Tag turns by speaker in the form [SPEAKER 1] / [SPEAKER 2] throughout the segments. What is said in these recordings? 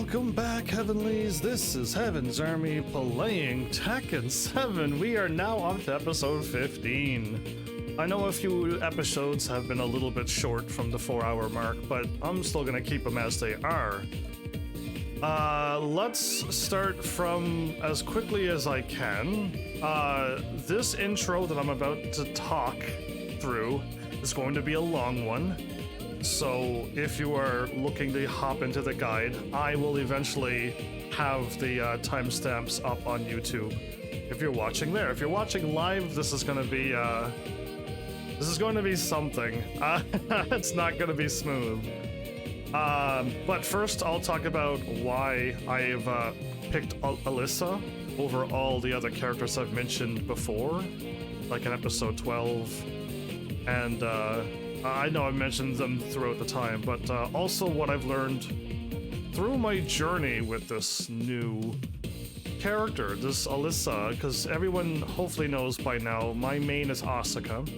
[SPEAKER 1] Welcome back, Heavenlies. This is Heaven's Army playing Tekken 7. We are now on to episode 15. I know a few episodes have been a little bit short from the 4-hour mark, but I'm still gonna keep them as they are. Let's start from as quickly as I can. This intro that I'm about to talk through is going to be a long one. So if you are looking to hop into the guide, I will eventually have the timestamps up on YouTube if you're watching there. If you're watching live, this is going to be something. It's not going to be smooth. But first, I'll talk about why I've picked Alisa over all the other characters I've mentioned before, like in episode 12, and I know I've mentioned them throughout the time, but also what I've learned through my journey with this new character, this Alisa, because everyone hopefully knows by now, my main is Asuka.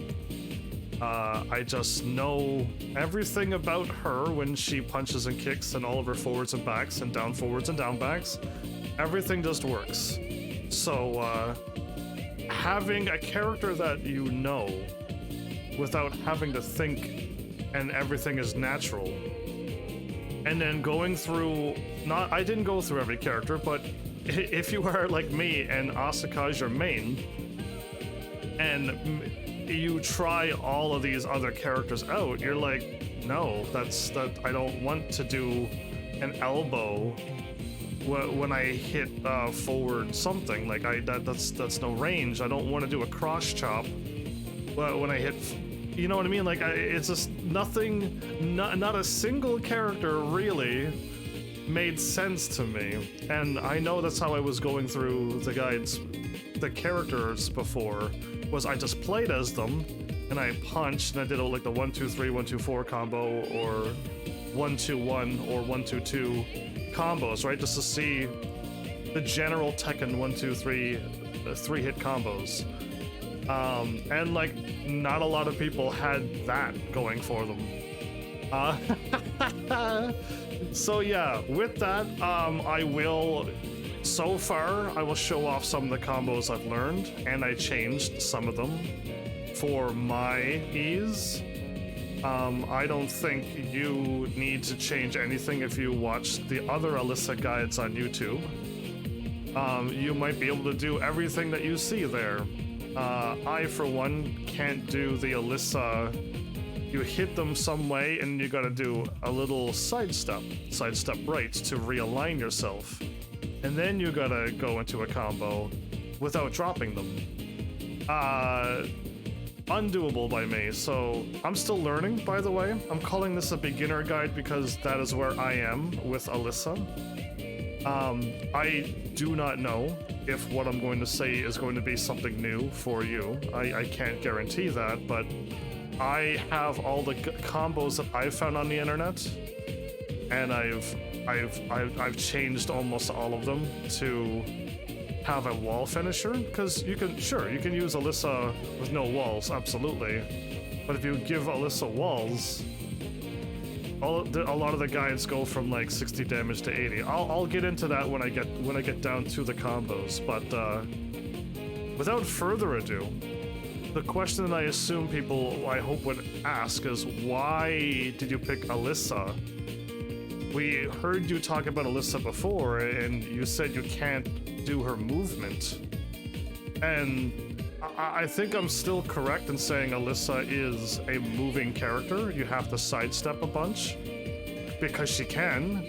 [SPEAKER 1] I just know everything about her when she punches and kicks and all of her forwards and backs and down forwards and down backs. Everything just works. So having a character that you know without having to think and everything is natural, and then going through, I didn't go through every character, but if you are like me and Asuka is your main and you try all of these other characters out, you're like, no, I don't want to do an elbow when I hit forward something, like that's no range. I don't want to do a cross chop when I hit, you know what I mean? Like, it's just nothing, not a single character really made sense to me. And I know that's how I was going through the guides, the characters before, was I just played as them, and I punched, and I did like the 1-2-3, 1-2-4 combo, or 1-2-1, or 1-2-2 combos, right? Just to see the general Tekken 1-2-3 3-hit combos. And like, not a lot of people had that going for them. So yeah, with that, I will show off some of the combos I've learned, and I changed some of them for my ease. I don't think you need to change anything if you watch the other Alisa guides on YouTube. You might be able to do everything that you see there. I, for one, can't do the Alisa. You hit them some way, and you gotta do a little sidestep right to realign yourself. And then you gotta go into a combo without dropping them. Undoable by me, so I'm still learning, by the way. I'm calling this a beginner guide because that is where I am with Alisa. I do not know if what I'm going to say is going to be something new for you. I can't guarantee that, but I have all the combos that I've found on the internet, and I've changed almost all of them to have a wall finisher, because you can use Alisa with no walls, absolutely, but if you give Alisa walls, a lot of the guides go from like 60 damage to 80. I'll get into that when I get down to the combos, but without further ado, the question that I assume people, I hope, would ask is, why did you pick Alisa? We heard you talk about Alisa before, and you said you can't do her movement. And I think I'm still correct in saying Alisa is a moving character. You have to sidestep a bunch, because she can,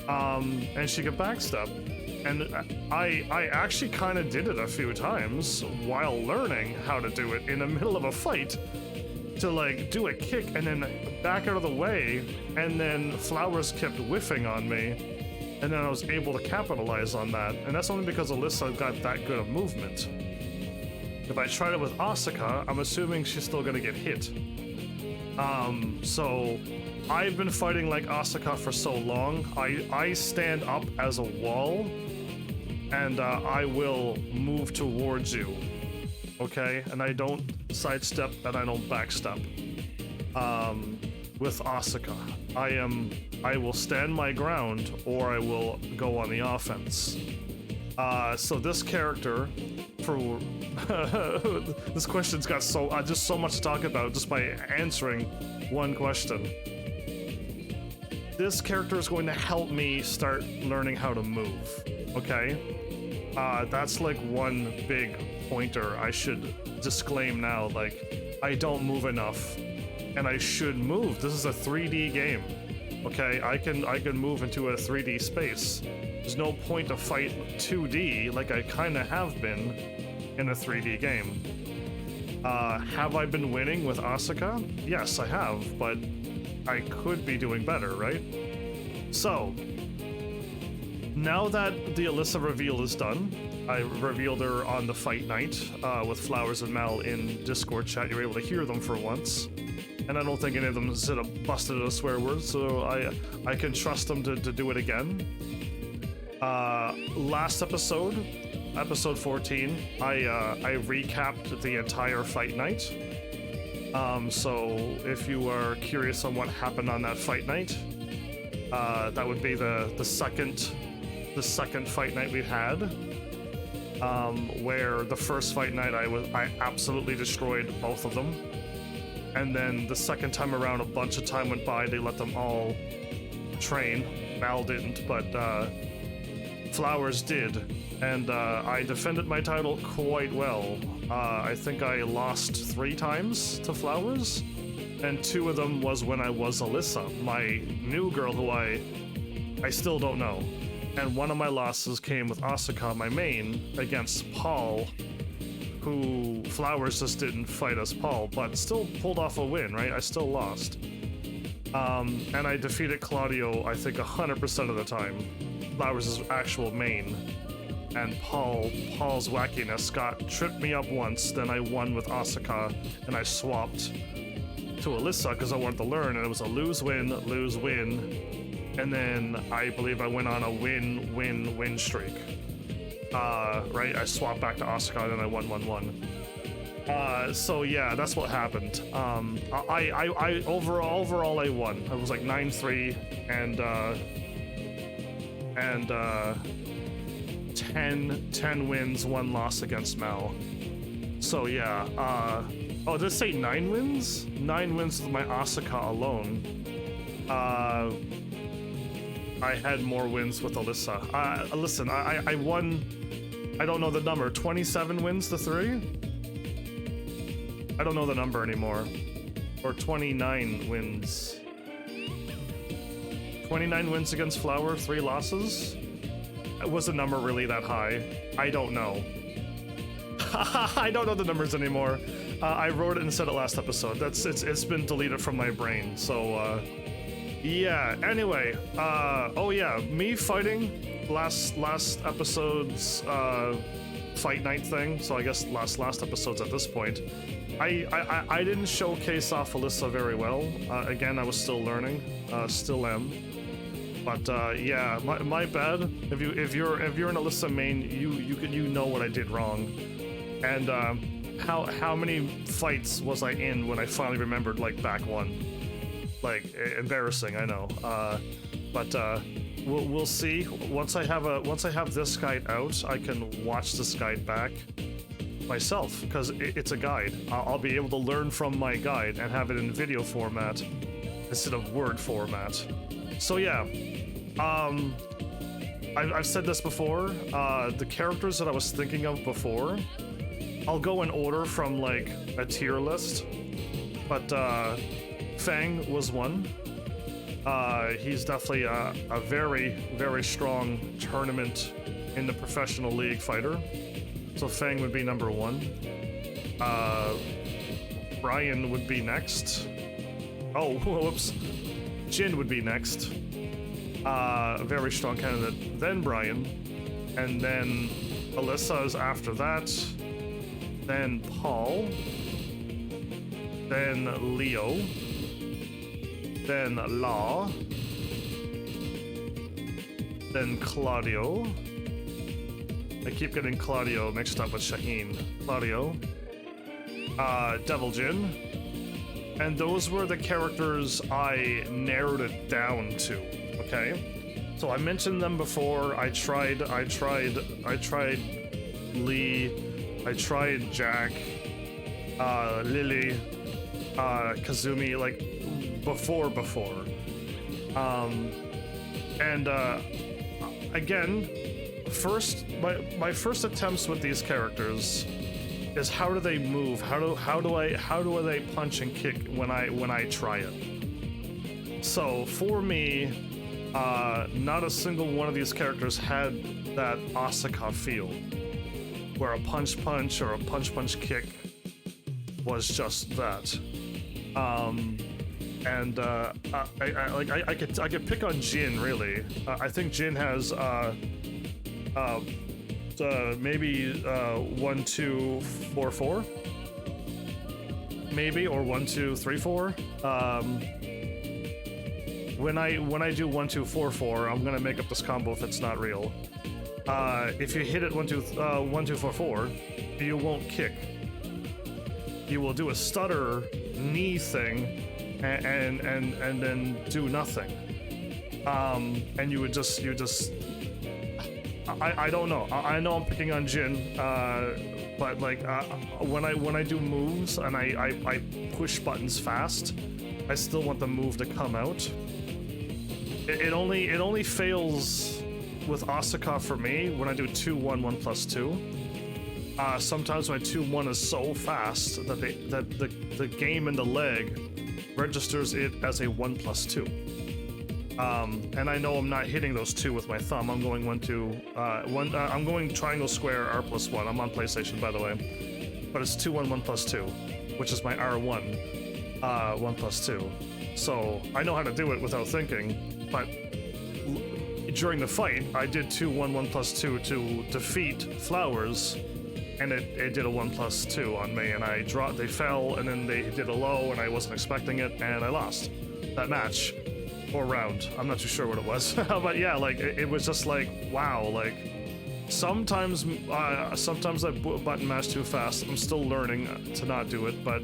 [SPEAKER 1] and she can backstep. And I actually kind of did it a few times while learning how to do it in the middle of a fight, to like do a kick and then back out of the way, and then flowers kept whiffing on me, and then I was able to capitalize on that. And that's only because Alisa got that good of movement. If I tried it with Asuka, I'm assuming she's still gonna get hit. So I've been fighting like Asuka for so long, I stand up as a wall, and I will move towards you, okay? And I don't sidestep, and I don't backstep. with Asuka. I will stand my ground, or I will go on the offense. So this character, for this question's got just so much to talk about just by answering one question. This character is going to help me start learning how to move. Okay, that's like one big pointer I should disclaim now. Like, I don't move enough, and I should move. This is a 3D game. Okay, I can move into a 3D space. There's no point to fight 2D like I kind of have been in a 3D game. Have I been winning with Asuka? Yes, I have, but I could be doing better, right? So, now that the Alisa reveal is done, I revealed her on the fight night with Flowers and Mal in Discord chat. You were able to hear them for once. And I don't think any of them busted a swear word, so I can trust them to do it again. Last episode, episode 14, I recapped the entire fight night. So if you are curious on what happened on that fight night, that would be the second fight night we had. Where the first fight night I absolutely destroyed both of them. And then the second time around, a bunch of time went by. They let them all train. Mal didn't, but Flowers did. And I defended my title quite well. I think I lost 3 times to Flowers. And 2 of them was when I was Alisa, my new girl who I still don't know. And one of my losses came with Asuka, my main, against Paul, who Flowers just didn't fight as Paul, but still pulled off a win, right? I still lost. And I defeated Claudio, I think 100% of the time. Flowers' actual main. And Paul's wackiness tripped me up once, then I won with Asuka, and I swapped to Alisa because I wanted to learn, and it was a lose-win, lose-win. And then I believe I went on a win-win-win streak. Right? I swapped back to Asuka and then I won. So yeah, that's what happened. I overall I won. I was like 9-3 and 10 wins, 1 loss against Mal. So yeah, oh, did it say 9 wins? 9 wins with my Asuka alone. I had more wins with Alisa. Listen, I won, I don't know the number, 27 wins to 3? I don't know the number anymore. Or 29 wins. 29 wins against Flower, 3 losses? Was the number really that high? I don't know. I don't know the numbers anymore. I wrote it and said it last episode. It's been deleted from my brain, so yeah, anyway, oh yeah, me fighting last episode's fight night thing, so I guess last episode's at this point. I didn't showcase off Alisa very well. Again, I was still learning, still am. But yeah, my bad. If you're an Alisa main, you know what I did wrong. And how many fights was I in when I finally remembered, like, back one? Like, embarrassing, I know. But we'll see. Once I have this guide out, I can watch this guide back myself, because it's a guide. I'll be able to learn from my guide and have it in video format instead of word format. So yeah, I've said this before. The characters that I was thinking of before, I'll go in order from like a tier list, but Fang was one. He's definitely a very, very strong tournament in the professional league fighter. So Fang would be number 1. Brian would be next. Oh, whoops. Jin would be next. A very strong candidate. Then Brian. And then Alisa is after that. Then Paul. Then Leo. Then Law. Then Claudio. I keep getting Claudio mixed up with Shaheen. Claudio. Devil Jin. And those were the characters I narrowed it down to, okay? So I mentioned them before. I tried Lee, I tried Jack, Lily, Kazumi, like before. And again, my first attempts with these characters is how do they move? How do they punch and kick when I try it? So for me, not a single one of these characters had that Asuka feel, where a punch or a punch kick was just that. I could pick on Jin really. I think Jin has maybe 1, 2, 4, 4, maybe, or 1, 2, 3, 4. When I do 1, 2, 4, 4, I'm gonna make up this combo if it's not real. If you hit it 1, 2, 4, 4, you won't kick. You will do a stutter knee thing and then do nothing. And you just I don't know. I know I'm picking on Jin, but like when I do moves and I push buttons fast, I still want the move to come out. It only fails with Asuka for me when I do 2, 1, 1 plus 2. Sometimes my 2, 1 is so fast that the game in the leg registers it as a 1 plus 2. And I know I'm not hitting those 2 with my thumb. I'm going 1, 2, 1. I'm going triangle, square, R plus 1. I'm on PlayStation, by the way, but it's 2, 1, 1 plus 2, which is my R1, 1 plus 2. So I know how to do it without thinking. But during the fight, I did 2, 1, 1 plus 2 to defeat Flowers, and it did a 1 plus 2 on me, and they fell, and then they did a low, and I wasn't expecting it, and I lost that match. Or round, I'm not too sure what it was. But yeah, like it was just like, wow, like sometimes I button mash too fast. I'm still learning to not do it, but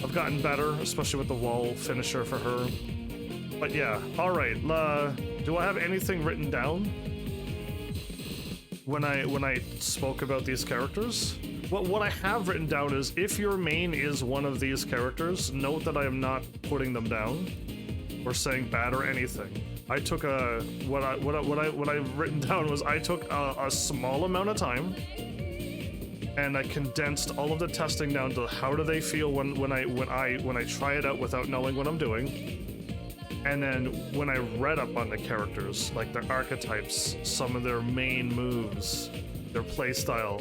[SPEAKER 1] I've gotten better, especially with the wall finisher for her. But yeah, all right. Do I have anything written down when I spoke about these characters? Well, what I have written down is if your main is one of these characters, note that I am not putting them down or saying bad or anything. I took what I've written down was I took a small amount of time and I condensed all of the testing down to how do they feel when I try it out without knowing what I'm doing. And then when I read up on the characters, like their archetypes, some of their main moves, their playstyle,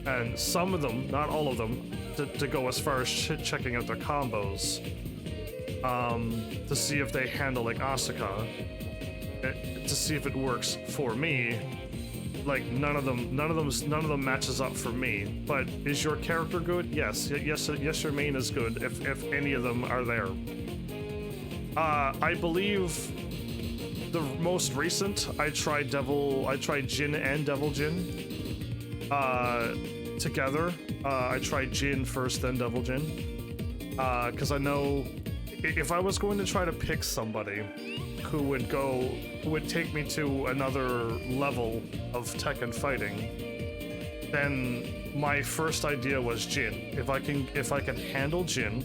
[SPEAKER 1] and some of them, not all of them, to go as far as checking out their combos. To see if they handle like Asuka, to see if it works for me. Like none of them matches up for me. But is your character good? Yes, your main is good if any of them are there. I believe the most recent I tried Jin and Devil Jin together. I tried Jin first, then Devil Jin, because I know. If I was going to try to pick somebody who would take me to another level of Tekken fighting, then my first idea was Jin. If I can handle Jin,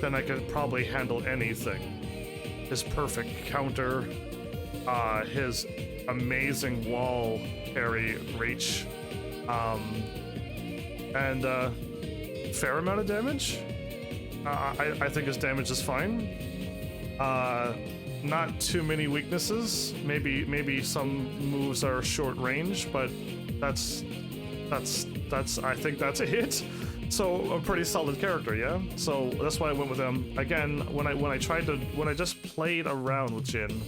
[SPEAKER 1] then I could probably handle anything. His perfect counter, his amazing wall parry reach, and fair amount of damage. I think his damage is fine. Not too many weaknesses. Maybe some moves are short range, but that's I think that's a hit. So a pretty solid character, yeah. So that's why I went with him. Again, when I just played around with Jin,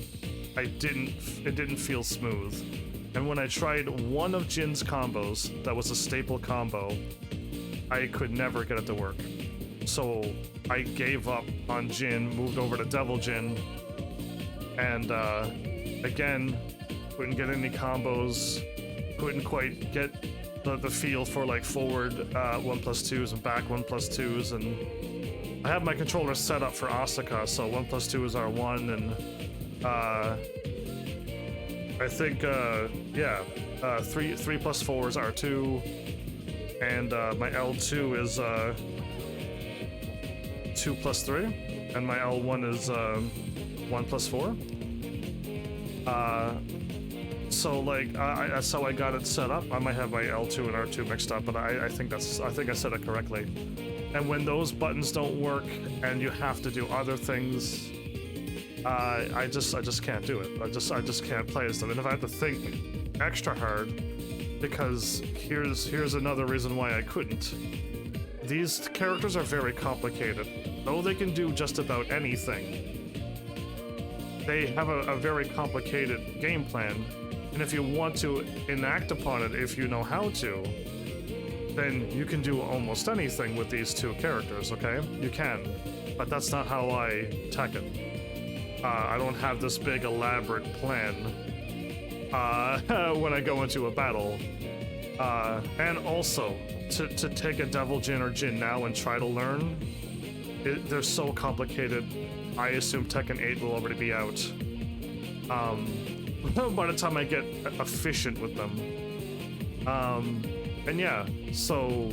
[SPEAKER 1] it didn't feel smooth. And when I tried one of Jin's combos, that was a staple combo, I could never get it to work. So I gave up on Jin, moved over to Devil Jin, and again, couldn't get any combos, couldn't quite get the feel for like forward 1+2s and back 1+2s, and I have my controller set up for Asuka, so 1 plus 2 is R1, and I think 3 plus 4 is R2, and my L2 is 2 plus 3, and my L1 is 1 plus 4. So like that's how I got it set up. I might have my L2 and R2 mixed up, but I think I said it correctly. And when those buttons don't work and you have to do other things, I just can't do it. I just can't play as them. And if I have to think extra hard, because here's another reason why I couldn't. These characters are very complicated. Though they can do just about anything, they have a very complicated game plan. And if you want to enact upon it, if you know how to, then you can do almost anything with these two characters, okay? You can. But that's not how I Tekken. I don't have this big elaborate plan when I go into a battle. And also, to take a Devil Jin or Jin now and try to learn, they're so complicated. I assume Tekken 8 will already be out. By the time I get efficient with them. And yeah, so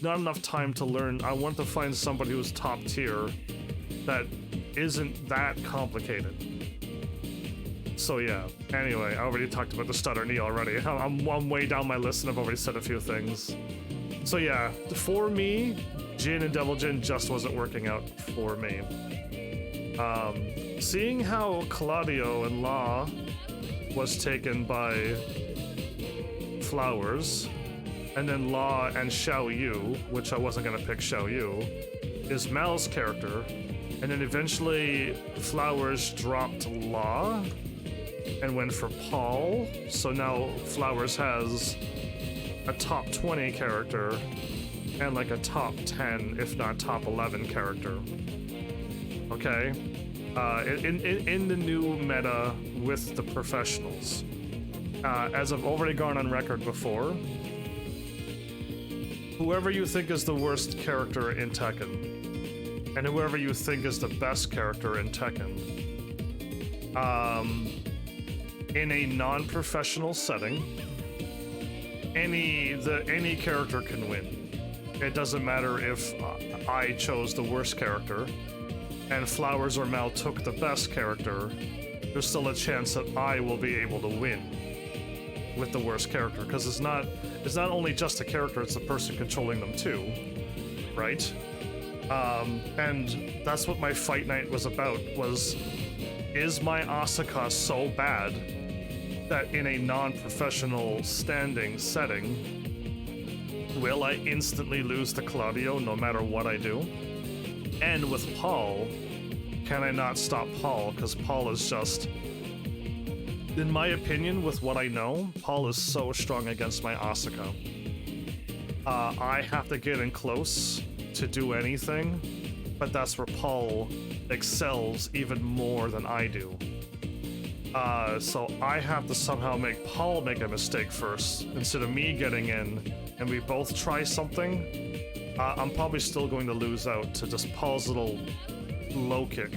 [SPEAKER 1] not enough time to learn. I want to find somebody who's top tier that isn't that complicated. So yeah, anyway, I already talked about the stutter knee already. I'm way down my list and I've already said a few things. So yeah, for me, Jin and Devil Jin just wasn't working out for me. Seeing how Claudio and Law was taken by Flowers, and then Law and Xiao Yu, which I wasn't gonna pick Xiao Yu, is Mal's character, and then eventually Flowers dropped Law and went for Paul, so now Flowers has a top 20 character and like a top 10, if not top 11 character. Okay? In the new meta with the professionals. As I've already gone on record before, whoever you think is the worst character in Tekken, and whoever you think is the best character in Tekken, in a non-professional setting, any character can win. It doesn't matter if I chose the worst character and Flowers or Mal took the best character, there's still a chance that I will be able to win with the worst character, because it's not only just the character, it's the person controlling them too, right? And that's what my fight night was about, is my Asuka so bad that in a non-professional standing setting, will I instantly lose to Claudio no matter what I do? And with Paul, can I not stop Paul? Because Paul is just, in my opinion, with what I know, Paul is so strong against my Asuka. I have to get in close to do anything, but that's where Paul excels even more than I do. So I have to somehow make Paul make a mistake first, instead of me getting in, and we both try something. I'm probably still going to lose out to just Paul's little low kick.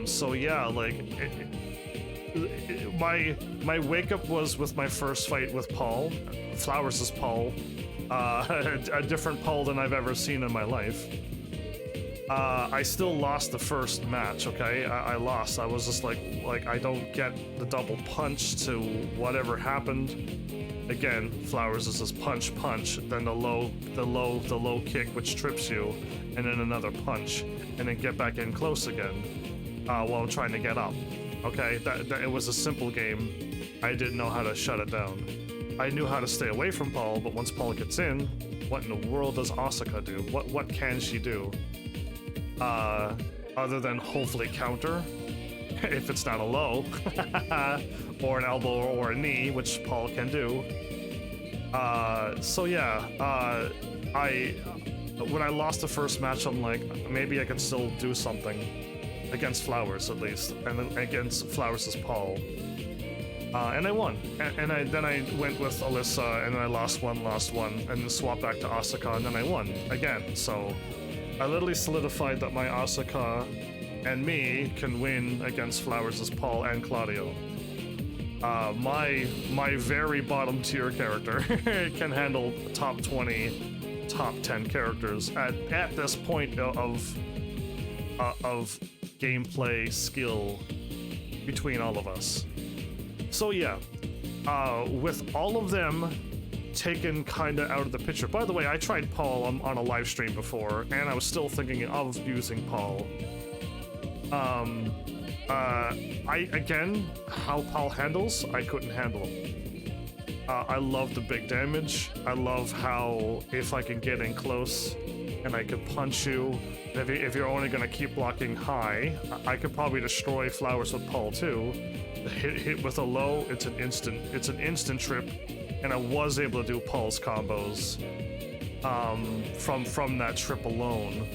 [SPEAKER 1] So yeah, like, my wake up was with my first fight with Paul. Flowers' Paul. A different Paul than I've ever seen in my life. I still lost the first match, okay? I lost. I was just like I don't get the double punch to whatever happened. Again, Flowers is this punch, then the low kick which trips you, and then another punch, and then get back in close again while I'm trying to get up. Okay, that it was a simple game. I didn't know how to shut it down. I knew how to stay away from Paul, but once Paul gets in, what in the world does Asuka do? What can she do? Other than hopefully counter, if it's not a low, or an elbow or a knee, which Paul can do. So yeah, when I lost the first match, I'm like, maybe I can still do something against Flowers at least, and then against Flowers' Paul. And I won. And then I went with Alisa, and then I lost one, and then swapped back to Asuka, and then I won again. So I literally solidified that my Asuka and me can win against Flowers' Paul and Claudio. My very bottom tier character can handle top 20, top 10 characters at this point of gameplay skill between all of us. So yeah, with all of them taken kind of out of the picture. By the way, I tried Paul on a live stream before, and I was still thinking of using Paul. Again, how Paul handles, I couldn't handle him. I love the big damage. I love how if I can get in close and I could punch you, if you're only gonna keep blocking high, I could probably destroy Flowers with Paul too. Hit with a low, it's an instant trip, and I was able to do Paul's combos from that trip alone.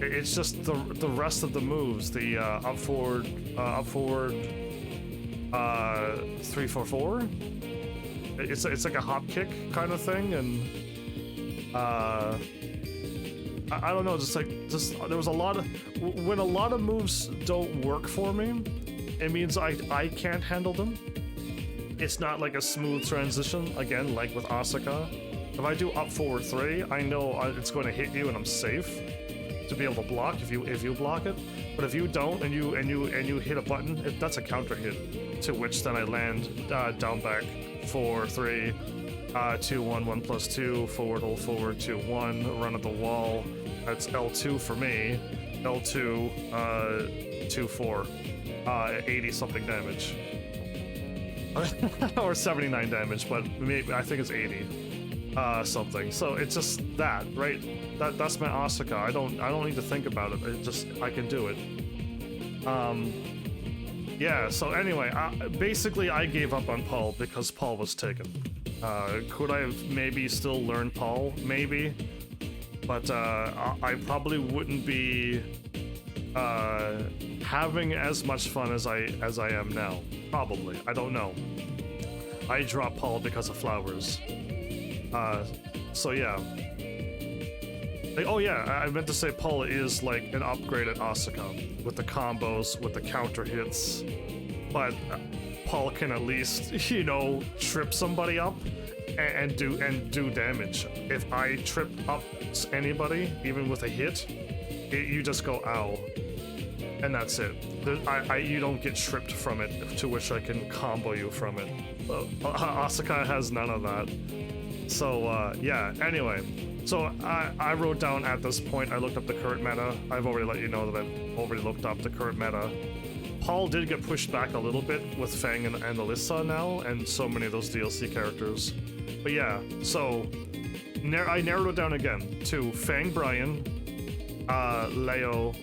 [SPEAKER 1] It's just the rest of the moves, the up forward 3-4-4. It's like a hop kick kind of thing, and I don't know, just there was a lot of when a lot of moves don't work for me, it means I can't handle them. It's not like a smooth transition, again, like with Asuka. If I do up forward 3, I know it's going to hit you and I'm safe to be able to block if you block it. But if you don't and you hit a button, that's a counter hit, to which then I land down back 4-3, 2-1, 1+2, forward, hold forward, 2-1, run at the wall. That's L2 for me. L2, 2-4, 80 something damage. Or 79 damage, but maybe I think it's 80 something. So it's just that, right? That's my Asuka. I don't need to think about it. I can do it. Yeah. So anyway, basically I gave up on Paul because Paul was taken. Could I have maybe still learned Paul? Maybe, but I probably wouldn't be having as much fun as I am now. Probably. I don't know. I dropped Paul because of Flowers. So yeah. Oh yeah, I meant to say Paul is like an upgraded Asuka with the combos, with the counter hits, but Paul can at least, you know, trip somebody up and do damage. If I trip up anybody, even with a hit, you just go ow, and that's it. You don't get tripped from it, to which I can combo you from it. Asuka has none of that. So yeah. Anyway. So I wrote down at this point, I looked up the current meta. I've already let you know that I've already looked up the current meta. Paul did get pushed back a little bit with Fang and Alisa now, and so many of those DLC characters. But yeah, so I narrowed it down again to Fang, Brian, Leo,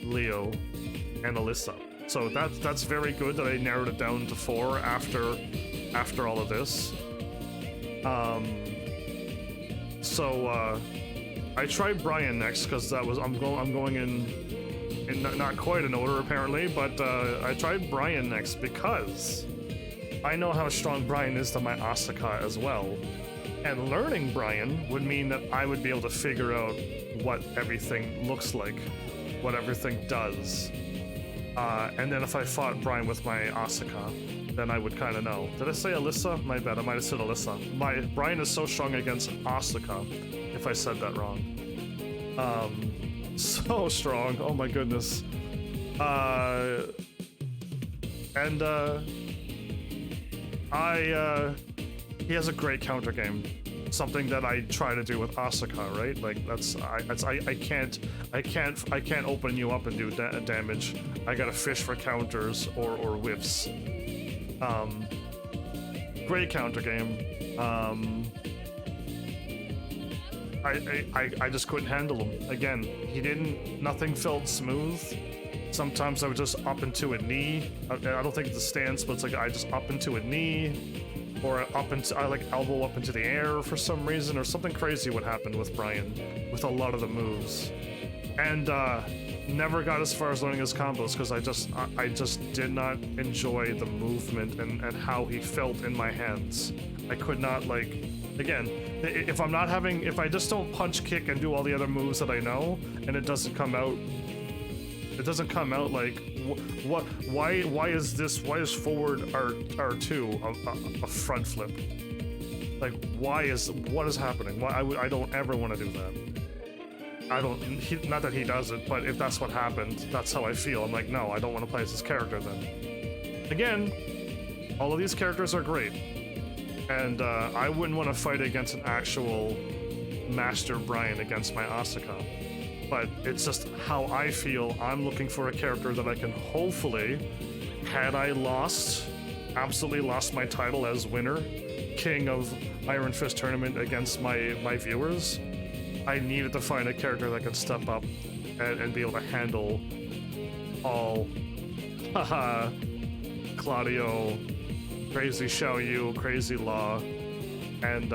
[SPEAKER 1] and Alisa. So that's very good that I narrowed it down to 4 after all of this. So I tried Brian next because I'm going in not quite an order apparently, but I tried Brian next because I know how strong Brian is to my Asuka as well, and learning Brian would mean that I would be able to figure out what everything looks like, what everything does, and then if I fought Brian with my Asuka, then I would kind of know. Did I say Alisa? My bad, I might have said Alisa. My Brian is so strong against Asuka, if I said that wrong. So strong, oh my goodness. He has a great counter game. Something that I try to do with Asuka, right? Like I can't open you up and do damage. I gotta fish for counters or whiffs. Great counter game. I just couldn't handle him. Again, nothing felt smooth. Sometimes I would just up into a knee. I don't think it's a stance, but it's like I just up into a knee, or I like elbow up into the air for some reason, or something crazy would happen with Brian with a lot of the moves. and never got as far as learning his combos because I just did not enjoy the movement and how he felt in my hands. I could not, like, again, if I just don't punch, kick, and do all the other moves that I know, and it doesn't come out like, why is forward R2 a front flip? Like, what is happening? I don't ever want to do that. Not that he does it, but if that's what happened, that's how I feel. I'm like, no, I don't want to play as this character then. Again, all of these characters are great. And I wouldn't want to fight against an actual Master Brian against my Asuka. But it's just how I feel. I'm looking for a character that I can hopefully, had I absolutely lost my title as winner, king of Iron Fist tournament against my viewers, I needed to find a character that could step up and be able to handle all Claudio, crazy Xiao Yu, crazy Law, and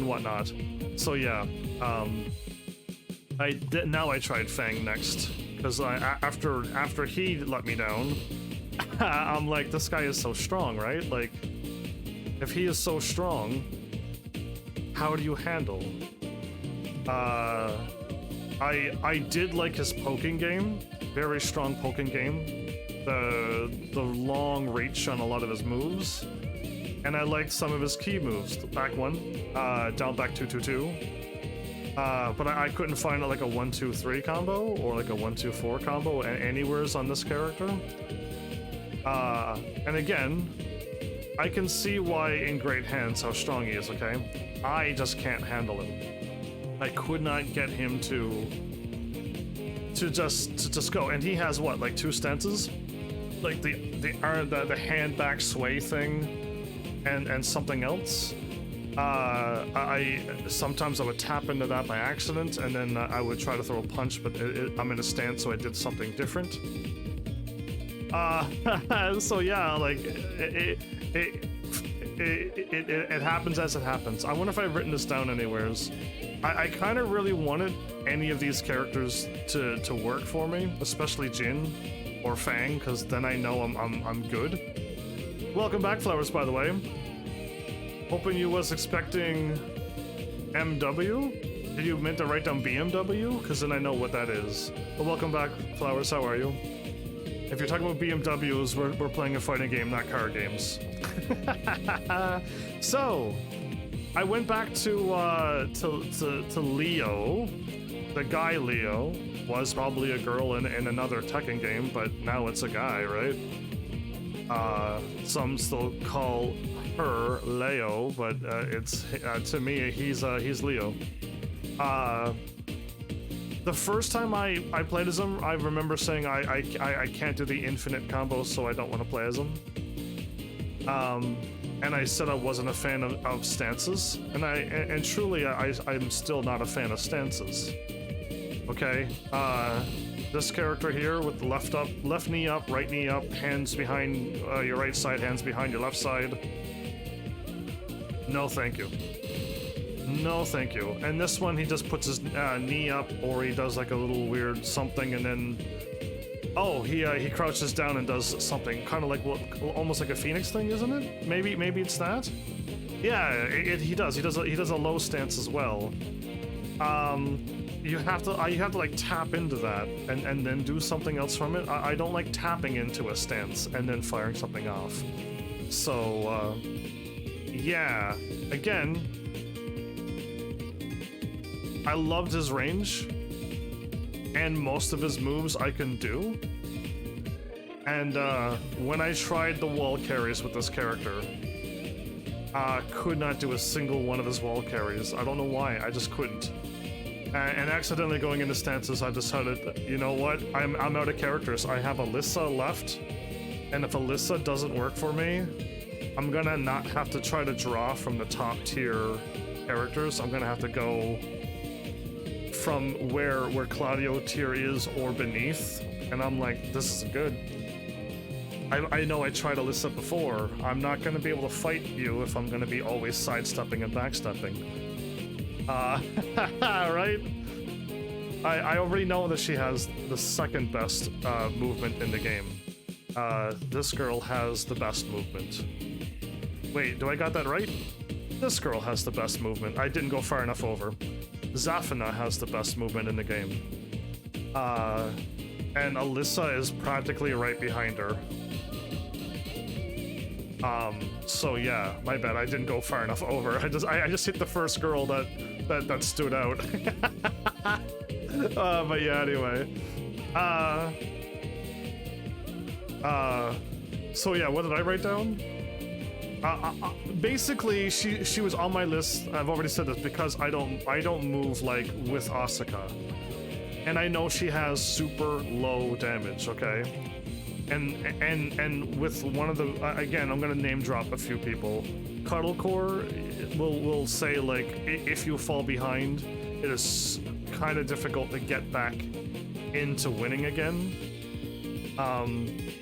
[SPEAKER 1] whatnot. So yeah, now I tried Fang next because after he let me down, I'm like, this guy is so strong, right? Like, if he is so strong, how do you handle? I did like his poking game, very strong poking game. The long reach on a lot of his moves, and I liked some of his key moves. The back one, down back 2-2-2. But I couldn't find like a 1-2-3 combo or like a 1-2-4 combo anywheres on this character. And again, I can see why in great hands how strong he is. Okay, I just can't handle him. I could not get him to just go, and he has what, like 2 stances, like the hand back sway thing, and something else. Sometimes I would tap into that by accident, and then I would try to throw a punch, but I'm in a stance, so I did something different. So yeah, like it happens as it happens. I wonder if I've written this down anywheres. I kind of really wanted any of these characters to work for me, especially Jin or Fang, because then I know I'm good. Welcome back, Flowers, by the way. Hoping you was expecting MW? Did you meant to write down BMW? Because then I know what that is. But welcome back, Flowers, how are you? If you're talking about BMWs, we're playing a fighting game, not car games. So, I went back to Leo. The guy Leo was probably a girl in another Tekken game, but now it's a guy, right? Some still call her Leo, but it's to me he's Leo. The first time I played as him, I remember saying I can't do the infinite combos, so I don't want to play as him. And I said I wasn't a fan of stances, and truly I'm still not a fan of stances. Okay, this character here with the left knee up, right knee up, hands behind your right side, hands behind your left side. No, thank you. No, thank you. And this one, he just puts his knee up, or he does like a little weird something, and then he crouches down and does something kind of like almost like a Phoenix thing, isn't it? Maybe it's that. Yeah, he does a low stance as well. You have to like tap into that and then do something else from it. I don't like tapping into a stance and then firing something off. So yeah, again, I loved his range, and most of his moves I can do. And when I tried the wall carries with this character, could not do a single one of his wall carries. I don't know why, I just couldn't. And accidentally going into stances, I decided, you know what, I'm out of characters. I have Alisa left, and if Alisa doesn't work for me, I'm gonna not have to try to draw from the top tier characters. I'm gonna have to go from where Claudio tier is or beneath, and I'm like, this isn't good. I know I tried Alisa before. I'm not gonna be able to fight you if I'm gonna be always sidestepping and backstepping. Right? I already know that she has the second best movement in the game. This girl has the best movement. Wait, do I got that right? This girl has the best movement. I didn't go far enough over. Zafina has the best movement in the game. And Alisa is practically right behind her. So yeah, my bad. I didn't go far enough over. I just hit the first girl that stood out. But yeah, anyway. So yeah, what did I write down? Basically, she was on my list. I've already said this because I don't move like with Asuka, and I know she has super low damage. Okay. And with one of the again, I'm gonna name drop a few people. Cuddlecore will say like if you fall behind, it is kind of difficult to get back into winning again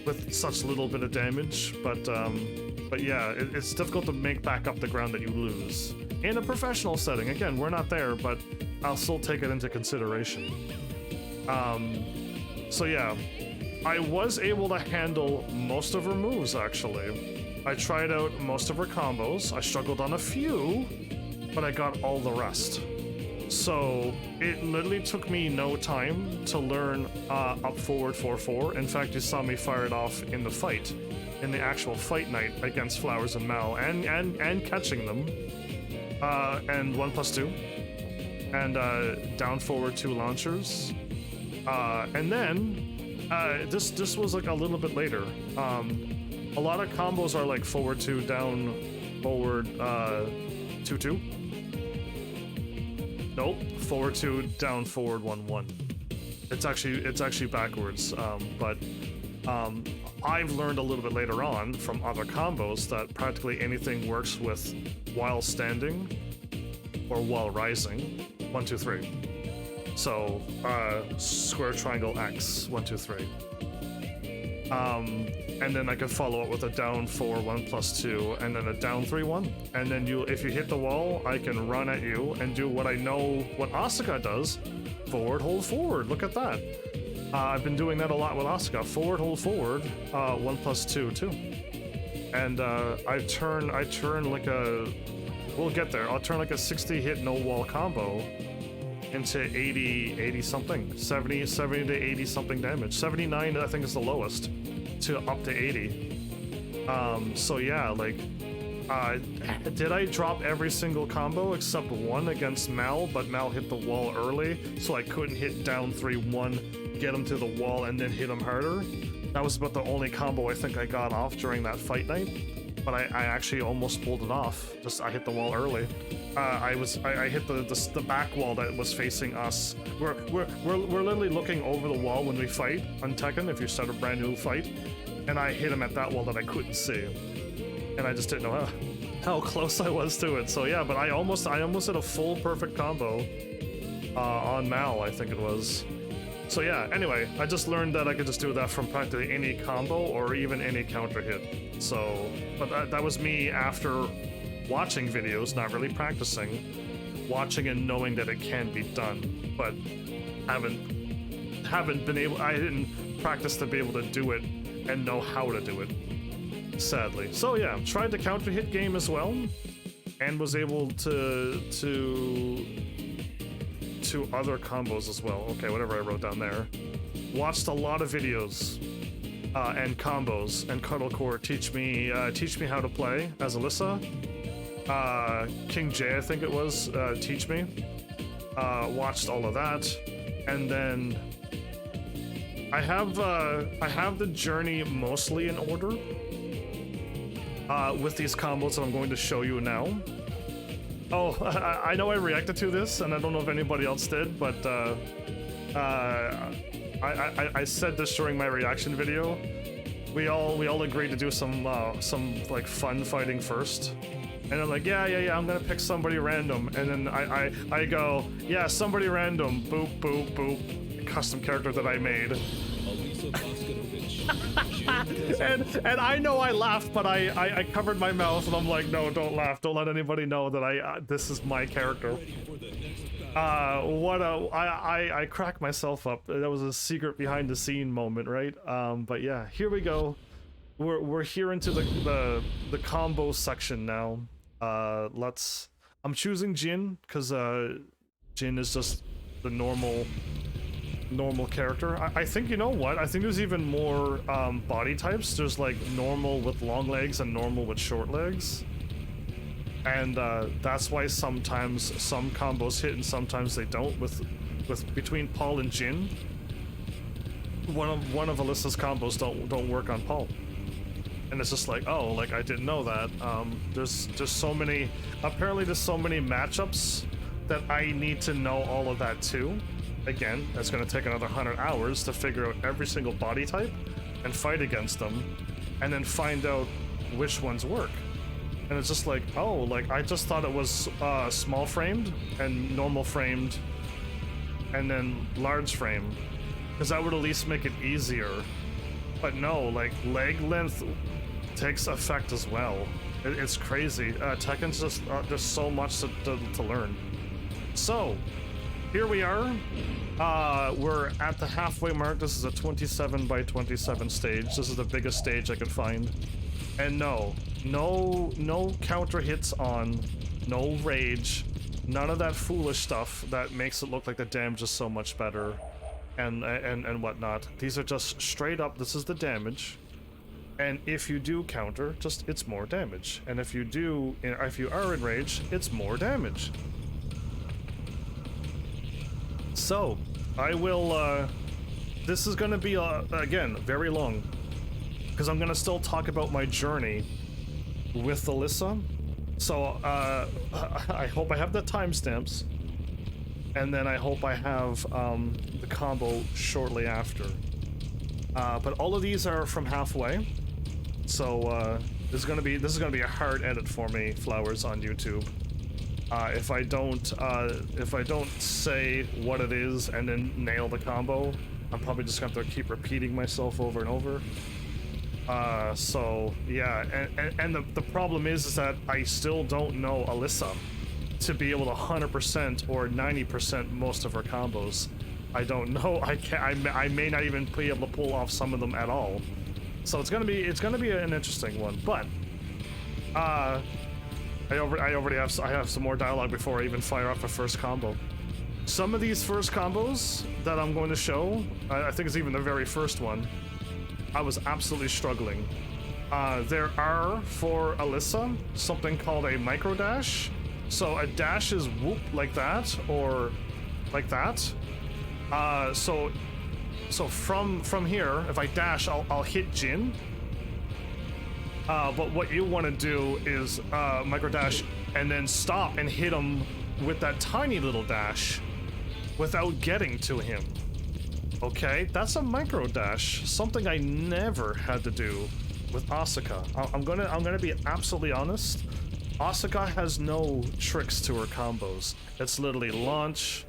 [SPEAKER 1] with such little bit of damage. But yeah, it's difficult to make back up the ground that you lose in a professional setting. Again, we're not there, but I'll still take it into consideration. So yeah. I was able to handle most of her moves, actually. I tried out most of her combos. I struggled on a few, but I got all the rest. So it literally took me no time to learn up forward 4-4. In fact, you saw me fire it off in the fight, in the actual fight night against Flowers and Mal, and catching them. And 1+2. And down forward 2 launchers. And then this was like a little bit later. A lot of combos are like forward 2, down, forward 2-2. Nope, forward 2, down, forward 1-1. It's actually backwards. But I've learned a little bit later on from other combos that practically anything works with while standing or while rising. 1, 2, 3. So, square, triangle, X, 1, 2, 3. And then I could follow up with a down 4, 1+2, and then a down 3, 1. And then if you hit the wall, I can run at you and do what I know what Asuka does. Forward, hold forward. Look at that. I've been doing that a lot with Asuka. Forward, hold forward, 1+2, 2. And I turn like a, we'll get there. I'll turn like a 60 hit no wall combo into 80 something, 70 to 80 something damage. 79 I think is the lowest, to up to 80. So yeah, like did I drop every single combo except one against Mal, but Mal hit the wall early, so I couldn't hit down 3-1, get him to the wall, and then hit him harder. That was about the only combo I think I got off during that fight night, but I actually almost pulled it off. Just I hit the wall early. I hit the back wall that was facing us. We're literally looking over the wall when we fight on Tekken if you start a brand new fight, and I hit him at that wall that I couldn't see, and I just didn't know how close I was to it. So yeah, but I almost hit a full perfect combo on Mal, I think it was. So yeah, anyway, I just learned that I could just do that from practically any combo or even any counter hit. So, but that was me after watching videos, not really practicing, watching and knowing that it can be done, but haven't been able. I didn't practice to be able to do it and know how to do it, sadly. So yeah, tried the counter hit game as well, and was able to other combos as well. Okay, whatever I wrote down there. Watched a lot of videos and combos, and Cuddlecore teach me how to play as Alisa. King J, I think it was, teach me. Watched all of that, and then I have the journey mostly in order with these combos that I'm going to show you now. Oh, I know I reacted to this, and I don't know if anybody else did, but I said this during my reaction video. We all agreed to do some like fun fighting first, and I'm like, yeah, I'm gonna pick somebody random, and then I go, yeah, somebody random, boop boop boop, custom character that I made. and I know I laughed, but I covered my mouth and I'm like, no, don't laugh, don't let anybody know that this is my character. I cracked myself up. That was a secret behind the scene moment, right? But yeah, here we go. We're here into the combo section now. I'm choosing Jin because Jin is just the normal character. I think, you know what? I think there's even more body types. There's like normal with long legs and normal with short legs. And that's why sometimes some combos hit and sometimes they don't. With between Paul and Jin, one of Alisa's combos don't work on Paul, and it's just like, oh, like I didn't know that. There's so many. Apparently, there's so many matchups that I need to know all of that too. Again, that's going to take another 100 hours to figure out every single body type and fight against them, and then find out which ones work. And it's just like, oh, like I just thought it was small framed and normal framed and then large frame, because that would at least make it easier. But no, like leg length takes effect as well. It's crazy. Tekken's just there's so much to learn. So here we are. We're at the halfway mark. This is a 27 by 27 stage. This is the biggest stage I could find. And no counter hits on, no rage, none of that foolish stuff that makes it look like the damage is so much better, and whatnot. These are just straight up, this is the damage, and if you do counter, just it's more damage, and if you are in rage, it's more damage. So I will this is gonna be again very long, because I'm gonna still talk about my journey with Alisa. So I hope I have the timestamps, and then I hope I have the combo shortly after. But all of these are from halfway, so this is gonna be a hard edit for me, Flowers, on YouTube. If I don't say what it is and then nail the combo, I'm probably just gonna have to keep repeating myself over and over. So yeah, and the problem is that I still don't know Alisa to be able to 100% or 90% most of her combos. I don't know. I may not even be able to pull off some of them at all. So it's gonna be an interesting one. But I have some more dialogue before I even fire off the first combo. Some of these first combos that I'm going to show, I think it's even the very first one, I was absolutely struggling. There are, for Alisa, something called a micro dash. So a dash is whoop like that, or like that. So from here, if I dash, I'll hit Jin. But what you want to do is micro dash and then stop and hit him with that tiny little dash without getting to him. Okay, that's a micro dash, something I never had to do with Asuka. I'm gonna be absolutely honest. Asuka has no tricks to her combos. It's literally launch,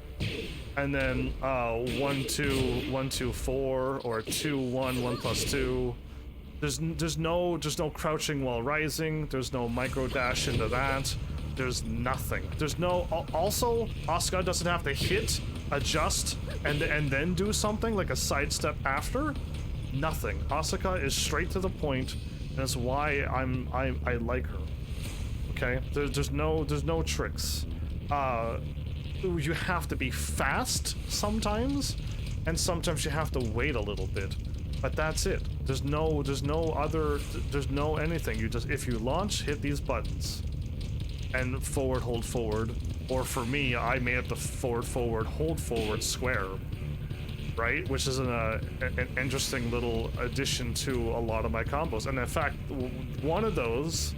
[SPEAKER 1] and then 1-2, 1-2-4, or 2-1, 1+2. There's no crouching while rising. There's no micro dash into that. There's nothing. There's no. Also, Asuka doesn't have to hit, adjust, and then do something like a sidestep after. Nothing. Asuka is straight to the point, and that's why I like her. Okay. There's no tricks. You have to be fast sometimes, and sometimes you have to wait a little bit. But that's it. There's no anything. You just, if you launch, hit these buttons and forward, hold forward, or for me, I made it the forward, hold forward square, right? Which is an interesting little addition to a lot of my combos. And in fact, one of those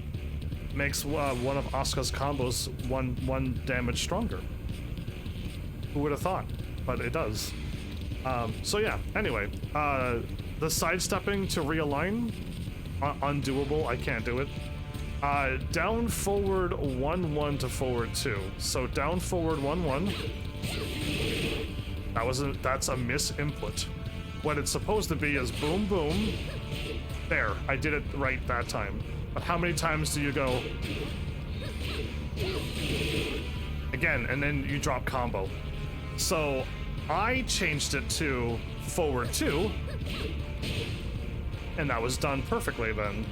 [SPEAKER 1] makes one of Asuka's combos one damage stronger. Who would have thought? But it does. So yeah, anyway, the sidestepping to realign, undoable. I can't do it. Down forward 1-1 to forward 2. So down forward 1-1. That's a miss input. What it's supposed to be is boom boom. There, I did it right that time. But how many times do you go? again, and then you drop combo. So I changed it to forward 2, and that was done perfectly then.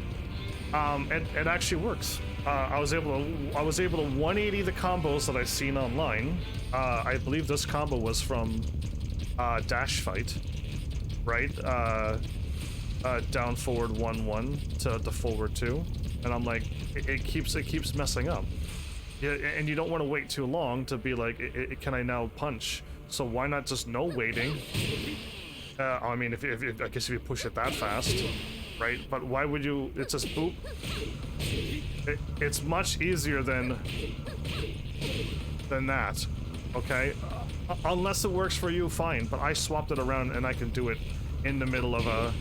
[SPEAKER 1] It actually works. I was able to 180 the combos that I've seen online. I believe this combo was from Dash Fight, right? Down forward 1-1 to forward 2, and I'm like, it keeps messing up. Yeah, and you don't want to wait too long to be like, can I now punch? So why not just no waiting? I mean, I guess if you push it that fast, right? But why would you? It's just boop. It's much easier than that. Okay, unless it works for you, fine. But I swapped it around, and I can do it in the middle of a.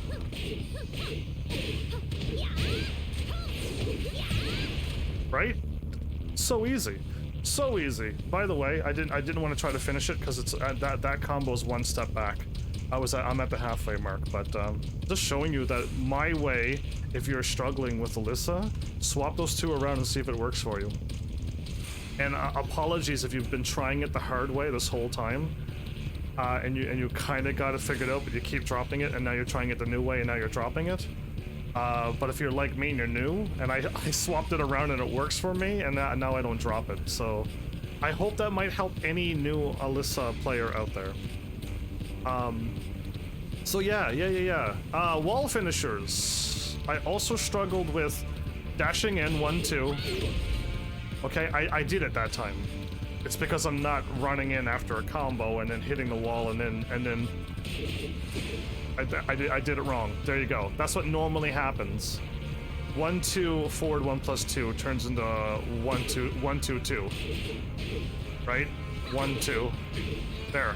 [SPEAKER 1] Right? So easy, so easy. By the way, I didn't want to try to finish it because it's that combo is one step back. I'm at the halfway mark, but just showing you that my way, if you're struggling with Alisa, swap those two around and see if it works for you. And apologies if you've been trying it the hard way this whole time, and you kind of got it figured out, but you keep dropping it, and now you're trying it the new way, and now you're dropping it. But if you're like me and you're new, and I swapped it around and it works for me, and now I don't drop it. So I hope that might help any new Alisa player out there. So yeah. Wall finishers. I also struggled with dashing in 1-2. Okay, I did it that time. It's because I'm not running in after a combo and then hitting the wall and then I did it wrong. There you go. That's what normally happens. 1-2 forward 1+2 turns into 1-2-2. Right? 1-2. There.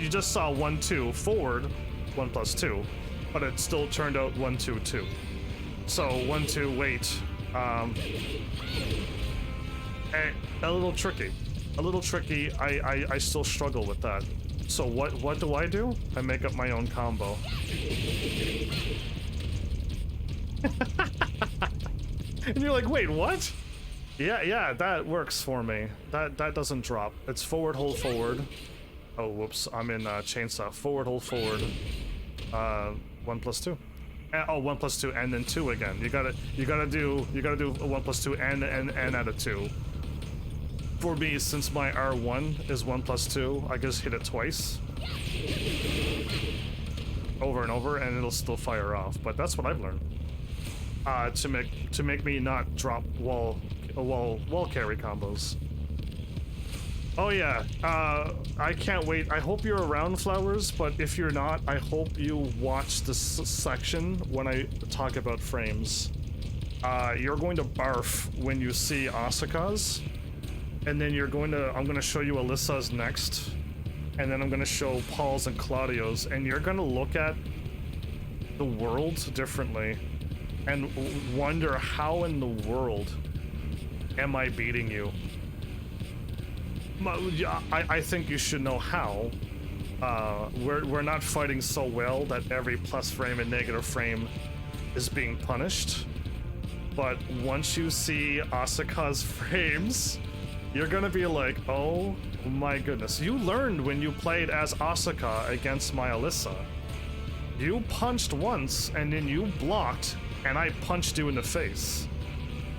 [SPEAKER 1] You just saw 1-2 forward 1+2, but it still turned out 1-2-2. So 1-2 wait. A little tricky. A little tricky. I still struggle with that. So what do? I make up my own combo. And you're like, wait, what? Yeah, that works for me. That doesn't drop. It's forward, hold forward. Oh, whoops, I'm in chainsaw. Forward, hold forward. 1+2. Oh, 1+2 and then 2 again. You gotta do a 1+2 and add a 2. For me, since my R1 is 1+2, I just hit it twice. Over and over, and it'll still fire off. But that's what I've learned. To make me not drop wall carry combos. Oh yeah, I can't wait. I hope you're around, Flowers, but if you're not, I hope you watch this section when I talk about frames. You're going to barf when you see Asuka's, and then I'm going to show you Alisa's next, and then I'm going to show Paul's and Claudio's, and you're going to look at the world differently and wonder, how in the world am I beating you? I think you should know how. We're not fighting so well that every plus frame and negative frame is being punished. But once you see Asuka's frames, you're gonna be like, oh my goodness. You learned when you played as Asuka against my Alisa. You punched once and then you blocked and I punched you in the face.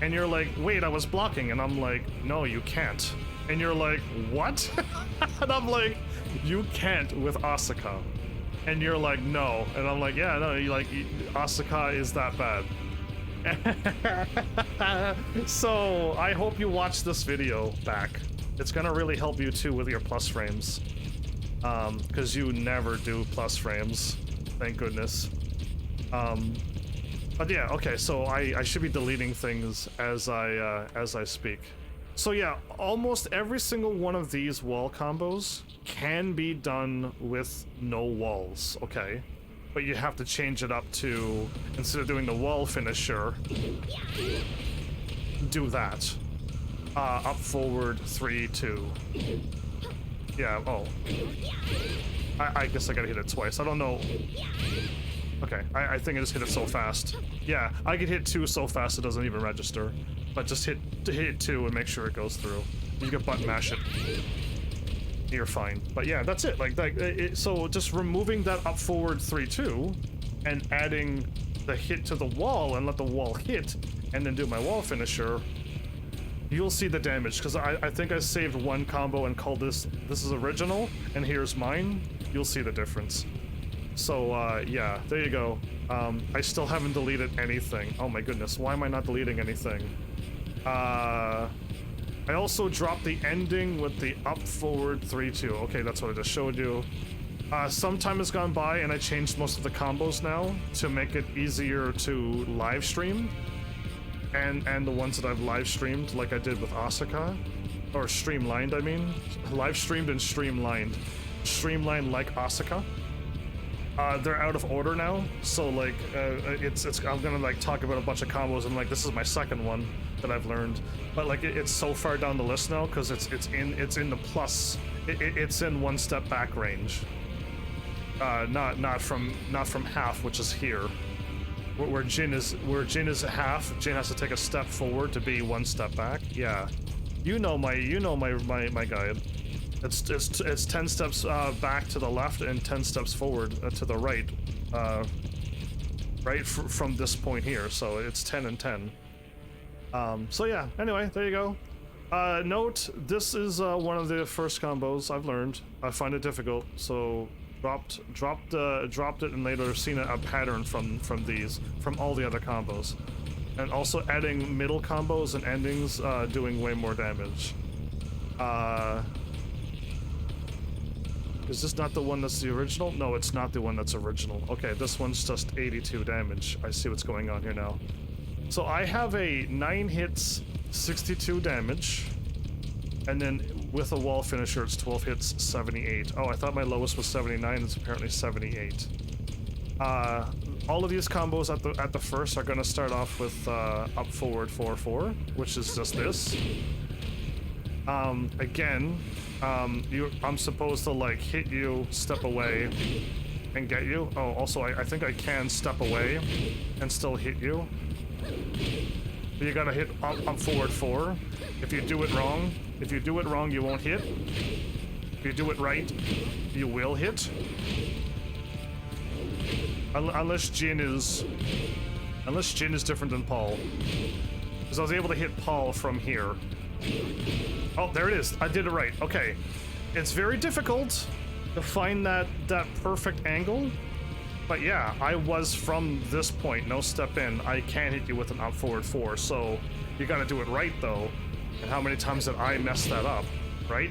[SPEAKER 1] And you're like, wait, I was blocking. And I'm like, no, you can't. And you're like, what? And I'm like, you can't with Asuka. And you're like, no. And I'm like, yeah, no, Asuka is that bad. So I hope you watch this video back. It's gonna really help you too with your plus frames. Because you never do plus frames. Thank goodness. But yeah, okay, so I should be deleting things as I speak. So yeah, almost every single one of these wall combos can be done with no walls, okay? But you have to change it up to, instead of doing the wall finisher, do that. Up, forward, 3, 2. Yeah, oh. I guess I gotta hit it twice. I don't know. Okay, I think I just hit it so fast. Yeah, I could hit 2 so fast it doesn't even register. But just hit 2 and make sure it goes through. You can button mash it. You're fine. But yeah, that's it. Like that. So just removing that up forward 3-2 and adding the hit to the wall and let the wall hit and then do my wall finisher, you'll see the damage. Because I think I saved one combo and called this is original, and here's mine. You'll see the difference. So yeah, there you go. I still haven't deleted anything. Oh my goodness, why am I not deleting anything? I also dropped the ending with the up forward 3-2. Okay, that's what I just showed you. Some time has gone by and I changed most of the combos now to make it easier to live stream. And the ones that I've live streamed, like I did with Asuka. Or streamlined, I mean. Live streamed and streamlined. Streamlined like Asuka. They're out of order now, so like I'm gonna like talk about a bunch of combos and like this is my second one that I've learned, but like it's so far down the list now because it's in the plus, it's in one step back range, not from half, which is here, where Jin is half. Jin has to take a step forward to be one step back. Yeah, you know my guide. It's 10 steps back to the left and 10 steps forward to the right, from this point here. So it's 10 and 10. So yeah. Anyway, there you go. Note: this is one of the first combos I've learned. I find it difficult, so dropped it, and later seen a pattern from all the other combos, and also adding middle combos and endings, doing way more damage. Is this not the one that's the original? No, it's not the one that's original. Okay, this one's just 82 damage. I see what's going on here now. So I have a 9 hits, 62 damage, and then with a wall finisher, it's 12 hits, 78. Oh, I thought my lowest was 79. It's apparently 78. All of these combos at the first are going to start off with up forward 4-4, which is just this. Again, I'm supposed to like hit you, step away, and get you. Oh, also I think I can step away and still hit you. But you gotta hit up forward 4. If you do it wrong, you won't hit. If you do it right, you will hit. Unless Jin is different than Paul. Because I was able to hit Paul from here. Oh, there it is. I did it right. Okay. It's very difficult to find that perfect angle. But yeah, I was from this point, no step in. I can hit you with an up forward 4. So you gotta do it right though. And how many times did I mess that up, right?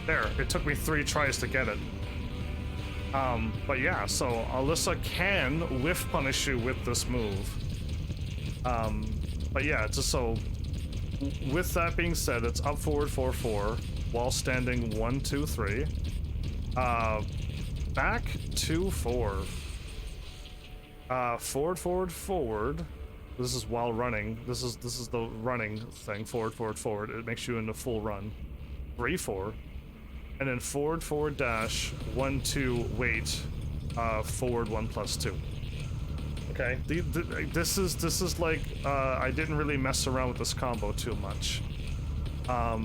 [SPEAKER 1] There, it took me 3 tries to get it. But yeah, so Alisa can whiff punish you with this move. But yeah, just so, with that being said, it's up forward 4-4, while standing 1-2-3. Back 2-4. Forward. This is while running. This is the running thing. Forward. It makes you into full run. 3-4. And then forward dash 1-2 wait. Forward 1+2. Okay, this is like I didn't really mess around with this combo too much. I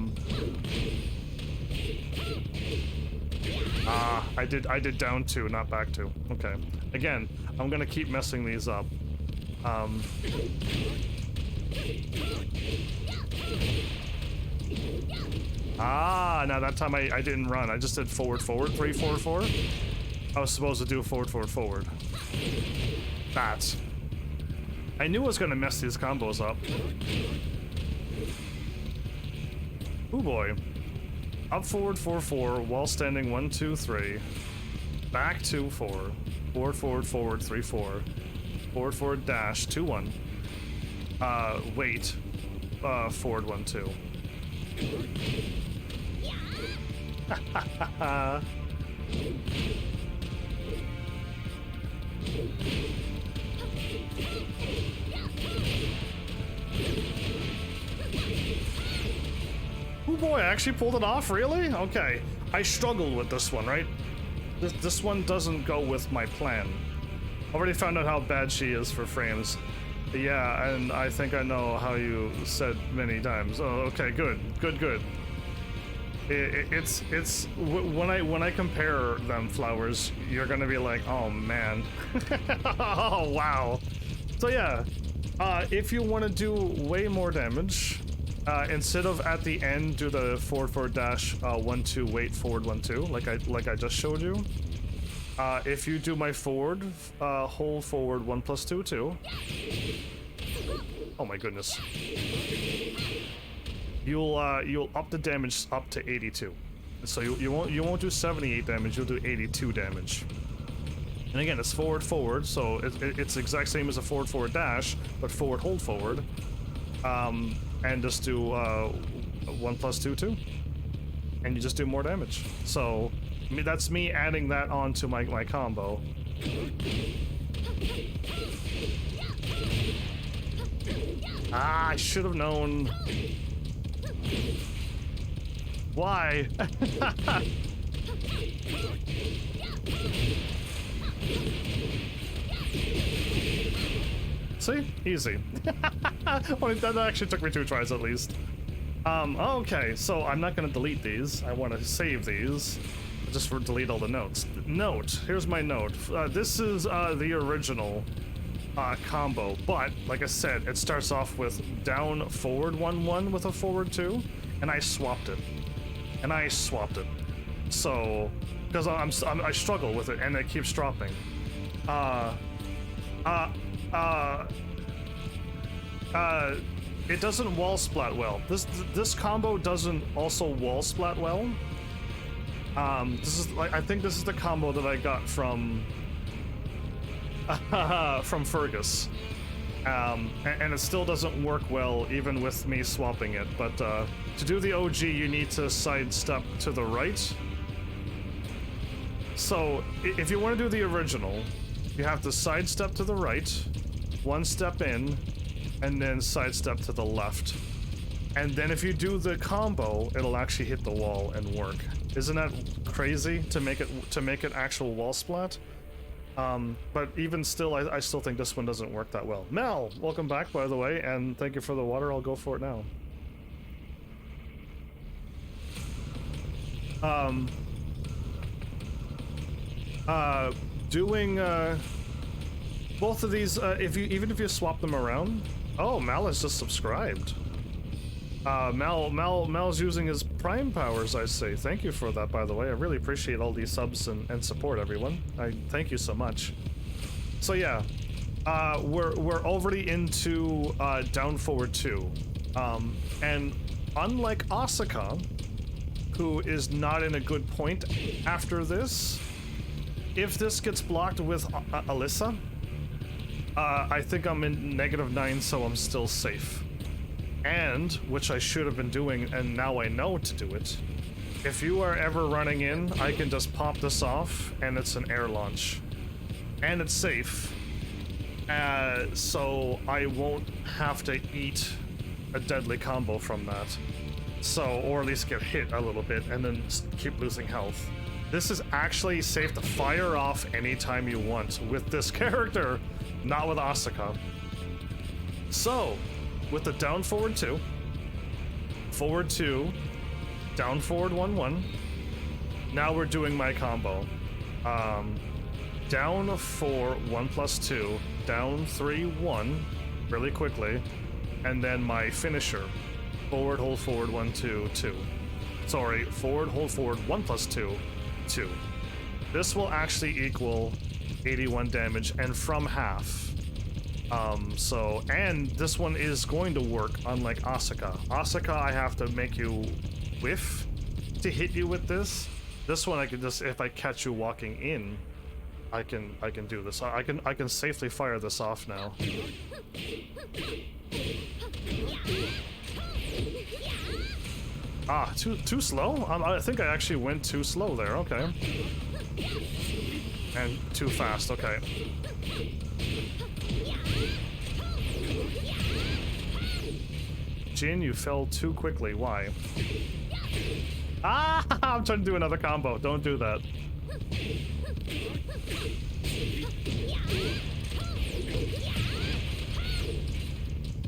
[SPEAKER 1] did down 2, not back 2. Okay, again, I'm gonna keep messing these up. Now that time I didn't run. I just did forward 3-4-4. I was supposed to do forward. That. I knew I was gonna mess these combos up. Ooh boy. Up forward 4-4 while standing 1-2-3. Back 2-4. Forward 3-4. Forward dash 2-1. Wait. Forward 1-2. Oh boy, I actually pulled it off, really? Okay. I struggled with this one, right? This one doesn't go with my plan. Already found out how bad she is for frames. Yeah, and I think I know how you said many times. Oh, okay, good. When I compare them, Flowers, you're gonna be like, oh man. Oh wow. So yeah, if you want to do way more damage, instead of at the end do the forward dash 1-2 wait forward 1-2 like I just showed you. If you do my forward, hold forward 1+2 2. Oh my goodness. You'll up the damage up to 82. So you won't do 78 damage. You'll do 82 damage. And again, it's forward, so it's the exact same as a forward dash, but forward hold forward. And just do 1+2 2, and you just do more damage. So I mean, that's me adding that on to my combo. Ah, I should have known. Why? See? Easy. Well, that actually took me 2 tries at least. Okay, so I'm not gonna delete these. I want to save these. Just for delete all the notes. Note, here's my note. This is the original combo, but like I said, it starts off with down forward 1-1 with a forward 2, and I swapped it. So, because I struggle with it, and it keeps dropping. It doesn't wall splat well. This combo doesn't also wall splat well. This is like, I think this is the combo that I got from Fergus. And it still doesn't work well even with me swapping it, but to do the OG you need to sidestep to the right. So if you want to do the original, you have to sidestep to the right, 1 step in, and then sidestep to the left. And then if you do the combo, it'll actually hit the wall and work. Isn't that crazy to make it actual wall splat? But even still, I still think this one doesn't work that well. Mel, welcome back, by the way, and thank you for the water. I'll go for it now. Doing both of these, even if you swap them around. Oh, Mal has just subscribed. Mal's using his Prime powers, I say. Thank you for that, by the way. I really appreciate all these subs and support, everyone. I thank you so much. So yeah, we're already into down forward 2, and unlike Asuka, who is not in a good point after this, if this gets blocked with Alisa, I think I'm in -9, so I'm still safe. And, which I should have been doing, and now I know to do it, if you are ever running in, I can just pop this off, and it's an air launch. And it's safe, so I won't have to eat a deadly combo from that. So, or at least get hit a little bit, and then keep losing health. This is actually safe to fire off anytime you want with this character, not with Asuka. So, with the down forward 2, forward 2, down forward 1-1. Now we're doing my combo. Down 4, 1+2, down 3, 1, really quickly, and then my finisher. Forward, hold forward, 1-2, 2. Sorry, forward, hold forward, 1+2, 2. This will actually equal 81 damage, and from half. And this one is going to work, unlike Asuka. Asuka, I have to make you whiff to hit you with this. This one, I can just, if I catch you walking in, I can do this. I can safely fire this off now. Ah, too slow? I think I actually went too slow there. Okay. And too fast. Okay. Jin, you fell too quickly. Why? Ah! I'm trying to do another combo. Don't do that.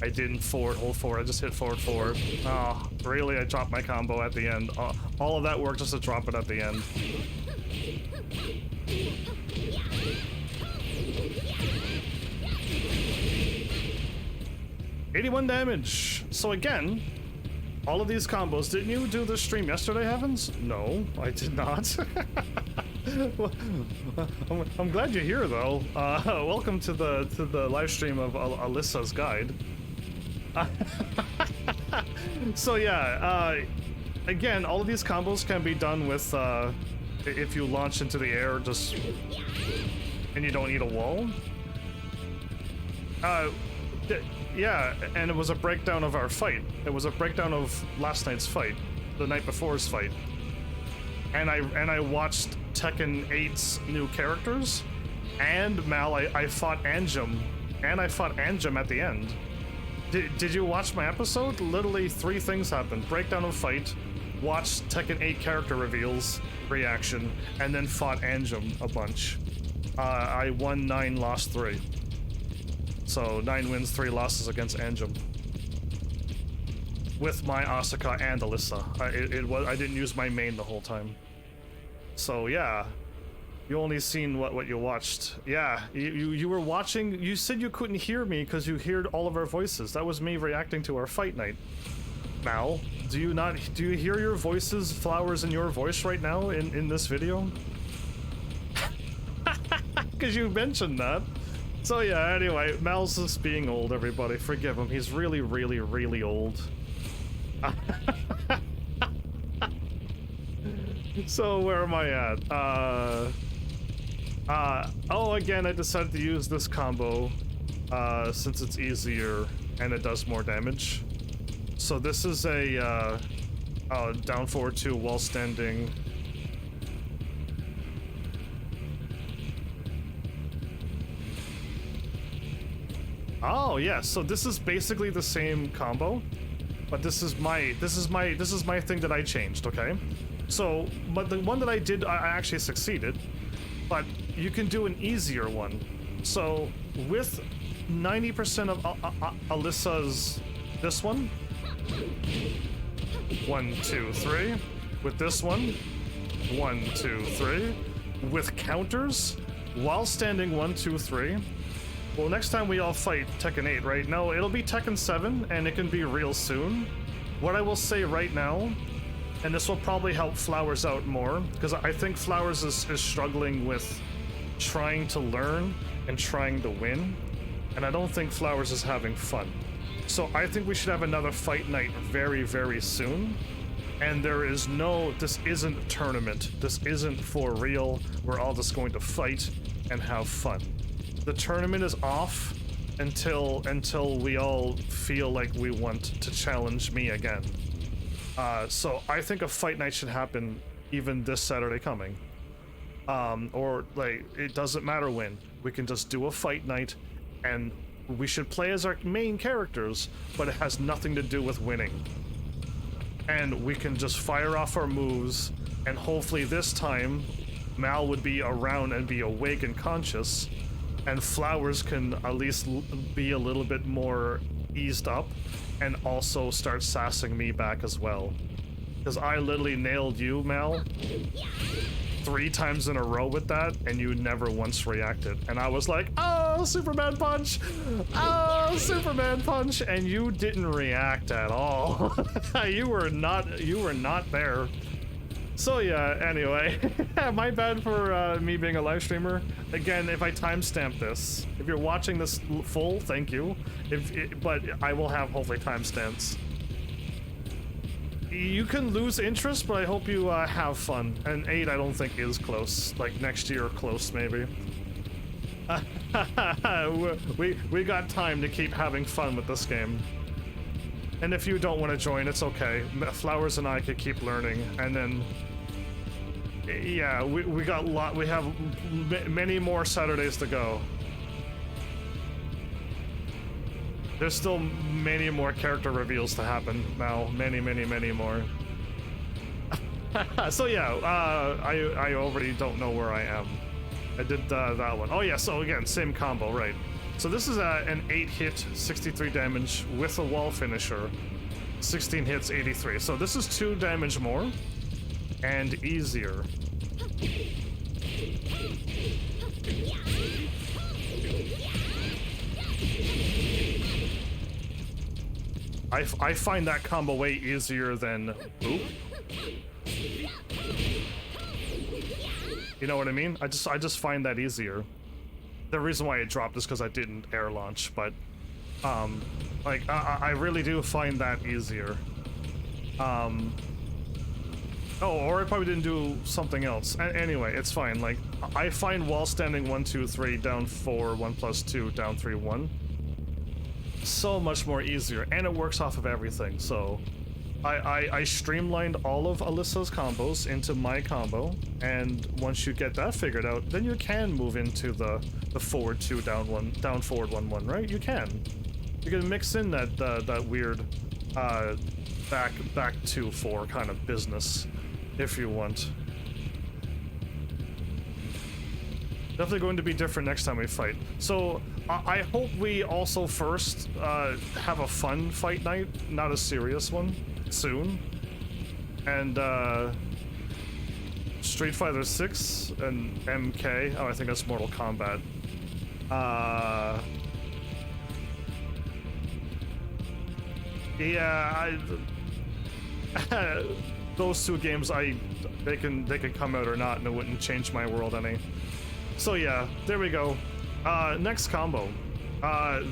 [SPEAKER 1] I didn't hold forward, I just hit forward. Oh, really? I dropped my combo at the end. All of that work just to drop it at the end. 81 damage. So again, all of these combos. Didn't you do the stream yesterday, Heavens? No, I did not. Well, I'm glad you're here though. Welcome to the live stream of Alisa's guide. So yeah, again, all of these combos can be done with if you launch into the air, just and you don't need a wall. Yeah, and it was a breakdown of our fight. It was a breakdown of last night's fight, the night before's fight. And I watched Tekken 8's new characters, and Mal, I fought Anjem, and I fought Anjem at the end. Did you watch my episode? Literally 3 things happened: breakdown of fight, watched Tekken 8 character reveals, reaction, and then fought Anjem a bunch. I won 9, lost 3. So 9 wins, 3 losses against Anjem. With my Asuka and Alisa. I didn't use my main the whole time. So yeah, you only seen what you watched. Yeah, you were watching. You said you couldn't hear me because you heard all of our voices. That was me reacting to our fight night. Mal, do you hear your voices, flowers in your voice right now in this video? Because you mentioned that. So yeah, anyway, Mal's just being old, everybody. Forgive him. He's really, really, really old. So where am I at? Oh, again, I decided to use this combo since it's easier and it does more damage. So this is a down forward 2 while standing. Oh yeah, so this is basically the same combo, but this is my thing that I changed, okay? So, but the one that I did, I actually succeeded, but you can do an easier one. So with 90% of Alisa's this one, 1, 2, 3. With this one, 1, 2, 3. With counters, while standing 1, 2, 3. Well, next time we all fight Tekken 8, right? No, it'll be Tekken 7, and it can be real soon. What I will say right now, and this will probably help Flowers out more, because I think Flowers is struggling with trying to learn and trying to win, and I don't think Flowers is having fun. So I think we should have another fight night very, very soon. And this isn't a tournament. This isn't for real. We're all just going to fight and have fun. The tournament is off until we all feel like we want to challenge me again. So I think a fight night should happen even this Saturday coming. Or like, it doesn't matter when. We can just do a fight night, and we should play as our main characters, but it has nothing to do with winning. And we can just fire off our moves, and hopefully this time Mal would be around and be awake and conscious, and Flowers can at least be a little bit more eased up and also start sassing me back as well. Because I literally nailed you, Mal, 3 times in a row with that, and you never once reacted. And I was like, oh, Superman punch! Oh, Superman punch! And you didn't react at all. You were not there. So yeah, anyway, my bad for me being a live streamer. Again, if I timestamp this, if you're watching this full, thank you. But I will have hopefully timestamps. You can lose interest, but I hope you have fun. And 8, I don't think is close. Like next year, close maybe. we got time to keep having fun with this game. And if you don't want to join, it's okay. Flowers and I could keep learning, and then yeah, we have many more Saturdays to go. There's still many more character reveals to happen now. Many more. So yeah, I already don't know where I am. I did that one. Oh yeah, so again, same combo, right? So this is an 8-hit, 63 damage with a wall finisher, 16 hits, 83. So this is 2 damage more and easier. I find that combo way easier than oop. You know what I mean? I just find that easier. The reason why it dropped is because I didn't air launch, but like I really do find that easier. Oh, or I probably didn't do something else. Anyway, it's fine. Like I find wall standing 1 2 3 down 4 1 plus 2 down 3 1 so much more easier, and it works off of everything. So I streamlined all of Alisa's combos into my combo, and once you get that figured out, then you can move into the forward 2 down 1 down forward 1 1, right? You can mix in that weird back 2 4 kind of business if you want. Definitely going to be different next time we fight. So I hope we also first have a fun fight night, not a serious one, soon. And Street Fighter 6 and MK. Oh, I think that's Mortal Kombat. Yeah, those 2 games, they can come out or not, and it wouldn't change my world any. So yeah, there we go. Next combo.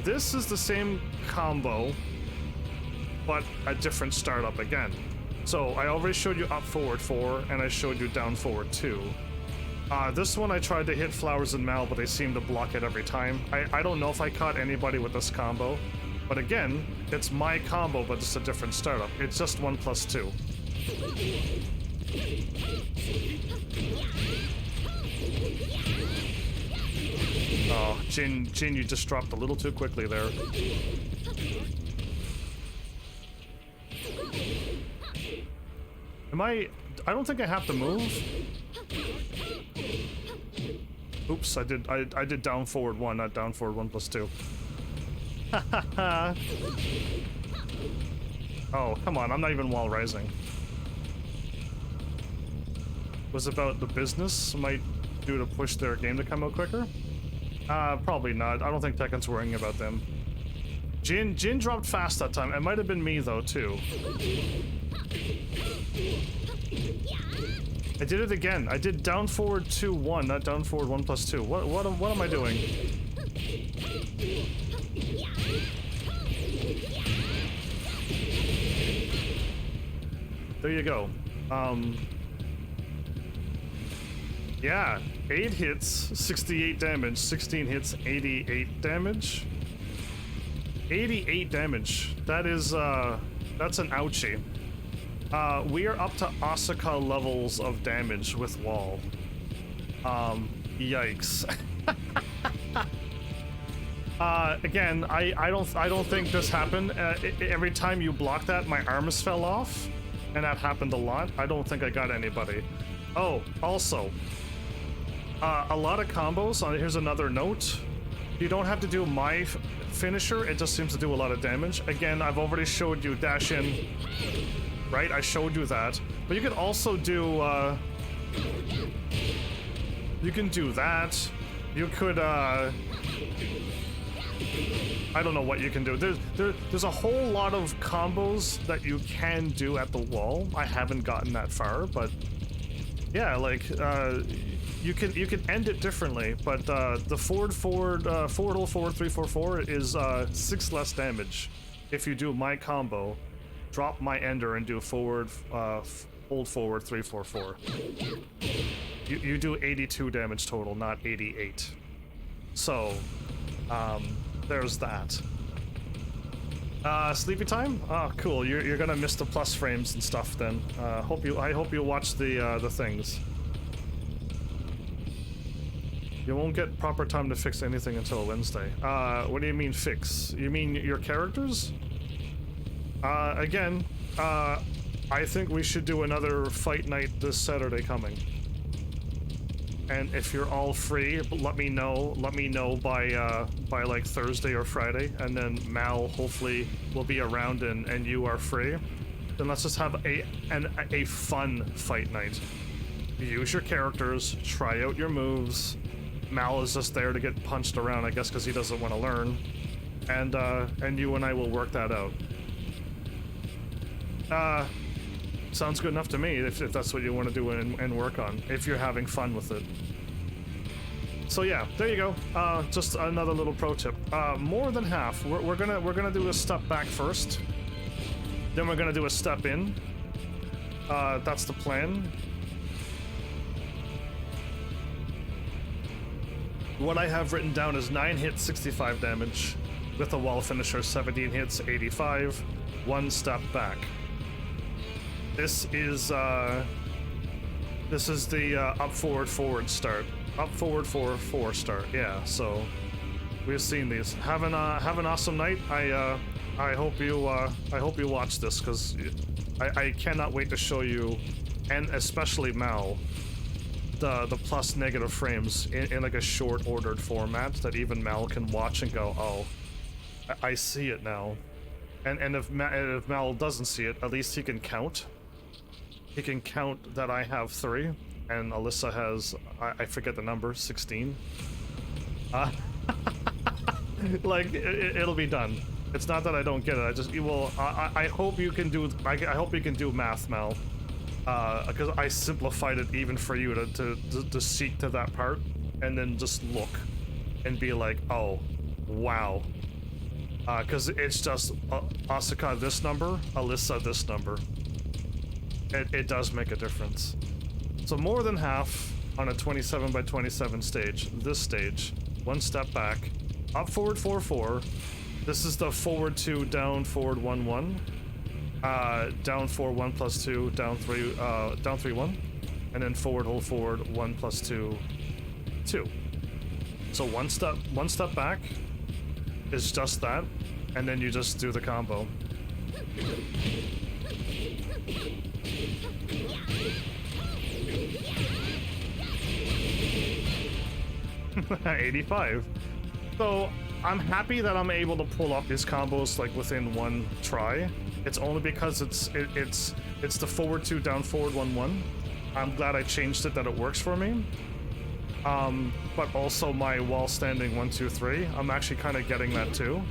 [SPEAKER 1] This is the same combo, but a different startup again. So I already showed you up forward 4, and I showed you down forward 2. This one I tried to hit Flowers and Mal, but they seem to block it every time. I don't know if I caught anybody with this combo, but again, it's my combo, but it's a different startup. It's just 1 plus 2. Oh, Jin, you just dropped a little too quickly there. I don't think I have to move. Oops, I did down forward 1, not down forward 1 plus 2. Oh, come on, I'm not even wall rising. Was about the business might do to push their game to come out quicker? Probably not. I don't think Tekken's worrying about them. Jin dropped fast that time. It might have been me though too. I did it again. I did down forward 2 1, not down forward 1 plus 2. What am I doing? There you go. Yeah, 8 hits, 68 damage, 16 hits, 88 damage. 88 damage. That is, that's an ouchie. We are up to Asuka levels of damage with wall. Yikes. Again, I don't think this happened. Every time you block that, my arms fell off, and that happened a lot. I don't think I got anybody. Oh, also, a lot of combos. Here's another note. You don't have to do my finisher. It just seems to do a lot of damage. Again, I've already showed you dash in. Right? I showed you that. But you can also do, you can do that. You could, I don't know what you can do. There's a whole lot of combos that you can do at the wall. I haven't gotten that far, but yeah, like, you can end it differently, but the forward 344 is 6 less damage if you do my combo, drop my ender and do forward hold forward 344. You do 82 damage total, not 88. So there's that. Sleepy time? Oh, cool. You're gonna miss the plus frames and stuff then. I hope you watch the things. You won't get proper time to fix anything until Wednesday. What do you mean fix? You mean your characters? Again, I think we should do another fight night this Saturday coming. and if you're all free, let me know. Let me know by like Thursday or Friday, and then Mal hopefully will be around and you are free. Then let's just have a fun fight night. Use your characters, try out your moves. Mal is just there to get punched around, I guess, because he doesn't want to learn. And you and I will work that out. Sounds good enough to me if that's what you want to do and work on, if you're having fun with it. So yeah, there you go. Just another little pro tip. More than half. We're gonna do a step back first. Then we're gonna do a step in. That's the plan. What I have written down is 9 hits, 65 damage, with a wall finisher, 17 hits, 85, 1 step back. This is the up forward forward start. Up forward forward 4 start. Yeah, so we've seen these. Have an awesome night. I hope you watch this, because I cannot wait to show you, and especially Mal, the plus negative frames in like a short ordered format that even Mal can watch and go, oh, I see it now. And if Mal doesn't see it, at least he can count. He can count that I have 3 and Alisa has, I forget the number, 16. Like it'll be done. It's not that I don't get it. I hope you can do. I hope you can do math, Mal. Because I simplified it even for you to seek to that part, and then just look and be like, oh, wow. Because it's just Asuka this number, Alisa this number. It does make a difference. So more than half on a 27 by 27 stage. This stage, 1 step back, up forward 4-4. This is the forward 2, down forward 1-1. Down 4, 1 plus 2, down 3, 1, and then forward, hold forward, 1 plus 2, 2. So one step back is just that, and then you just do the combo. 85. So I'm happy that I'm able to pull off these combos like within 1 try. It's only because it's the forward 2, down forward 1-1. I'm glad I changed it, that it works for me. But also my wall standing 1, 2, 3. I'm actually kind of getting that too.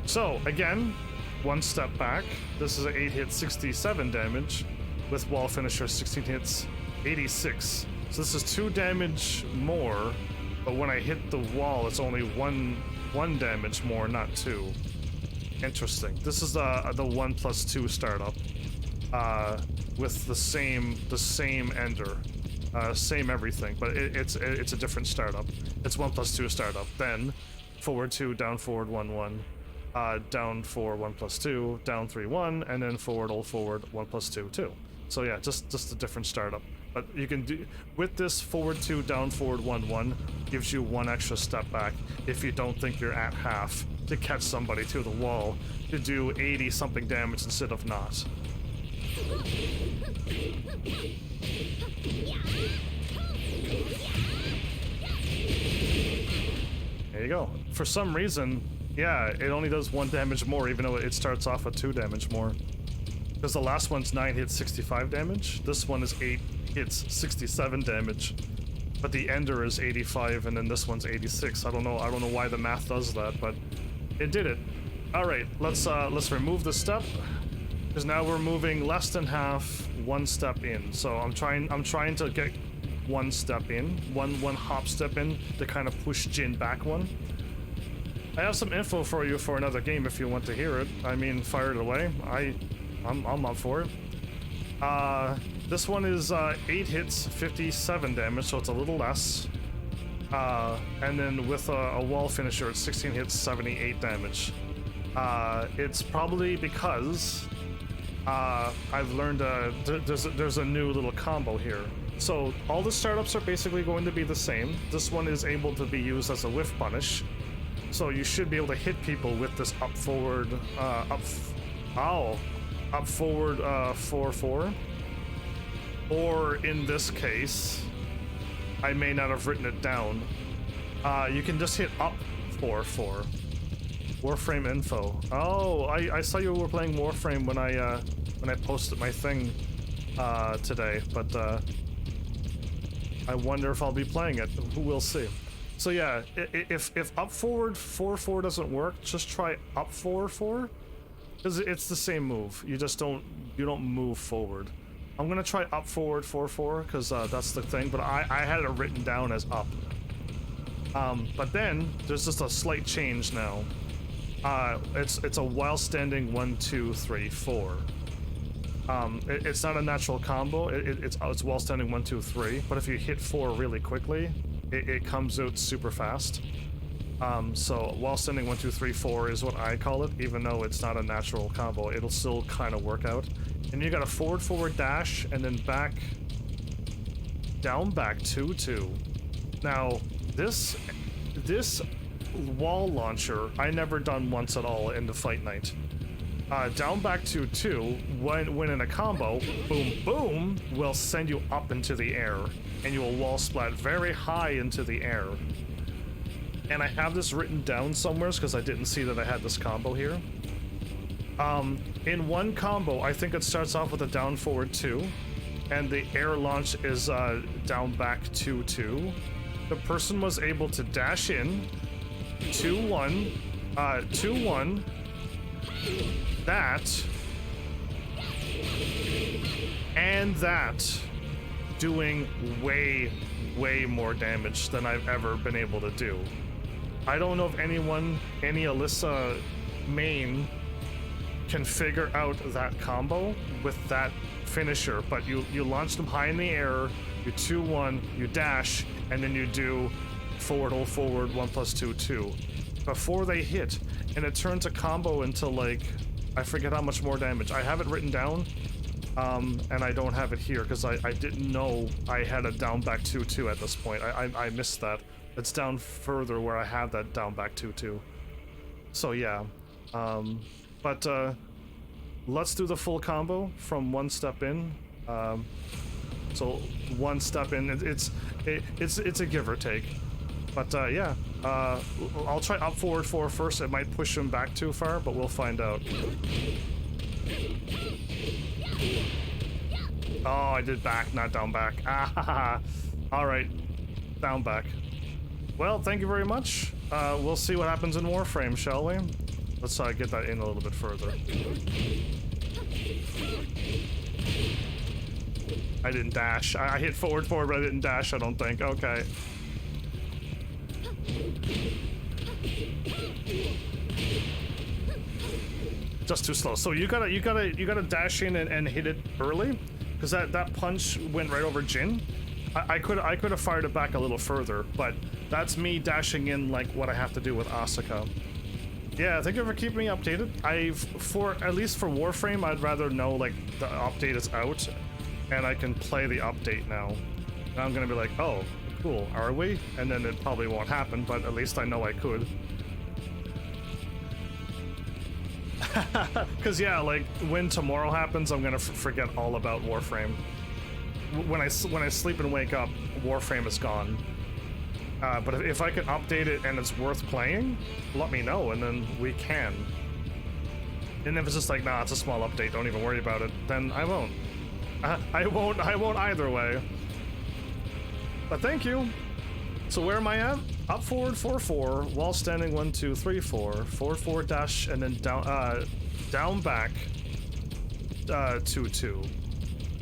[SPEAKER 1] So again, 1 step back. This is an 8 hit, 67 damage, with wall finisher 16 hits, 86. So this is 2 damage more, but when I hit the wall, it's only one damage more, not 2. Interesting. This is the 1 plus 2 startup, with the same ender, same everything, but it's a different startup. It's 1 plus 2 startup. Then forward 2, down forward 1-1, down 4, 1 plus 2, down 3, 1, and then forward, hold forward 1 plus 2, 2. So yeah, just a different startup. But you can do with this forward 2, down forward 1-1 gives you 1 extra step back if you don't think you're at half, to catch somebody to the wall to do 80 something damage instead of not. There you go. For some reason, yeah, it only does 1 damage more, even though it starts off with 2 damage more. Because the last one's 9 hits, 65 damage. This one is 8 hits, 67 damage. But the ender is 85, and then this one's 86. I don't know why the math does that, but it did it. All right, let's remove the step, because now we're moving less than half, 1 step in. So I'm trying to get 1 step in, one hop step in to kind of push Jin back 1. I have some info for you for another game if you want to hear it. I mean, fire it away. I'm up for it. This one is 8 hits, 57 damage, so it's a little less. And then with a wall finisher, it's 16 hits, 78 damage. It's probably because I've learned there's a new little combo here. So all the startups are basically going to be the same. This one is able to be used as a whiff punish. So you should be able to hit people with this up forward 4-4. Or in this case, I may not have written it down. You can just hit up 4-4. Warframe info. Oh, I saw you were playing Warframe when I posted my thing today, but I wonder if I'll be playing it. We'll see. So yeah, if up forward 4-4 doesn't work, just try up 4-4, because it's the same move. You just don't move forward. I'm gonna try up forward 4-4 because that's the thing, but I had it written down as up. But then there's just a slight change now. It's a while standing 1, 2, 3, 4. It's not a natural combo. It's while standing 1, 2, 3. But if you hit 4 really quickly, it comes out super fast. So while standing 1, 2, 3, 4 is what I call it, even though it's not a natural combo. It'll still kind of work out. And you got a forward dash, and then back, down back 2, 2. Now this wall launcher I never done once at all in the fight night. Down back 2, 2, when in a combo, boom boom will send you up into the air, and you will wall splat very high into the air. And I have this written down somewhere because I didn't see that I had this combo here. In one combo, I think it starts off with a down forward 2, and the air launch is down back 2, 2. The person was able to dash in 2, 1, 2, 1, that, and that, doing way more damage than I've ever been able to do. I don't know if any Alisa main can figure out that combo with that finisher, but you launch them high in the air, you 2, 1, you dash, and then you do forward, hold forward, 1 + 2, 2. Before they hit, and it turns a combo into like, I forget how much more damage. I have it written down, and I don't have it here because I didn't know I had a down back 2, 2 at this point. I missed that. It's down further where I have that down back 2, 2. So yeah, but let's do the full combo from 1 step in. So 1 step in, it's a give or take. But yeah, I'll try up forward 4 first. It might push him back too far, but we'll find out. Oh, I did back, not down back. Ah, all right, down back. Well, thank you very much. We'll see what happens in Warframe, shall we? Let's get that in a little bit further. I didn't dash. I hit forward, but I didn't dash, I don't think. Okay. Just too slow. So you gotta dash in and hit it early, because that punch went right over Jin. I could have fired it back a little further, but that's me dashing in like what I have to do with Asuka. Yeah, thank you for keeping me updated. At least for Warframe, I'd rather know like the update is out, and I can play the update now. And I'm gonna be like, oh, cool, are we? And then it probably won't happen, but at least I know I could. Because yeah, like when tomorrow happens, I'm gonna forget all about Warframe. When I sleep and wake up, Warframe is gone. But if I can update it and it's worth playing, let me know, and then we can. And if it's just like, nah, it's a small update, don't even worry about it, then I won't. I won't either way. But thank you. So where am I at? Up forward 4-4, while standing 1, 2, 3, 4, 4-4 dash, and then down back 2, 2.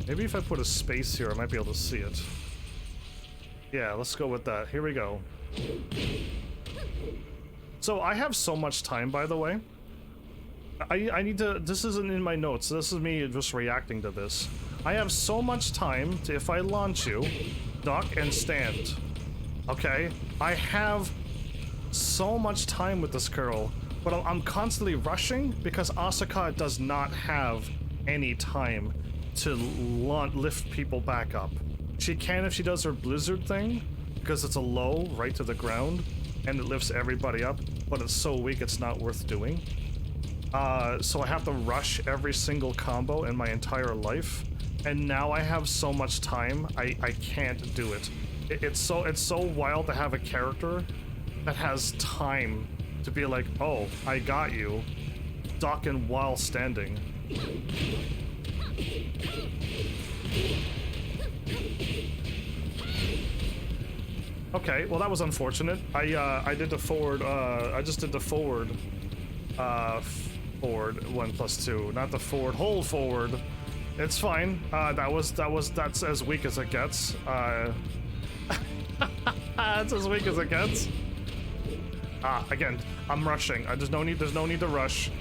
[SPEAKER 1] Maybe if I put a space here, I might be able to see it. Yeah, let's go with that. Here we go. So I have so much time, by the way. I need to, this isn't in my notes, this is me just reacting to this. I have so much time to, if I launch you, duck and stand. Okay? I have so much time with this girl, but I'm constantly rushing because Asuka does not have any time to lift people back up. She can if she does her blizzard thing, because it's a low right to the ground, and it lifts everybody up, but it's so weak it's not worth doing. So I have to rush every single combo in my entire life, and now I have so much time, I can't do it. It's so wild to have a character that has time to be like, oh, I got you, docking while standing. Okay, well that was unfortunate. I did the forward. I just did the forward. Forward 1+2, not the forward hold forward. It's fine. That's as weak as it gets. That's as weak as it gets. Again, I'm rushing. There's no need to rush.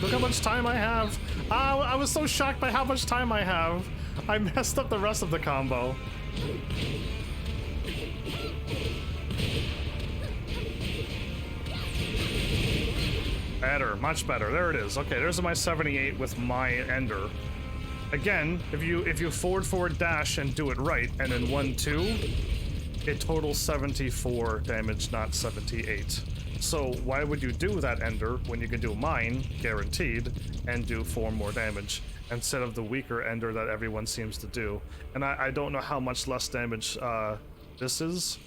[SPEAKER 1] Look how much time I have. I was so shocked by how much time I have. I messed up the rest of the combo. Better, much better. There it is. Okay, there's my 78 with my ender. Again, if you forward dash and do it right, and then 1-2, it totals 74 damage, not 78. So why would you do that ender when you can do mine, guaranteed, and do 4 more damage instead of the weaker ender that everyone seems to do? And I don't know how much less damage this is.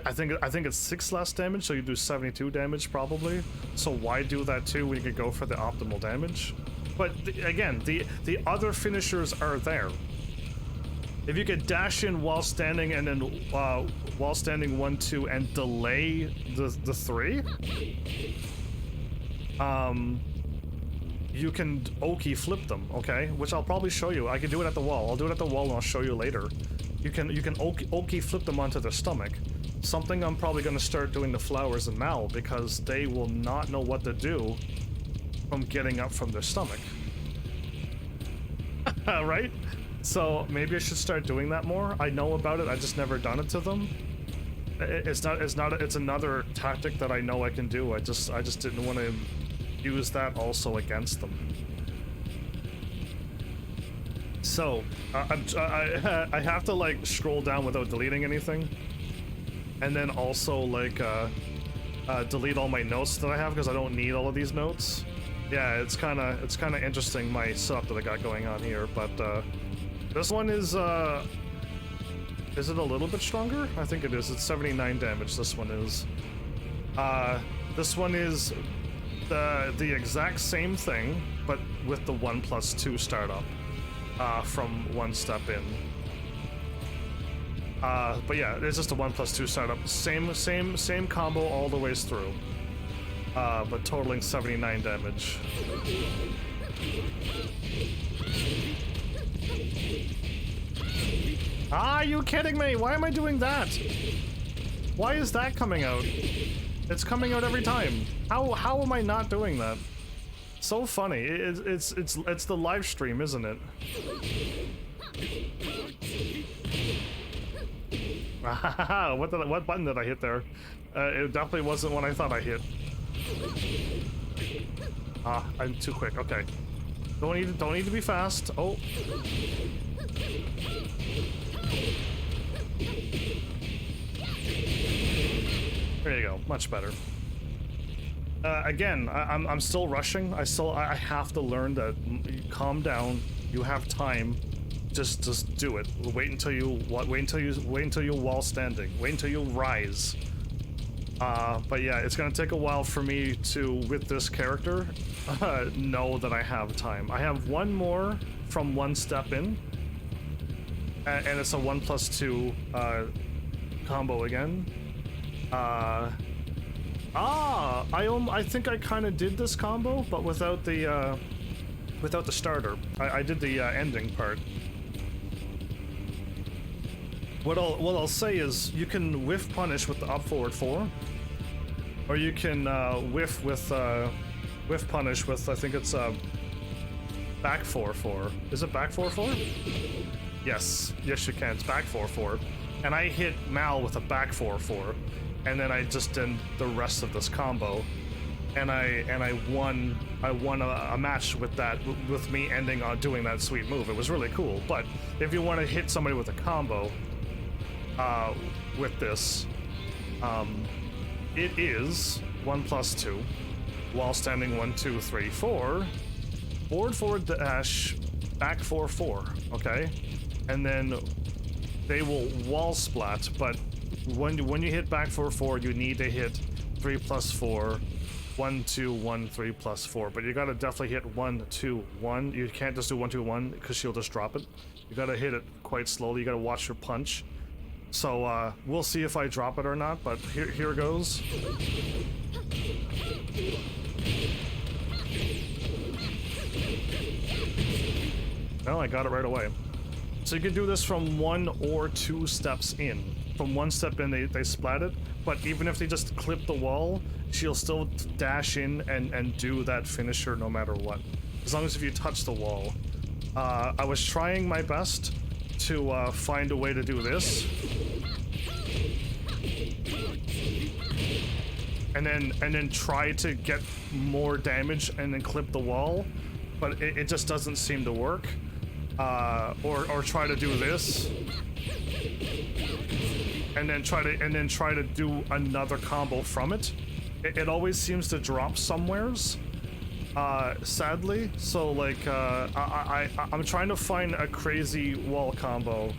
[SPEAKER 1] I think it's 6 less damage, so you do 72 damage probably. So why do that too when you could go for the optimal damage? But again, the other finishers are there. If you could dash in while standing and then while standing 1-2 and delay the 3, you can Oki flip them, okay? Which I'll probably show you. I can do it at the wall. I'll do it at the wall and I'll show you later. You can Oki flip them onto their stomach. Something I'm probably going to start doing to Flowers and Mal, because they will not know what to do from getting up from their stomach. Right? So maybe I should start doing that more. I know about it, I just never done it to them. It's another tactic that I know I can do. I just didn't want to use that also against them. So I have to like scroll down without deleting anything, and then also like delete all my notes that I have because I don't need all of these notes. Yeah, it's kind of interesting, my setup that I got going on here. But this one is it a little bit stronger? I think it is. It's 79 damage. This one is. This one is the exact same thing, but with the 1+2 startup from one step in. But yeah, it's just a 1+2 startup. Same combo all the ways through. But totaling 79 damage. Are you kidding me? Why am I doing that? Why is that coming out? It's coming out every time. How am I not doing that? So funny. It's the live stream, isn't it? What button did I hit there? It definitely wasn't one I thought I hit. I'm too quick. Okay. Don't need to be fast. Oh. There you go. Much better. Again, I'm still rushing. I have to learn that. Calm down. You have time. Just do it. Wait until you while standing. Wait until you rise. But yeah, it's gonna take a while for me to, with this character, know that I have time. I have one more from one step in, and it's a 1+2 combo again. I think I kind of did this combo, but without the starter. I did the ending part. What I'll say is you can whiff punish with the up forward 4, or you can whiff with whiff punish with, I think it's back 4-4. Is it back 4-4? Yes you can. It's back 4-4, and I hit Mal with a back 4-4, and then I just did the rest of this combo, and I won a match with that, with me ending on doing that sweet move. It was really cool. But if you want to hit somebody with a combo with this, it is 1+2 while standing 1, 2, 3, 4, forward dash, back 4-4, okay? And then they will wall splat, but when you hit back 4-4, you need to hit 3+4, 1-2, 1-3 plus 4. But you gotta definitely hit 1-2-1. You can't just do 1-2-1 because she'll just drop it. You gotta hit it quite slowly. You gotta watch your punch. So we'll see if I drop it or not. But here goes. No, I got it right away. So you can do this from 1 or 2 steps in. From 1 step in, they splat it. But even if they just clip the wall, she'll still dash in and do that finisher no matter what. As long as if you touch the wall. I was trying my best to find a way to do this. And then try to get more damage and then clip the wall. But it just doesn't seem to work. Or try to do this. And then try to do another combo from it. It always seems to drop somewheres, sadly. So like I'm trying to find a crazy wall combo.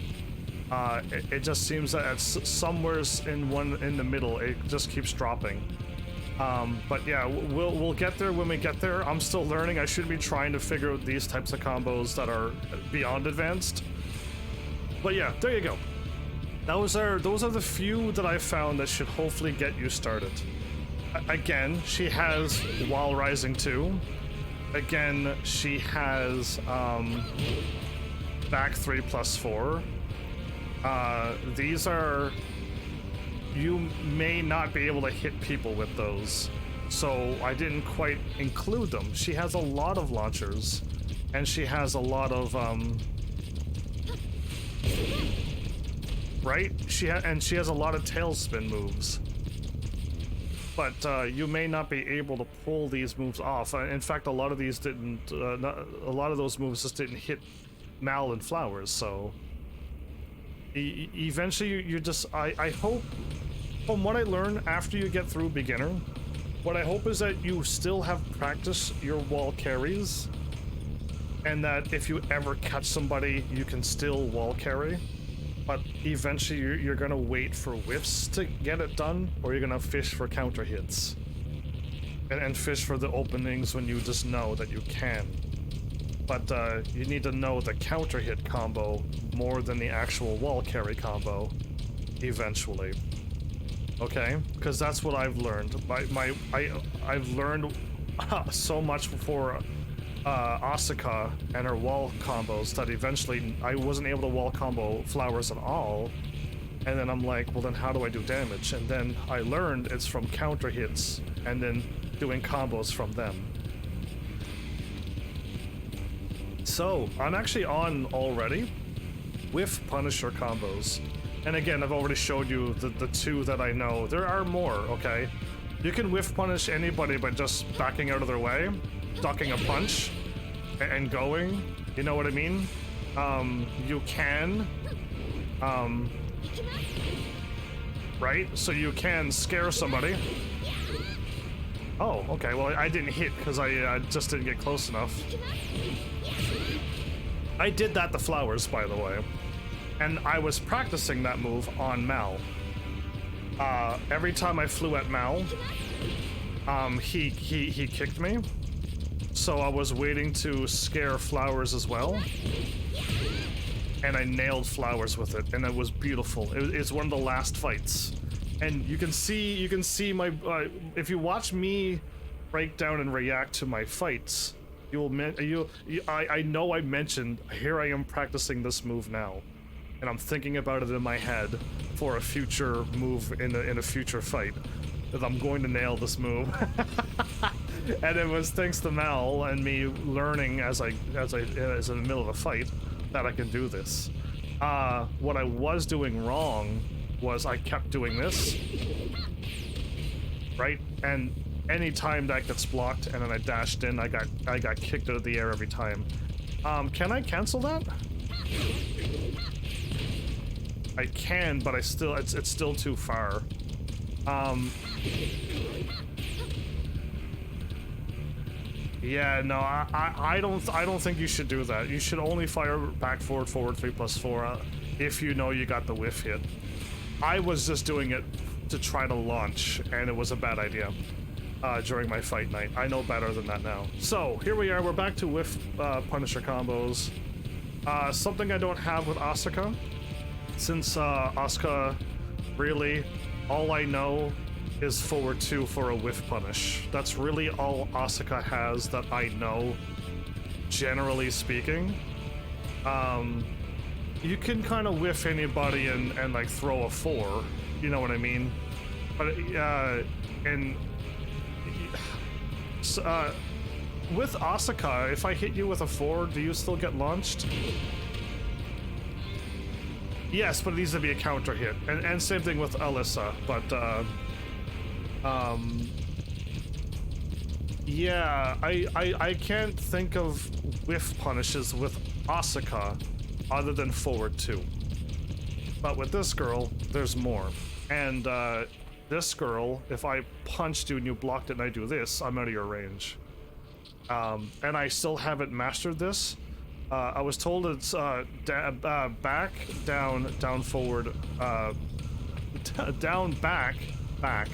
[SPEAKER 1] It just seems that it's somewheres in the middle. It just keeps dropping. But yeah, we'll get there when we get there. I'm still learning. I should be trying to figure out these types of combos that are beyond advanced. But yeah, there you go. Those are the few that I found that should hopefully get you started. Again, she has While Rising 2. Again, she has back 3+4. These are... You may not be able to hit people with those, so I didn't quite include them. She has a lot of launchers, and she has a lot of right? She has a lot of tailspin moves. But you may not be able to pull these moves off. In fact, a lot of these didn't. A lot of those moves just didn't hit Mal and Flowers. So eventually, you just. I hope, from what I learned after you get through beginner, what I hope is that you still have practiced your wall carries, and that if you ever catch somebody, you can still wall carry. But eventually you're gonna wait for whiffs to get it done, or you're gonna fish for counter hits. And fish for the openings when you just know that you can. But you need to know the counter hit combo more than the actual wall carry combo, eventually. Okay? Because that's what I've learned. I've learned so much for Asuka and her wall combos that eventually I wasn't able to wall combo Flowers at all, and then I'm like, well then how do I do damage? And then I learned it's from counter hits and then doing combos from them. So I'm actually on already with Punisher combos, and again I've already showed you the 2 that I know. There are more, okay? You can whiff punish anybody by just backing out of their way, ducking a punch, and going. You know what I mean? You can, right? So you can scare somebody. Oh, okay. Well, I didn't hit because I just didn't get close enough. I did that to Flowers, by the way, and I was practicing that move on Mal. Every time I flew at Mal, he kicked me. So I was waiting to scare Flowers as well, and I nailed Flowers with it, and it was beautiful. It's one of the last fights, and you can see my if you watch me break down and react to my fights, I know I mentioned here I am practicing this move now, and I'm thinking about it in my head for a future move in a future fight, that I'm going to nail this move. And it was thanks to Mal and me learning as in the middle of a fight that I can do this. What I was doing wrong was I kept doing this, right? And any time that gets blocked and then I dashed in, I got kicked out of the air every time. Can I cancel that? I can, but it's still too far. Yeah, no, I don't think you should do that. You should only fire back forward 3+4 if you know you got the whiff hit. I was just doing it to try to launch, and it was a bad idea during my fight night. I know better than that now. So here we are. We're back to whiff Punisher combos. Something I don't have with Asuka, since Asuka, really, all I know is forward 2 for a whiff punish. That's really all Asuka has that I know, generally speaking. You can kind of whiff anybody and like throw a 4, you know what I mean? But with Asuka, if I hit you with a 4, do you still get launched? Yes, but it needs to be a counter hit, and same thing with Alisa, but yeah, I can't think of whiff punishes with Asuka other than forward 2. But with this girl, there's more. And this girl, if I punched you and you blocked it and I do this, I'm out of your range. And I still haven't mastered this. I was told it's back, down, forward, down, back, back.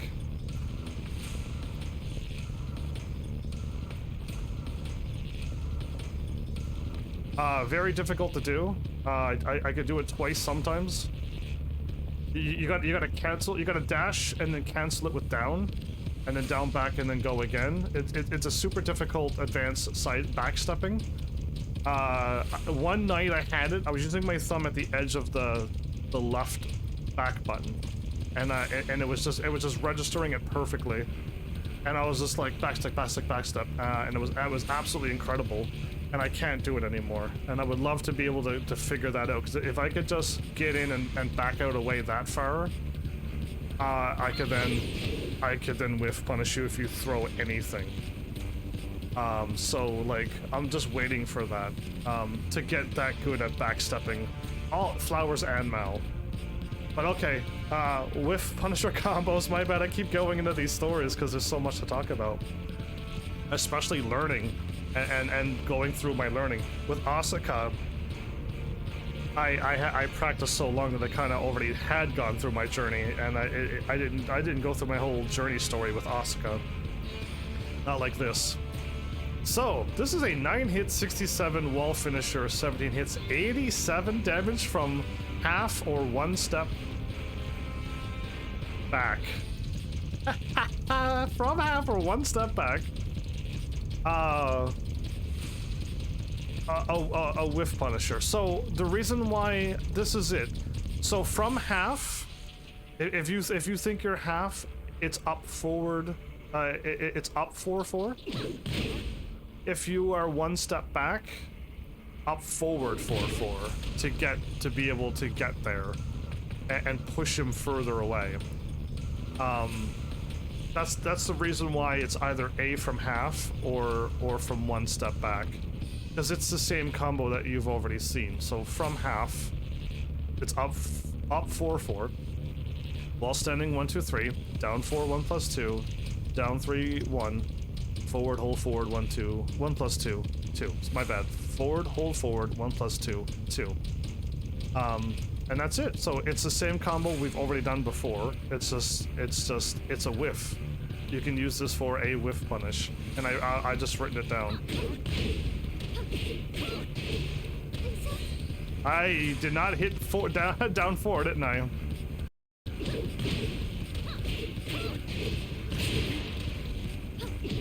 [SPEAKER 1] Very difficult to do. I could do it twice sometimes. You gotta cancel. You gotta dash and then cancel it with down, and then down back and then go again. It's a super difficult advanced side backstepping. One night I had it. I was using my thumb at the edge of the left back button, and it was just registering it perfectly, and I was just like backstep, backstep, backstep, and it was absolutely incredible. And I can't do it anymore. And I would love to be able to figure that out, because if I could just get in and back out away that far, I could then whiff punish you if you throw anything. So like I'm just waiting for that to get that good at backstepping all flowers and Mal. But okay, whiff Punisher combos. My bad. I keep going into these stories because there's so much to talk about, especially learning. And going through my learning with Asuka, I practiced so long that I kind of already had gone through my journey, and I didn't go through my whole journey story with Asuka. Not like this. So this is a 9-hit 67 wall finisher, 17 hits, 87 damage from half or 1 step back. From half or 1 step back. A whiff punisher. So the reason why this is it. So from half, if you think you're half, it's up forward. It's up 4-4. If you are 1 step back, up forward 4-4 to be able to get there and push him further away. That's the reason why it's either A from half or from 1 step back, because it's the same combo that you've already seen. So from half, it's up 4-4, while standing 1 2 3, down 4 1 plus 2, down 3 1, forward hold forward 1 2 1 plus 2 2. It's my bad. Forward hold forward 1 plus 2 2. And that's it. So it's the same combo we've already done before. It's a whiff. You can use this for a whiff punish, and I just written it down. I did not hit down 4, didn't I?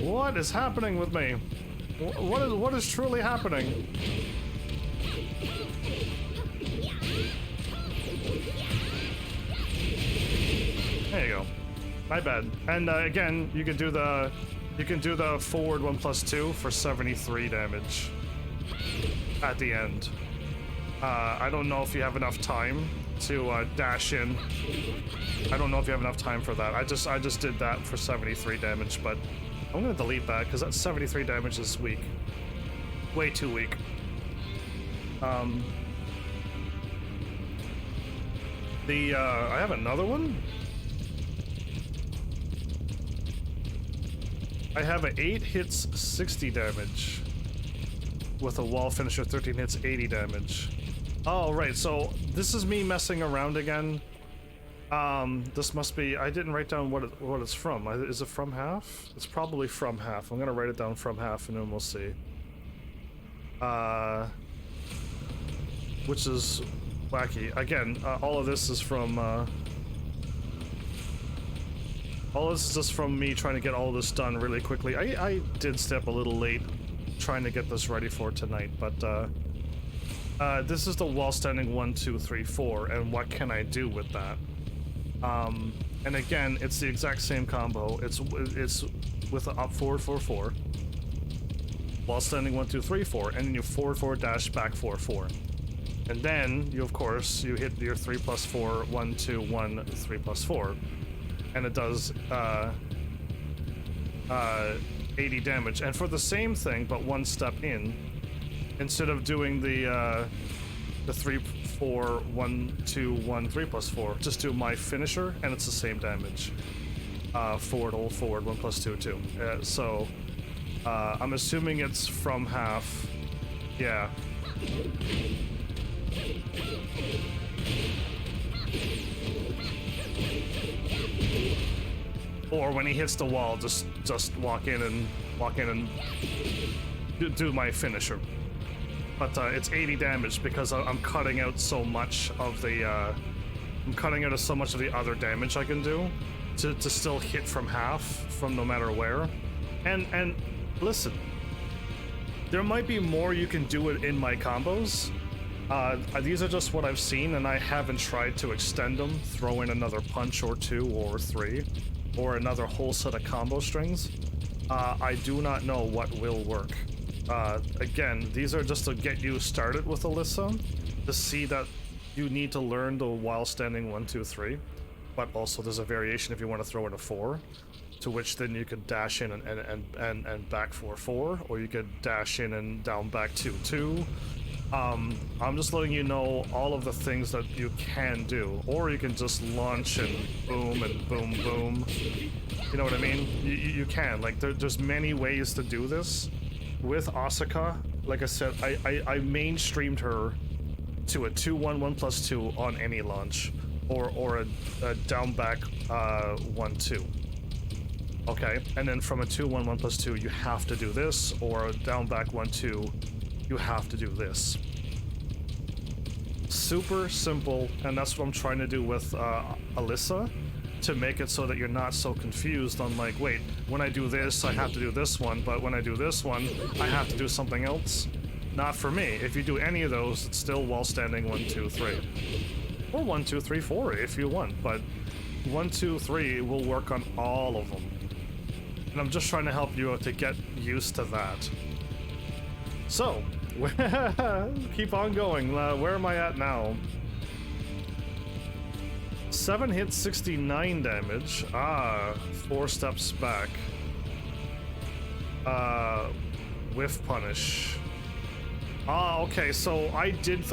[SPEAKER 1] What is happening with me? What is truly happening? There you go. My bad. And again, you can do the forward 1 plus 2 for 73 damage at the end. I don't know if you have enough time to dash in. I don't know if you have enough time for that. I just did that for 73 damage, but I'm gonna delete that because that 73 damage is weak. Way too weak. I have another one. I have a 8 hits 60 damage with a wall finisher 13 hits 80 damage. Oh, right, so this is me messing around again. This must be, I didn't write down what it's from. Is it from half? It's probably from half. I'm gonna write it down from half and then we'll see. Which is wacky. Again, all of this is from, all this is just from me trying to get all of this done really quickly. I did step a little late trying to get this ready for tonight, but this is the wall standing 1, 2, 3, 4, and what can I do with that? And again, it's the exact same combo. It's with an up forward 4, 4, wall standing 1, 2, 3, 4, and then you forward 4 dash back 4, 4. And then you, of course, you hit your 3 plus 4, 1, 2, 1, 3 plus 4. And it does 80 damage. And for the same thing, but one step in, instead of doing the 3, 4, 1, 2, 1, 3 plus 4, just do my finisher, and it's the same damage. Forward, hold forward, 1 plus 2, 2. So I'm assuming it's from half. Yeah. Or when he hits the wall, just walk in and do my finisher. But it's 80 damage because I'm cutting out so much of the I'm cutting out so much of the other damage I can do to still hit from half from no matter where. And listen, there might be more you can do it in my combos. These are just what I've seen, and I haven't tried to extend them, throw in another punch or 2 or 3. Or another whole set of combo strings. I do not know what will work. Again, these are just to get you started with Alisa, to see that you need to learn the while standing 1, 2, 3, but also there's a variation if you want to throw in a 4, to which then you could dash in and back 4, 4, or you could dash in and down back 2, 2. I'm just letting you know all of the things that you can do, or you can just launch and boom, boom. You know what I mean? You can, like, there's many ways to do this. With Asuka, like I said, I mainstreamed her to a 2, 1, 1 plus 2 on any launch, or a down back 1, 2. Okay, and then from a 2, 1, 1 plus 2, you have to do this, or a down back 1, 2, you have to do this. Super simple, and that's what I'm trying to do with Alisa, to make it so that you're not so confused on, like, wait, when I do this, I have to do this one, but when I do this one, I have to do something else. Not for me. If you do any of those, it's still wall standing 1, 2, 3. Or 1, 2, 3, 4 if you want, but 1, 2, 3 will work on all of them. And I'm just trying to help you to get used to that. So, keep on going. Where am I at now? 7 hits, 69 damage. 4 steps back. Whiff punish. Okay, so I did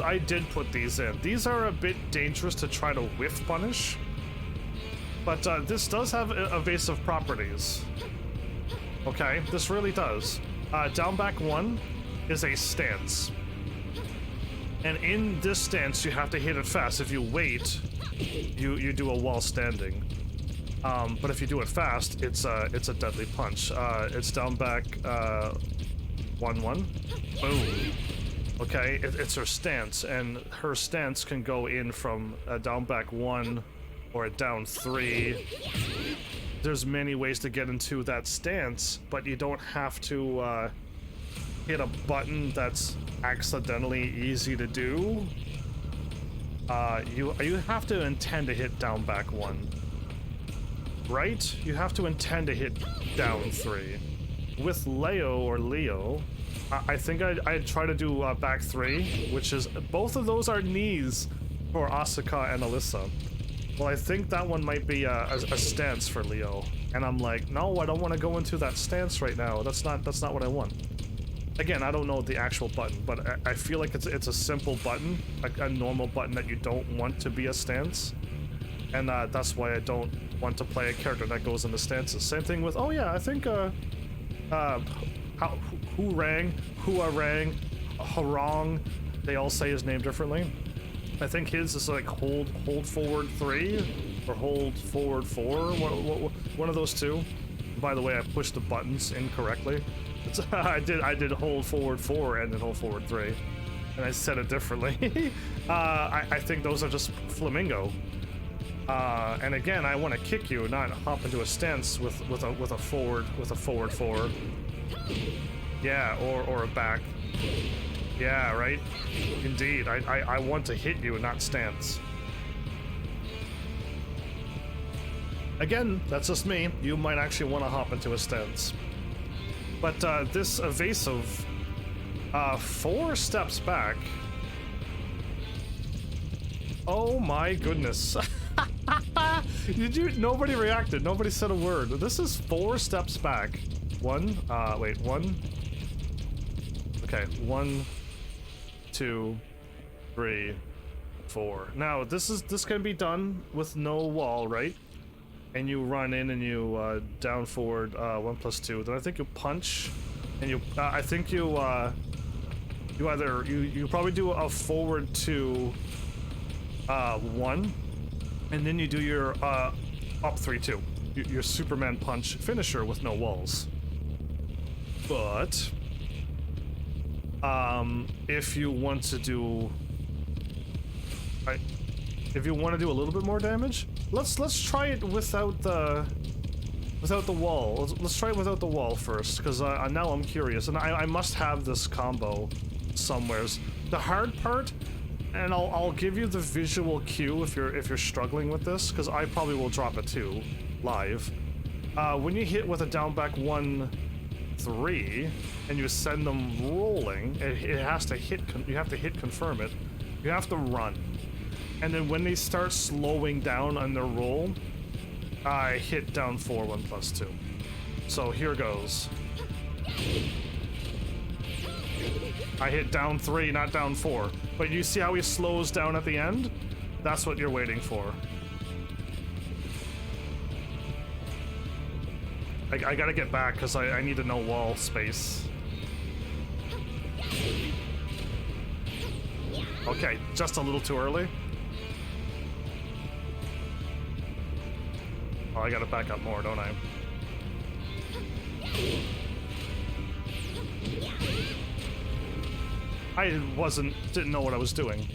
[SPEAKER 1] put these in. These are a bit dangerous to try to whiff punish, but this does have evasive properties. Okay, this really does. Down back 1 is a stance, and in this stance you have to hit it fast. If you wait, you do a wall standing, but if you do it fast, it's a deadly punch. It's down back 1, 1, boom. Okay, it's her stance, and her stance can go in from a down back 1 or a down 3. There's many ways to get into that stance, but you don't have to hit a button that's accidentally easy to do. You have to intend to hit down back 1, right? You have to intend to hit down 3. With Leo, I think I'd try to do back 3, which is, both of those are knees for Asuka and Alisa. Well, I think that one might be a stance for Leo, and I'm like, no, I don't want to go into that stance right now. That's not what I want. Again, I don't know the actual button, but I feel like it's a simple button, a normal button that you don't want to be a stance, and that's why I don't want to play a character that goes into stances. Same thing with, oh yeah, I think Huarang, Harong. They all say his name differently. I think his is like hold forward 3 or hold forward 4. One of those two. By the way, I pushed the buttons incorrectly. I did hold forward 4 and then hold forward 3, and I said it differently. I think those are just flamingo. And again, I want to kick you, not hop into a stance with a forward 4. Yeah, or a back. Yeah, right? Indeed, I want to hit you, not stance. Again, that's just me. You might actually want to hop into a stance. But this evasive 4 steps back. Oh my goodness. Nobody reacted. Nobody said a word. This is 4 steps back. One. Okay, 1, 2, 3, 4. Now this can be done with no wall, right? And you run in and you down forward 1+2. Then I think you punch, and you I think you probably do a forward 2 1, and then you do your up 3-2, your Superman punch finisher with no walls. But if you want to do a little bit more damage, let's try it without the wall. Let's try it without the wall first, because now I'm curious, and I must have this combo somewheres. The hard part, and I'll give you the visual cue if you're struggling with this, because I probably will drop it too live. When you hit with a down back 1, 3, and you send them rolling, it has to hit. You have to hit confirm it. You have to run, and then when they start slowing down on their roll, I hit down 4 1+2. So here goes. I hit down 3, not down 4. But you see how he slows down at the end? That's what you're waiting for. I gotta get back because I need to know wall space. Okay, just a little too early. Oh, I gotta back up more, don't I? I didn't know what I was doing.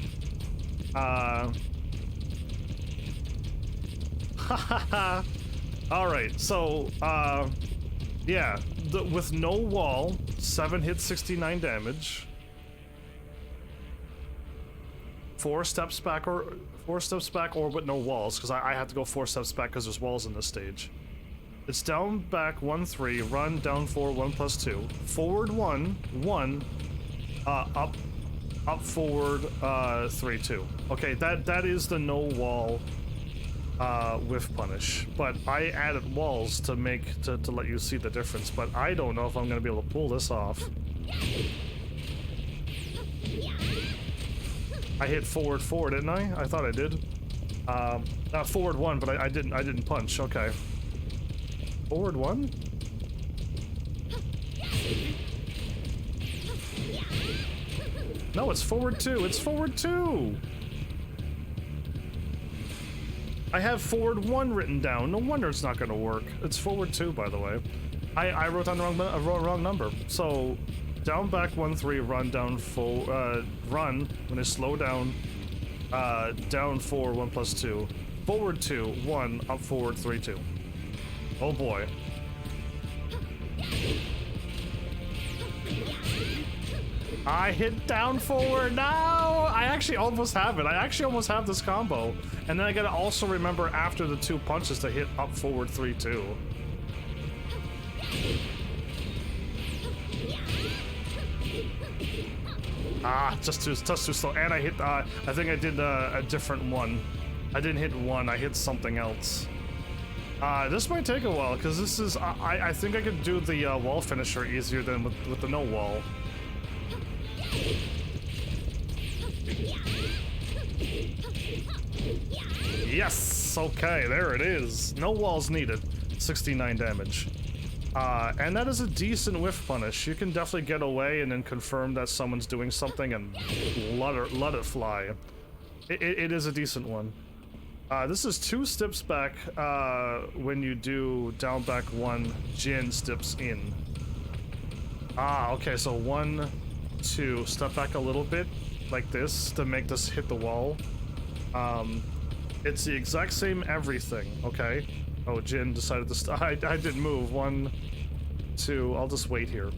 [SPEAKER 1] Alright, so, yeah, with no wall, 7 hits, 69 damage. 4 steps back or with no walls, because I have to go 4 steps back because there's walls in this stage. It's down back 1 3, run down 4 1+2, forward 1 1, up forward 3 2. Okay, that is the no wall whiff punish, but I added walls to let you see the difference, but I don't know if I'm gonna be able to pull this off. I hit forward 4, didn't I? I thought I did. Not forward 1, but I didn't punch. Okay. Forward 1? No, it's forward 2. It's forward 2. I have forward 1 written down. No wonder it's not going to work. It's forward 2, by the way. I wrote down the wrong number. So down back 1 3, run down full run when they slow down. Down 4 1+2, forward 2 1, up forward 3 2. Oh boy. I hit down forward. No, I actually almost have it. I actually almost have this combo, and then I gotta also remember after the 2 punches to hit up forward 3 2. Just too slow. And I hit, I think I did a different one. I didn't hit 1, I hit something else. This might take a while, because this is, I think I could do the wall finisher easier than with the no wall. Yes! Okay, there it is. No walls needed. 69 damage. And that is a decent whiff punish. You can definitely get away and then confirm that someone's doing something and let it fly. It is a decent one. This is 2 steps back when you do down back 1, Jin steps in. Okay, so 1, 2, step back a little bit, like this, to make this hit the wall. It's the exact same everything, okay? Oh, Jin decided to I didn't move. 1, 2, I'll just wait here.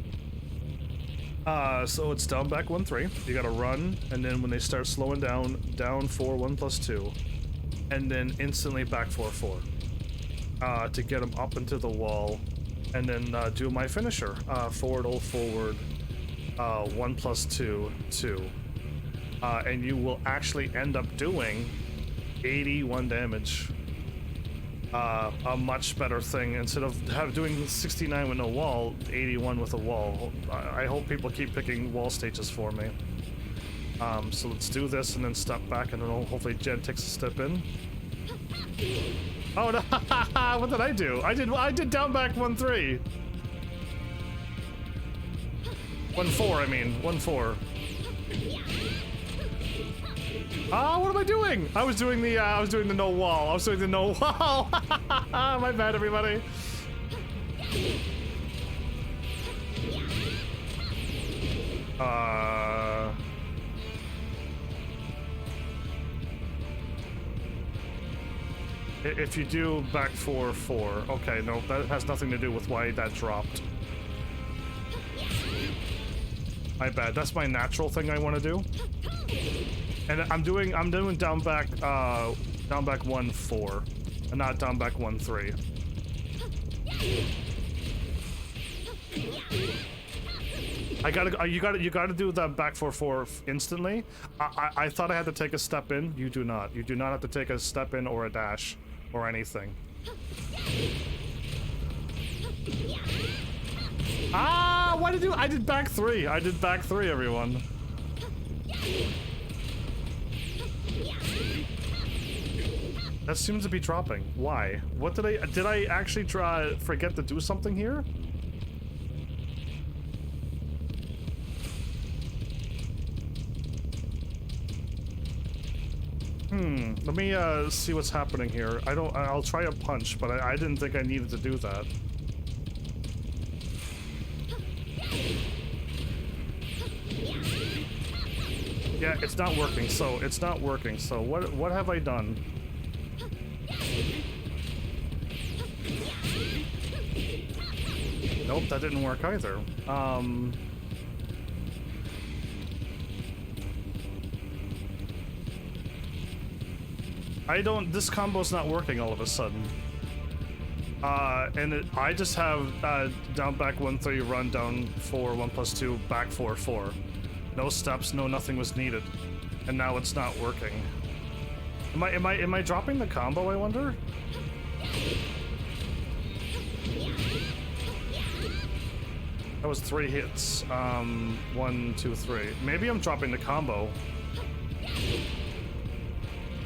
[SPEAKER 1] So it's down back 1, 3. You gotta run, and then when they start slowing down, down 4, 1 plus 2. And then instantly back 4, 4. To get them up into the wall. And then do my finisher. Forward, hold forward. 1 plus 2, 2. And you will actually end up doing 81 damage. A much better thing. Instead of doing 69 with no wall, 81 with a wall. I hope people keep picking wall stages for me. So let's do this and then step back, and then hopefully Jen takes a step in. Oh no! What did I do? I did down back 1, 3. 1, 4. I mean 1, 4. What am I doing? I was doing the no wall. I was doing the no wall. My bad, everybody. If you do back 4, 4. Okay, no, that has nothing to do with why that dropped. My bad. That's my natural thing I want to do. And I'm doing down back 1, 4, and not down back 1, 3. You gotta do the back 4, 4 instantly. I thought I had to take a step in. You do not. You do not have to take a step in or a dash or anything. What did you? I did back 3. I did back 3, everyone. That seems to be dropping. Why? What did I actually forget to do something here? Let me see what's happening here. I'll try a punch, but I didn't think I needed to do that. Yeah, it's not working, so what have I done? Nope, that didn't work either. This combo's not working all of a sudden. I just have down back 1, 3, run down 4, 1 plus 2, back 4, 4. No steps, no nothing was needed. And now it's not working. Am I dropping the combo, I wonder? That was 3 hits. 1, 2, 3. Maybe I'm dropping the combo.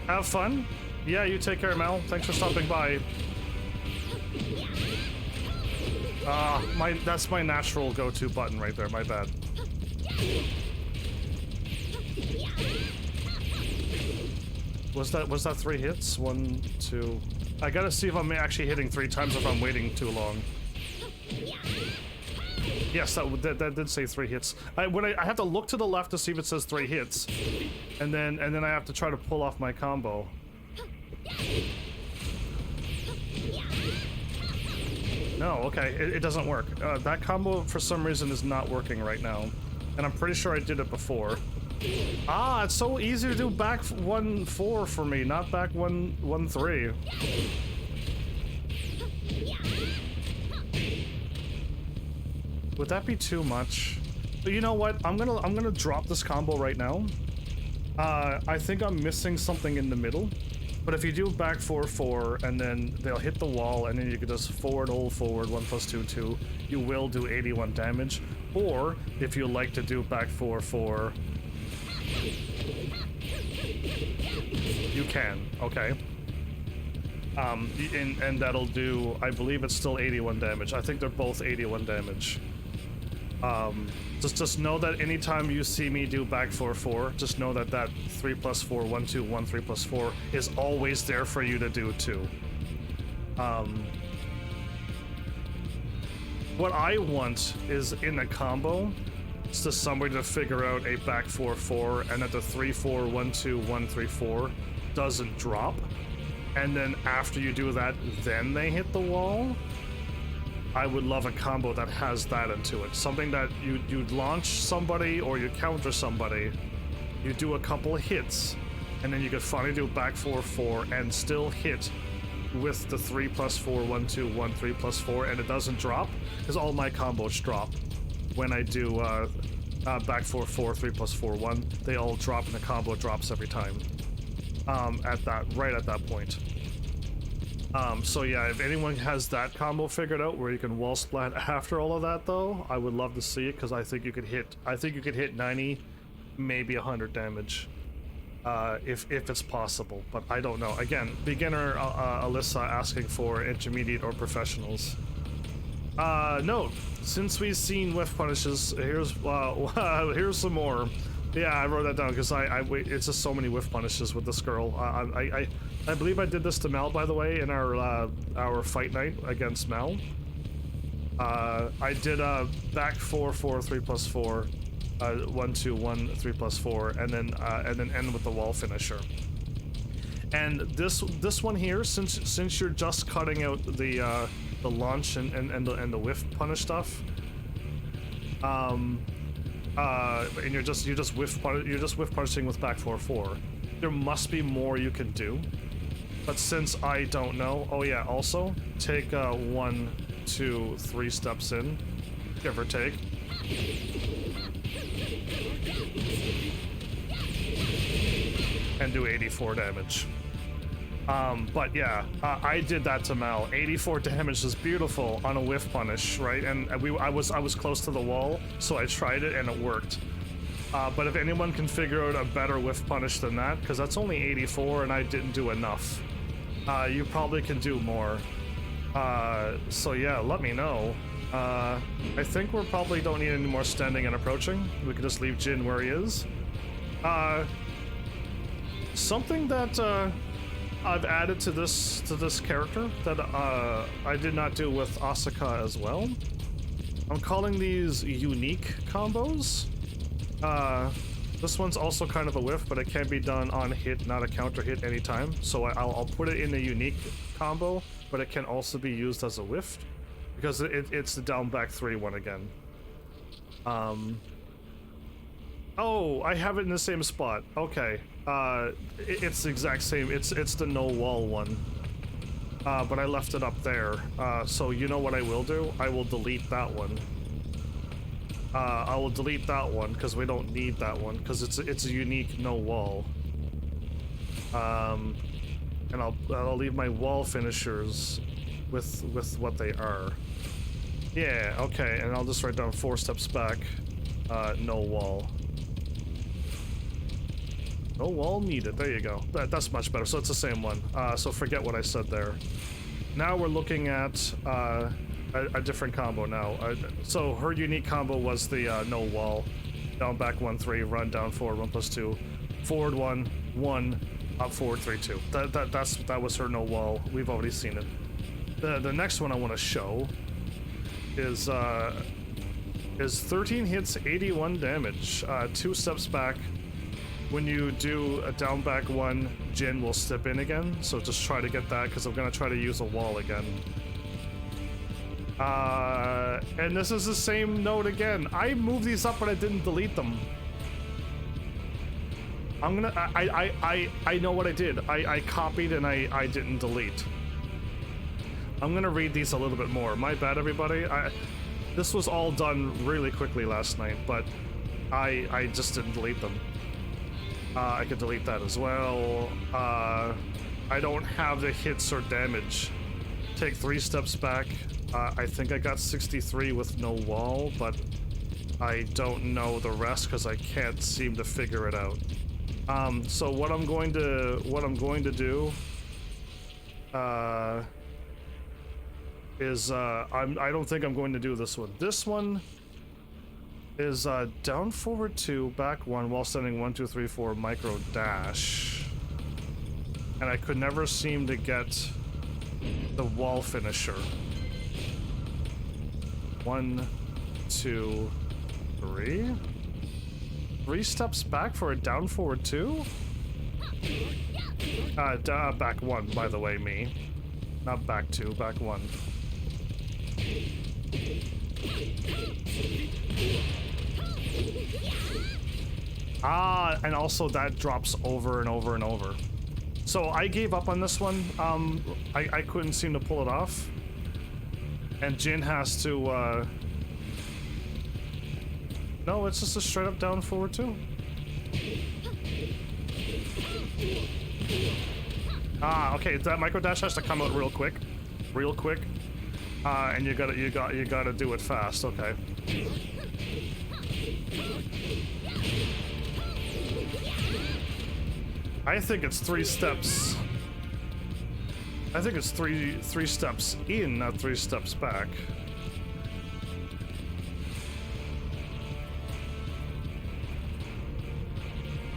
[SPEAKER 1] Have fun. Yeah, you take care, Mel. Thanks for stopping by. That's my natural go-to button right there. My bad. Was that 3 hits? 1, 2. I gotta see if I'm actually hitting 3 times if I'm waiting too long. Yes, that did say 3 hits. I have to look to the left to see if it says 3 hits, and then I have to try to pull off my combo. No, okay, it doesn't work. That combo for some reason is not working right now, and I'm pretty sure I did it before. It's so easy to do back 1, 4 for me, not back 1, 3. Would that be too much? But you know what? I'm gonna drop this combo right now. I think I'm missing something in the middle. But if you do back 4, 4, and then they'll hit the wall, and then you can just forward, hold forward, 1 plus 2, 2, you will do 81 damage. Or if you like to do back 4, 4, you can. Okay. And that'll do, I believe it's still 81 damage. I think they're both 81 damage. Just know that anytime you see me do back 4-4, just know that that 3+4, 1-2, 1-3 plus 4 is always there for you to do too. What I want is in a combo, it's just somebody to figure out a back 4-4 and that the 3-4, 1-2, 1-3, 4 doesn't drop. And then after you do that, then they hit the wall. I would love a combo that has that into it. Something that you launch somebody or you counter somebody, you do a couple of hits, and then you could finally do back 4-4 and still hit with the 3+4, 1-2, 1-3 plus 4, and it doesn't drop, because all my combos drop when I do back 4-4, 3+4, 1. They all drop and the combo drops every time. Right at that point. So yeah, if anyone has that combo figured out where you can wall splat after all of that though, I would love to see it, because I think you could hit 90, maybe 100 damage. If it's possible, but I don't know. Again, beginner Alisa asking for intermediate or professionals. No, since we've seen whiff punishes, here's some more. Yeah, I wrote that down because it's just so many whiff punishes with this girl. I believe I did this to Mel, by the way, in our fight night against Mel. I did a back 4-4, 3+4, 1-2, 1, 3+4, and then end with the wall finisher. And this one here, since you're just cutting out the launch and the whiff punish stuff, and you're just whiff punishing with back 4-4. There must be more you can do, but since I don't know, oh yeah, also take 1, 2, 3 steps in, give or take, and do 84 damage. But yeah, I did that to Mal. 84 damage is beautiful on a whiff punish, right? And I was close to the wall, so I tried it and it worked. But if anyone can figure out a better whiff punish than that, because that's only 84 and I didn't do enough, you probably can do more. So yeah, let me know. I think we probably don't need any more standing and approaching. We could just leave Jin where he is. Something that I've added to this character that I did not do with Asuka as well. I'm calling these unique combos. This one's also kind of a whiff, but it can be done on hit, not a counter hit anytime. So I'll put it in a unique combo, but it can also be used as a whiff, because it's the down back 3 one again. Oh, I have it in the same spot. Okay. It's the exact same. It's the no wall one. But I left it up there. So you know what I will do? I will delete that one. I will delete that one because we don't need that one, because it's a unique no wall. And I'll leave my wall finishers with what they are. Yeah, okay, and I'll just write down 4 steps back, no wall. No wall needed, there you go. That's much better, so it's the same one. So forget what I said there. Now we're looking at a different combo now. So her unique combo was the no wall. Down back 1, 3, run down forward 1 plus 2, forward 1, 1, up forward 3, 2. That was her no wall. We've already seen it. The next one I want to show is 13 hits, 81 damage, 2 steps back. When you do a down back 1, Jin will step in again, so just try to get that, because I'm going to try to use a wall again. And this is the same note again. I moved these up, but I didn't delete them. I'm gonna, I know what I did. I copied and I didn't delete. I'm gonna read these a little bit more. My bad, everybody. This was all done really quickly last night, but I just didn't delete them. I could delete that as well. I don't have the hits or damage. Take 3 steps back. I think I got 63 with no wall, but I don't know the rest because I can't seem to figure it out. So what I'm going to do, I don't think I'm going to do this one. This one is down forward 2, back 1 while sending 1, 2, 3, 4 micro dash. And I could never seem to get the wall finisher. 1, 2, 3. 3 steps back for a down forward 2? Back 1, by the way, me. Not back 2, back 1. Ah, and also that drops over and over and over. So I gave up on this one. I couldn't seem to pull it off. And Jin has to, no, it's just a straight up down forward 2. Ah, okay, that micro dash has to come out real quick. Real quick. And you gotta do it fast, okay. I think it's 3 steps. I think it's three steps in, not 3 steps back.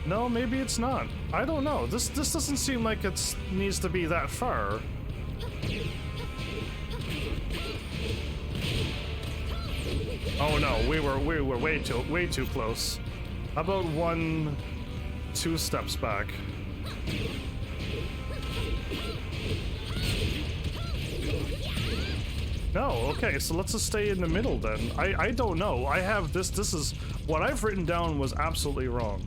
[SPEAKER 1] No, maybe it's not. I don't know. This doesn't seem like it needs to be that far. Oh no, we were way too close. How about 1, 2 steps back? No, okay, so let's just stay in the middle then. I don't know. I have this is what I've written down was absolutely wrong.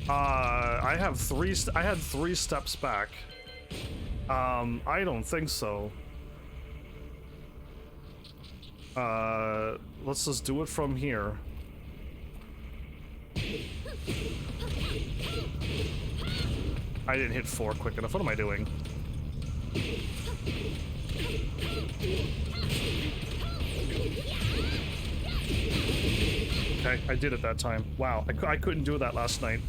[SPEAKER 1] I had 3 steps back. I don't think so. Let's just do it from here. I didn't hit 4 quick enough. What am I doing? Okay, I did it that time. Wow, I couldn't do that last night.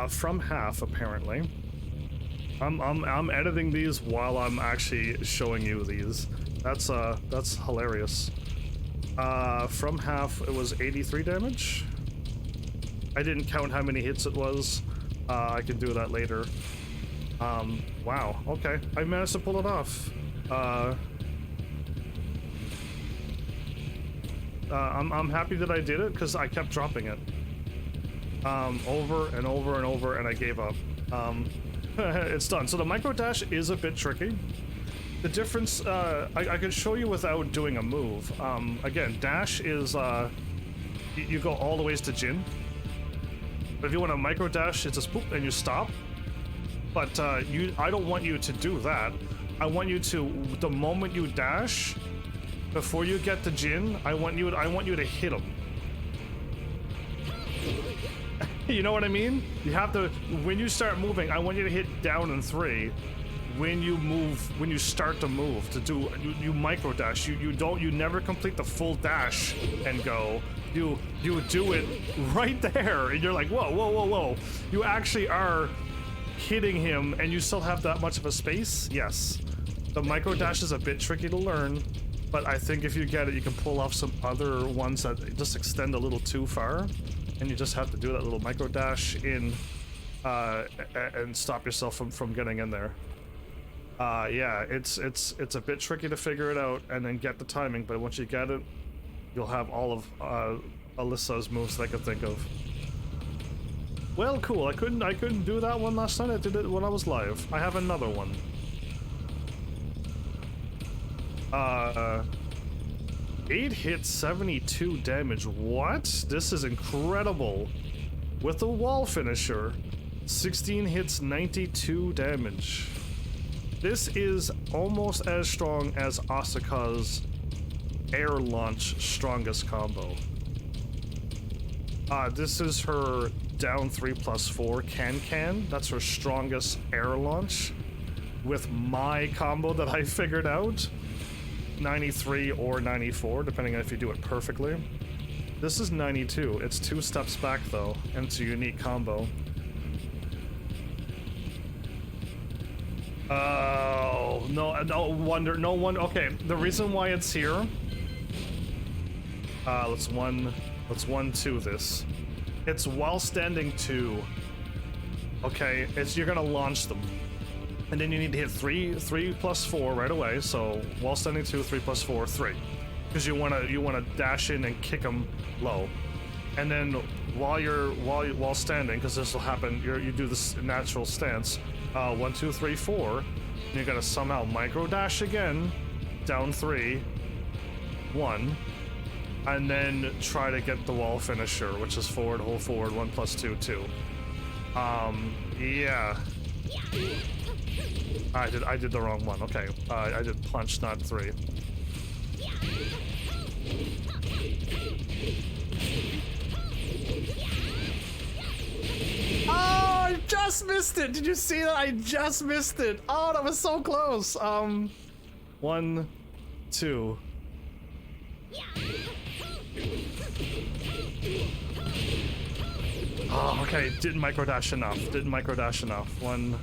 [SPEAKER 1] From half, apparently. I'm editing these while I'm actually showing you these. That's hilarious. From half, it was 83 damage. I didn't count how many hits it was. I can do that later. Wow, okay. I managed to pull it off. I'm happy that I did it, because I kept dropping it. Over and over and over, and I gave up. It's done. So the micro dash is a bit tricky. The difference, I could show you without doing a move. Again, dash is, you go all the ways to Jin. But if you want a micro dash, it's a spoop and you stop. But I don't want you to do that. I want you to, the moment you dash, before you get to Jin, I want you to hit him. You know what I mean? You have to, when you start moving, I want you to hit down in 3. When you move, when you start to move, to do, you micro dash. You never complete the full dash and go. You do it right there, and you're like, whoa, whoa, whoa, whoa. You actually are hitting him, and you still have that much of a space? Yes. The micro dash is a bit tricky to learn, but I think if you get it, you can pull off some other ones that just extend a little too far, and you just have to do that little micro dash in, and stop yourself from getting in there. Yeah, it's a bit tricky to figure it out and then get the timing, but once you get it, you'll have all of Alisa's moves that I could think of. Well, cool. I couldn't do that one last night. I did it when I was live. I have another one. 8 hits, 72 damage. What? This is incredible. With a wall finisher, 16 hits, 92 damage. This is almost as strong as Asuka's air launch strongest combo. This is her down 3+4 can. That's her strongest air launch. With my combo that I figured out, 93 or 94, depending on if you do it perfectly. This is 92. It's 2 steps back though, and it's a unique combo. Oh, no wonder, no one. Okay, the reason why it's here. Let's 1-2 this. It's while standing 2. Okay, you're gonna launch them, and then you need to hit 3 plus 4 right away. So while standing 2, 3 plus 4, 3, because you wanna dash in and kick them low, and then while standing, because this will happen, you do this natural stance. 1, 2, 3, 4. And you're gonna somehow micro dash again, down 3, 1. And then try to get the wall finisher, which is forward, hold forward, 1 plus 2, 2. Yeah. I did the wrong one. Okay. I did punch, not 3. Oh, I just missed it. Did you see that? I just missed it. Oh, that was so close. 1, 2. Oh, okay. Didn't microdash enough. 1.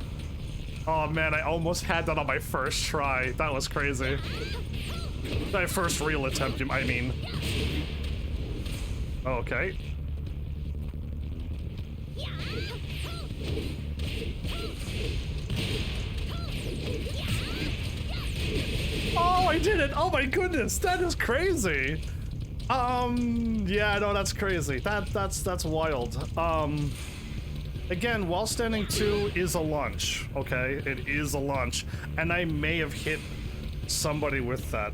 [SPEAKER 1] Oh man, I almost had that on my first try. That was crazy. My first real attempt, I mean. Okay. Oh, I did it! Oh my goodness, that is crazy. Yeah, no, that's crazy. That's wild. Again, while standing 2 is a launch, okay? It is a launch, and I may have hit somebody with that.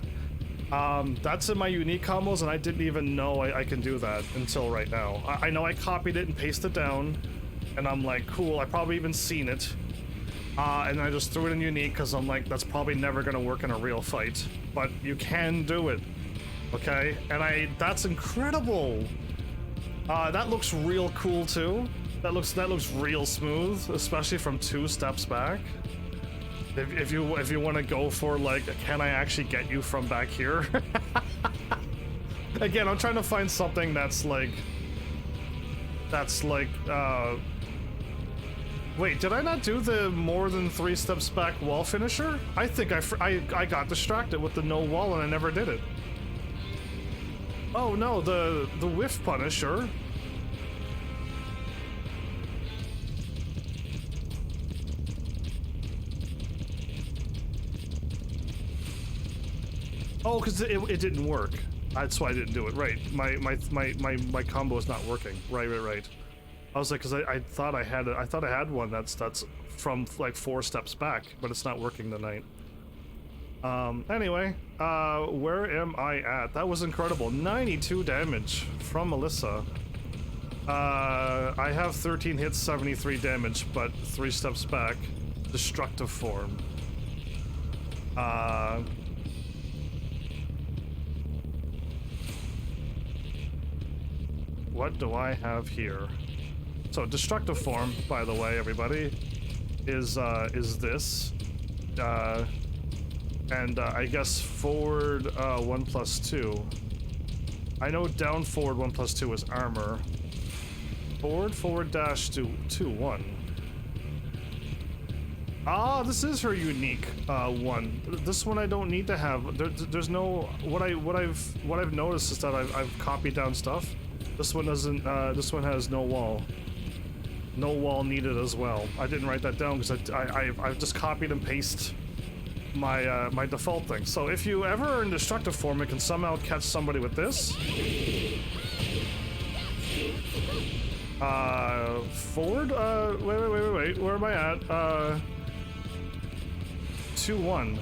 [SPEAKER 1] That's in my unique combos, and I didn't even know I can do that until right now. I know I copied it and pasted it down, and I'm like, cool, I probably even seen it. And I just threw it in unique, because I'm like, that's probably never gonna work in a real fight. But you can do it, okay? And that's incredible! That looks real cool, too. That looks real smooth, especially from 2 steps back. If you want to go for like, can I actually get you from back here? Again, I'm trying to find something that's like, wait, did I not do the more than 3 steps back wall finisher? I think I got distracted with the no wall and I never did it. Oh no, the whiff punisher. Oh, because it didn't work. That's why I didn't do it. Right. My combo is not working. Right. I was like, because I thought I had one that's from like 4 steps back, but it's not working tonight. Anyway, where am I at? That was incredible. 92 damage from Alisa. I have 13 hits, 73 damage, but 3 steps back. Destructive form. What do I have here? So destructive form, by the way, everybody, is this, and I guess forward 1 plus 2. I know down forward 1 plus 2 is armor. Forward dash to 2 1. Ah, this is her unique 1. This one I don't need to have. There's no what I've noticed is that I've copied down stuff. This one doesn't. This one has no wall. No wall needed as well. I didn't write that down because I've just copied and pasted my my default thing. So if you ever are in destructive form and can somehow catch somebody with this, forward. Wait. Where am I at? 2 1.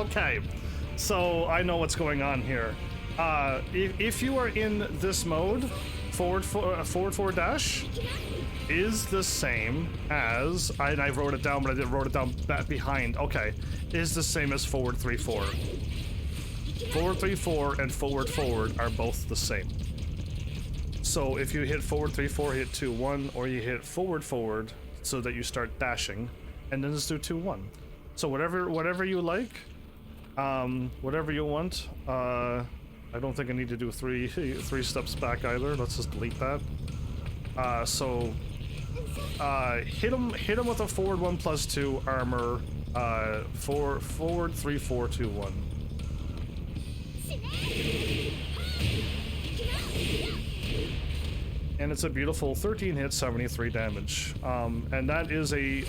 [SPEAKER 1] Okay, so I know what's going on here. If you are in this mode, forward dash is the same as, and I wrote it down, but I didn't wrote it down back behind. Okay, is the same as forward 3-4. Forward 3-4 and forward are both the same. So if you hit forward 3-4, hit 2-1, or you hit forward so that you start dashing, and then just do 2-1. So whatever you like, Whatever you want. I don't think I need to do three steps back either. Let's just delete that. Hit him with a forward 1+2 armor. Forward 3 4 2 1. And it's a beautiful 13 hit, 73 damage. And that is a,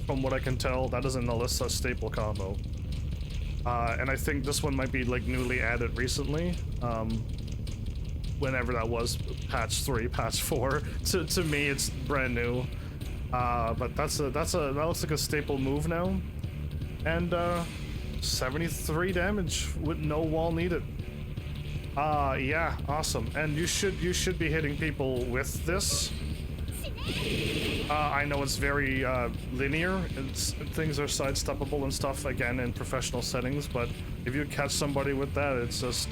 [SPEAKER 1] from what I can tell, that is an Alisa staple combo. And I think this one might be like newly added recently. Whenever that was, patch 3, patch 4. To me, it's brand new. But that looks like a staple move now. And 73 damage with no wall needed. Yeah, awesome. And you should be hitting people with this. I know it's very linear, and things are sidesteppable and stuff again in professional settings, but if you catch somebody with that, it's just...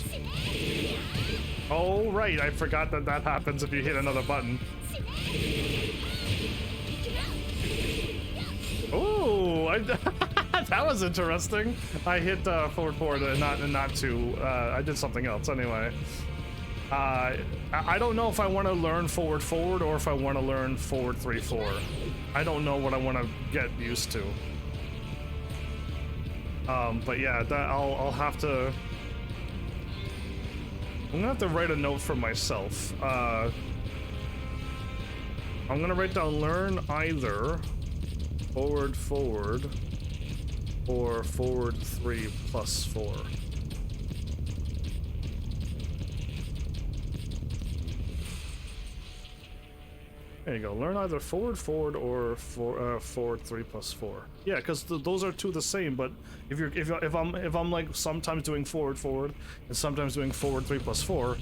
[SPEAKER 1] Oh, right, I forgot that that happens if you hit another button. Oh, that was interesting. I hit forward and not two. I did something else anyway. I don't know if I want to learn forward or if I want to learn forward 3-4. I don't know what I want to get used to. But yeah, that I'll have to. I'm gonna have to write a note for myself. I'm gonna write down learn either forward or forward 3+4. There you go. Learn either forward or forward 3+4. Yeah, because those are two the same. But if I'm like sometimes doing forward and sometimes doing forward 3+4,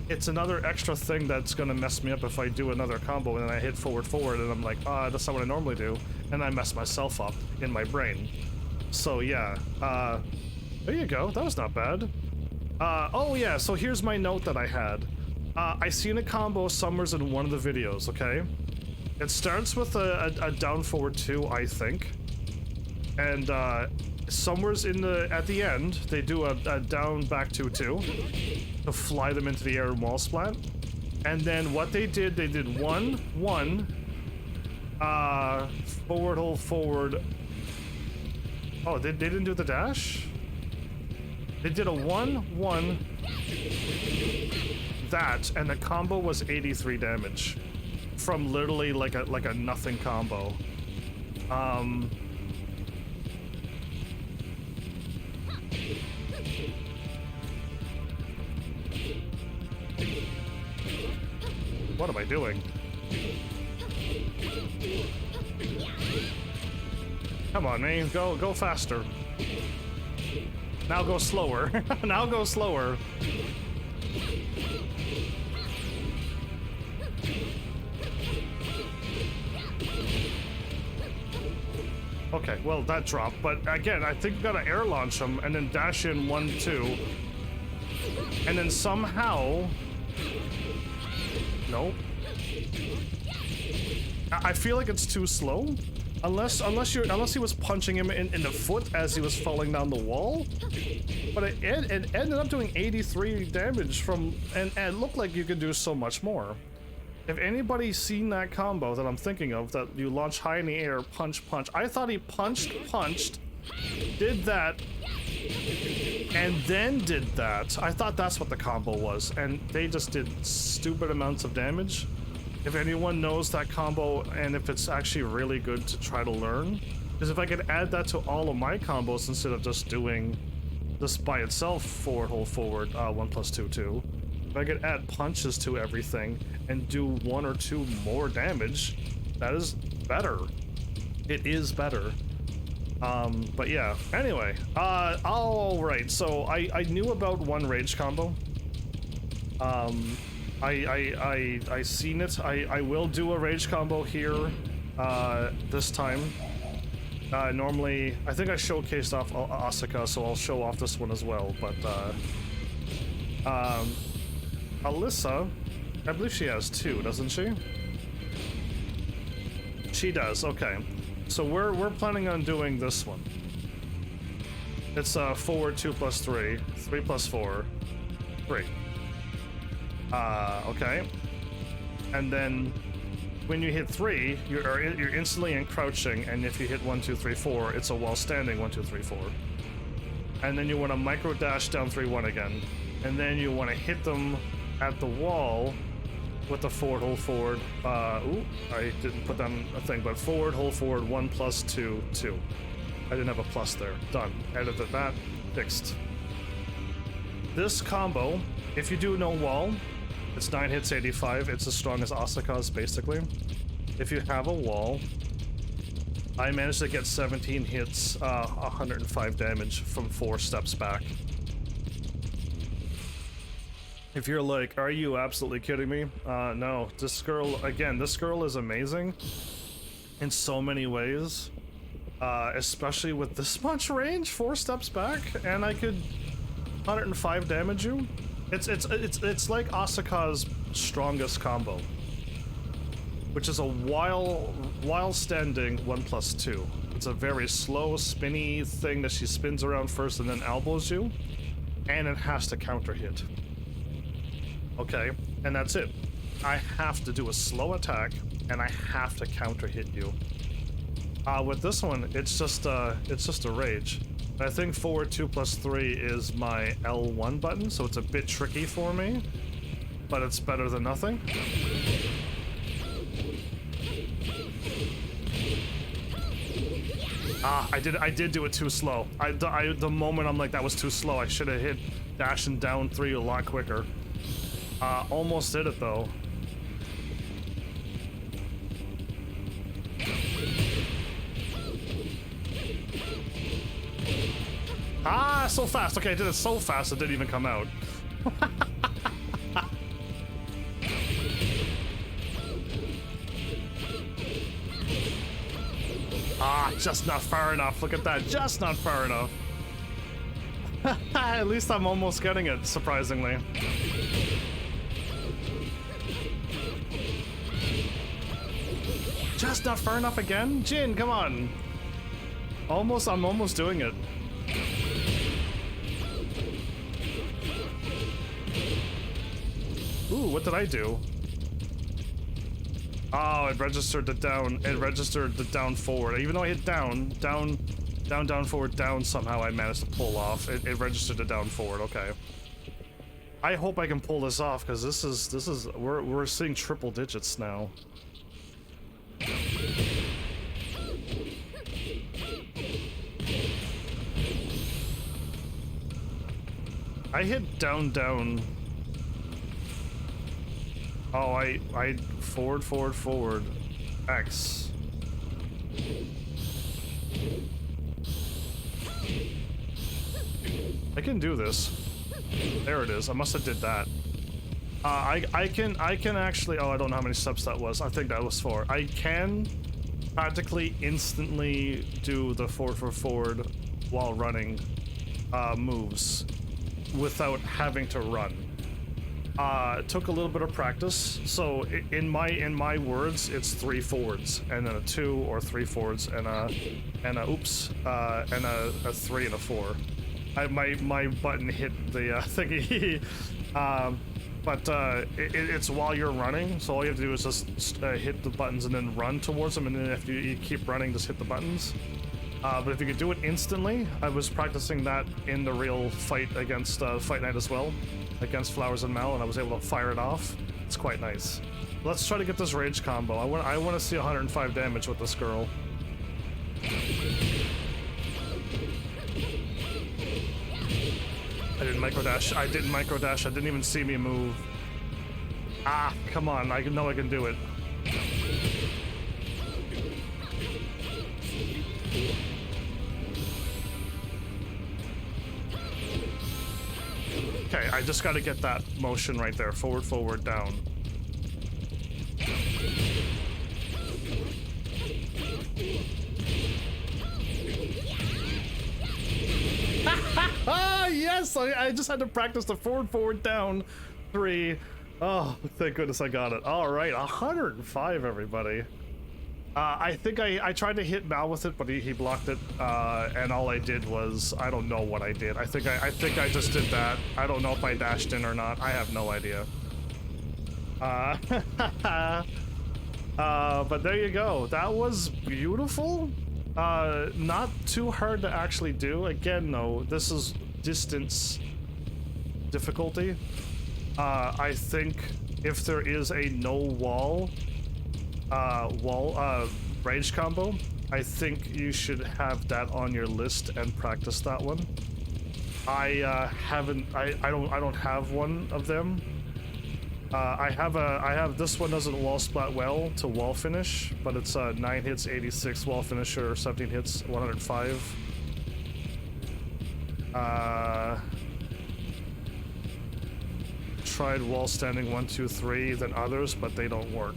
[SPEAKER 1] it's another extra thing that's gonna mess me up if I do another combo and then I hit forward and I'm like, that's not what I normally do, and I mess myself up in my brain. So yeah, there you go. That was not bad. Oh yeah. So here's my note that I had. I seen a combo somewhere in one of the videos, okay? It starts with a down forward 2, I think. And somewhere's at the end, they do a down back 2 to fly them into the air and wall splat. And then what they did 1 forward hold forward. Oh, they didn't do the dash? They did a 1-1 that, and the combo was 83 damage from literally like a nothing combo. What am I doing? Come on, man, go faster. Now go slower. Now go slower. Okay, well, that dropped, but again, I think you gotta air launch them and then dash in 1-2. And then somehow... Nope. I feel like it's too slow. Unless he was punching him in the foot as he was falling down the wall. But it ended up doing 83 damage from... And it looked like you could do so much more. If anybody's seen that combo that I'm thinking of, that you launch high in the air, punch, I thought he punched, did that, and then did that. I thought that's what the combo was, and they just did stupid amounts of damage. If anyone knows that combo, and if it's actually really good to try to learn, because if I could add that to all of my combos instead of just doing this by itself, forward, hold forward, 1+2, 2. If I could add punches to everything and do 1 or 2 more damage, that is better. It is better. But yeah, anyway, alright, so I knew about one rage combo. I seen it. I will do a rage combo here, this time. Normally, I think I showcased off Asuka, so I'll show off this one as well, but, Alisa, I believe she has 2, doesn't she? She does, okay. So we're planning on doing this one. It's forward 2 plus 3, 3 plus 4, 3. Okay. And then when you hit 3, you're instantly in crouching, and if you hit 1, 2, 3, 4, it's a while standing 1, 2, 3, 4. And then you want to micro dash down 3, 1 again. And then you want to hit them at the wall with the forward, hold forward. Ooh, I didn't put down a thing, but forward, hold forward, 1 plus 2, 2. I didn't have a plus there. Done. Edited that. Fixed. This combo, if you do no wall, it's 9 hits, 85. It's as strong as Asuka's, basically. If you have a wall, I managed to get 17 hits, 105 damage from 4 steps back. If you're like, are you absolutely kidding me? No. This girl, again, this girl is amazing in so many ways. Especially with this much range, 4 steps back, and I could 105 damage you. It's like Asuka's strongest combo, which is a while standing 1 plus 2. It's a very slow, spinny thing that she spins around first and then elbows you, and it has to counter hit. Okay, and that's it. I have to do a slow attack, and I have to counter hit you. With this one, it's just a rage. I think forward 2 plus 3 is my L1 button, so it's a bit tricky for me, but it's better than nothing. I did do it too slow. The moment I'm like, that was too slow. I should have hit dash and down 3 a lot quicker. Almost did it though. So fast. Okay, I did it so fast it didn't even come out. Just not far enough. Look at that. Just not far enough. At least I'm almost getting it, surprisingly. Just not far enough again? Jin, come on. I'm almost doing it. Ooh, what did I do? Oh, it registered the down. It registered the down forward. Even though I hit down, forward, down, somehow I managed to pull off. It registered the down forward. Okay. I hope I can pull this off because this is we're seeing triple digits now. I hit down. Oh, I forward, X. I can do this. There it is. I must have did that. I can actually. Oh, I don't know how many steps that was. I think that was 4. I can practically instantly do the forward while running moves without having to run. It took a little bit of practice. So in my words, it's 3 forwards and then a 2 or 3 forwards and a 3 and a 4. My button hit the thingy. But it's while you're running, so all you have to do is just hit the buttons and then run towards them, and then if you keep running, just hit the buttons. But if you could do it instantly, I was practicing that in the real fight against Fight Night as well, against Flowers and Mal, and I was able to fire it off. It's quite nice. Let's try to get this rage combo. I want to see 105 damage with this girl. I didn't microdash. I didn't even see me move. Come on. I know I can do it. Okay, I just got to get that motion right there. Forward, down. Yes! I just had to practice the forward, down, 3. Oh, thank goodness I got it. All right, 105, everybody. I think I tried to hit Mal with it, but he blocked it, and all I did was, I don't know what I did. I think I just did that. I don't know if I dashed in or not. I have no idea. But there you go. That was beautiful. Not too hard to actually do. Again, though, this is distance difficulty. I think if there is a no wall rage combo, I think you should have that on your list and practice that one. I don't have one of them. I have this one doesn't wall splat well to wall finish, but it's 9 hits 86 wall finisher, 17 hits 105. Tried wall standing 1 2 3 than others, but they don't work.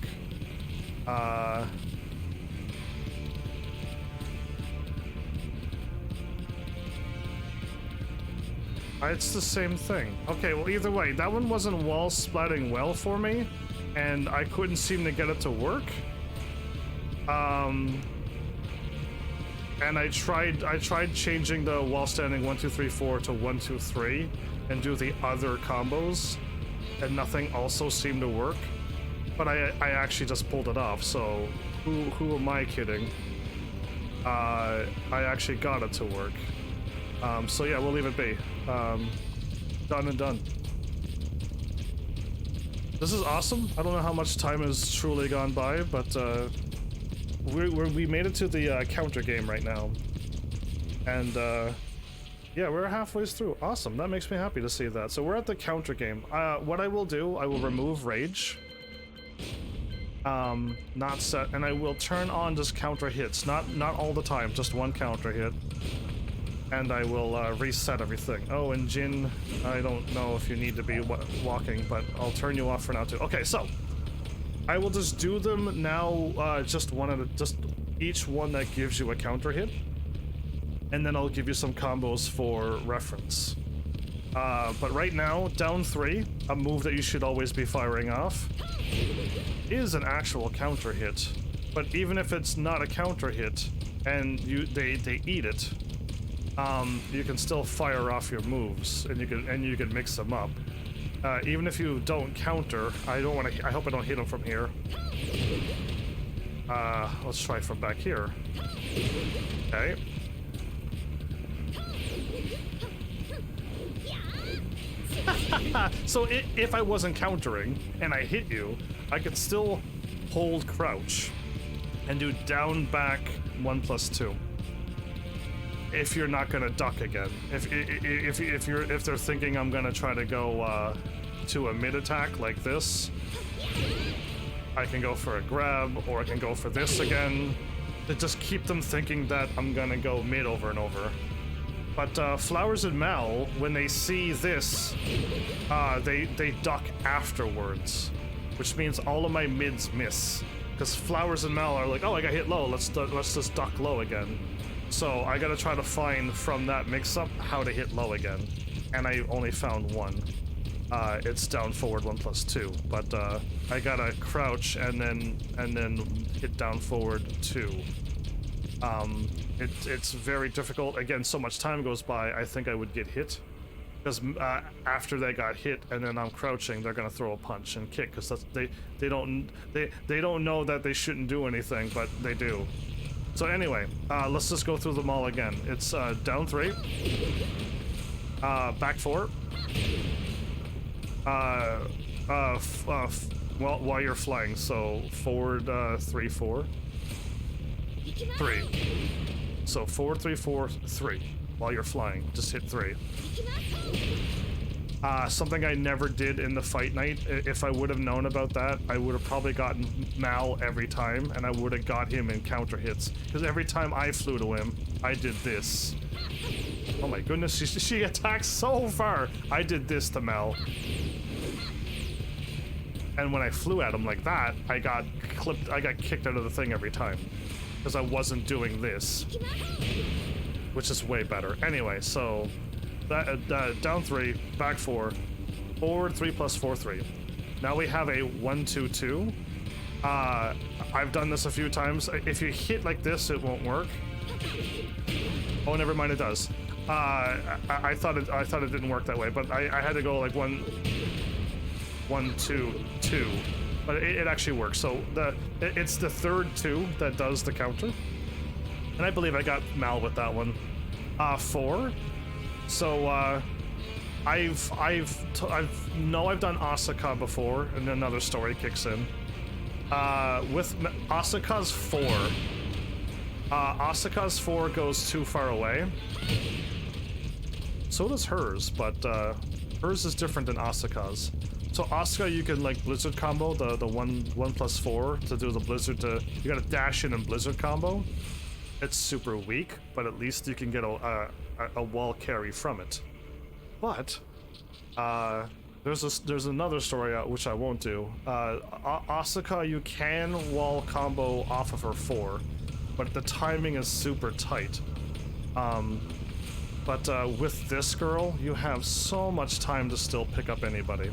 [SPEAKER 1] It's the same thing. Okay, well, either way, that one wasn't wall splatting well for me, and I couldn't seem to get it to work. And I tried changing the wall standing 1 2 3 4 to 1 2 3 and do the other combos, and nothing also seemed to work. But I actually just pulled it off, so who am I kidding? I actually got it to work. So yeah, we'll leave it be. Done and done. This is awesome. I don't know how much time has truly gone by, but we made it to the counter game right now. And yeah, we're halfway through. Awesome. That makes me happy to see that. So we're at the counter game. What I will do, I will remove rage. Not set, and I will turn on just counter hits. Not all the time, just one counter hit. And I will reset everything. Oh, and Jin, I don't know if you need to be walking, but I'll turn you off for now too. Okay, so I will just do them now, just each one that gives you a counter hit, and then I'll give you some combos for reference. But right now, down 3, a move that you should always be firing off, is an actual counter hit. But even if it's not a counter hit, and they eat it, you can still fire off your moves, and you can mix them up. Even if you don't counter, I hope I don't hit them from here. Let's try from back here. Okay. So if I wasn't countering and I hit you, I could still hold crouch and do down back 1+2. If you're not gonna duck again, if they're thinking I'm gonna try to go to a mid attack like this, I can go for a grab, or I can go for this again. To just keep them thinking that I'm gonna go mid over and over. But Flowers and Mal, when they see this, they duck afterwards, which means all of my mids miss. Because Flowers and Mal are like, oh, I got hit low. Let's just duck low again. So I gotta try to find from that mix-up how to hit low again, and I only found one. It's down forward 1+2, but I gotta crouch and then hit down forward 2. It's very difficult. Again, so much time goes by. I think I would get hit, because after they got hit and then I'm crouching, they're gonna throw a punch and kick, because they don't know that they shouldn't do anything, but they do. So anyway, let's just go through them all again. It's down 3, back 4, well, while you're flying, so forward 3 4 3. So forward 3 4 3 while you're flying. Just hit 3. Something I never did in the fight night. If I would have known about that, I would have probably gotten Mal every time, and I would have got him in counter hits. Because every time I flew to him, I did this. Oh my goodness, she attacks so far. I did this to Mal. And when I flew at him like that, I got kicked out of the thing every time. Because I wasn't doing this. Which is way better. Anyway, so that down 3, back 4, forward 3+4 3. Now we have a 1 2 2, I've done this a few times. If you hit like this, it won't work. Oh, never mind, it does. I thought it didn't work that way, but I had to go like 1, 2, 2, but it actually works. So it's the third 2 that does the counter, and I believe I got Mal with that one. 4. So I've done Asuka before, and another story kicks in. With Asuka's 4. Asuka's 4 goes too far away. So does hers, but hers is different than Asuka's. So Asuka, you can like Blizzard combo the 1+4 to do the Blizzard. You gotta dash in and Blizzard combo. It's super weak, but at least you can get a wall carry from it. But there's another story which I won't do. Asuka, you can wall combo off of her 4, but the timing is super tight. But with this girl, you have so much time to still pick up anybody.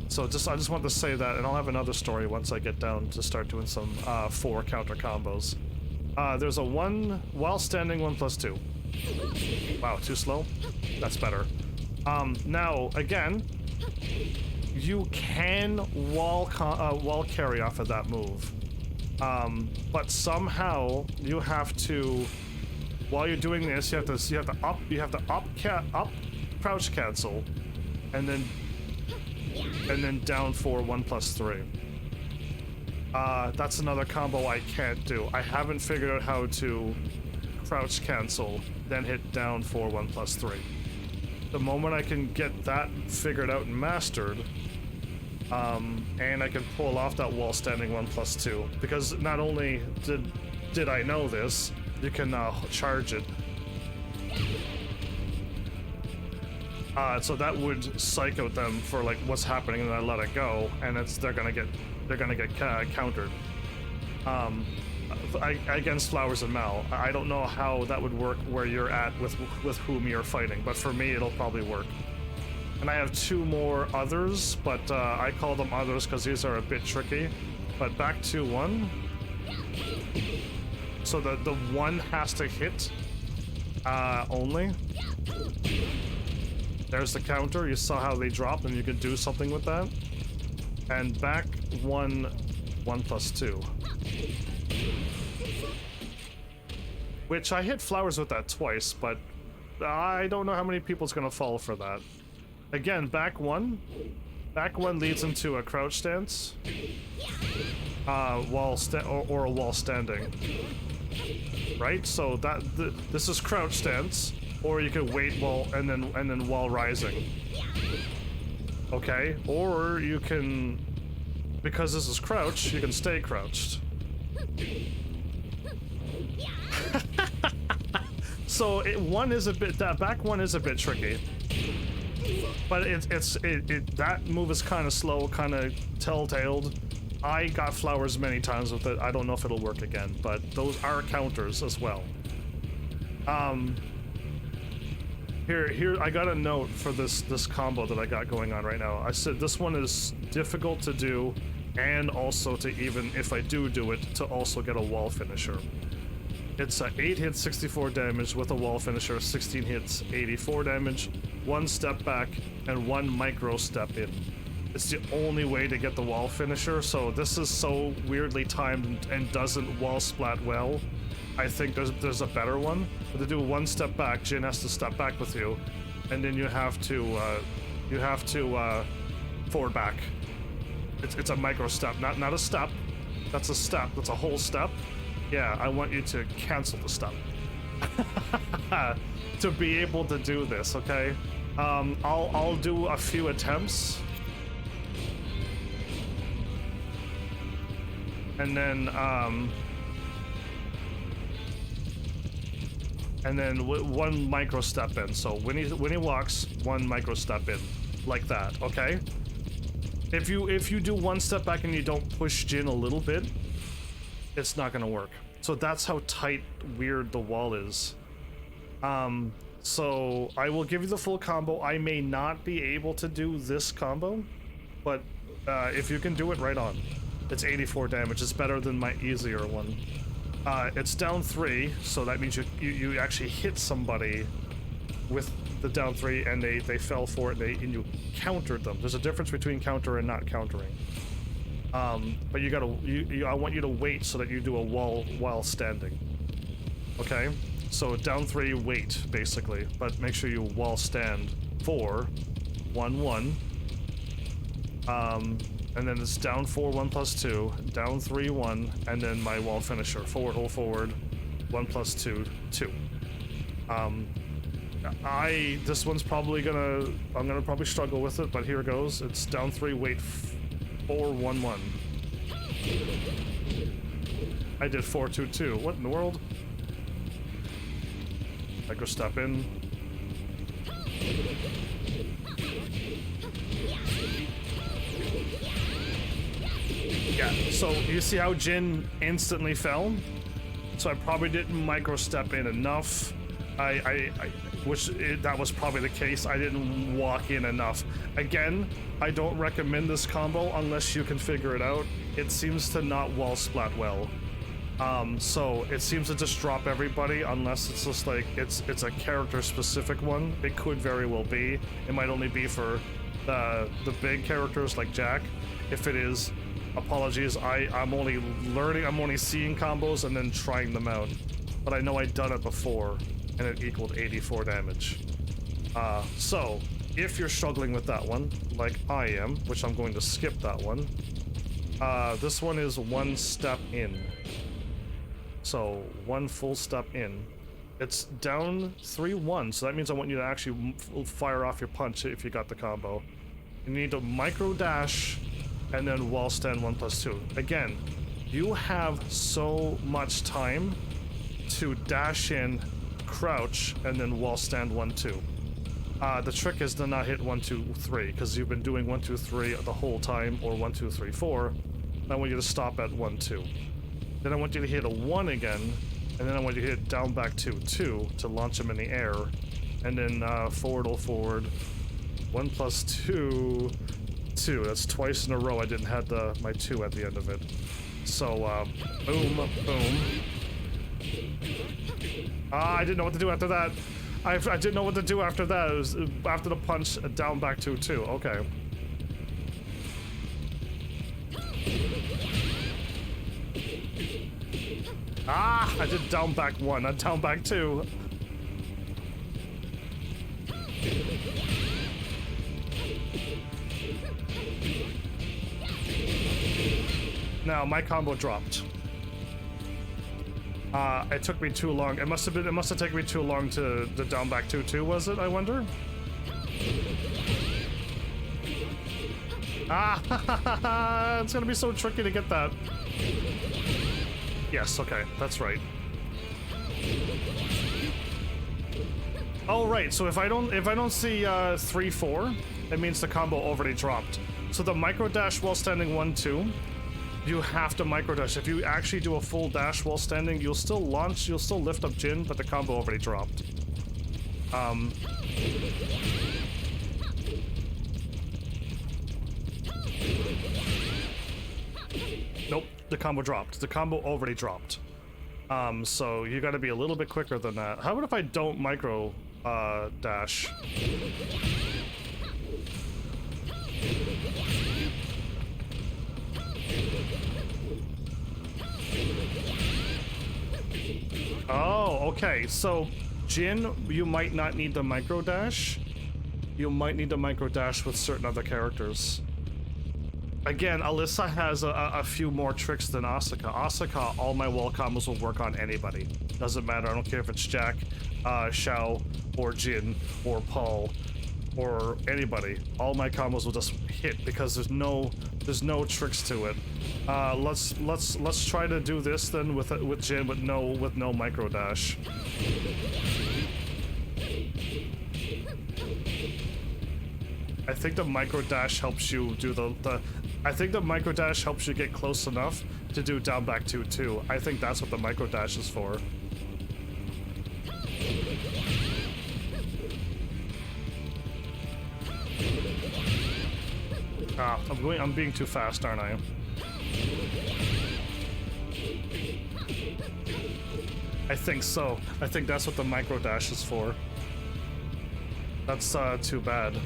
[SPEAKER 1] So I just want to say that, and I'll have another story once I get down to start doing some 4 counter combos. There's a 1 while standing 1+2. Wow, too slow? That's better. Now again, you can wall carry off of that move, but somehow you have to. While you're doing this, you have to up crouch cancel, and then down for 1+3. That's another combo I can't do. I haven't figured out how to crouch cancel, then hit down for 1+3. The moment I can get that figured out and mastered, and I can pull off that wall standing 1+2, because not only did I know this, you can charge it. So that would psych out them for like what's happening, and I let it go, and they're gonna get countered. Against Flowers and Mal, I don't know how that would work where you're at with whom you're fighting, but for me it'll probably work. And I have 2 more others, but I call them others because these are a bit tricky. But back to 1. So the 1 has to hit only. There's the counter. You saw how they drop, and you can do something with that. And back 1, 1+2. Which I hit Flowers with that twice, but I don't know how many people's gonna fall for that. Again, back 1 leads into a crouch stance, or a wall standing. Right, so this is crouch stance, or you could wait and then wall rising. Okay, or you can, because this is crouch, you can stay crouched. So that back 1 is a bit tricky, but that move is kind of slow, kind of telltaled. I got Flowers many times with it. I don't know if it'll work again, but those are counters as well. Here I got a note for this combo that I got going on right now. I said this one is difficult to do, and also to, even if I do it, to also get a wall finisher. It's 8 hits, 64 damage with a wall finisher, 16 hits, 84 damage, 1 step back, and 1 micro step in. It's the only way to get the wall finisher, so this is so weirdly timed and doesn't wall splat well. I think there's a better one. But to do 1 step back, Jin has to step back with you, and then you have to forward back. It's a micro step, not a step. That's a step. That's a whole step. Yeah, I want you to cancel the step to be able to do this. Okay, I'll do a few attempts, and then one micro step in. So when he walks, 1 micro step in, like that. Okay. If you do 1 step back and you don't push Jin a little bit, it's not gonna work. So that's how tight, weird the wall is. So I will give you the full combo. I may not be able to do this combo, but if you can do it, right on. It's 84 damage. It's better than my easier one. It's down 3, so that means you actually hit somebody with the down 3 and they fell for it and you countered them. There's a difference between counter and not countering. But you gotta, I want you to wait so that you do a wall while standing. Okay? So down 3, wait, basically. But make sure you wall stand 4, 1, 1. And then it's down 4, 1 plus 2, down 3, 1, and then my wall finisher. Forward, hold forward, 1 plus 2, 2. This one's probably gonna, I'm gonna probably struggle with it, but here it goes. It's down 3, wait, 4, 1, 1. I did 4, 2, 2. What in the world? Micro step in. Yeah, so you see how Jin instantly fell? So I probably didn't micro step in enough. That was probably the case. I didn't walk in enough. Again, I don't recommend this combo unless you can figure it out. It seems to not wall splat well. So it seems to just drop everybody unless it's just like it's a character specific one. It could very well be. It might only be for the big characters like Jack. If it is, apologies. I'm only learning. I'm only seeing combos and then trying them out. But I know I'd done it before and it equaled 84 damage. So if you're struggling with that one, like I am, which I'm going to skip that one. This one is 1 step in. So 1 full step in. It's down 3, 1, so that means I want you to actually fire off your punch if you got the combo. You need to micro dash and then wall stand 1 plus 2. Again, you have so much time to dash in, crouch, and then wall stand 1, 2. The trick is to not hit 1, 2, 3, because you've been doing 1, 2, 3 the whole time, or 1, 2, 3, 4. I want you to stop at 1, 2. Then I want you to hit a 1 again, and then I want you to hit down back 2, 2 to launch them in the air, and then forward, 1 plus 2, 2. That's twice in a row I didn't have my 2 at the end of it. So boom, boom. I didn't know what to do after that. I didn't know what to do after that. It was after the punch, down back 2, 2. Okay. I did down back 1, not down back 2. Now my combo dropped. It took me too long. It must have taken me too long to the down back 2, 2, was it? I wonder. It's gonna be so tricky to get that. Yes, okay, that's right. Oh right, so if I don't see 3, 4, it means the combo already dropped. So the micro dash while standing 1, 2, you have to micro dash. If you actually do a full dash while standing, you'll still launch, you'll still lift up Jin, but the combo already dropped. Nope, the combo dropped. The combo already dropped. So you gotta be a little bit quicker than that. How about if I don't micro dash? Oh, okay. So Jin, you might not need the micro dash. You might need the micro dash with certain other characters. Again, Alisa has a few more tricks than Asuka. Asuka, all my wall combos will work on anybody. Doesn't matter, I don't care if it's Jack, Xiao, or Jin, or Paul, or anybody. All my combos will just hit because there's no tricks to it. Let's try to do this then with Jin with no micro dash. I think the micro dash helps you do I think the micro dash helps you get close enough to do down back 2, 2. I think that's what the micro dash is for. I'm being too fast, aren't I? I think so. I think that's what the micro dash is for. That's too bad.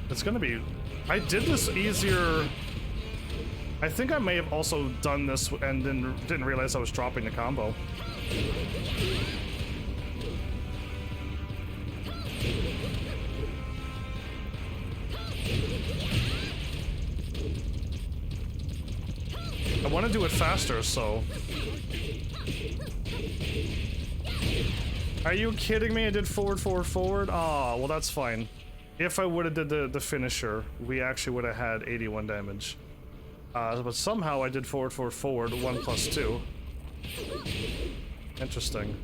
[SPEAKER 1] It's gonna be... I did this easier... I think I may have also done this and then didn't realize I was dropping the combo. I want to do it faster, so... Are you kidding me? I did forward, forward, forward? Oh, well that's fine. If I would have did the finisher, we actually would have had 81 damage. But somehow I did forward, forward, forward, 1+2. Interesting.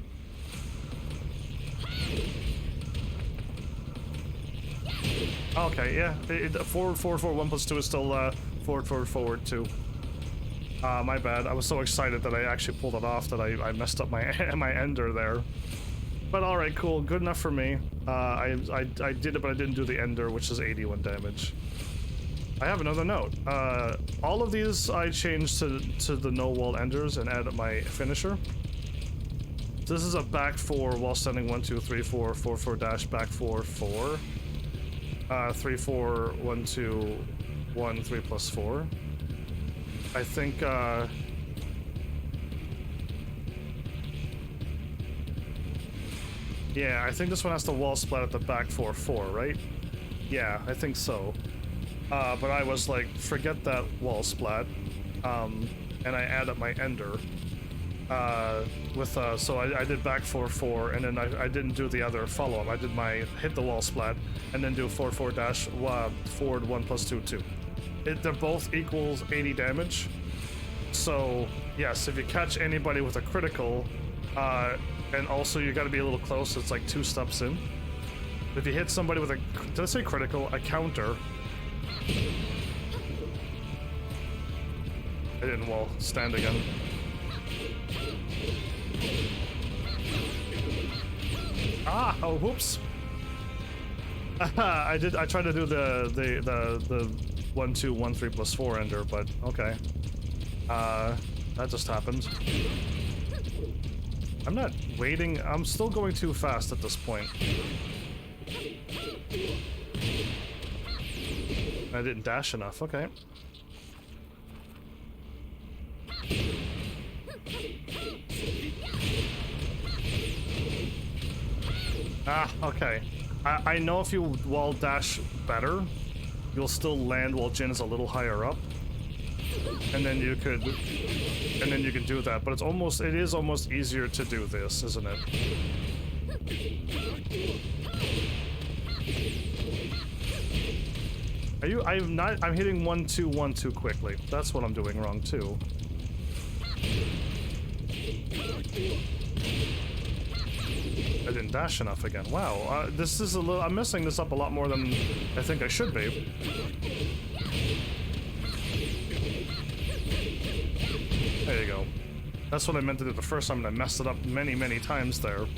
[SPEAKER 1] Okay, yeah. Forward, forward, forward, 1+2 is still forward, forward, forward, 2. My bad. I was so excited that I actually pulled it off that I messed up my my ender there. But alright, cool. Good enough for me. I did it, but I didn't do the ender, which is 81 damage. I have another note. All of these I changed to the no wall enders and added my finisher. This is a back 4 while standing 1, 2, 3, 4, 4, 4 dash, back 4, 4. 3, 4, 1, 2, 1, 3 plus 4. I think, yeah, I think this one has the wall splat at the back 4, 4, right? Yeah, I think so. But I was like, forget that wall splat, and I added my ender, so I did back 4, 4, and then I didn't do the other follow-up. I did my hit the wall splat, and then do 4, 4 dash, forward 1+2, 2. They're both equals 80 damage, so yes, if you catch anybody with a critical, and also you gotta be a little close, it's like 2 steps in. If you hit somebody with a, did I say critical? A counter. I didn't wall stand again. Ah! Oh, whoops! I tried to do the 1, 2, 1, 3 plus 4 ender, but okay. That just happened. I'm not waiting. I'm still going too fast at this point. I didn't dash enough. Okay. Ah, okay. I know if you wall dash better, you'll still land while Jin is a little higher up, and then you could do that. But it is almost easier to do this, isn't it? I'm hitting 1, 2, 1 too quickly. That's what I'm doing wrong too. I didn't dash enough again. Wow, this is a little... I'm messing this up a lot more than I think I should be. There you go. That's what I meant to do the first time, and I messed it up many, many times there.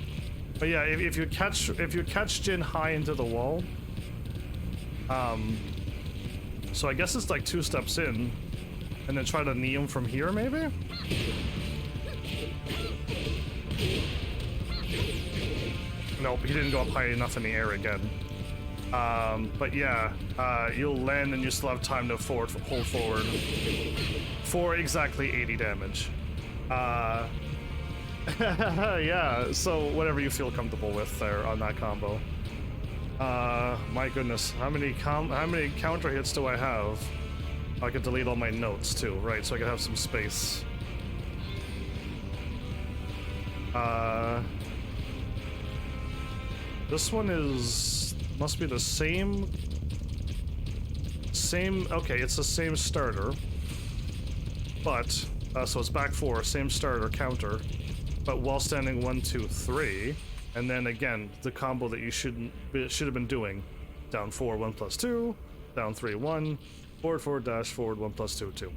[SPEAKER 1] But yeah, if you catch Jin high into the wall, so I guess it's like 2 steps in, and then try to knee him from here, maybe? Nope, he didn't go up high enough in the air again. But yeah, you'll land and you still have time to hold forward for exactly 80 damage. Yeah, so whatever you feel comfortable with there on that combo. My goodness, how many counter hits do I have? I could delete all my notes too, right? So I could have some space. This one must be the same, okay, it's the same starter, but, so it's back 4, same starter, counter, but while standing 1, 2, 3, and then again, the combo that you should have been doing, down 4, 1+2, down 3, 1, forward, forward, dash, forward, 1+2, 2.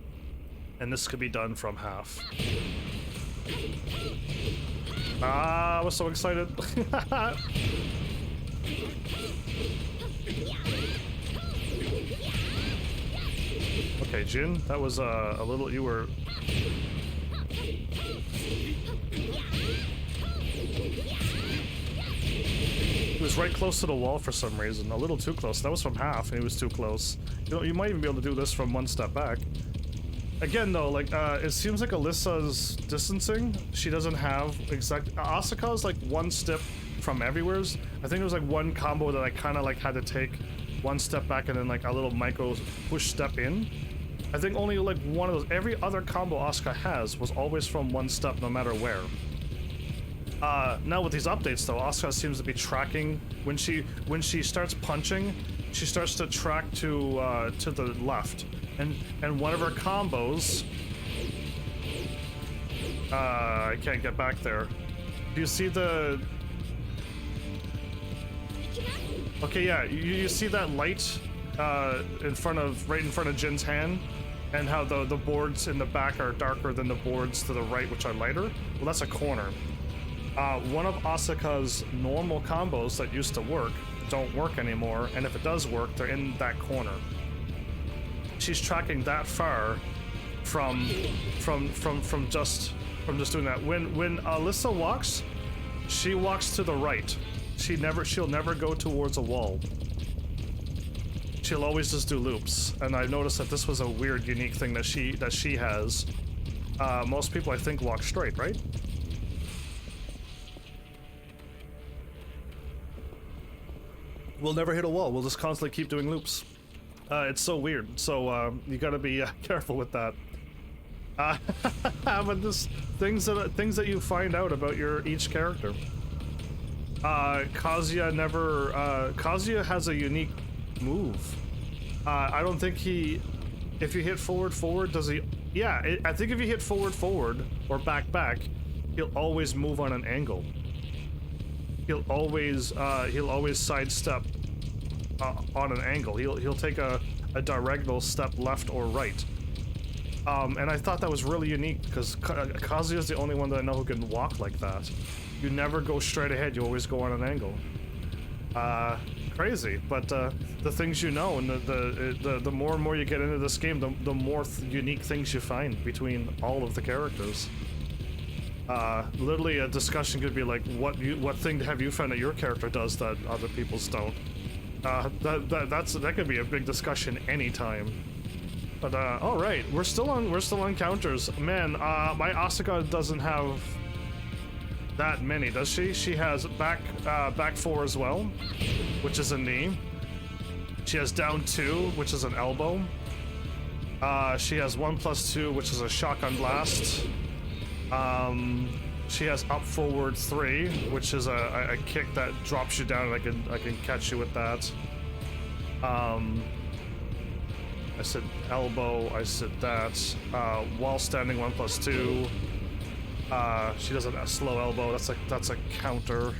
[SPEAKER 1] And this could be done from half. Ah, I was so excited. Okay, Jin, that was a little. You were. He was right close to the wall for some reason. A little too close. That was from half, and he was too close. You know, you might even be able to do this from one step back. Again, though, like, it seems like Alisa's distancing. She doesn't have exact. Asuka's like one step from everywhere's. I think there was like one combo that I kind of like had to take one step back and then like a little micro push step in. I think only like one of those. Every other combo Asuka has was always from one step, no matter where. Now with these updates though, Asuka seems to be tracking when she starts punching, she starts to track to the left, and one of her combos. I can't get back there. Do you see the? Okay, yeah, you see that light right in front of Jin's hand, and how the boards in the back are darker than the boards to the right, which are lighter. Well, that's a corner. One of Asuka's normal combos that used to work don't work anymore, and if it does work, they're in that corner. She's tracking that far from just doing that. When Alisa walks, she walks to the right. She'll never go towards a wall. She'll always just do loops, and I noticed that this was a weird, unique thing that she has. Most people, I think, walk straight, right? We'll never hit a wall. We'll just constantly keep doing loops. It's so weird. So you gotta be careful with that. But this things that you find out about each character. Kazuya has a unique move. I don't think if you hit forward, does he? Yeah, I think if you hit forward or back, he'll always move on an angle. He'll always sidestep on an angle. He'll take a diagonal step left or right. And I thought that was really unique because Kazuya is the only one that I know who can walk like that. You never go straight ahead. You always go on an angle. Crazy, but the things you know, and the more and more you get into this game, the more unique things you find between all of the characters. Literally, a discussion could be like, what thing have you found that your character does that other people's don't? That could be a big discussion anytime. But all right, we're still on counters. Man, my Asuka doesn't have that many, does she? She has back 4 as well, which is a knee. She has down 2, which is an elbow. She has 1+2, which is a shotgun blast. She has up forward 3, which is a kick that drops you down, and I can catch you with that. I said elbow, I said that. While standing 1+2. She does a slow elbow, that's a counter.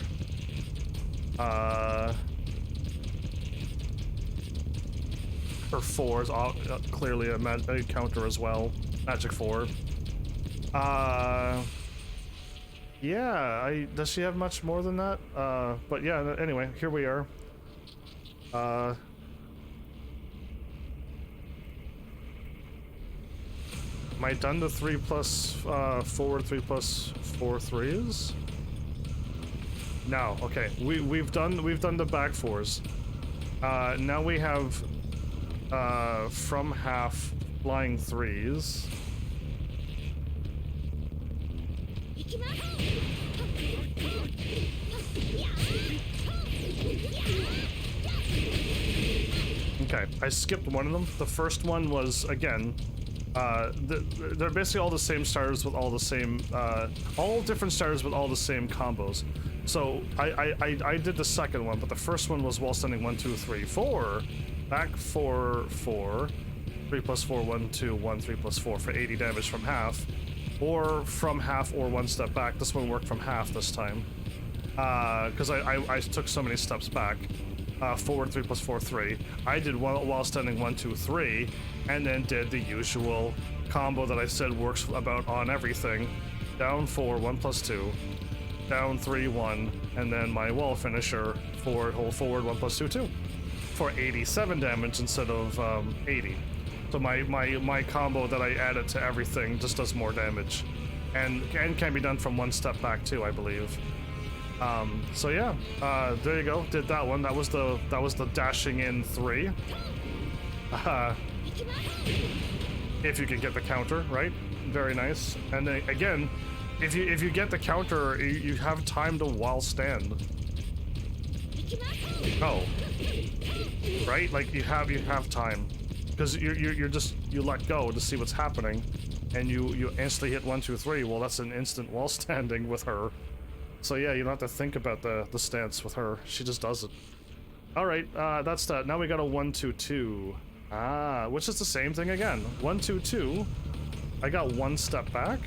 [SPEAKER 1] Her 4 is clearly a counter as well. Magic 4. Yeah, does she have much more than that? But yeah, anyway, here we are. Am I done the 3+ forward 3+4 threes? No, okay. We've done the back 4s. Now we have from half flying 3s. Okay, I skipped one of them. The first one was, again, they're basically all the same starters with all the same, all different starters with all the same combos. So I did the second one, but the first one was wall standing 1, 2, 3, 4, back 4, 4, 3+4, 1, 2, 1, 3+4 for 80 damage from half, or from half or one step back. This one worked from half this time, because I took so many steps back. Forward 3+4, 3. I did while standing 1, 2, 3, and then did the usual combo that I said works about on everything. Down 4, 1+2, down 3, 1, and then my wall finisher forward, hold forward 1+2, 2, for 87 damage instead of 80. So my combo that I added to everything just does more damage, and can be done from one step back too, I believe. So yeah, there you go. Did that one. That was the dashing in 3. If you can get the counter right, very nice. And then again, if you get the counter, you have time to while stand. Oh, right? Like you have time, because you're just you let go to see what's happening, and you instantly hit 1, 2, 3. Well, that's an instant wall standing with her. So yeah, you don't have to think about the stance with her. She just does it. All right, that's that. Now we got a 1, 2, 2. Ah, which is the same thing again. 1, 2, 2. I got 1 step back.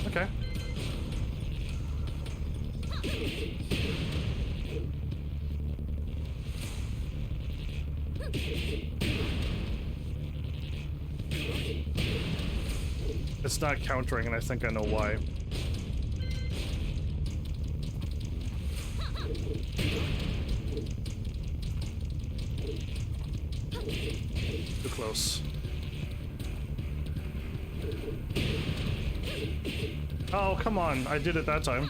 [SPEAKER 1] Okay. It's not countering, and I think I know why. Too close. Oh, come on. I did it that time.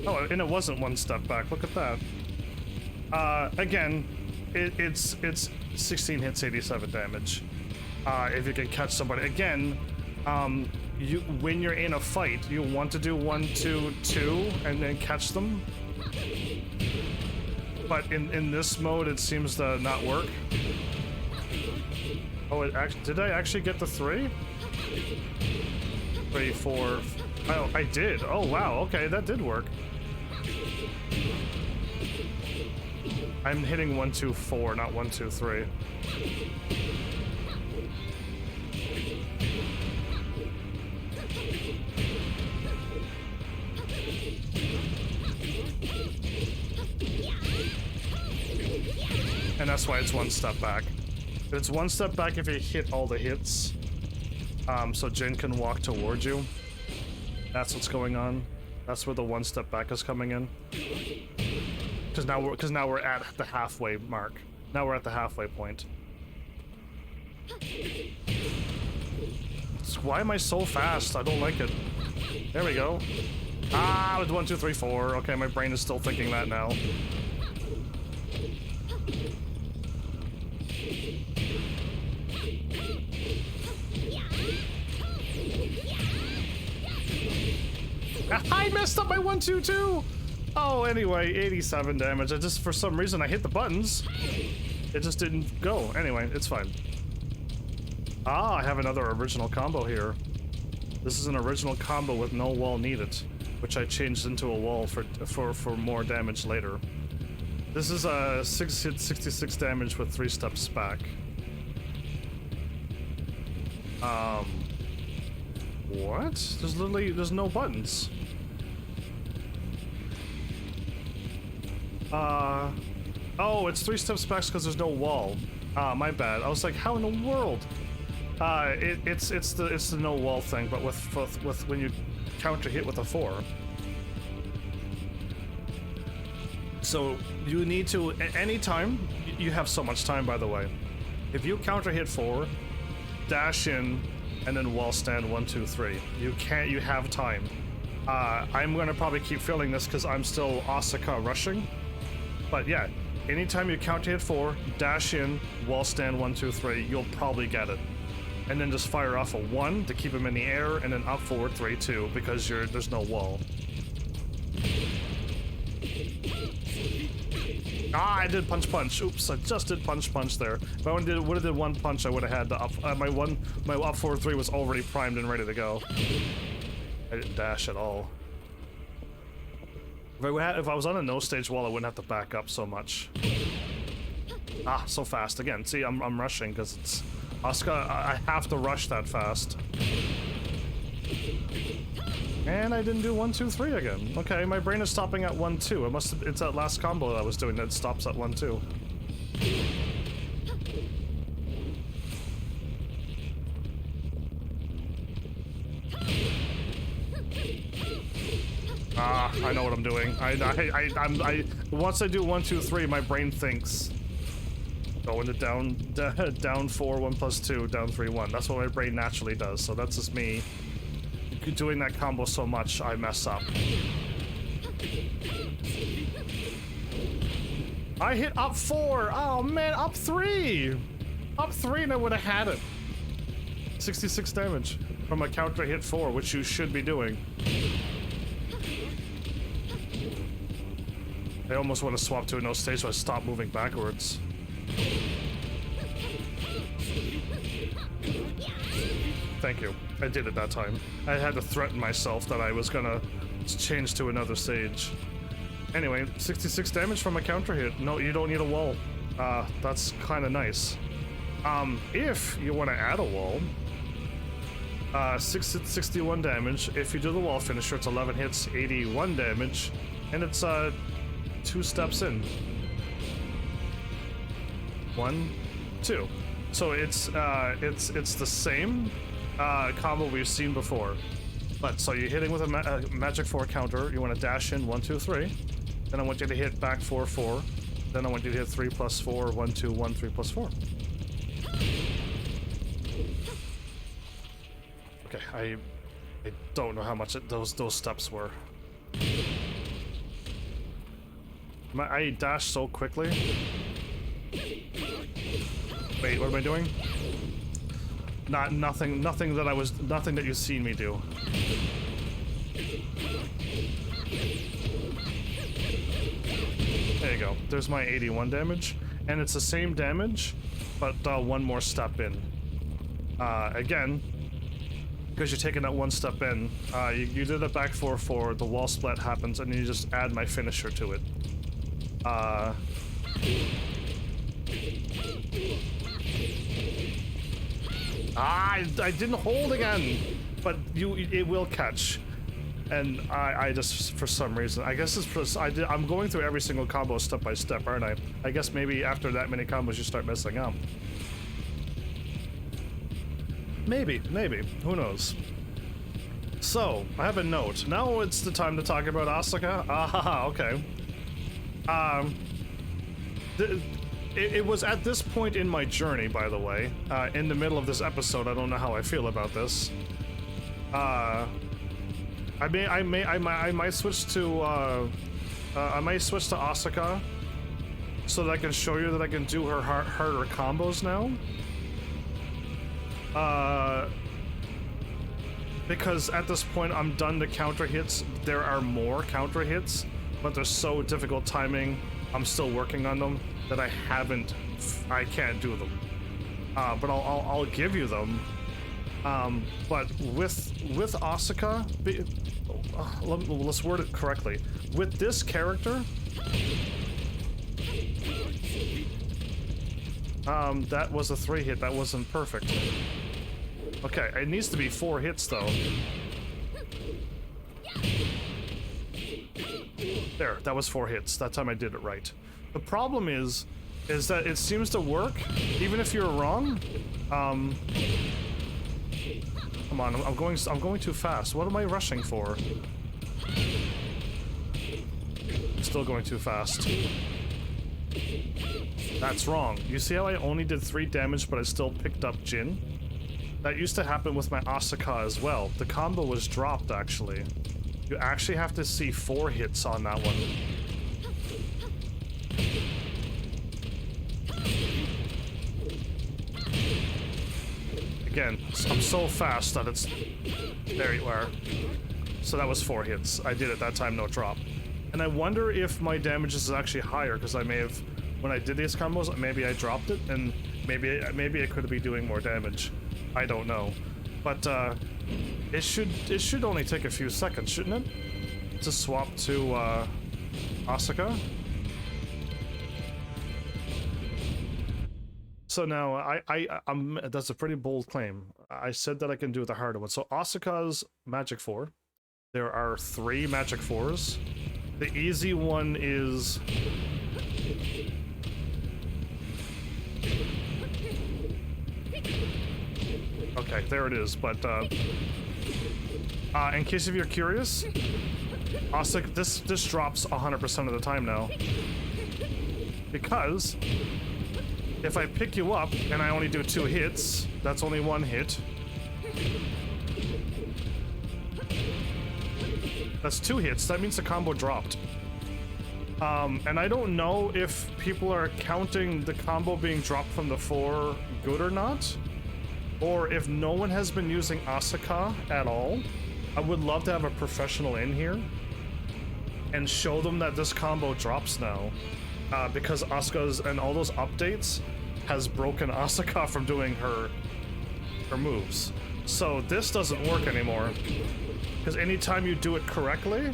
[SPEAKER 1] Oh, and it wasn't 1 step back. Look at that. Again, it's 16 hits, 87 damage. If you can catch somebody. Again, when you're in a fight, you want to do 1, 2, 2, and then catch them. But in this mode, it seems to not work. Oh, did I actually get the 3? 3, 4. Oh, I did. Oh, wow. Okay, that did work. I'm hitting 1, 2, 4, not 1, 2, 3. And that's why it's 1 step back. It's 1 step back if you hit all the hits. So Jin can walk towards you. That's what's going on. That's where the 1 step back is coming in. Because now we're at the halfway mark. Now we're at the halfway point. Why am I so fast? I don't like it. There we go. Ah, it's 1, 2, 3, 4. Okay, my brain is still thinking that now. I messed up my 1, 2, 2. Oh, anyway, 87 damage. I just, for some reason, I hit the buttons. It just didn't go. Anyway, it's fine. Ah, I have another original combo here. This is an original combo with no wall needed, which I changed into a wall for more damage later. This is a 6 hit 66 damage with 3 steps back. What? There's no buttons. Oh, it's 3 steps back because there's no wall. My bad. I was like, how in the world? It's the no wall thing, but with when you counter hit with a 4. So you need to, anytime, you have so much time, by the way. If you counter hit 4, dash in, and then wall stand 1, 2, 3. You have time. I'm gonna probably keep filling this because I'm still Asuka rushing. But yeah, anytime you counter hit 4, dash in, wall stand 1, 2, 3, you'll probably get it. And then just fire off a 1 to keep him in the air, and then up forward 3, 2, because there's no wall. Ah, I did punch. Oops, I just did punch there. If I would have did 1 punch, I would have had the up. My up forward 3 was already primed and ready to go. I didn't dash at all. If I was on a no stage wall, I wouldn't have to back up so much. Ah, so fast again. See, I'm rushing because it's Asuka. I have to rush that fast. And I didn't do 1, 2, 3 again. Okay, my brain is stopping at 1, 2. It's that last combo that I was doing that stops at 1, 2. Ah, I know what I'm doing. Once I do 1, 2, 3, my brain thinks. Go into down 4, 1 plus 2, down 3, 1. That's what my brain naturally does. So that's just me doing that combo so much I mess up. I hit up 4. Oh man, up 3. Up 3 and I would have had it. 66 damage from a counter hit 4, which you should be doing. I almost want to swap to a no stage so I stop moving backwards. Thank you. I did it that time. I had to threaten myself that I was gonna change to another stage. Anyway, 66 damage from a counter hit. No, you don't need a wall. That's kind of nice. If you want to add a wall, 61 damage. If you do the wall finisher, it's 11 hits, 81 damage, and it's 2 steps in. 1, 2. So it's the same combo we've seen before. But so you're hitting with a magic 4 counter. You want to dash in 1, 2, 3. Then I want you to hit back 4, 4. Then I want you to hit 3 plus 4, 1, 2, 1, 3 plus 4. Okay, I don't know how much those steps were. I dashed so quickly. Wait, what am I doing? Nothing that you've seen me do. There you go. There's my 81 damage, and it's the same damage, but 1 more step in. Again, because you're taking that 1 step in, you did it back 4-4, the wall split happens, and you just add my finisher to it. I didn't hold again, but it will catch. And I just, for some reason, I guess it's because I'm going through every single combo step by step, aren't I? I guess maybe after that many combos you start messing up. Maybe, who knows? So, I have a note. Now it's the time to talk about Asuka. Ah, okay. It was at this point in my journey, by the way, in the middle of this episode. I don't know how I feel about this. I might switch to Asuka, so that I can show you that I can do her harder combos now. Because at this point I'm done the counter hits. There are more counter hits, but they're so difficult timing. I'm still working on them that I can't do them. But I'll give you them. But with Asuka, let's word it correctly. With this character, that was a 3 hit. That wasn't perfect. Okay, it needs to be 4 hits though. There, that was 4 hits. That time I did it right. The problem is that it seems to work, even if you're wrong. Come on, I'm going too fast. What am I rushing for? Still going too fast. That's wrong. You see how I only did 3 damage, but I still picked up Jin? That used to happen with my Asuka as well. The combo was dropped, actually. You actually have to see 4 hits on that one. Again, I'm so fast that it's... There you are. So that was 4 hits. I did it that time, no drop. And I wonder if my damage is actually higher, because I may have... When I did these combos, maybe I dropped it, and maybe I could be doing more damage. I don't know. But, it should only take a few seconds, shouldn't it? To swap to, Asuka. So now, that's a pretty bold claim. I said that I can do the harder one. So Asuka's Magic 4. There are 3 Magic 4s. The easy one is... Okay, there it is, but, in case if you're curious, Asuka, this drops 100% of the time now. Because if I pick you up and I only do 2 hits, that's only 1 hit. That's 2 hits. That means the combo dropped. And I don't know if people are counting the combo being dropped from the 4 good or not, or if no one has been using Asuka at all. I would love to have a professional in here and show them that this combo drops now, because Asuka's and all those updates has broken Asuka from doing her moves. So this doesn't work anymore, because anytime you do it correctly,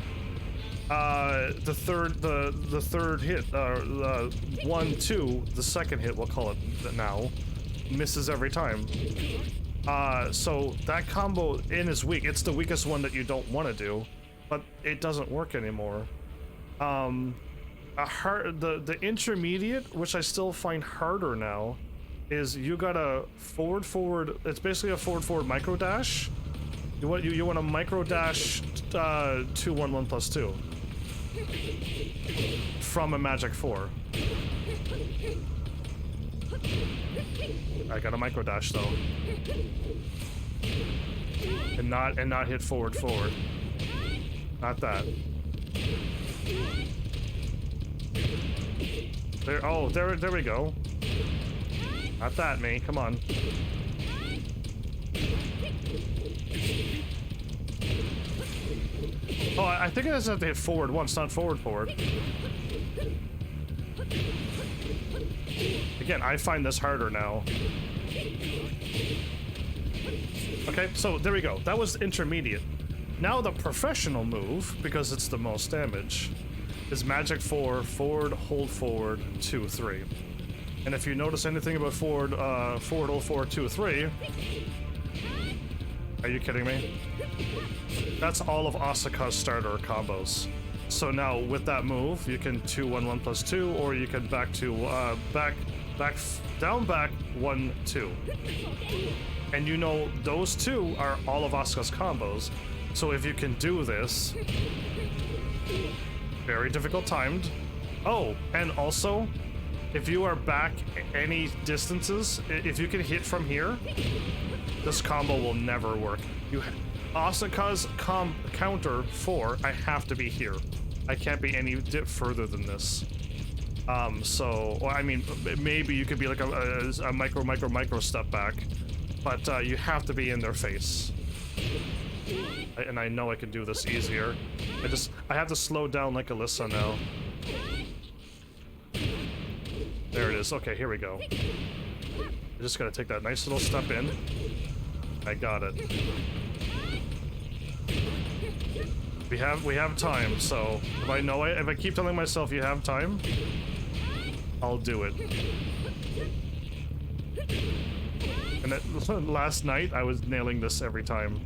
[SPEAKER 1] the third hit, 1, 2, the second hit, we'll call it now, misses every time. So that combo in is weak. It's the weakest one that you don't want to do, but it doesn't work anymore. The intermediate, which I still find harder now, is you got a forward. It's basically a forward micro dash. You want a micro dash 2 1 1 plus 2 from a magic 4. I got a micro dash though, and not hit forward. Not that. There we go. Not that, me. Come on. Oh, I think it doesn't have to hit forward once, not forward. Again, I find this harder now. Okay, so there we go. That was intermediate. Now the professional move, because it's the most damage, is magic 4, forward, hold forward, 2, 3. And if you notice anything about forward, hold forward, 2, 3, are you kidding me? That's all of Asuka's starter combos. So now with that move, you can 2 1 1 plus 2, or you can back 1 2. And you know those 2 are all of Asuka's combos. So if you can do this, very difficult timed. Oh, and also, if you are back any distances, if you can hit from here, this combo will never work. Asuka's counter 4, I have to be here. I can't be any further than this. So, well, I mean, maybe you could be like a micro step back, but you have to be in their face. And I know I can do this easier. I have to slow down like Alisa now. There it is. Okay, here we go. I just gotta take that nice little step in. I got it. We have time, so if I keep telling myself you have time, I'll do it. And last night I was nailing this every time.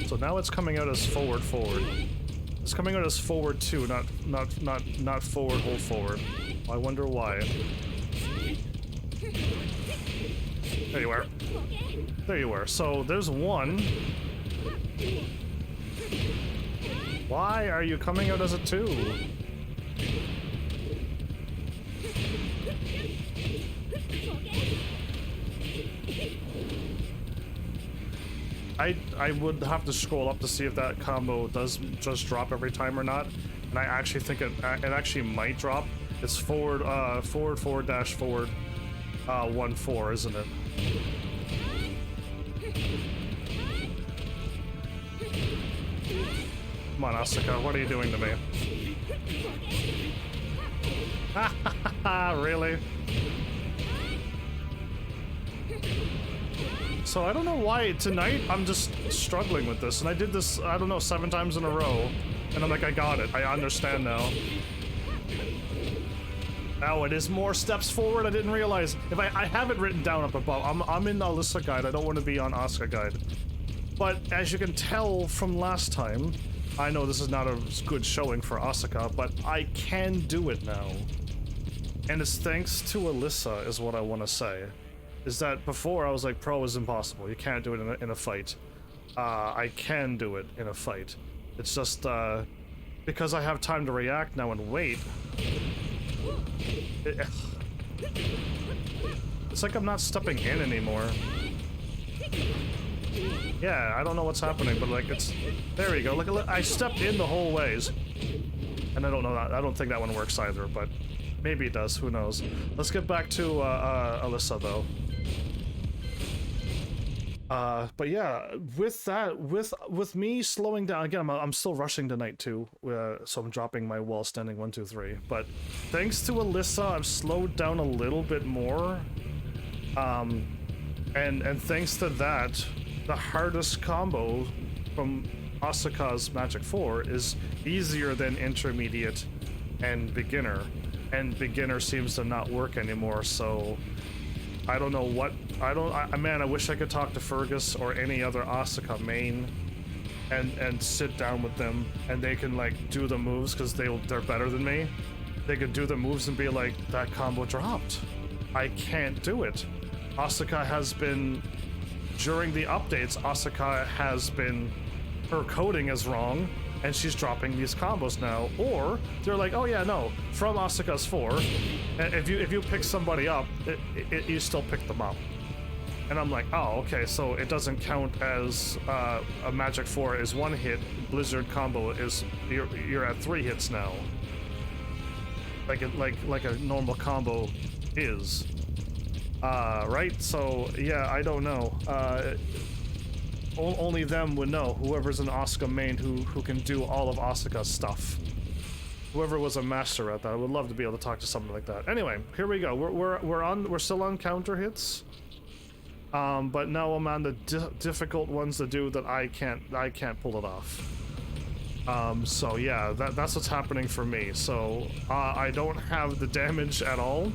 [SPEAKER 1] So now it's coming out as forward. It's coming out as forward 2, not forward hold forward. I wonder why. There you are. There you were. So there's 1. Why are you coming out as a 2? I would have to scroll up to see if that combo does just drop every time or not, and I actually think it actually might drop. It's forward dash forward 1 4, isn't it? Come on, Asuka, what are you doing to me? Really? So I don't know why tonight I'm just struggling with this, and I did this, I don't know, 7 times in a row, and I'm like, I got it, I understand now. Now it is more steps forward. I didn't realize. If I have it written down up above. I'm in the Alisa guide. I don't want to be on Asuka guide. But as you can tell from last time, I know this is not a good showing for Asuka, but I can do it now. And it's thanks to Alisa, is what I want to say. is that before I was like, pro is impossible. You can't do it in a fight. I can do it in a fight. It's just, because I have time to react now and wait. It's like I'm not stepping in anymore. Yeah, I don't know what's happening, but like it's... There we go. Look, I stepped in the whole ways. And I don't know that. I don't think that one works either, but maybe it does. Who knows? Let's get back to Alisa, though. But yeah, with that, with me slowing down again, I'm still rushing tonight too, so I'm dropping my wall standing 1, 2, 3. But thanks to Alisa, I've slowed down a little bit more. And thanks to that, the hardest combo from Asuka's Magic 4 is easier than intermediate and beginner. And beginner seems to not work anymore, so I don't know what... man, I wish I could talk to Fergus or any other Asuka main and sit down with them and they can like do the moves because they're better than me. They could do the moves and be like, that combo dropped. I can't do it. Asuka has been... During the updates, Asuka has been... Her coding is wrong, and she's dropping these combos now. Or, they're like, oh yeah, no, from Asuka's 4, if you pick somebody up, you still pick them up. And I'm like, oh, okay, so it doesn't count as a Magic 4 is 1 hit, Blizzard combo is... You're at 3 hits now. Like a normal combo is. Right? So, yeah, I don't know. Only them would know, whoever's an Asuka main who can do all of Asuka's stuff. Whoever was a master at that, I would love to be able to talk to someone like that. Anyway, here we go. We're still on counter hits. But now I'm on the difficult ones to do that I can't pull it off. So yeah, that's what's happening for me. So, I don't have the damage at all.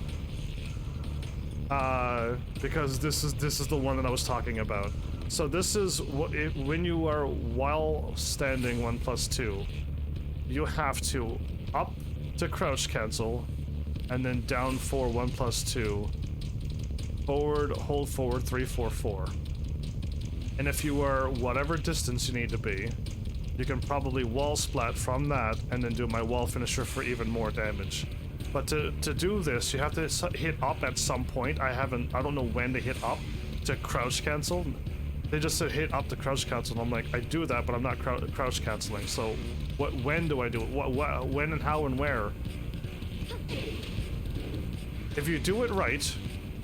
[SPEAKER 1] Because this is the one that I was talking about. So this is when you are while standing 1+2, you have to up to crouch cancel, and then down 4 1+2, forward hold forward 3 4 4. And if you are whatever distance you need to be, you can probably wall splat from that, and then do my wall finisher for even more damage. But to do this, you have to hit up at some point. I don't know when to hit up to crouch cancel. They just said hit up to crouch cancel, and I'm like, I do that, but I'm not crouch canceling. So, when do I do it? When and how and where? If you do it right,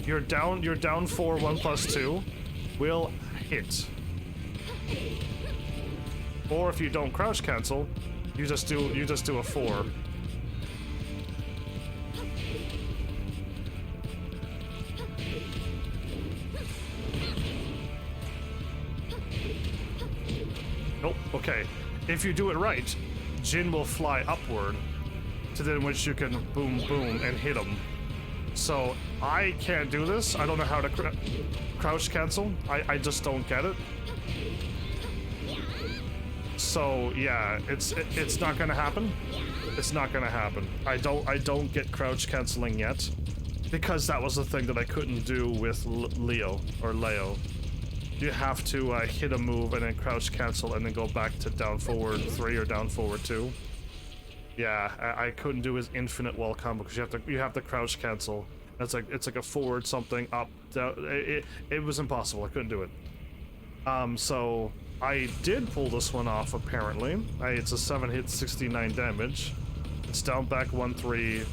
[SPEAKER 1] your down 4 1+2 will hit. Or if you don't crouch cancel, you just do a 4. Nope, okay. If you do it right, Jin will fly upward, to then which you can boom boom and hit him. So I can't do this. I don't know how to crouch cancel. I just don't get it. So yeah, it's not gonna happen. It's not gonna happen. I don't get crouch canceling yet, because that was the thing that I couldn't do with Leo. You have to hit a move and then crouch cancel and then go back to down forward 3 or down forward 2. Yeah, I couldn't do his infinite wall combo because you have to crouch cancel. It's like a forward something up down. It was impossible. I couldn't do it. So I did pull this one off apparently. It's a 7 hit 69 damage. It's down back 1 3.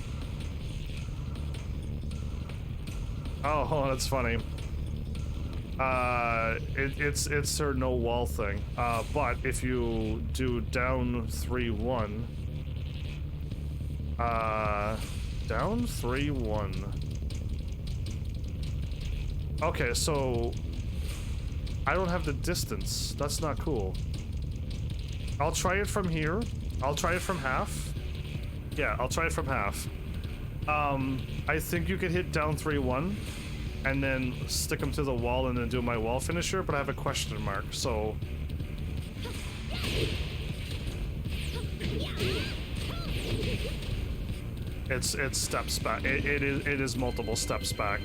[SPEAKER 1] Oh, that's funny. It's her no wall thing. But if you do down 3 1, down 3 1. Okay, so I don't have the distance. That's not cool. I'll try it from here. I'll try it from half. Yeah, I'll try it from half. I think you could hit down 3 1. And then stick them to the wall and then do my wall finisher, but I have a question mark, so... It's steps back. It is multiple steps back.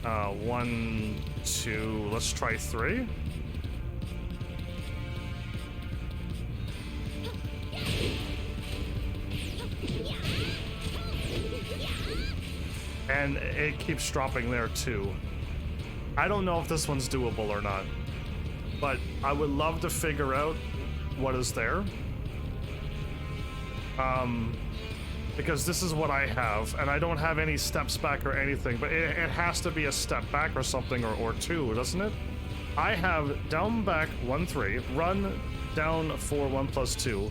[SPEAKER 1] 1, 2, let's try 3. And it keeps dropping there too. I don't know if this one's doable or not, but I would love to figure out what is there. Because this is what I have, and I don't have any steps back or anything, but it has to be a step back or something, or 2, doesn't it? I have down, back, 1, 3, run, down, 4, 1 plus 2,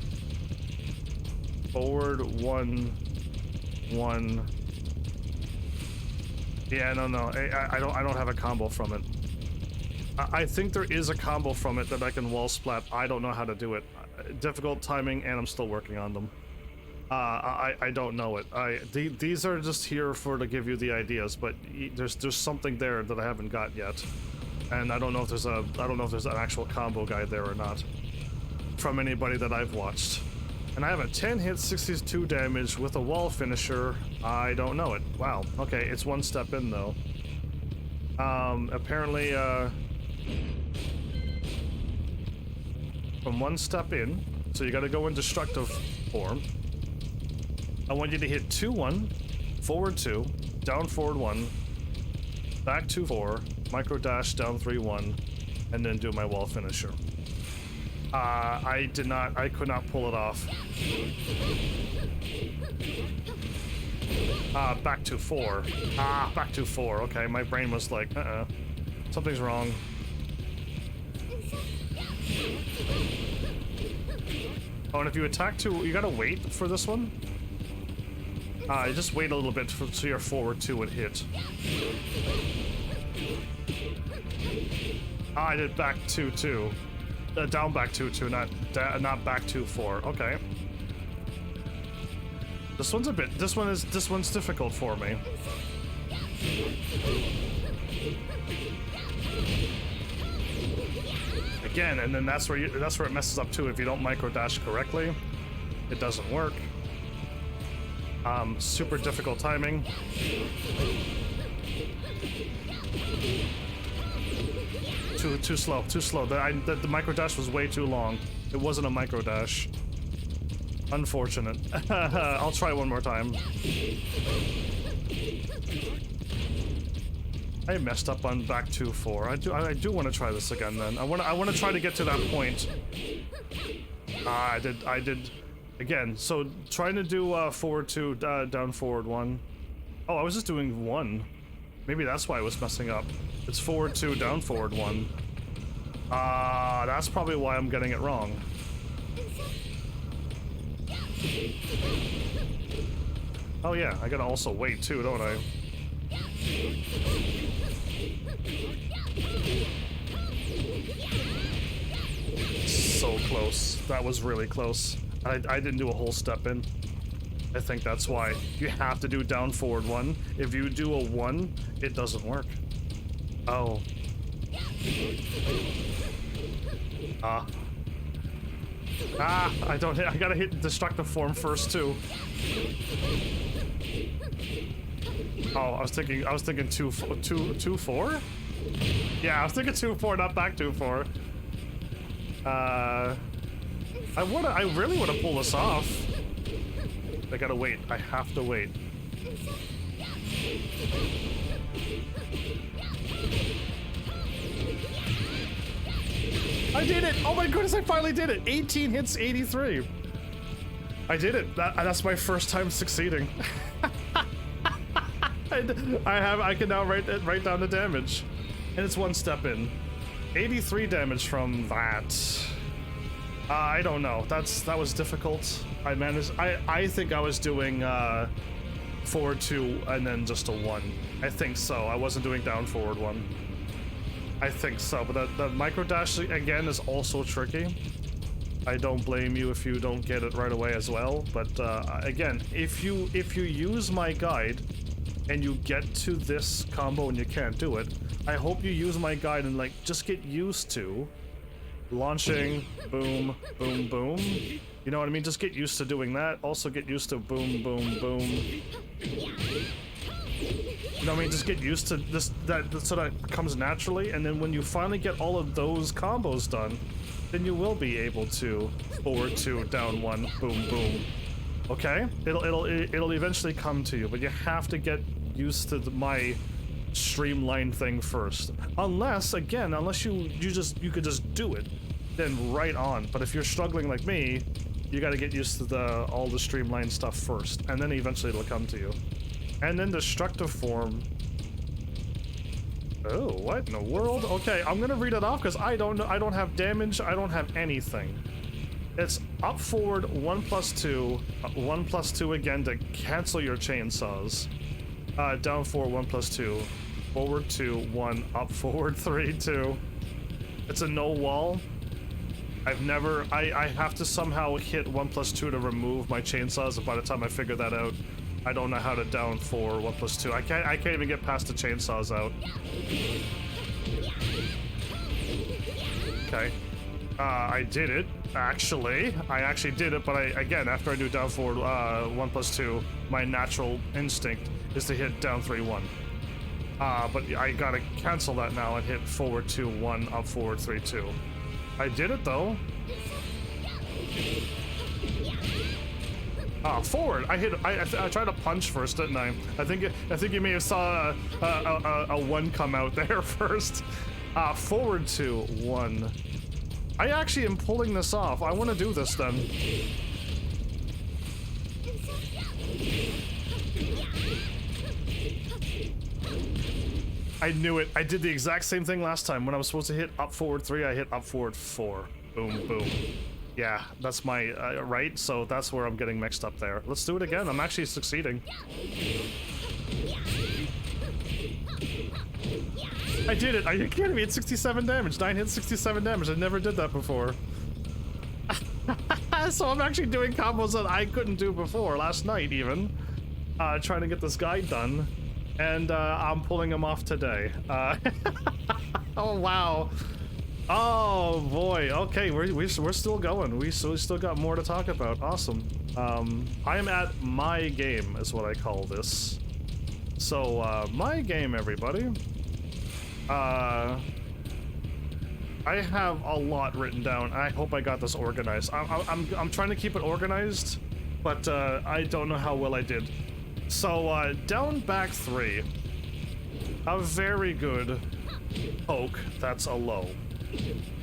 [SPEAKER 1] forward, 1, 1. Yeah, no, I don't have a combo from it. I think there is a combo from it that I can wall splat. I don't know how to do it. Difficult timing, and I'm still working on them. I don't know it. These are just here to give you the ideas, but there's something there that I haven't got yet, and I don't know if there's an actual combo guide there or not from anybody that I've watched. And I have a 10 hit, 62 damage with a wall finisher. I don't know it. Wow. Okay, it's 1 step in though. Apparently, from 1 step in, so you got to go in destructive form. I want you to hit 2, 1, forward 2, down forward 1, back 2, 4, micro dash down 3, 1, and then do my wall finisher. I could not pull it off. Back to 4. Back to 4. Okay, my brain was like, something's wrong. Oh, and if you attack 2, you gotta wait for this one. Just wait a little bit so your forward 2 would hit. I did back 2, 2. Down back 2, 2, not back 2, 4. Okay. This one's difficult for me. Again, and then that's where it messes up too. If you don't micro dash correctly, it doesn't work. Super difficult timing. Too slow. The micro dash was way too long. It wasn't a micro dash. Unfortunate. I'll try one more time. I messed up on back 2, 4. I do want to try this again then. I want to try to get to that point. I did again. So trying to do forward 2, down forward 1. Oh, I was just doing 1. Maybe that's why I was messing up. It's forward 2, down forward 1. That's probably why I'm getting it wrong. Oh yeah, I gotta also wait too, don't I? So close. That was really close. I didn't do a whole step in. I think that's why. You have to do down forward 1. If you do a 1, it doesn't work. Oh. I gotta hit destructive form first too. Oh, I was thinking 2, 4? Yeah, I was thinking 2, 4, not back 2, 4. I really wanna pull this off. I gotta wait. I have to wait. I did it! Oh my goodness, I finally did it! 18 hits, 83. I did it. That's my first time succeeding. I can now write down the damage, and it's 1 step in. 83 damage from that. I don't know. That was difficult. I managed. I think I was doing forward 2 and then just a 1. I think so. I wasn't doing down forward 1. I think so. But the micro dash again is also tricky. I don't blame you if you don't get it right away as well. But again, if you use my guide and you get to this combo and you can't do it, I hope you use my guide and like just get used to launching, boom, boom, boom. You know what I mean? Just get used to doing that. Also get used to boom, boom, boom. You know what I mean? Just get used to this, so that comes naturally, and then when you finally get all of those combos done, then you will be able to forward 2, down 1, boom, boom. Okay? It'll eventually come to you, but you have to get used to my streamlined thing first. Unless, again, unless you could just do it, then right on. But if you're struggling like me, you got to get used to all the streamlined stuff first, and then eventually it'll come to you. And then destructive form. Oh, what in the world? Okay, I'm gonna read it off because I don't know. I don't have damage. I don't have anything. It's up forward 1+2, 1+2 again to cancel your chainsaws. Down forward 1+2, forward 2, 1, up forward 3, 2. It's a no wall. I've never. I have to somehow hit 1+2 to remove my chainsaws. And by the time I figure that out, I don't know how to down 4, 1+2. I can't even get past the chainsaws out. Okay. I did it, actually. I actually did it, but again, after I do down forward 1+2, my natural instinct is to hit down 3, 1. But I gotta cancel that now and hit forward 2, 1, up forward 3, 2. I did it though. Forward. I tried to punch first, didn't I? I think you may have saw a 1 come out there first. Forward 2, 1. I actually am pulling this off. I want to do this then. I knew it. I did the exact same thing last time. When I was supposed to hit up forward 3, I hit up forward 4. Boom, boom. Yeah, that's my right, so that's where I'm getting mixed up there. Let's do it again. I'm actually succeeding. I did it. Are you kidding me? It's 67 damage. 9 hits, 67 damage. I never did that before. So I'm actually doing combos that I couldn't do before, last night even. Trying to get this guy done. And I'm pulling him off today. Oh, wow. Oh, boy. Okay, we're still going. We still got more to talk about. Awesome. I am at my game, is what I call this. So, my game, everybody. I have a lot written down. I hope I got this organized. I'm trying to keep it organized, but I don't know how well I did. So, down back 3. A very good poke. That's a low.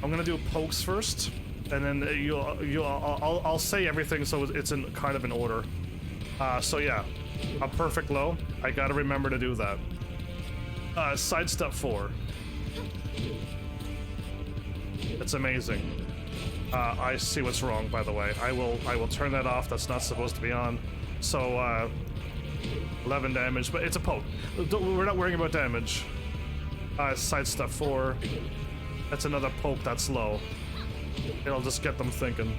[SPEAKER 1] I'm gonna do pokes first, and then I'll say everything so it's in kind of in order. So yeah, a perfect low. I gotta remember to do that. Sidestep 4. It's amazing. I see what's wrong, by the way. I will turn that off. That's not supposed to be on. So 11 damage, but it's a poke. We're not worrying about damage. Sidestep 4. That's another poke that's low. It'll just get them thinking.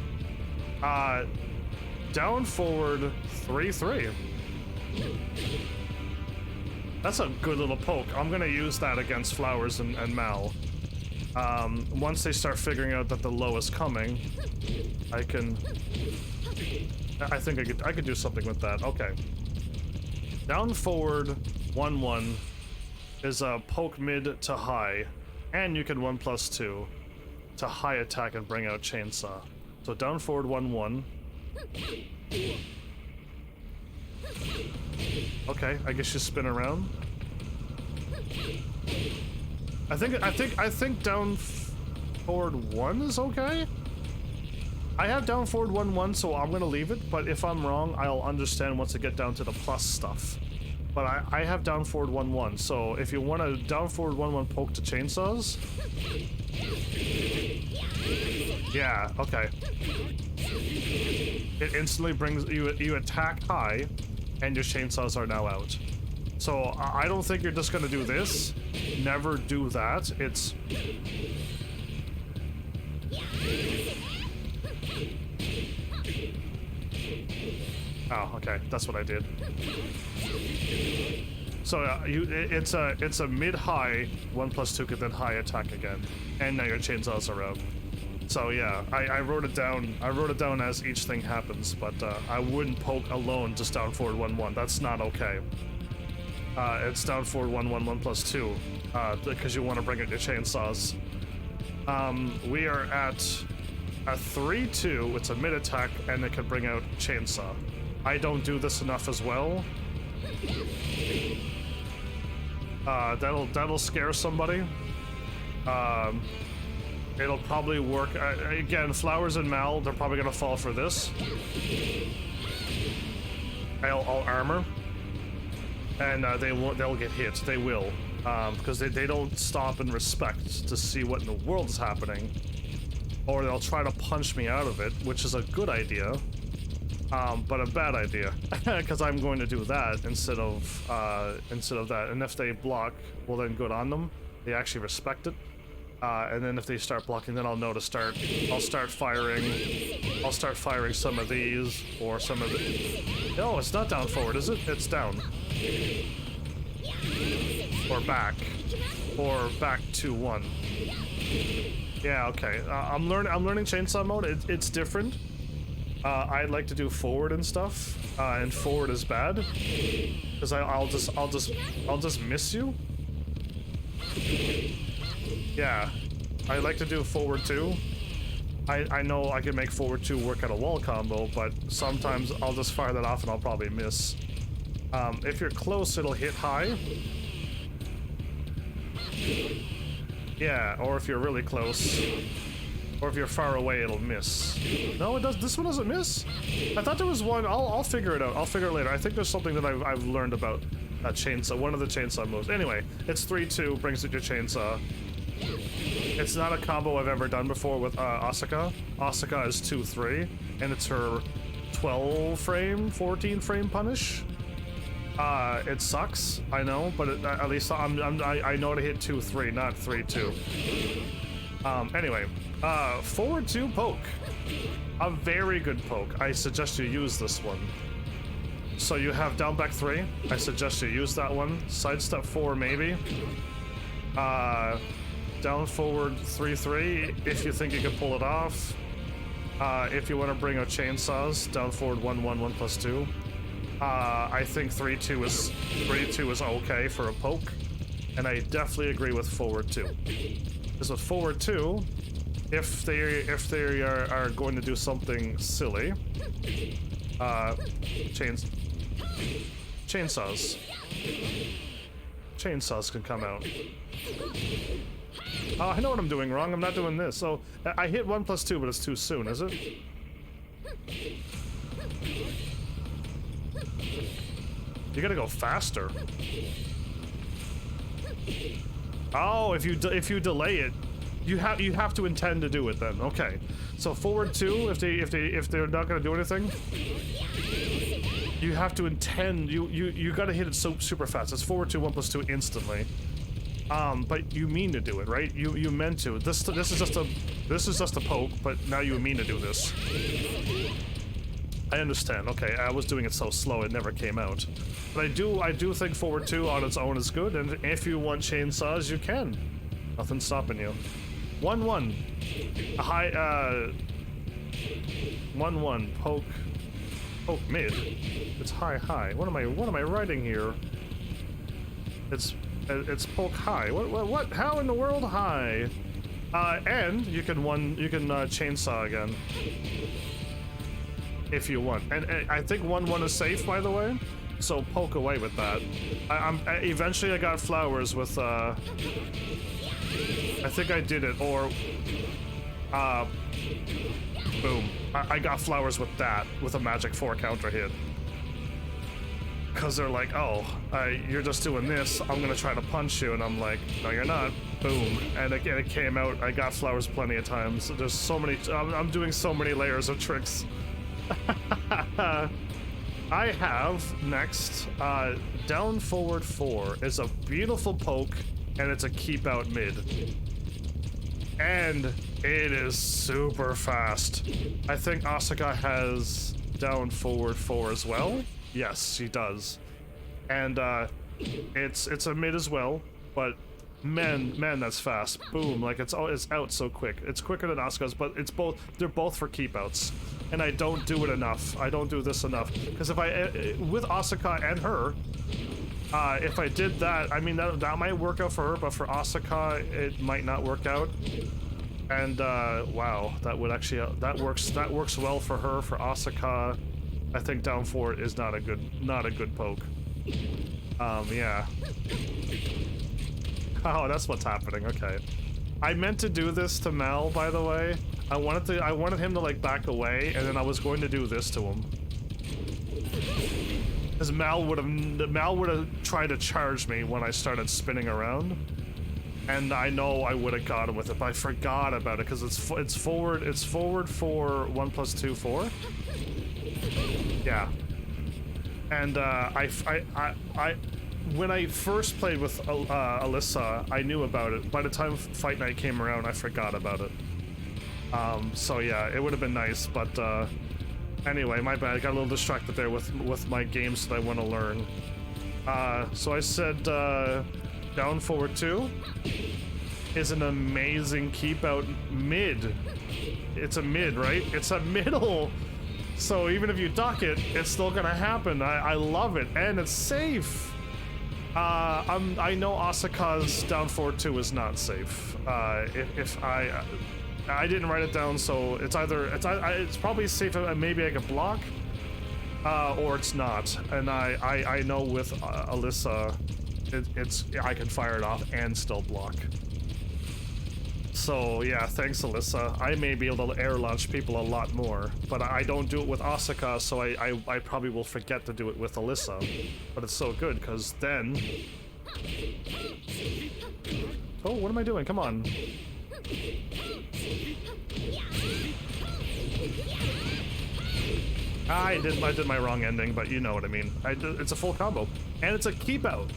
[SPEAKER 1] Down forward 3, 3. That's a good little poke. I'm gonna use that against Flowers and Mal. Once they start figuring out that the low is coming, I think I could do something with that. Okay. Down forward 1, 1 is a poke mid to high, and you can 1+2 to high attack and bring out chainsaw. So down forward 1, 1. Okay, I guess you spin around. I think down forward 1 is okay. I have down forward 1, 1, so I'm gonna leave it. But if I'm wrong, I'll understand once I get down to the plus stuff. But I have down forward 1, 1. So if you want to down forward 1, 1 poke to chainsaws. Yeah. Okay. It instantly brings you attack high, and your chainsaws are now out. So I don't think you're just gonna do this. Never do that. It's... Oh, okay. That's what I did. So it's a mid-high 1+2 could then high attack again, and now your chainsaws are out. So yeah, I wrote it down. I wrote it down as each thing happens, but I wouldn't poke alone just down forward 1, 1. That's not okay. It's down forward 1 plus 2 because you want to bring out your chainsaws. We are at a 3-2. It's a mid attack, and it can bring out chainsaw. I don't do this enough as well. That'll scare somebody. It'll probably work. Again, Flowers and Mal, they're probably gonna fall for this. I'll armor, and they'll get hit. They will, because they don't stop and respect to see what in the world is happening, or they'll try to punch me out of it, which is a good idea, but a bad idea, because I'm going to do that instead of that. And if they block, well then good on them. They actually respect it. And then if they start blocking, then I'll know to start. I'll start firing some of these, or some of the. No, it's not down forward, is it? It's down. Or back 2-1. Yeah, okay. I'm learning chainsaw mode. It's different. I'd like to do forward and stuff, and forward is bad because I'll just miss you. Yeah, I like to do forward 2. I know I can make forward 2 work at a wall combo, but sometimes I'll just fire that off and I'll probably miss. If you're close, it'll hit high. Yeah, or if you're really close, or if you're far away, it'll miss. No, it does. This one doesn't miss. I thought there was one. I'll figure it out. I'll figure it later. I think there's something that I've learned about chainsaw. One of the chainsaw moves. Anyway, it's 3-2, brings it your chainsaw. It's not a combo I've ever done before with Asuka. Asuka is 2-3, and it's her 12 frame, 14 frame punish. It sucks, I know, but at least I know to hit 2-3, not 3-2. Anyway, forward 2 poke. A very good poke. I suggest you use this one. So you have down back 3. I suggest you use that one. Sidestep 4 maybe. Down forward 3-3 if you think you can pull it off. If you want to bring out chainsaws, down forward 1 plus 2. I think 3-2 is okay for a poke, and I definitely agree with forward 2. Because with forward 2, if they are going to do something silly, chainsaws can come out. I know what I'm doing wrong. I'm not doing this. So I hit 1 plus 2, but it's too soon, is it? You gotta go faster. Oh, if you delay it, you have to intend to do it then. Okay, so forward 2, if they're not gonna do anything, you have to intend. You gotta hit it so super fast. It's forward 2 1 plus 2 instantly. But you mean to do it, right? You meant to. This is just a poke, but now you mean to do this. I understand. Okay, I was doing it so slow it never came out. But I do think forward 2 on its own is good, and if you want chainsaws, you can. Nothing's stopping you. 1-1. A high 1-1 poke mid. It's high. What am I writing here? It's poke high. What? How in the world high? And you can chainsaw again. If you want, and I think 1-1 is safe, by the way, so poke away with that. Eventually I got flowers with I think I did it, or boom, I got flowers with that, with a magic 4 counter hit, because they're like, oh, you're just doing this, I'm gonna try to punch you, and I'm like, no you're not. Boom, and again it came out. I got flowers plenty of times. There's so many. I'm doing so many layers of tricks. I have next down forward 4 is a beautiful poke, and it's a keep out mid, and it is super fast. I think Asuka has down forward 4 as well. Yes, she does, and it's a mid as well, but man, that's fast. Boom, like it's out so quick. It's quicker than Asuka's, but they're both for keep outs. And I don't do it enough. I don't do this enough. Because if with Asuka and her, If I did that, I mean, that might work out for her, but for Asuka, it might not work out. And, wow, that would actually, that works well for her. For Asuka, I think down forward is not a good poke. Yeah. Oh, that's what's happening, okay. I meant to do this to Mal, by the way. I wanted him to, like, back away, and then I was going to do this to him. Because Mal would have tried to charge me when I started spinning around, and I know I would have got him with it, but I forgot about it because it's forward for 1 + 2 4. Yeah, and when I first played with Alisa, I knew about it. By the time Fight Night came around, I forgot about it. So yeah, it would have been nice, but. Anyway, my bad. I got a little distracted there with my games that I want to learn. So I said down forward 2 is an amazing keep out mid. It's a mid, right? It's a middle. So even if you duck it, it's still gonna happen. I love it, and it's safe. I know Asuka's down forward 2 is not safe. If I didn't write it down, so it's probably safe. Maybe I can block, or it's not. And I know with Alisa, I can fire it off and still block. So yeah, thanks Alisa. I may be able to air launch people a lot more, but I don't do it with Asuka, so I probably will forget to do it with Alisa. But it's so good because then. Oh, what am I doing? Come on. I did my wrong ending, but you know what I mean. It's a full combo, and it's a keep out.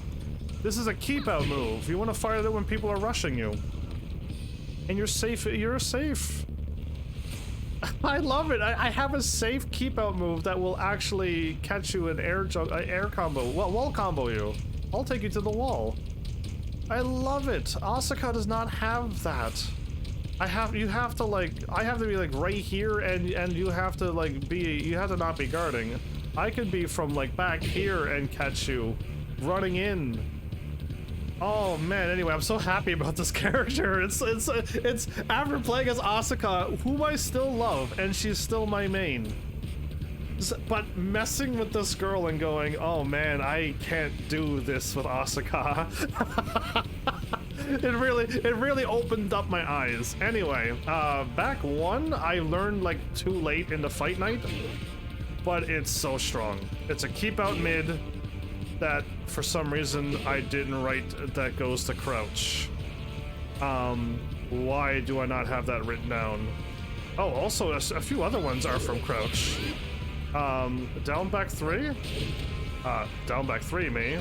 [SPEAKER 1] This is a keep out move. You want to fire that when people are rushing you, and you're safe. You're safe. I love it. I have a safe keep out move that will actually catch you an air combo. Well, wall combo you. I'll take you to the wall. I love it. Asuka does not have that. I have to be like right here, and you have to like you have to not be guarding. I could be from like back here and catch you running in. Oh man, anyway, I'm so happy about this character. It's after playing as Asuka, whom I still love, and she's still my main. But messing with this girl and going, oh man, I can't do this with Asuka. It really opened up my eyes. Anyway, back 1, I learned like too late into Fight Night, but it's so strong. It's a keep out mid that for some reason I didn't write that goes to crouch. Why do I not have that written down? Oh, also a few other ones are from crouch. Down back 3? Down back 3, me.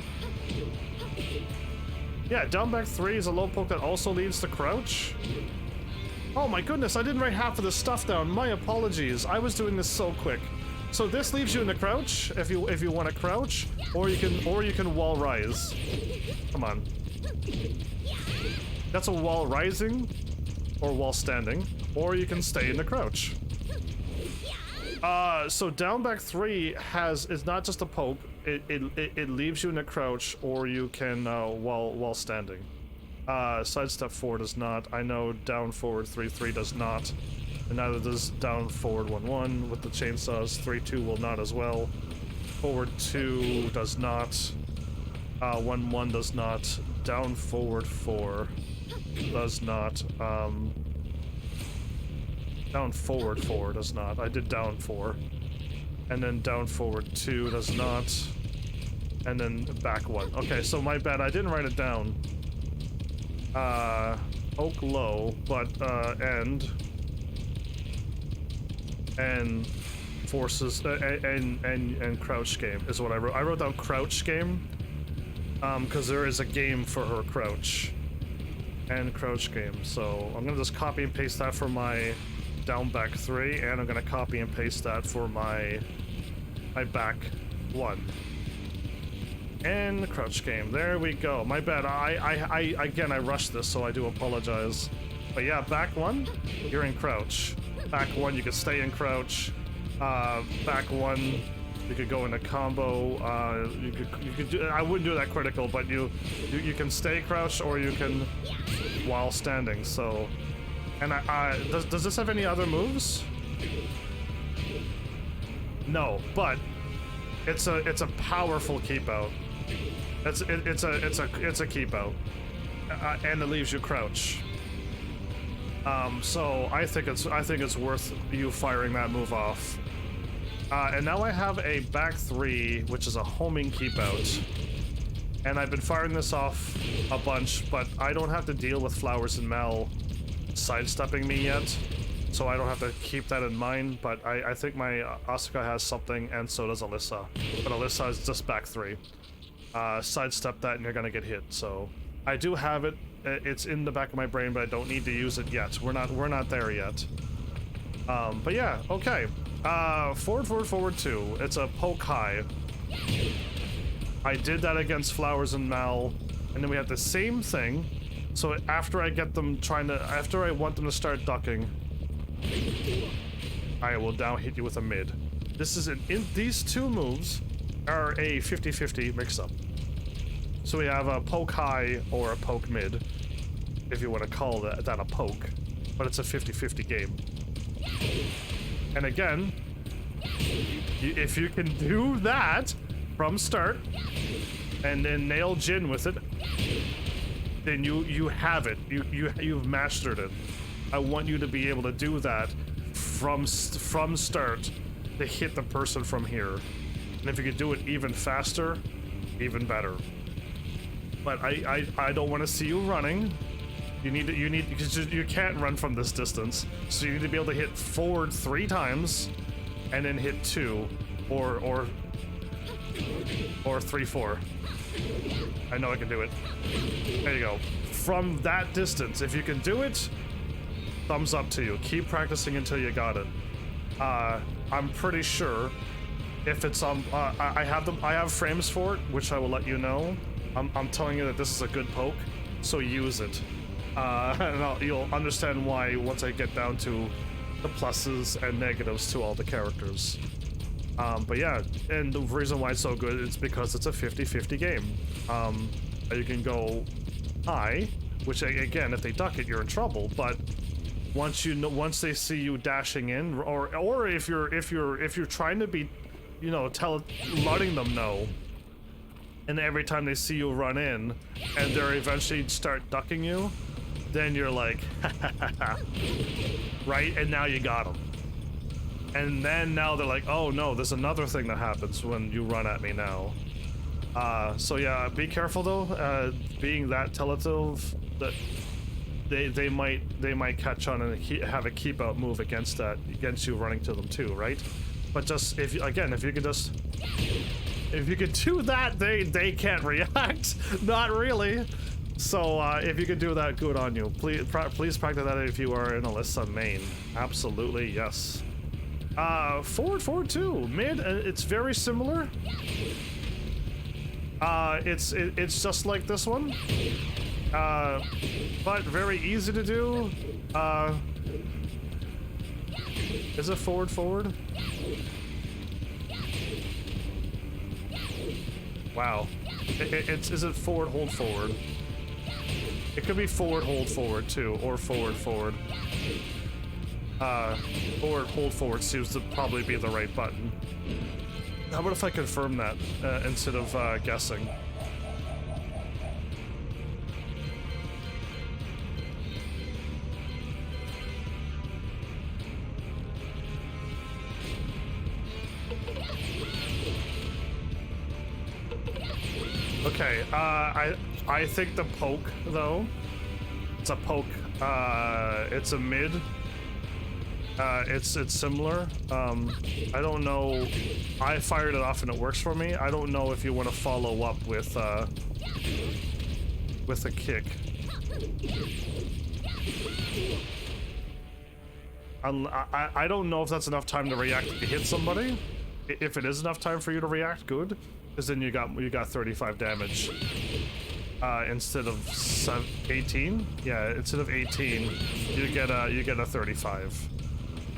[SPEAKER 1] Yeah, down back 3 is a low poke that also leads to crouch. Oh my goodness, I didn't write half of this stuff down. My apologies. I was doing this so quick. So this leaves you in the crouch if you want to crouch, or you can wall rise. Come on. That's a wall rising or wall standing, or you can stay in the crouch. So down back 3 is not just a poke. It leaves you in a crouch, or you can while standing. Sidestep 4 does not. I know down forward 3-3 does not, and neither does down forward 1-1 with the chainsaws. 3-2 will not as well. Forward 2 does not. 1-1 does not. Down forward 4 does not. Down forward 4 does not. I did down 4. And then down forward 2 does not. And then back 1. Okay, so my bad. I didn't write it down. Oak low, but and forces and crouch game is what I wrote. I wrote down crouch game because there is a game for her crouch and crouch game. So I'm gonna just copy and paste that for my down back 3, and I'm gonna copy and paste that for my back 1 and the crouch game. There we go. My bad. I again, I rushed this, so I do apologize. But yeah, back 1, you're in crouch. Back 1, you can stay in crouch. Back 1, You could go into combo. You could do. I wouldn't do that critical, but you can stay crouched or you can while standing. So, and does this have any other moves? No, but it's a powerful keep out. It's a keep out, and it leaves you crouch. So I think it's worth you firing that move off. And now I have a back three, which is a homing keep out. And I've been firing this off a bunch, but I don't have to deal with Flowers and Mal sidestepping me yet. So I don't have to keep that in mind, but I think my Asuka has something, and so does Alisa. But Alisa is just back three. Sidestep that and you're gonna get hit. So I do have it. It's in the back of my brain, but I don't need to use it yet. We're not there yet. But yeah, okay. Forward 2. It's a poke high. I did that against Flowers and Mal, and then we have the same thing. So after I get them after I want them to start ducking, I will down hit you with a mid. This is these two moves are a 50-50 mix-up. So we have a poke high or a poke mid, if you want to call that a poke, but it's a 50-50 game. And again, if you can do that from start and then nail Jin with it, then you have it. You've mastered it. I want you to be able to do that from start to hit the person from here. And if you could do it even faster, even better. But I don't want to see you running. You need because you can't run from this distance. So you need to be able to hit forward 3 times, and then hit 2, or 3-4. I know I can do it. There you go. From that distance, if you can do it, thumbs up to you. Keep practicing until you got it. I'm pretty sure if it's on. I have frames for it, which I will let you know. I'm telling you that this is a good poke, so use it. And you'll understand why once I get down to the pluses and negatives to all the characters. But yeah, and the reason why it's so good is because it's a 50-50 game. You can go high, which again, if they duck it, you're in trouble. But once they see you dashing in, or if you're trying to be, letting them know. And every time they see you run in, and they're eventually start ducking you, then you're like, right? And now you got them. And then now they're like, oh no, there's another thing that happens when you run at me now. So yeah, be careful though. Being that tentative, that they might catch on and have a keep out move against you running to them too, right? But just if you could do that, they can't react. Not really. So if you could do that, good on you. Please practice that if you are in Alisa main. Absolutely, yes. Forward 2. Mid, it's very similar. It's just like this one. But very easy to do. Is it forward? Wow. Is it forward, hold forward? It could be forward, hold forward too, or forward. Forward, hold forward seems to probably be the right button. How about if I confirm that instead of guessing? Okay, I think the poke though, it's a poke. It's a mid. It's similar. I don't know. I fired it off and it works for me. I don't know if you want to follow up with a kick. I don't know if that's enough time to react to hit somebody. If it is enough time for you to react, good. Because then you got 35 damage instead of 18. Yeah, instead of 18, you get a 35.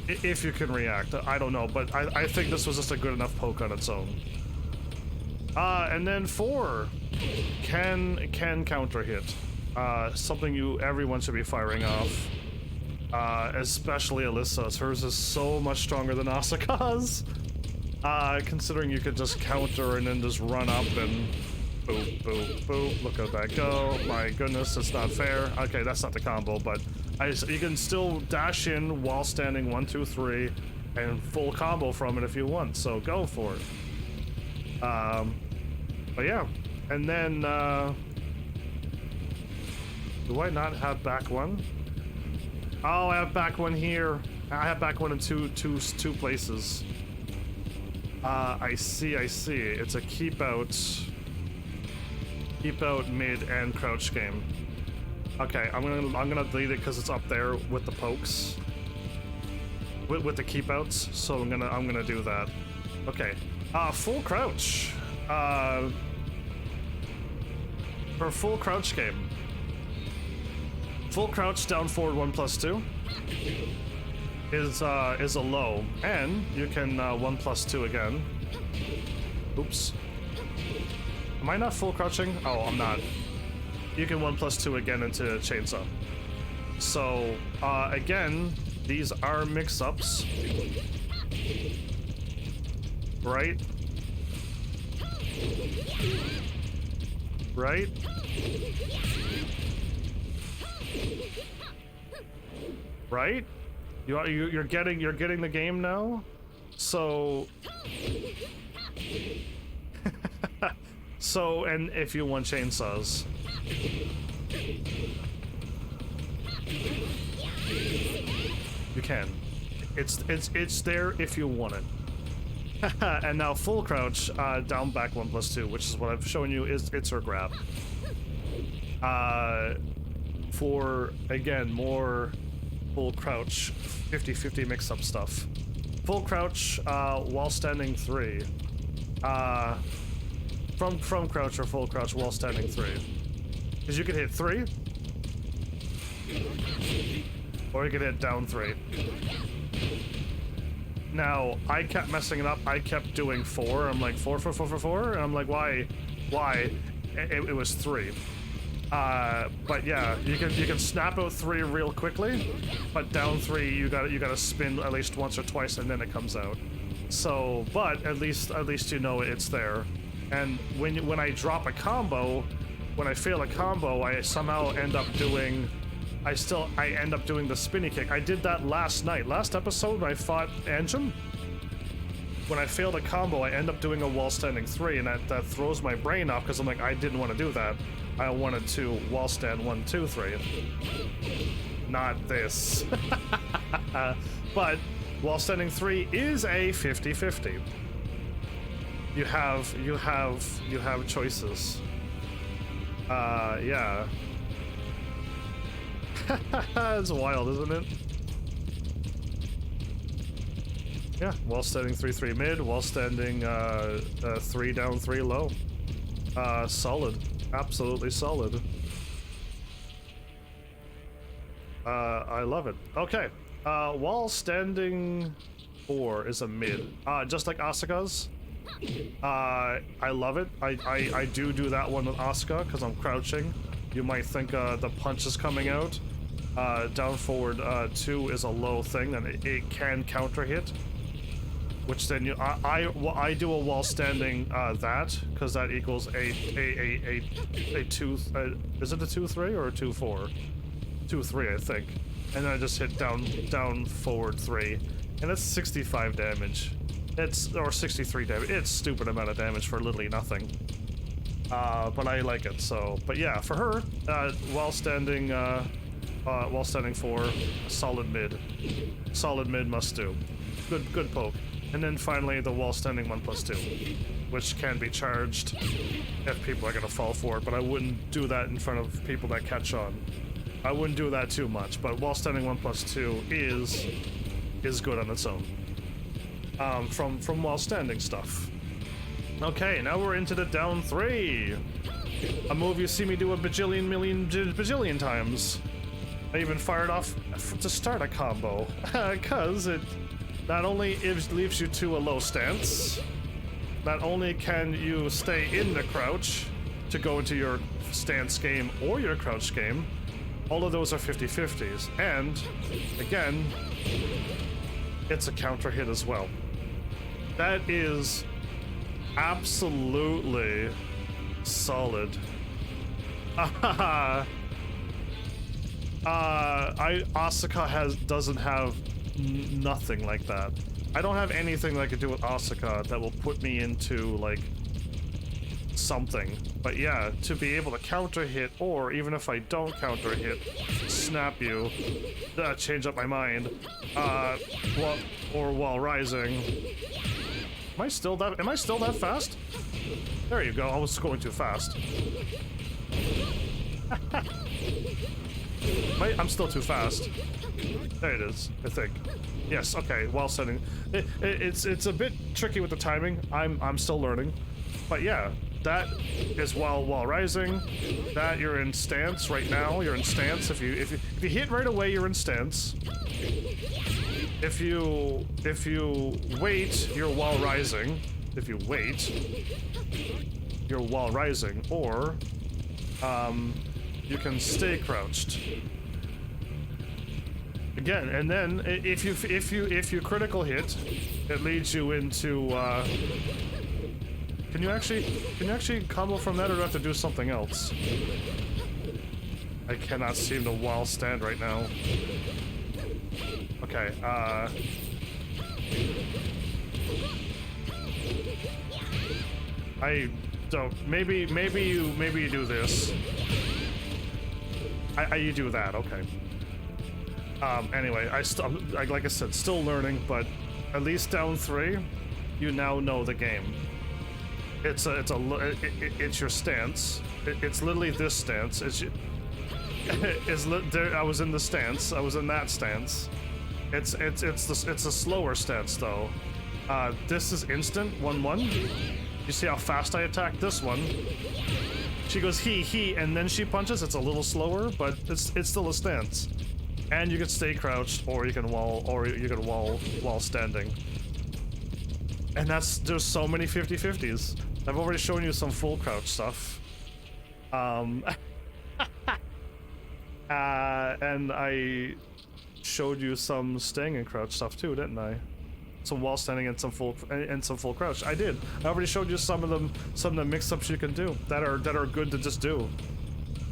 [SPEAKER 1] If you can react, I don't know, but I think this was just a good enough poke on its own. And then 4 can counter hit. Something everyone should be firing off. Especially Alisa's. Hers is so much stronger than Asuka's. Considering you could just counter and then just run up and boop, boop, boop. Look at that go. My goodness, it's not fair. Okay, that's not the combo, but you can still dash in while standing 1, 2, 3 and full combo from it if you want, so go for it. But yeah, and then do I not have back 1? Oh, I have back 1 here. I have back 1 in two places. I see. It's a keep out, mid, and crouch game. Okay, I'm gonna delete it because it's up there with the pokes, with the keep outs. So I'm gonna do that. Okay, full crouch. For full crouch game. Full crouch down forward 1+2 is a low, and you can 1+2 again. Oops. Am I not full crouching? Oh, I'm not. You can 1+2 again into chainsaw. So again, these are mix-ups, right? Right? Right? You're getting the game now? So so, and if you want chainsaws. You can. It's there if you want it. And now full crouch, down back 1+2, which is what I've shown you it's her grab. For again more full crouch 50-50 mix-up stuff. Full crouch while standing 3. From crouch or full crouch while standing 3. Because you can hit 3. Or you can hit down 3. Now, I kept messing it up. I kept doing 4. I'm like, 4, 4, 4, 4, 4? And I'm like, why? It was 3. But yeah, you can snap out 3 real quickly, but down 3 you gotta spin at least once or twice and then it comes out. So, but at least you know it's there. And when I drop a combo, when I fail a combo, I somehow end up doing. I end up doing the spinny kick. I did that last night. Last episode when I fought Anjum. When I failed a combo, I end up doing a wall standing 3, and that throws my brain off because I'm like, I didn't want to do that. I wanted to wall stand 1, 2, 3. Not this. But wall standing 3 is a 50-50. You have choices. Yeah. It's wild, isn't it? Yeah, wall standing 3-3 mid, wall standing 3 down 3 low. Solid. Absolutely solid. I love it. Okay. Wall standing 4 is a mid. Just like Asuka's. I love it. I do that one with Asuka because I'm crouching. You might think the punch is coming out. Down forward 2 is a low thing, and it can counter hit. Which then I do a wall standing that because that equals a 2. Is it a 2-3 or a 2-4? 2-3, I think. And then I just hit down forward 3, and it's 65 damage. Or 63 damage. It's stupid amount of damage for literally nothing. But I like it. So, but yeah, for her, while standing 4, solid mid must do. Good poke. And then finally the wall standing 1+2, which can be charged if people are gonna fall for it. But I wouldn't do that in front of people that catch on. I wouldn't do that too much. But wall standing 1+2 is good on its own. From while standing stuff. Okay, now we're into the down 3. A move you see me do a bajillion times. I even fired off to start a combo, because it not only leaves you to a low stance, not only can you stay in the crouch to go into your stance game or your crouch game, all of those are 50-50s, and again, it's a counter hit as well. That is absolutely solid. Asuka doesn't have nothing like that. I don't have anything that I could do with Asuka that will put me into like something. But yeah, to be able to counter hit, or even if I don't counter hit, snap you, change up my mind, or while rising. Am I still that fast? There you go. I was going too fast. I'm still too fast. There it is, I think. Yes, okay, while setting. It's a bit tricky with the timing. I'm still learning. But yeah, that is while rising. That you're in stance right now. You're in stance. If you hit right away, you're in stance. If you wait, you're while rising. If you wait, you're while rising, or you can stay crouched. Again, and then if you critical hit, it leads you into. Can you actually combo from that, or do I have to do something else? I cannot seem to while stand right now. Okay. I don't. Maybe you do this. You do that. Okay. Anyway, like I said, still learning, but at least down 3, you now know the game. It's your stance. It's literally this stance. I was in the stance. I was in that stance. It's a slower stance though. This is instant 1-1. You see how fast I attack this one? She goes he, and then she punches. It's a little slower, but it's still a stance. And you can stay crouched, or you can wall while standing. And there's so many 50-50s. I've already shown you some full crouch stuff. And I showed you some staying in crouch stuff too, didn't I? Some wall standing and some full crouch. I did. I already showed you some of the mix-ups you can do that are good to just do.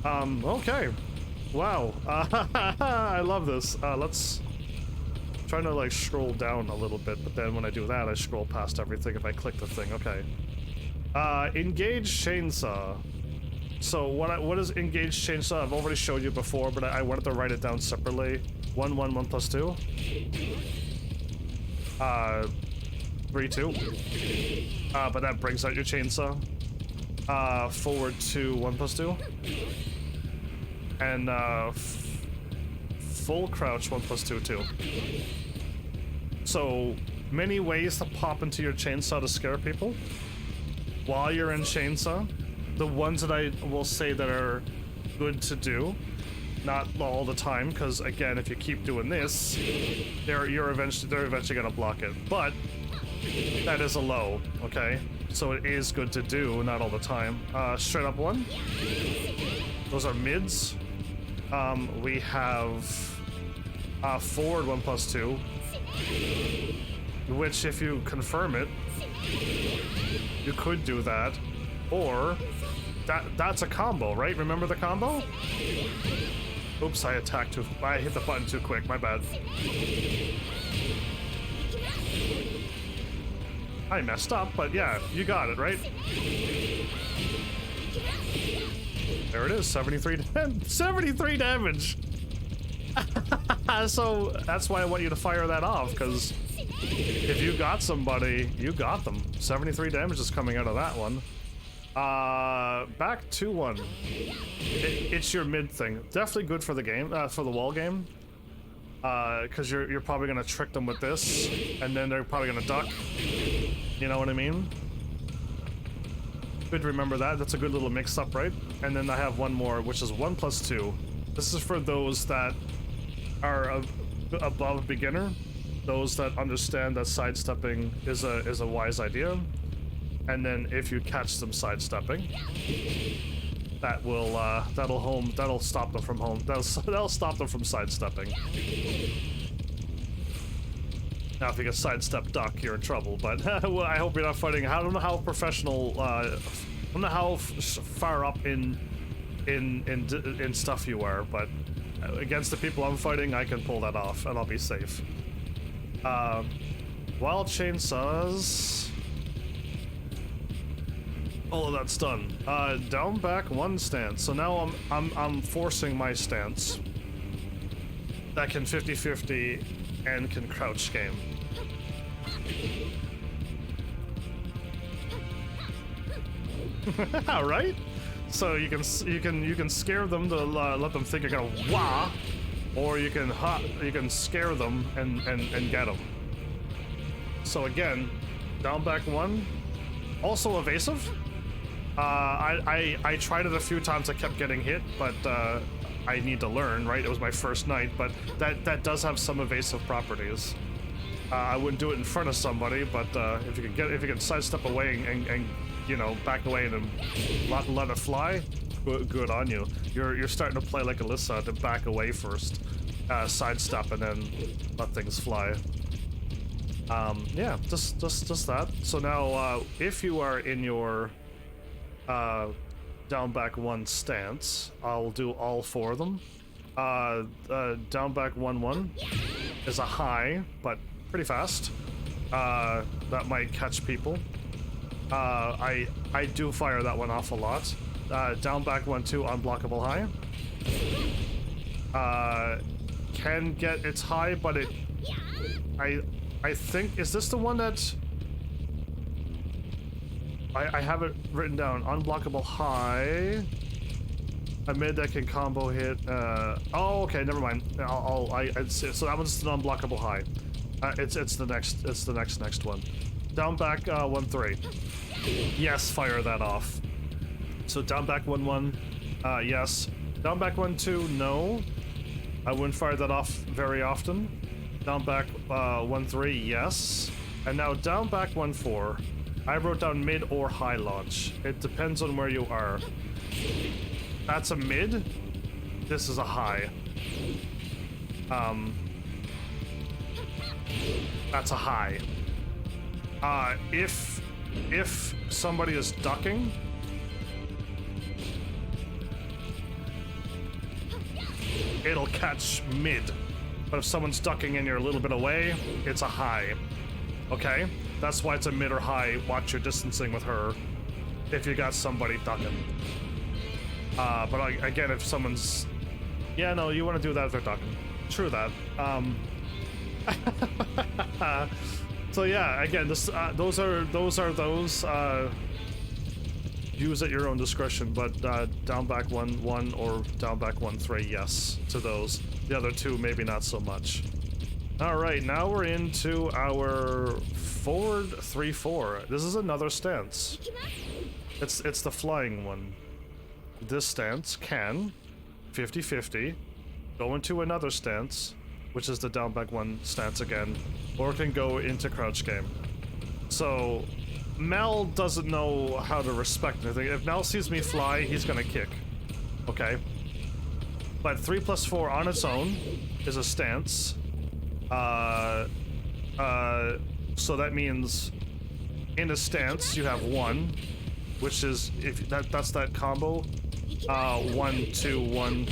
[SPEAKER 1] Okay. Wow. I love this. Let's try to like scroll down a little bit, but then when I do that, I scroll past everything if I click the thing. Okay. Engage chainsaw. So what is engage chainsaw? I've already showed you before, but I wanted to write it down separately. 1, 1, 1 plus 2. 3, 2. But that brings out your chainsaw. Forward to 1 plus 2. And full crouch 1 plus 2 too. So many ways to pop into your chainsaw to scare people while you're in chainsaw. The ones that I will say that are good to do, not all the time, because again, if you keep doing this, they're eventually gonna block it. But that is a low, okay? So it is good to do, not all the time. Straight up 1. Those are mids. We have forward 1 plus 2, which if you confirm it, you could do that, or that's a combo, right? Remember the combo? Oops, I hit the button too quick, my bad. I messed up, but yeah, you got it, right? There it is, 73 damage! So that's why I want you to fire that off, because if you got somebody, you got them. 73 damage is coming out of that one. Back to 1. It's your mid thing. Definitely good for the game, for the wall game. Because you're probably gonna trick them with this, and then they're probably gonna duck. You know what I mean? Good to remember that. That's a good little mix-up, right? And then I have one more, which is 1 plus 2. This is for those that are above beginner, those that understand that sidestepping is a wise idea, and then if you catch them sidestepping, that'll stop them from that'll stop them from sidestepping. Now, if you get sidestep duck, you're in trouble. But well, I hope you're not fighting. I don't know how professional. I don't know how far up in stuff you are, but against the people I'm fighting, I can pull that off, and I'll be safe. Wild chainsaws. All of that's done. Down back one stance. So now I'm forcing my stance. That can 50-50 and can crouch game. Right? So you can scare them to let them think you're gonna wah, or you can scare them and get them. So again, down back one, also evasive. I tried it a few times. I kept getting hit, but I need to learn. Right, it was my first night, but that does have some evasive properties. I wouldn't do it in front of somebody, but if you can sidestep away and you know, back away and then let it fly, good on you. You're starting to play like Alisa, to back away first, sidestep, and then let things fly. Yeah, just that. So now, if you are in your down back one stance, I'll do all four of them. Down back 1-1 is a high, but pretty fast. That might catch people. I do fire that one off a lot. Down back 1-2 unblockable high. Can get its high, but it. I think, is this the one that I have it written down? Unblockable high. A mid that can combo hit. Oh, okay, never mind. So that one's an unblockable high. It's the next one. Down back 1-3. Yes, fire that off. So down back 1-1. Yes. Down back 1-2. No. I wouldn't fire that off very often. Down back 1-3. Yes. And now down back 1-4. I wrote down mid or high launch. It depends on where you are. That's a mid. This is a high. That's a high. If somebody is ducking, it'll catch mid. But if someone's ducking and you're a little bit away, it's a high. Okay? That's why it's a mid or high. Watch your distancing with her if you got somebody ducking. But again, if someone's... Yeah, no, you want to do that if they're ducking. True that. So yeah, again, this those use at your own discretion, but down back 1-1 or down back 1-3, yes to those. The other two, maybe not so much. All right, now we're into our forward 3-4. This is another stance. It's the flying one. This stance can 50-50 go into another stance, which is the down back one stance again, or it can go into crouch game. So Mel doesn't know how to respect anything. If Mel sees me fly, he's gonna kick. Okay. But 3+4 on its own is a stance. So that means in a stance you have 1, which is if that's that combo. 1-2-1.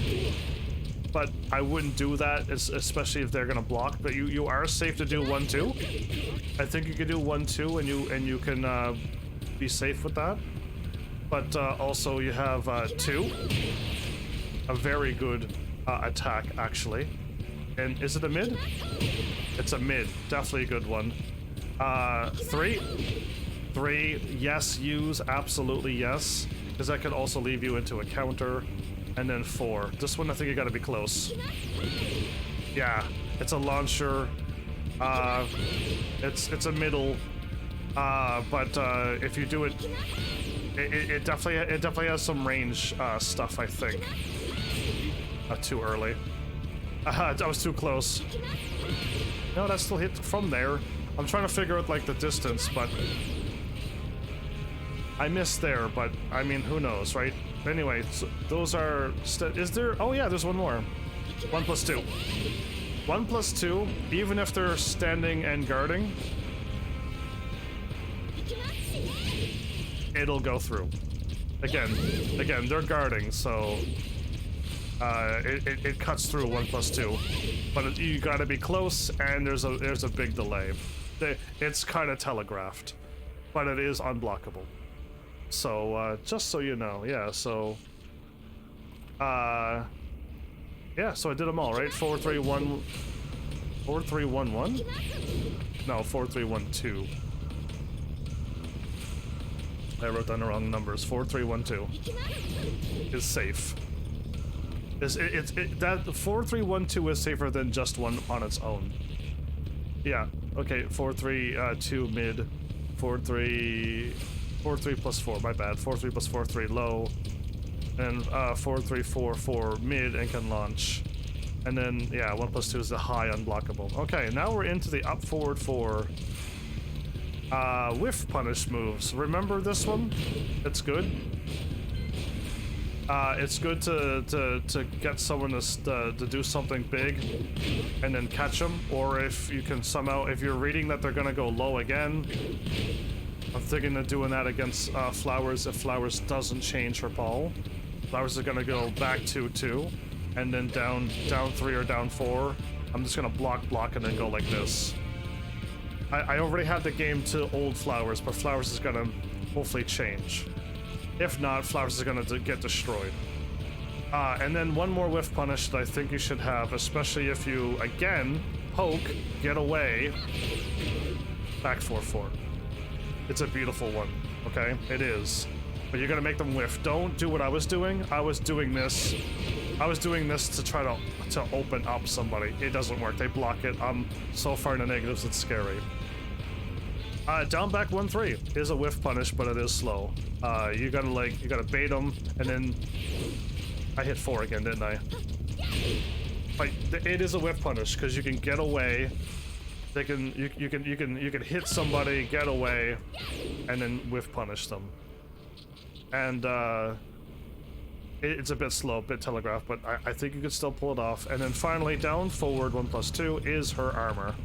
[SPEAKER 1] But I wouldn't do that, especially if they're gonna block. But you are safe to do 1-2. I think you can do 1-2, and you can be safe with that. But also you have 2, a very good attack actually. And is it a mid? It's a mid, definitely a good one. 3, yes, use, absolutely yes, because that could also leave you into a counter. And then 4. This one, I think you gotta be close. Yeah, it's a launcher. It's a middle. But if you do it, it definitely has some range stuff, I think. Too early. I was too close. No, that still hit from there. I'm trying to figure out like the distance, but I missed there. But I mean, who knows, right? Anyway, so those are. Is there? Oh yeah, there's one more. 1 plus 2. 1 plus 2, even if they're standing and guarding, it'll go through. Again, they're guarding, so it cuts through 1 plus 2. But you gotta be close, and there's a big delay. It's kind of telegraphed, but it is unblockable. So just so you know, yeah. So yeah, so I did them all, right? 4, 3, 1, 4, 3, 1, 1? No, 4, 3, 1, 2. I wrote down the wrong numbers. 4, 3, 1, 2 is safe. That 4, 3, 1, 2 is safer than just one on its own. Yeah. Okay. 4, 3, 2 mid. 4, 3 plus 4. My bad. 4, 3 plus 4, 3 low. And 4, 3, 4, 4 mid and can launch. And then, yeah, 1 plus 2 is the high unblockable. Okay, now we're into the up forward 4 whiff punish moves. Remember this one? It's good. It's good to get someone to do something big and then catch them. Or if you can somehow, if you're reading that they're gonna go low again, I'm thinking of doing that against Flowers if Flowers doesn't her ball. Flowers are gonna go back 2-2, and then down 3 or down 4. I'm just gonna block, and then go like this. I already had the game to old Flowers, but Flowers is gonna hopefully change. If not, Flowers is gonna get destroyed. And then one more whiff punish that I think you should have, especially if you, again, poke, get away, back 4-4. It's a beautiful one, okay? It is. But you're gonna make them whiff. Don't do what I was doing. I was doing this to try to open up somebody. It doesn't work. They block it. I'm so far in the negatives, it's scary. Down back 1-3 is a whiff punish, but it is slow. You gotta bait them, and then I hit 4 again, didn't I? But it is a whiff punish because you can get away. You can hit somebody, get away, and then whiff punish them. And it's a bit slow, a bit telegraphed, but I think you could still pull it off. And then finally, down forward 1 plus 2 is her armor.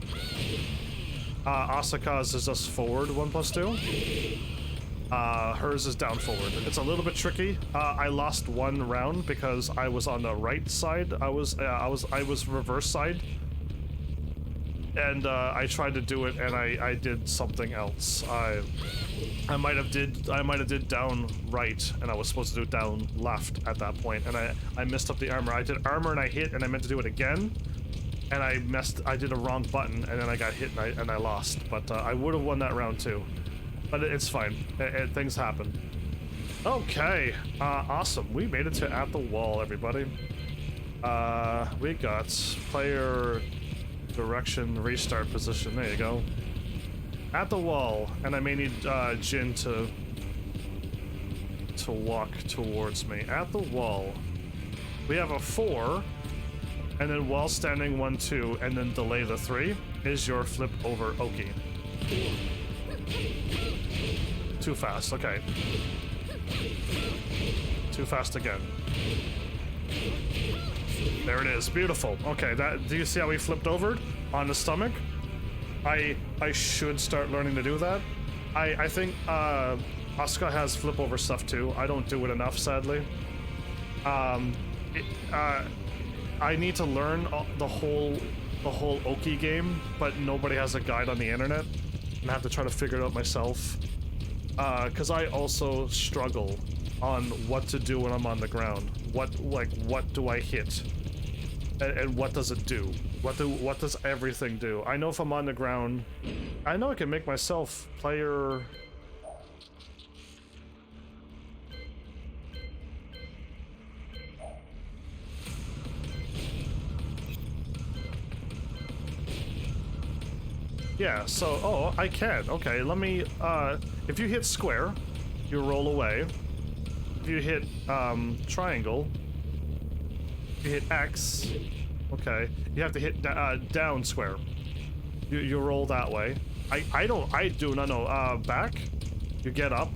[SPEAKER 1] Asuka's is just forward 1 plus 2. Hers is down forward. It's a little bit tricky. I lost 1 round because I was on the right side. I was reverse side. And I tried to do it, and I did something else. I might have did down right, and I was supposed to do down left at that point, and I messed up the armor. I did armor and I hit, and I meant to do it again, and I did a wrong button, and then I got hit and I lost. But I would have won that round too. But it's fine. Things happen. Okay, awesome. We made it to at the wall, everybody. We got player direction restart position. There you go. At the wall, and I may need Jin to walk towards me. At the wall, we have a 4, and then while standing 1-2, and then delay the 3 is your flip over Oki. Too fast. Okay. Too fast again. There it is. Beautiful. Okay, do you see how he flipped over on the stomach? I should start learning to do that. I think Asuka has flip over stuff too. I don't do it enough, sadly. I need to learn the whole Oki game, but nobody has a guide on the internet, and I have to try to figure it out myself. Because I also struggle on what to do when I'm on the ground. What do I hit? And what does it do? What does everything do? I know if I'm on the ground, I know I can make myself player. Yeah, so, I can. Okay, let me, if you hit square, you roll away. If you hit, triangle, if you hit X, Okay. You have to hit down square. You roll that way. I do not know. Back, you get up.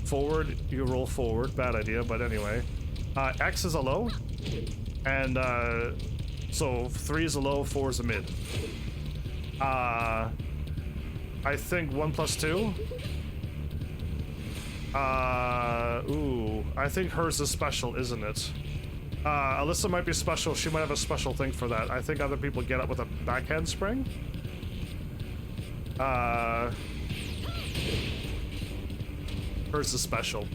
[SPEAKER 1] Forward, you roll forward. Bad idea, but anyway. X is a low. And, so 3 is a low, 4 is a mid. I think 1 plus 2. Ooh. I think hers is special, isn't it? Alisa might be special. She might have a special thing for that. I think other people get up with a backhand spring. Hers is special.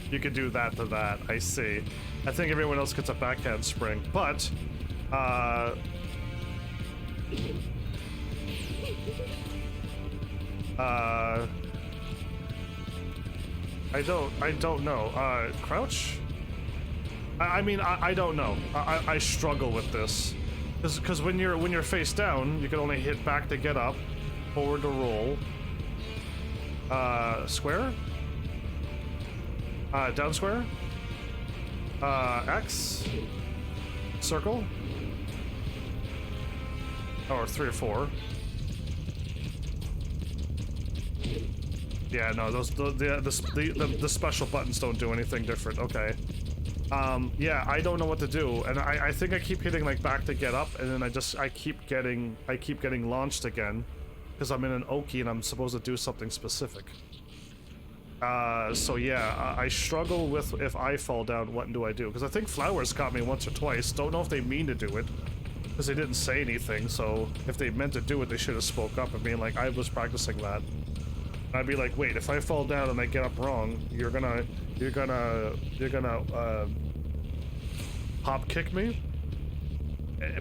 [SPEAKER 1] You could do that to that. I see. I think everyone else gets a backhand spring, but I don't know. Crouch? I mean, I don't know. I struggle with this, because when you're face down, you can only hit back to get up, forward to roll. Square? Down square? X? Circle? Or 3 or 4. Yeah, no, those the special buttons don't do anything different. Okay. Yeah, I don't know what to do, and I think I keep hitting like back to get up, and then I keep getting launched again, because I'm in an Oki and I'm supposed to do something specific. So yeah, I struggle with if I fall down, what do I do? Because I think Flowers caught me once or twice. Don't know if they mean to do it, because they didn't say anything. So if they meant to do it, they should have spoke up and being like, I was practicing that. And I'd be like, wait, if I fall down and I get up wrong, you're gonna hop kick me?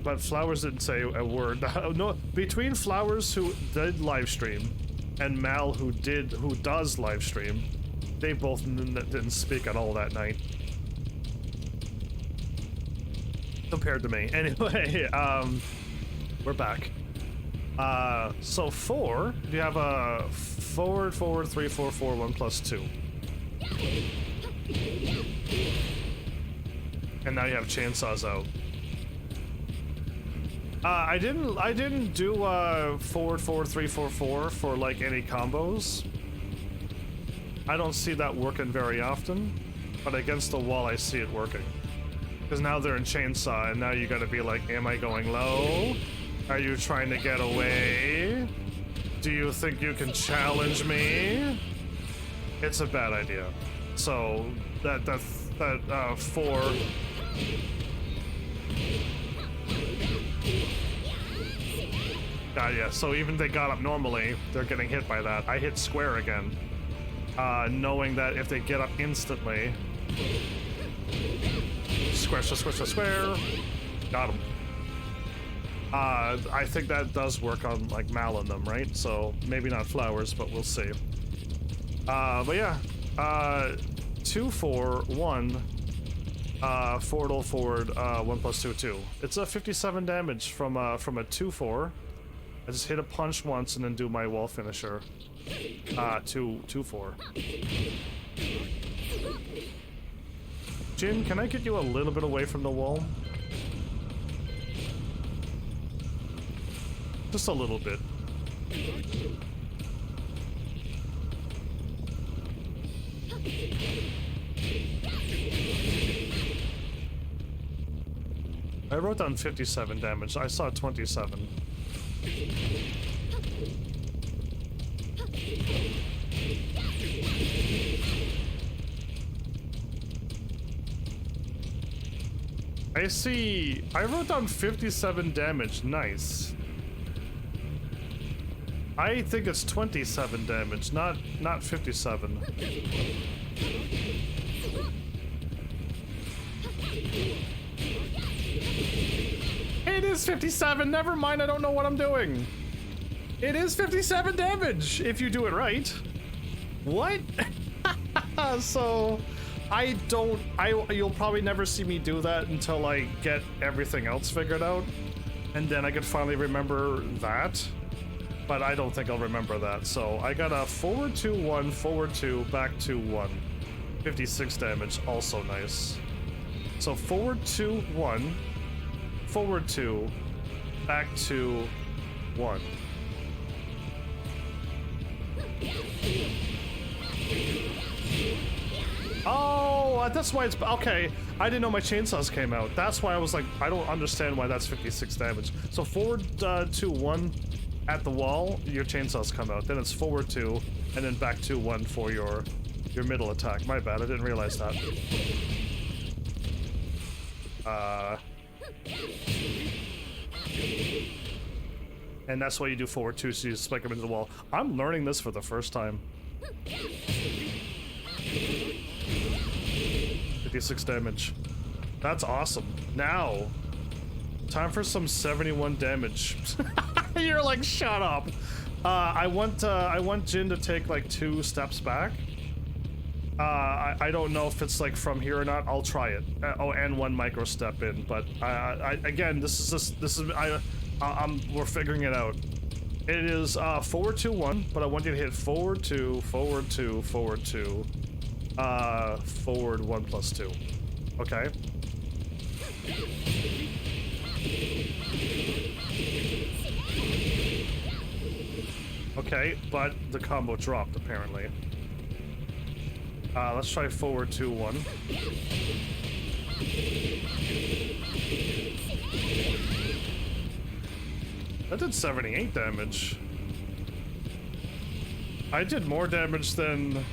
[SPEAKER 1] But Flowers didn't say a word. No, between Flowers, who did live stream, and Mal, who does live stream, they both didn't speak at all that night. Compared to me. Anyway, we're back. So 4, you have a forward, 3, 4, 4, 1 plus 2. And now you have chainsaws out. I didn't do forward 3 4 4 for like any combos. I don't see that working very often, but against the wall I see it working. Because now they're in chainsaw, and now you gotta be like, am I going low? Are you trying to get away? Do you think you can challenge me? It's a bad idea. So that 4. Yeah, so even if they got up normally, they're getting hit by that. I hit square again, knowing that if they get up instantly, square, got him. I think that does work on like Mal and them, right? So maybe not Flowers, but we'll see. But yeah, 2 4 1. Forward, 1 plus 2, 2. It's a 57 damage from a 2-4. I just hit a punch once and then do my wall finisher. 2-4. Jin, can I get you a little bit away from the wall? Just a little bit. I wrote down 57 damage. I saw 27. I see. I wrote down 57 damage. Nice. I think it's 27 damage, not 57. It is 57. Never mind. I don't know what I'm doing. It is 57 damage if you do it right. What? So you'll probably never see me do that until I get everything else figured out, and then I could finally remember that. But I don't think I'll remember that. So I got a forward 2 1, forward 2, back 2 1. 56 damage, also nice. So forward 2 1, forward 2, back to 1. Oh, that's why it's okay. I didn't know my chainsaws came out. That's why I was like, I don't understand why that's 56 damage. So forward 2, 1 at the wall, your chainsaws come out. Then it's forward 2, and then back to 1 for your middle attack. My bad, I didn't realize that. And that's why you do forward 2, so you spike them into the wall. I'm learning this for the first time. 56 damage. That's awesome. Now, time for some 71 damage. You're like, shut up. I want Jin to take like 2 steps back. I don't know if it's like from here or not. I'll try it. Oh, and 1 micro step in. But again, we're figuring it out. It is forward 2, 1, but I want you to hit forward 2, forward 2, forward 2, forward 1 plus 2. Okay. Okay, but the combo dropped apparently. Let's try forward 2, 1. That did 78 damage. I did more damage than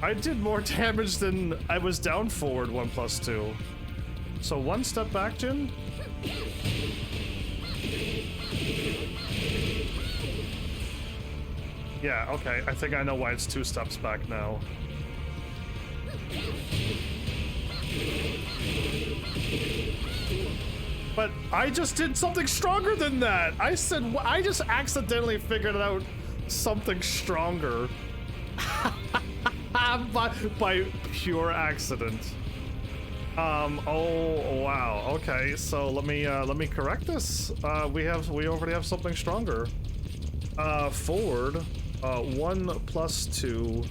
[SPEAKER 1] I was down forward 1 plus 2. So 1 step back, Jin. Yeah, okay. I think I know why it's 2 steps back now. But I just did something stronger than that. I just accidentally figured out something stronger. by pure accident. Oh wow. Okay, so let me correct this. We already have something stronger. Forward 1 plus 2.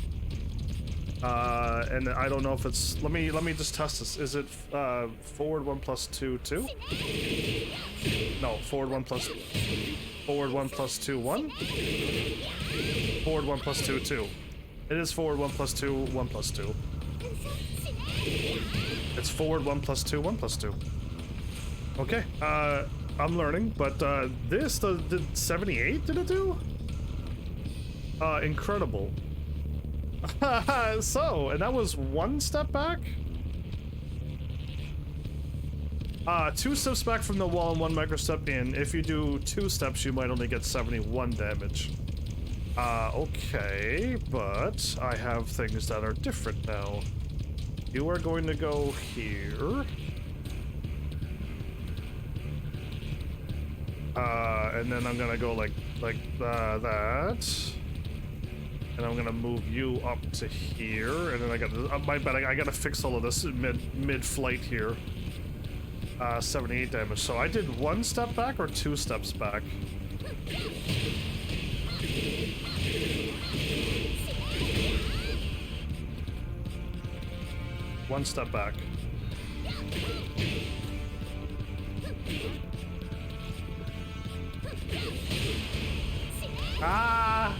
[SPEAKER 1] And I don't know if it's, let me just test this. Is it forward 1 plus 2, 2? No, forward 1 plus 2, 1? Forward 1 plus 2, 2. It is forward 1 plus 2, 1 plus 2. It's forward 1 plus 2, 1 plus 2. Okay, I'm learning, but this did 78, did it do? Incredible. So, and that was 1 step back? 2 steps back from the wall and 1 micro step in. If you do 2 steps, you might only get 71 damage. Okay, but I have things that are different now. You are going to go here. And then I'm gonna go like that. And I'm gonna move you up to here, and then I gotta fix all of this mid-flight here. 78 damage. So I did 1 step back or 2 steps back? One step back. Ah!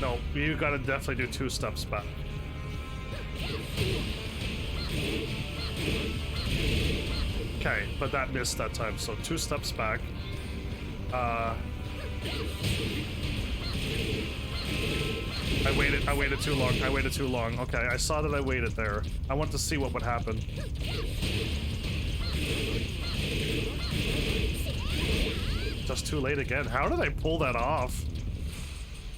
[SPEAKER 1] No, you gotta definitely do 2 steps back. Okay, but that missed that time, so 2 steps back. I waited too long. Okay, I saw that I waited there. I want to see what would happen. Just too late again. How did I pull that off?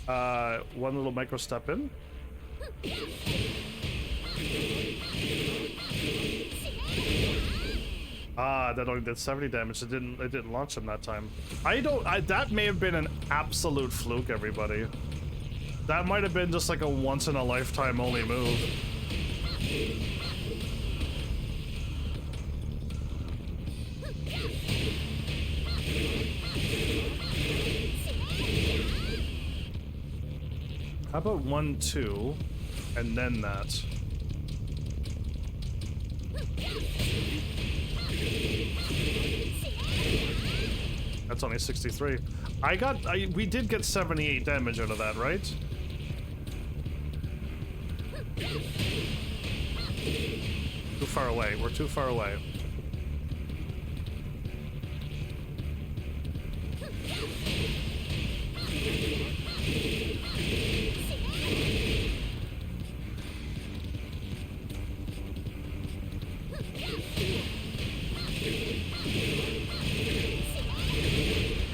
[SPEAKER 1] 1 little micro step in. That only did 70 damage. It didn't launch him that time. That may have been an absolute fluke, everybody. That might have been just like a once in a lifetime only move. How about 1, 2, and then that? It's only 63. We did get 78 damage out of that, right? Too far away. We're too far away.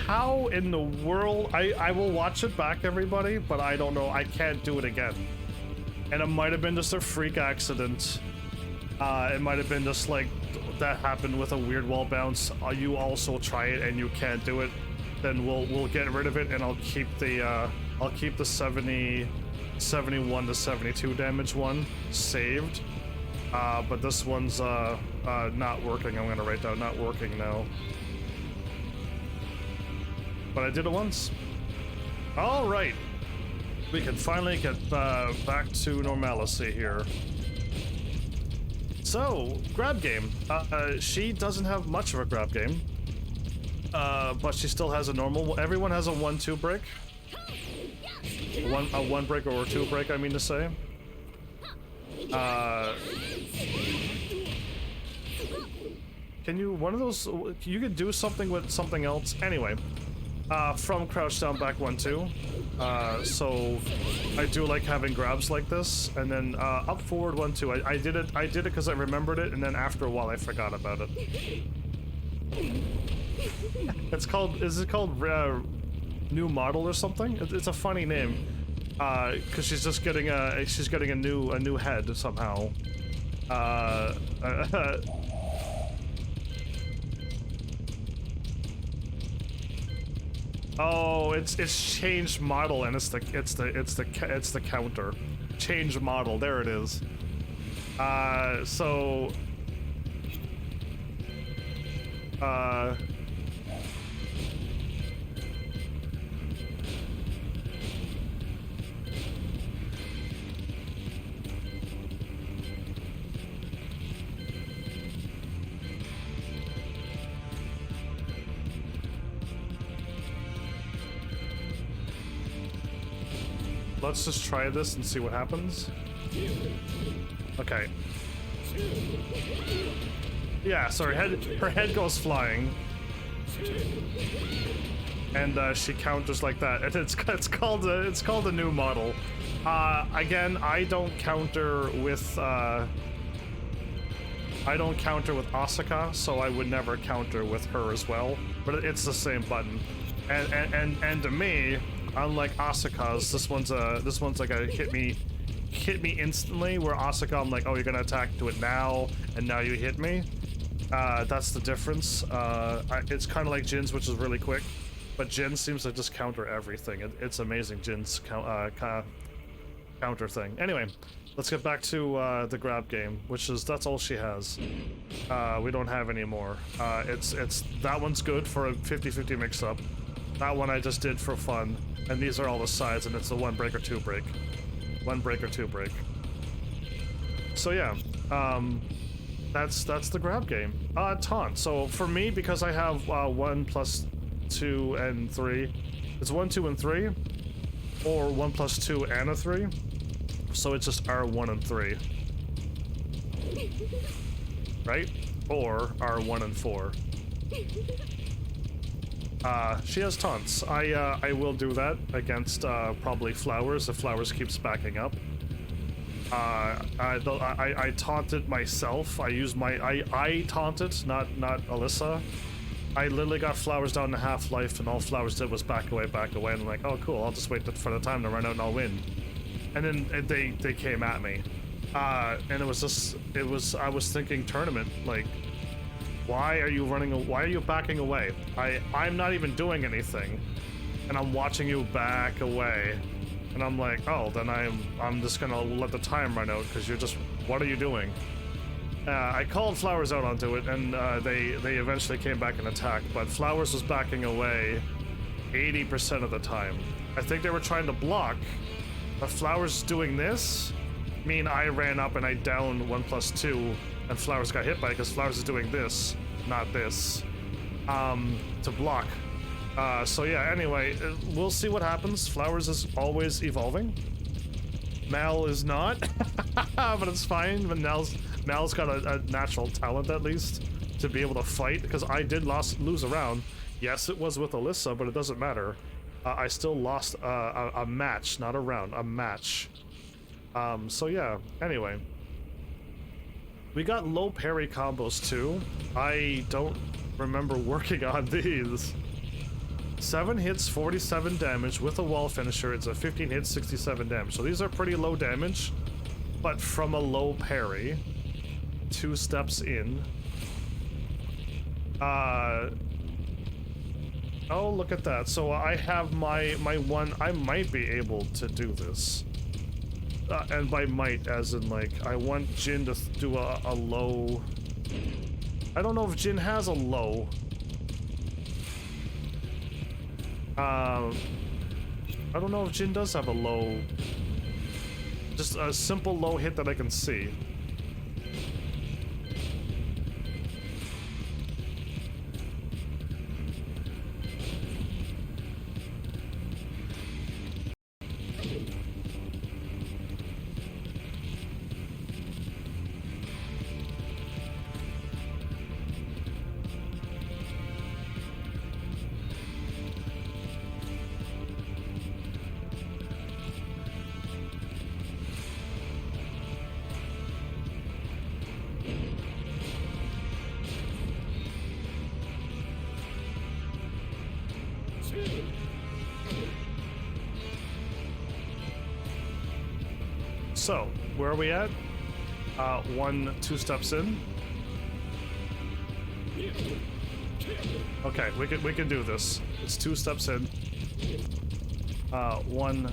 [SPEAKER 1] How in the world? I will watch it back, everybody, but I don't know. I can't do it again. And it might have been just a freak accident. It might have been just like that happened with a weird wall bounce. You also try it and you can't do it. Then we'll get rid of it, and I'll keep the 71 to 72 damage one saved. But this one's not working. I'm gonna write down not working now. But I did it once. All right, we can finally get back to normalcy here. So, grab game. She doesn't have much of a grab game, but she still has a normal. Everyone has a 1-2 break. A one break or 2 break, I mean to say. Can you one of those? You could do something with something else. Anyway. From crouch down back 1-2. So I do like having grabs like this, and then up forward 1-2. I did it because I remembered it, and then after a while I forgot about it. It's called. Is it called new model or something? It's a funny name. Because she's just getting a new head somehow. Oh, it's changed model, and it's the counter. Change model. There it is. So let's just try this and see what happens. Okay. Yeah, so her head goes flying, and she counters like that. And it's called a new model. Again, I don't counter with Asuka, so I would never counter with her as well. But it's the same button, and to me, unlike Asuka's, this one's like a hit me instantly, where Asuka, I'm like, oh, you're gonna attack to it now, and now you hit me. That's the difference. It's kind of like Jin's, which is really quick, but Jin seems to just counter everything. It's amazing, Jin's counter thing. Anyway, let's get back to the grab game, that's all she has. We don't have any more. It's that one's good for a 50-50 mix-up. That one I just did for fun, and these are all the sides, and it's a 1 break or 2 break. 1 break or 2 break. So yeah, that's the grab game. Taunt. So for me, because I have 1 plus 2 and 3, it's 1, 2, and 3, or 1 plus 2 and a 3. So it's just R1 and 3, right? Or R1 and 4. She has taunts. I will do that against probably Flowers if Flowers keeps backing up. I taunted myself. I taunted, not Alisa. I literally got Flowers down to half life, and all Flowers did was back away, and I'm like, oh cool, I'll just wait for the time to run out and I'll win. And then they came at me, and I was thinking tournament, like, why are you backing away? I'm not even doing anything, and I'm watching you back away, and I'm like, oh, then I'm just gonna let the time run out, because what are you doing? I called Flowers out onto it, and they eventually came back and attacked, but Flowers was backing away 80% of the time. I think they were trying to block, but Flowers doing this, I ran up and I downed 1 plus 2, and Flowers got hit by it because Flowers is doing this, not this, to block. So yeah, anyway, we'll see what happens. Flowers is always evolving. Mal is not, but it's fine. But Mal's got a natural talent, at least, to be able to fight, because I did lose a round. Yes, it was with Alisa, but it doesn't matter. I still lost a match, not a round, a match. So yeah, anyway. We got low parry combos too. I don't remember working on these. 7 hits, 47 damage with a wall finisher. It's a 15 hits, 67 damage. So these are pretty low damage, but from a low parry. 2 steps in. Oh, look at that. So I have my one. I might be able to do this. And by might, as in, like, I want Jin to do a low... I don't know if Jin has a low. I don't know if Jin does have a low. Just a simple low hit that I can see. So, where are we at? 2 steps in. Okay, we can do this. It's 2 steps in. 1.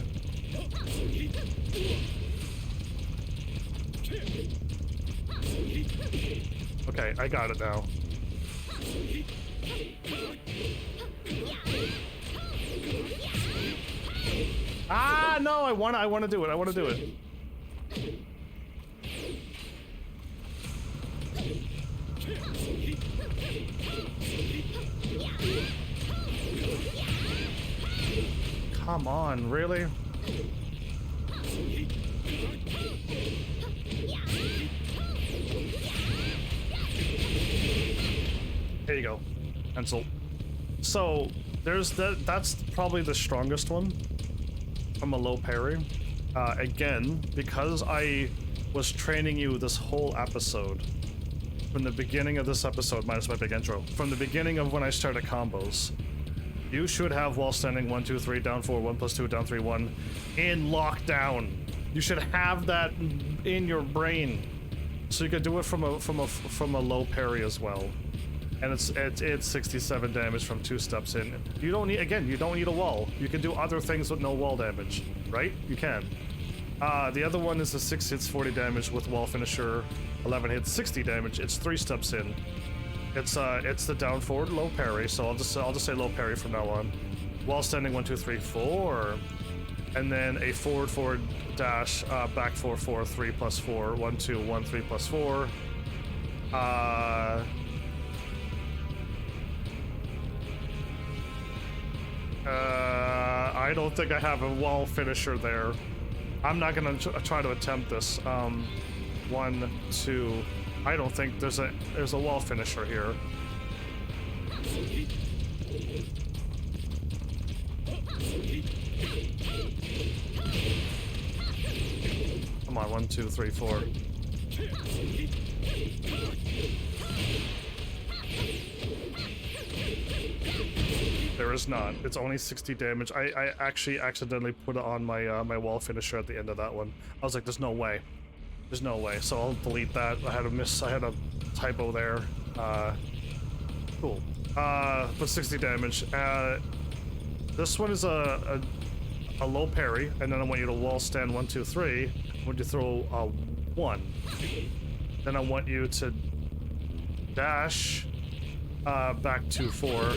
[SPEAKER 1] Okay, I got it now. Ah, no, I want to do it. I want to do it. Come on, really? There you go. Pencil. So, there's that's probably the strongest one from a low parry. Again, because I was training you this whole episode, from the beginning of this episode, minus my big intro, from the beginning of when I started combos, you should have wall standing 1, 2, 3, down 4, 1 plus 2, down 3, 1 in lockdown. You should have that in your brain, so you could do it from a low parry as well. And it's 67 damage from 2 steps in. You don't need, again, you don't need a wall. You can do other things with no wall damage, right? You can. The other one is the 6 hits 40 damage with wall finisher, 11 hits 60 damage. It's 3 steps in. It's the down forward low parry, so I'll just say low parry from now on. Wall standing 1, 2, 3, 4, and then a forward dash, back 4, 4, 3 plus 4, 1, 2, 1, 3 plus 4. I don't think I have a wall finisher there. I'm not gonna try to attempt this. 1, 2. I don't think there's a wall finisher here. Come on, 1, 2, 3, 4. There is not. It's only 60 damage. I actually accidentally put it on my my wall finisher at the end of that one. I was like, there's no way. There's no way. So I'll delete that. I had a typo there. Cool. But 60 damage. This one is a low parry, and then I want you to wall stand 1, 2, 3. I want you to throw a 1. Then I want you to dash back 2, 4.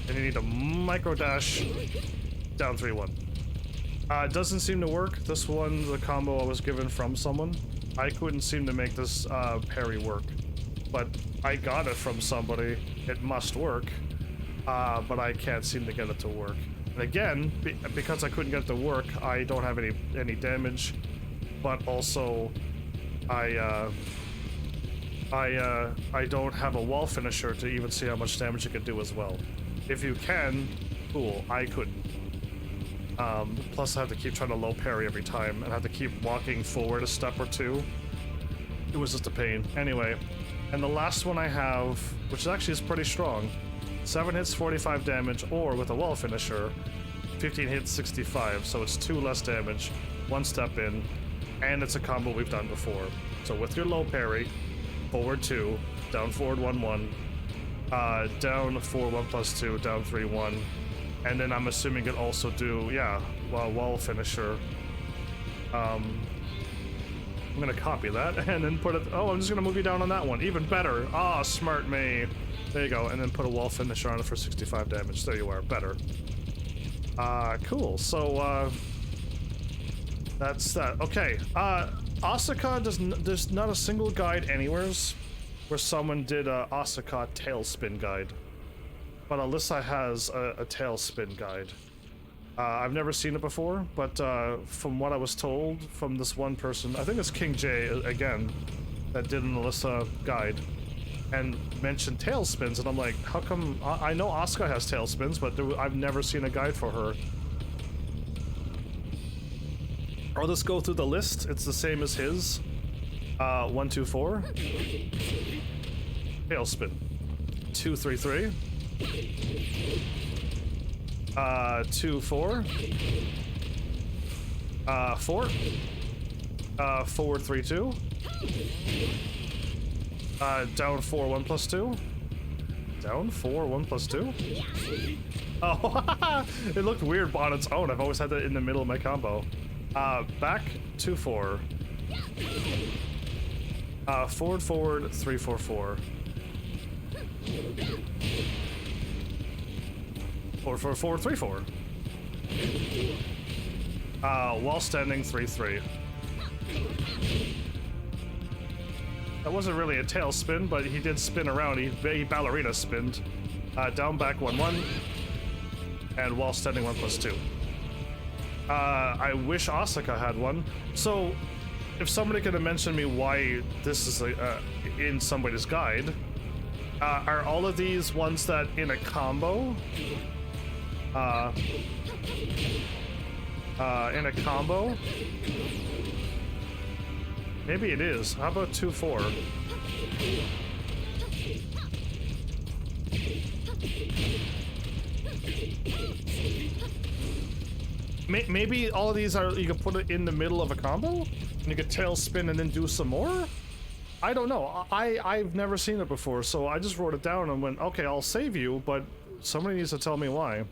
[SPEAKER 1] And you need a micro dash down 3, 1. It doesn't seem to work. This one, the combo I was given from someone. I couldn't seem to make this parry work, but I got it from somebody. It must work. but I can't seem to get it to work. And again, because I couldn't get it to work, I don't have any damage, but also I don't have a wall finisher to even see how much damage it can do as well. If you can, cool. I couldn't. Plus I have to keep trying to low parry every time and have to keep walking forward a step or two. It was just a pain. Anyway, and the last one I have, which actually is pretty strong, 7 hits, 45 damage, or with a wall finisher, 15 hits, 65, so it's 2 less damage, 1 step in, and it's a combo we've done before. So with your low parry, forward 2, down forward 1-1, down 4-1 plus 2, down 3-1, and then I'm assuming it also do, yeah, wall finisher. I'm gonna copy that and then put it, oh, I'm just gonna move you down on that one, even better. Ah, smart me. There you go, and then put a wall finisher on it for 65 damage. There you are, better. Cool, so, that's that. Okay, Asuka, there's not a single guide anywheres where someone did a Asuka Tailspin guide. But Alisa has a Tailspin guide. I've never seen it before, but from what I was told from this one person, I think it's King J, again, that did an Alisa guide, and mentioned tailspins, and I'm like, how come? I know Asuka has tailspins, but I've never seen a guide for her. I'll just go through the list. It's the same as his. 1, 2, 4. Tailspin. 2, 3, 3. 2, 4. 4. Forward 3, 2. Down 4, 1 plus 2. Down 4, 1 plus 2. Oh, it looked weird on its own. I've always had that in the middle of my combo. Back 2, 4. Forward, forward 3, 4, 4. 4, 4, 4, 3, 4. While standing 3, 3. That wasn't really a tailspin, but he did spin around. He ballerina spinned. Down, back 1, 1. And while standing 1 plus 2. I wish Asuka had one. So, if somebody could have mentioned me why this is in somebody's guide, are all of these ones that in a combo? In a combo? Maybe it is. How about 2, 4? Maybe all of these are, you can put it in the middle of a combo and you could tailspin and then do some more. I don't know. I've never seen it before, so I just wrote it down and went, okay, I'll save you, but somebody needs to tell me why.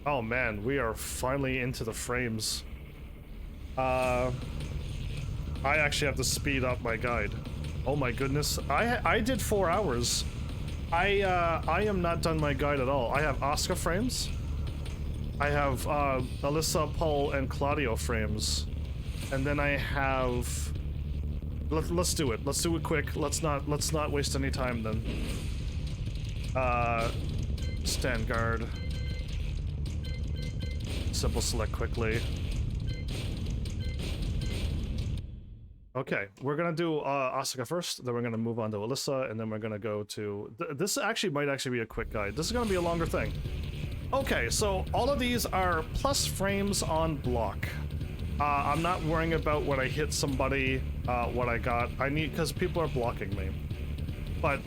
[SPEAKER 1] Oh man, we are finally into the frames. I actually have to speed up my guide. Oh my goodness. I did 4 hours. I am not done my guide at all. I have Asuka frames. I have Alisa, Paul, and Claudio frames. And then I have... Let's do it. Let's do it quick. Let's not waste any time then. Stand guard. Simple select quickly. Okay, we're gonna do Asuka first, then we're gonna move on to Alisa, and then we're gonna go to... This might actually be a quick guide. This is gonna be a longer thing. Okay, so all of these are plus frames on block. I'm not worrying about when I hit somebody, what I got. I need, because people are blocking me. But,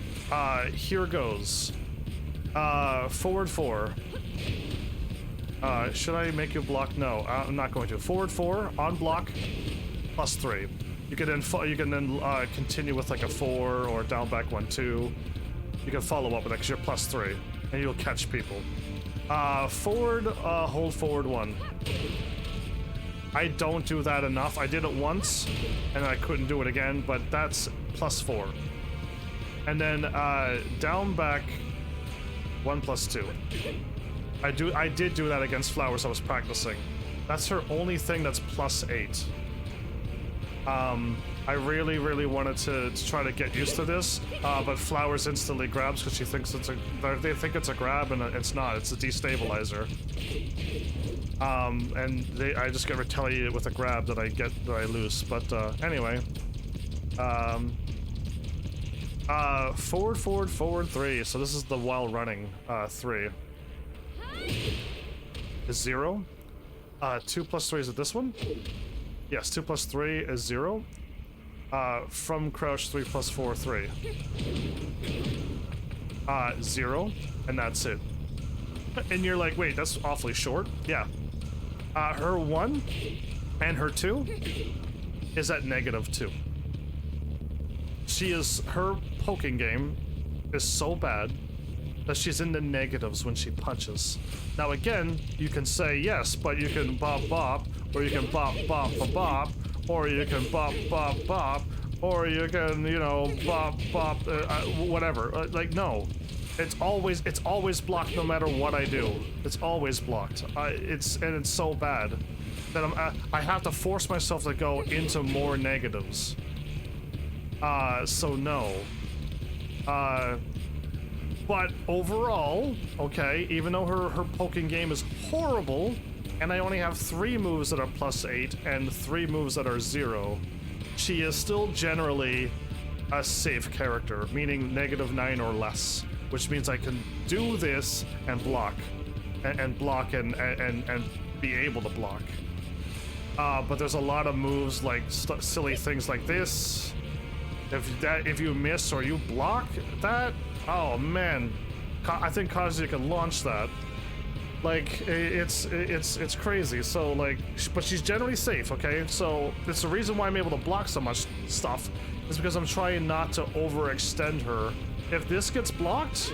[SPEAKER 1] here goes. Forward 4. Should I make you block? No, I'm not going to. Forward 4, on block, plus 3. You can then continue with like a 4 or down back 1, 2. You can follow up with that because you're plus 3, and you'll catch people. Forward, hold forward 1. I don't do that enough. I did it once, and I couldn't do it again, but that's plus 4. And then down back 1 plus 2. I did do that against Flowers. I was practicing. That's her only thing that's plus 8. I really, really wanted to try to get used to this, but Flowers instantly grabs because she thinks they think it's a grab, and it's not. It's a destabilizer. And I just get retaliated with a grab that I lose. But anyway, forward 3. So this is the while running 3. Is 0. 2 plus 3 is it this one? Yes, 2 plus 3 is 0. From crouch 3 plus 4, 3. 0, and that's it. And you're like, wait, that's awfully short. Yeah. Her 1 and her 2 is at -2. Her poking game is so bad that she's in the negatives when she punches. Now again, you can say yes, but you can bop bop, or you can bop bop bop bop, or you can bop bop bop, or you can, you know, bop bop, whatever. Like, no. It's always blocked no matter what I do. It's always blocked. It's so bad that I have to force myself to go into more negatives. So no. But overall, okay, even though her poking game is horrible, and I only have 3 moves that are +8 and 3 moves that are 0, she is still generally a safe character, meaning -9 or less, which means I can do this and block, and block and be able to block. But there's a lot of moves like silly things like this. If you miss or you block that, oh man, I think Kazuya can launch that. Like, it's crazy. So like, but she's generally safe, okay? So it's the reason why I'm able to block so much stuff is because I'm trying not to overextend her. If this gets blocked,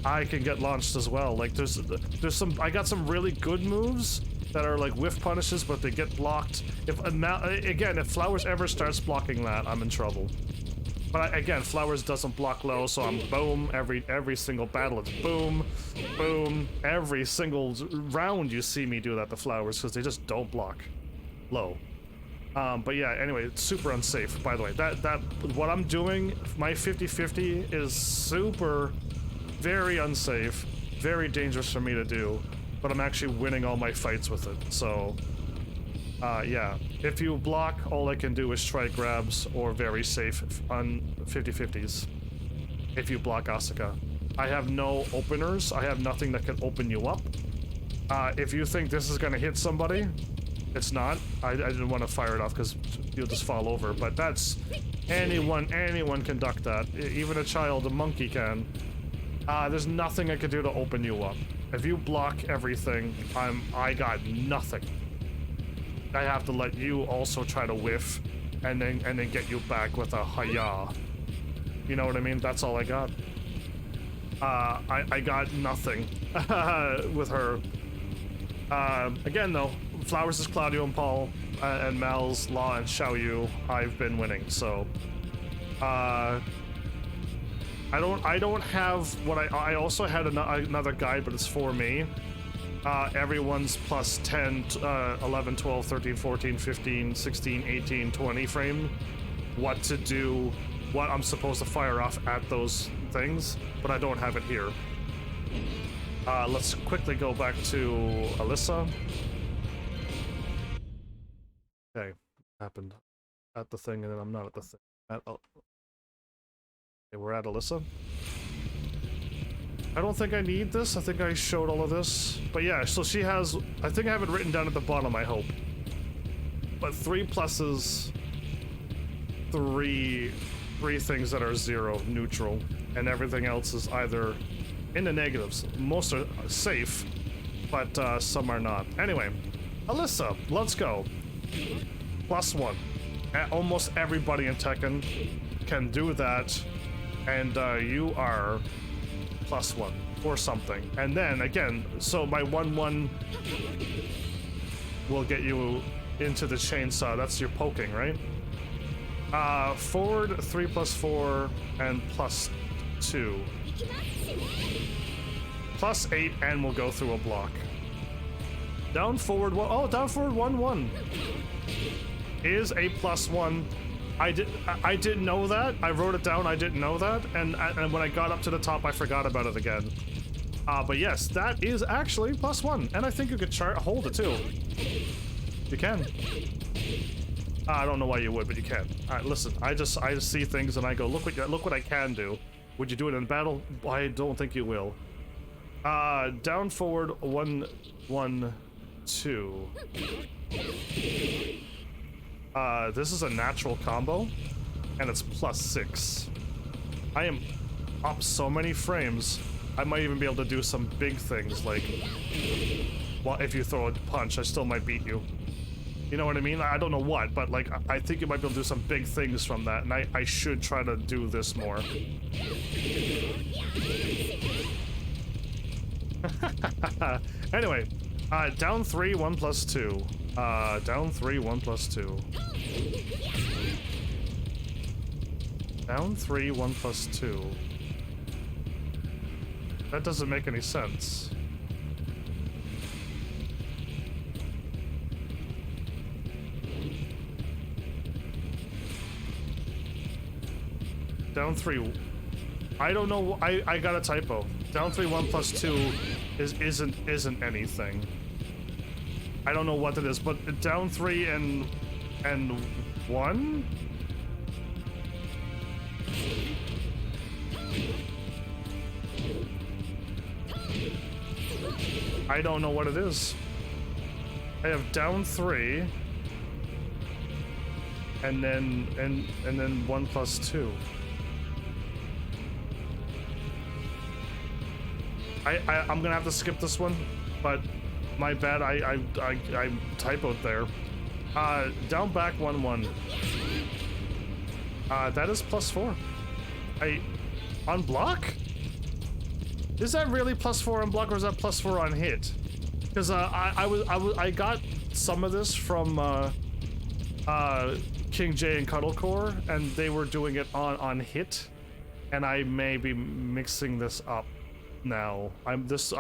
[SPEAKER 1] I can get launched as well. Like there's I got some really good moves that are like whiff punishes, but they get blocked. If Flowers ever starts blocking that, I'm in trouble. But again, Flowers doesn't block low, so I'm boom every single battle. It's boom, boom. Every single round you see me do that to Flowers because they just don't block low. But yeah, anyway, it's super unsafe. By the way, that what I'm doing, my 50-50 is super, very unsafe, very dangerous for me to do. But I'm actually winning all my fights with it. So, yeah. If you block, all I can do is try grabs or very safe on 50-50s. If you block Asuka. I have no openers. I have nothing that can open you up. If you think this is gonna hit somebody, it's not. I didn't want to fire it off because you'll just fall over. But that's... anyone can duck that. Even a child, a monkey can. There's nothing I can do to open you up. If you block everything, I got nothing. I have to let you also try to whiff, and then get you back with a hi-ya. You know what I mean? That's all I got. I got nothing with her. Again though, Flowers is Claudio and Paul, and Mal's Law and Xiaoyu. I've been winning, so I don't have what I also had another guide, but it's for me. Everyone's plus 10, 11, 12, 13, 14, 15, 16, 18, 20 frame. What to do, what I'm supposed to fire off at those things, but I don't have it here. Let's quickly go back to Alisa. Okay, happened at the thing, and then I'm not at the thing. Okay, we're at Alisa. I don't think I need this. I think I showed all of this. But yeah, so she has... I think I have it written down at the bottom, I hope. But 3 pluses... 3 things that are 0, neutral. And everything else is either in the negatives. Most are safe, but some are not. Anyway, Alisa, let's go. +1. Almost everybody in Tekken can do that. And you are +1 or something. And then again, so my 1-1 will get you into the chainsaw. That's your poking, right? Forward 3 + 4 and +2. +8 and we'll go through a block. Down forward 1. Oh, down forward 1-1. is a +1. I didn't know that. I wrote it down. I didn't know that, and when I got up to the top, I forgot about it again. But yes, that is actually +1, and I think you could hold it too. You can. I don't know why you would, but you can. All right, listen. I just see things and I go, look what I can do. Would you do it in battle? I don't think you will. Down forward 1 1 2. This is a natural combo, and it's +6. I am up so many frames. I might even be able to do some big things, like, well, if you throw a punch, I still might beat you. You know what I mean? I don't know what, but like, I think you might be able to do some big things from that, and I should try to do this more. Anyway, down 3, 1 + 2. Down 3, 1 + 2. Down 3, 1 + 2. That doesn't make any sense. Down 3. I don't know. I got a typo. Down 3, 1 + 2 isn't anything. I don't know what it is, but down 3 and 1. I don't know what it is. I have down 3 and then 1 + 2. I'm gonna have to skip this one, but my bad. I typoed there. Down back 1 1. That is +4. On block? Is that really +4 on block, or is that +4 on hit? Because I got some of this from King J and Cuddlecore, and they were doing it on hit, and I may be mixing this up now. This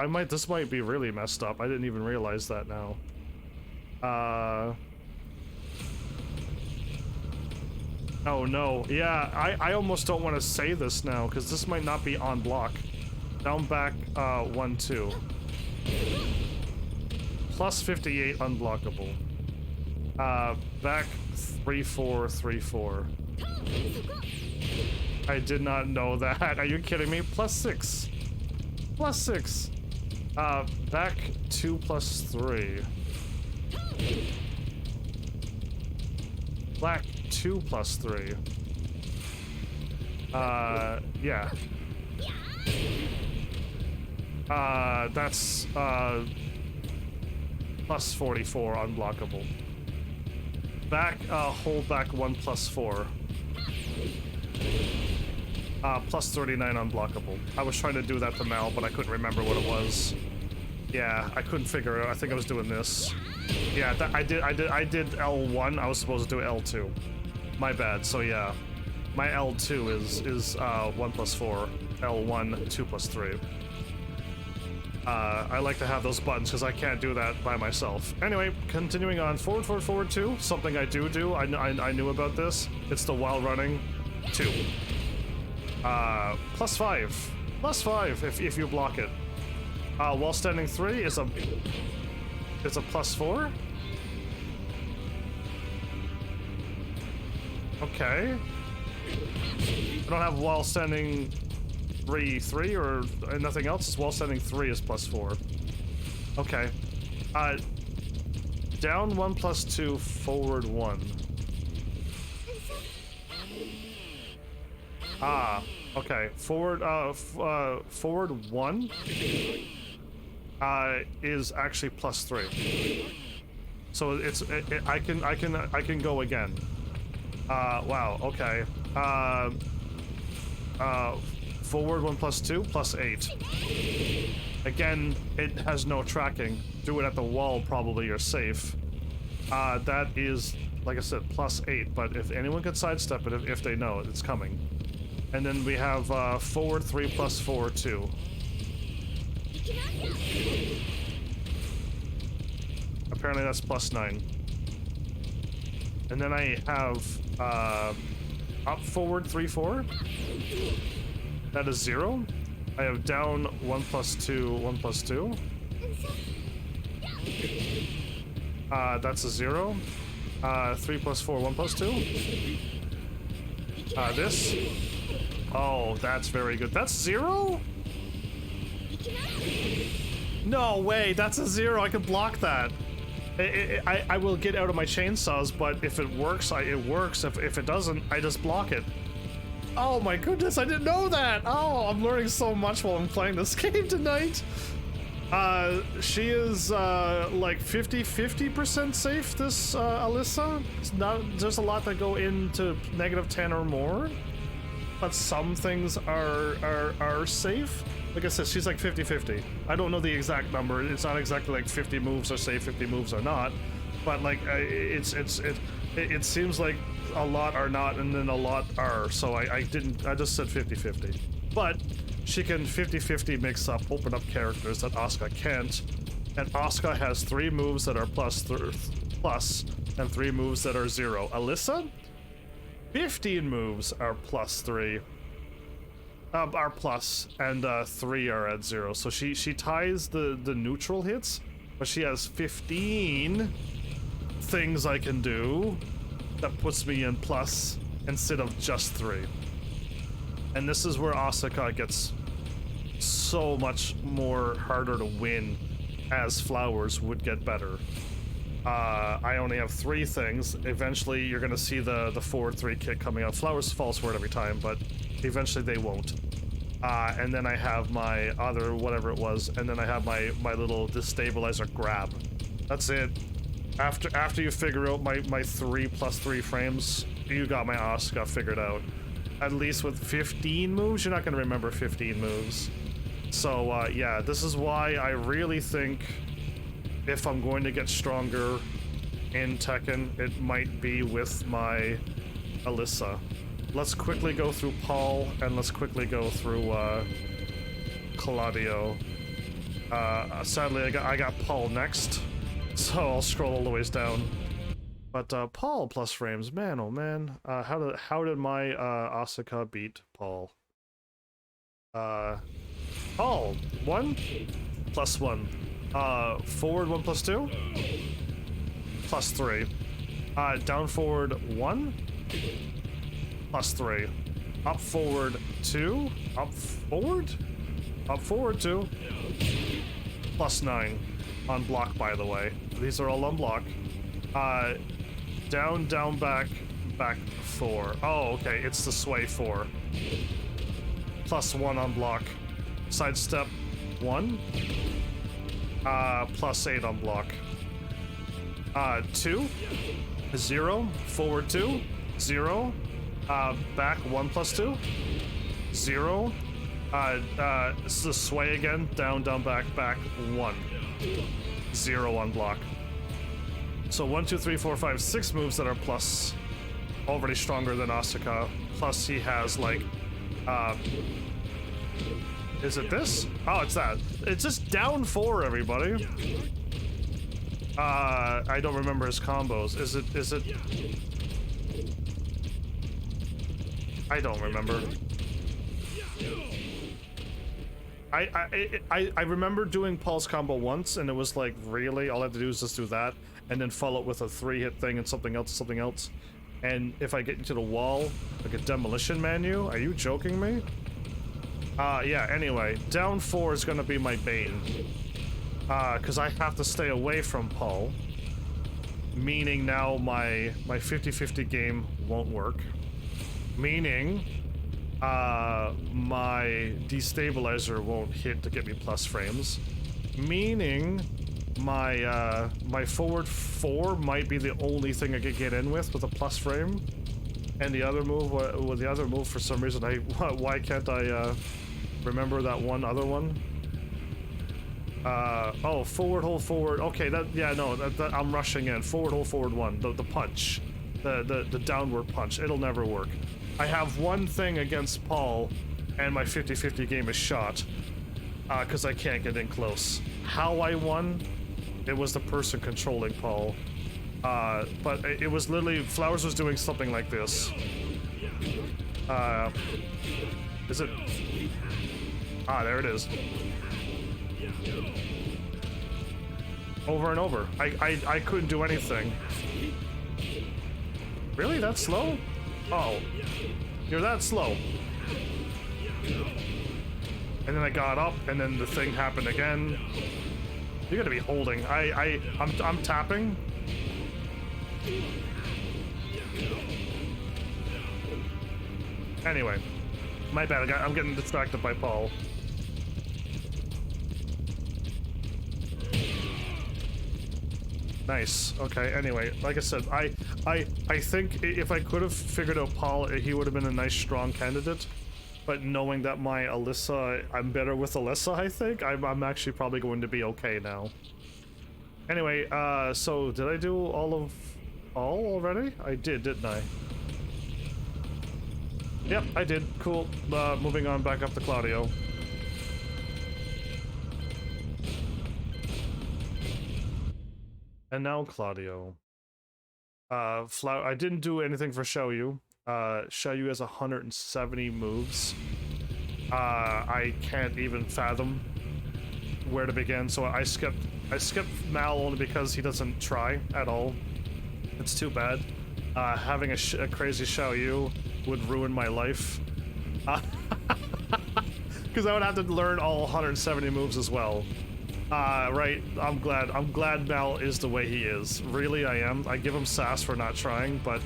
[SPEAKER 1] might be really messed up. I didn't even realize that now. Oh no. Yeah, I almost don't want to say this now, because this might not be on block. Down back 1 2. +58 unblockable. Back 3 4 3 4. I did not know that. Are you kidding me? +6. +6. Back 2 + 3. Black 2 + 3. Yeah. That's +44 unblockable. Back, hold back 1 + 4. +39 unblockable. I was trying to do that to Mal, but I couldn't remember what it was. Yeah, I couldn't figure it out. I think I was doing this. Yeah, I did L1. I was supposed to do L2. My bad. So yeah, my L2 is 1 + 4. L1 2 + 3. I like to have those buttons because I can't do that by myself. Anyway, continuing on. Forward, forward, forward 2. Something I do. I knew about this. It's the while running 2. +5. +5 if you block it. While standing 3 is a +4. Okay. I don't have while standing 3 or nothing else. While standing 3 is +4. Okay. Down 1 + 2, forward 1. Okay. Forward forward 1 is actually +3. So I can go again. Wow, okay. Forward 1 + 2 +8. Again, it has no tracking. Do it at the wall, probably you're safe. That is, like I said, +8, but if anyone can sidestep it, if they know it's coming. And then we have forward 3 + 4 2. Apparently that's +9. And then I have up forward 3-4. That is 0. I have down 1 plus 2, 1 plus 2. That's a 0. 3 plus 4, 1 plus 2. This. Oh, that's very good. That's 0? No way, that's a 0. I can block that. I will get out of my chainsaws, but if it works, it works. If it doesn't, I just block it. Oh my goodness, I didn't know that! Oh, I'm learning so much while I'm playing this game tonight. She is like 50% safe, this Alisa. It's not, there's a lot that go into -10 or more, but some things are safe. Like I said, she's like 50-50. I don't know the exact number. It's not exactly like 50 moves are safe, 50 moves are not. But like it seems like a lot are not, and then a lot are. So I just said 50-50. But she can 50-50 mix up, open up characters that Asuka can't. And Asuka has 3 moves that are plus, and 3 moves that are 0. Alisa, 15 moves are +3. Are plus, and 3 are at 0. So she ties the neutral hits, but she has 15 things I can do that puts me in plus instead of just 3. And this is where Asuka gets so much more harder to win as Flowers would get better. I only have 3 things. Eventually you're gonna see the forward 3 kick coming out. Flowers falls for it every time, but eventually they won't. And then I have my other whatever it was, and then I have my little destabilizer grab. That's it. After you figure out my 3 plus 3 frames, you got my Asuka figured out. At least with 15 moves, you're not gonna remember 15 moves. So yeah, this is why I really think if I'm going to get stronger in Tekken, it might be with my Alisa. Let's quickly go through Paul, and let's quickly go through Claudio. Sadly, I got Paul next, so I'll scroll all the ways down. But Paul plus frames, man, oh man. How did my Asuka beat Paul? Paul 1 plus 1. Forward 1 plus 2 plus 3. Down forward 1 plus 3. Up forward 2. Up forward 2 plus 9. On block, by the way. These are all on block. Down, back 4. Oh, okay, it's the sway 4. Plus 1 on block. Sidestep 1. Plus 8 on block. 2. 0. Forward 2. 0. Back 1 plus 2. 0. This is a sway again. Down, back 1. 0 on block. So 1, 2, 3, 4, 5, 6 moves that are plus, already stronger than Asuka. Plus he has like, is it this? Oh, it's that. It's just down 4, everybody. I don't remember his combos. Is it? I don't remember. I remember doing Paul's combo once, and it was like, really? All I have to do is just do that, and then follow it with a 3-hit thing and something else. And if I get into the wall, like a demolition menu, are you joking me? Yeah, anyway, down 4 is gonna be my bane. Because I have to stay away from Paul. Meaning now my 50-50 game won't work. Meaning, my destabilizer won't hit to get me plus frames. Meaning, my forward 4 might be the only thing I could get in with a plus frame. And the other move, for some reason, why can't I remember that one other one? Oh, forward, hold forward. Okay, I'm rushing in. Forward, hold forward 1. The punch. The downward punch. It'll never work. I have one thing against Paul, and my 50-50 game is shot. Because I can't get in close. How I won? It was the person controlling Paul. But it was literally, Flowers was doing something like this. Is it? Ah, there it is. Over and over. I couldn't do anything. Really? That slow? Oh. You're that slow. And then I got up, and then the thing happened again. You gotta be holding. I'm tapping. Anyway, my bad. I'm getting distracted by Paul. Nice. Okay. Anyway, like I said, I think if I could have figured out Paul, he would have been a nice, strong candidate. But knowing that my Alisa, I'm better with Alisa, I think I'm actually probably going to be okay now. Anyway, so did I do all already? I did, didn't I? Yep, I did. Cool. Moving on back up to Claudio. And now Claudio. I didn't do anything for Xiaoyu. Xiaoyu has 170 moves. I can't even fathom where to begin, so I skipped Mal only because he doesn't try at all. It's too bad. Having a crazy Xiaoyu would ruin my life. Because I would have to learn all 170 moves as well. Right, I'm glad Mal is the way he is. Really, I am. I give him sass for not trying, but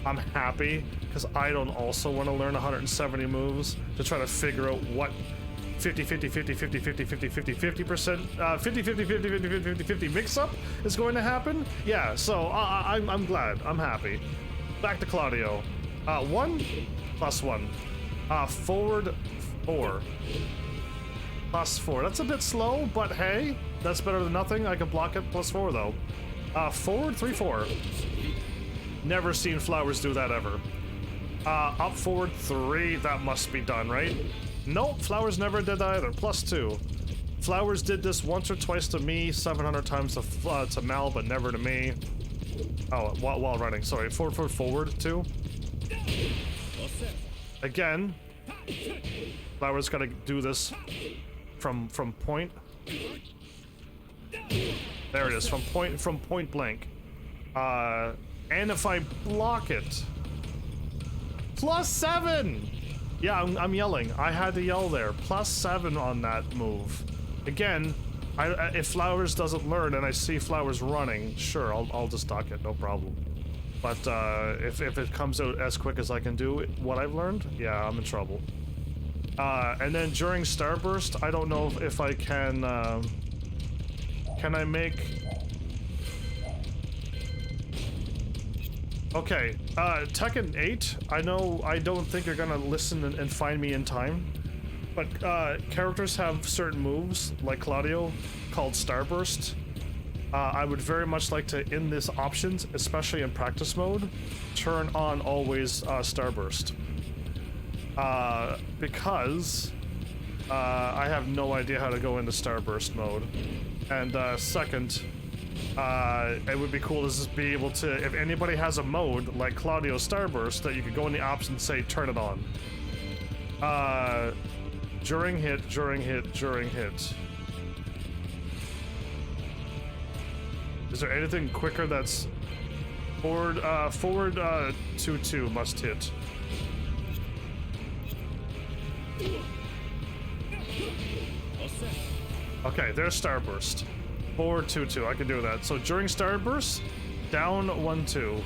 [SPEAKER 1] I'm happy because I don't also want to learn 170 moves to try to figure out what 50 50 50 50 50 50 50 50% 50 50 50 50 50 50 50 mix-up is going to happen. Yeah, so I'm glad. I'm happy. Back to Claudio. 1 plus 1. Forward 4. Plus 4. That's a bit slow, but hey, that's better than nothing. I can block it plus 4 though. Forward 3 4. Never seen Flowers do that ever. Up forward 3. That must be done, right? Nope, Flowers never did that either. Plus 2. Flowers did this once or twice to me, 700 times to Mal, but never to me. Oh, while running. Sorry, forward 2. Again, Flowers gotta do this from point. There it is, from point blank. And if I block it, plus 7. Yeah, I'm yelling. I had to yell there. Plus 7 on that move. Again, if Flowers doesn't learn and I see Flowers running, sure, I'll just dock it, no problem. But if it comes out as quick as I can do what I've learned, yeah, I'm in trouble. And then during Starburst, I don't know if I can I make... Okay, Tekken 8, I know I don't think you're gonna listen and find me in time, but characters have certain moves, like Claudio, called Starburst. I would very much like to, in this options, especially in practice mode, turn on always Starburst. Because I have no idea how to go into Starburst mode. And second, it would be cool to just be able to, if anybody has a mode like Claudio Starburst, that you could go in the options and say turn it on. During hit. Is there anything quicker that's forward 2-2 must hit. Okay, there's Starburst. Forward 2-2, I can do that. So during Starburst, down 1-2.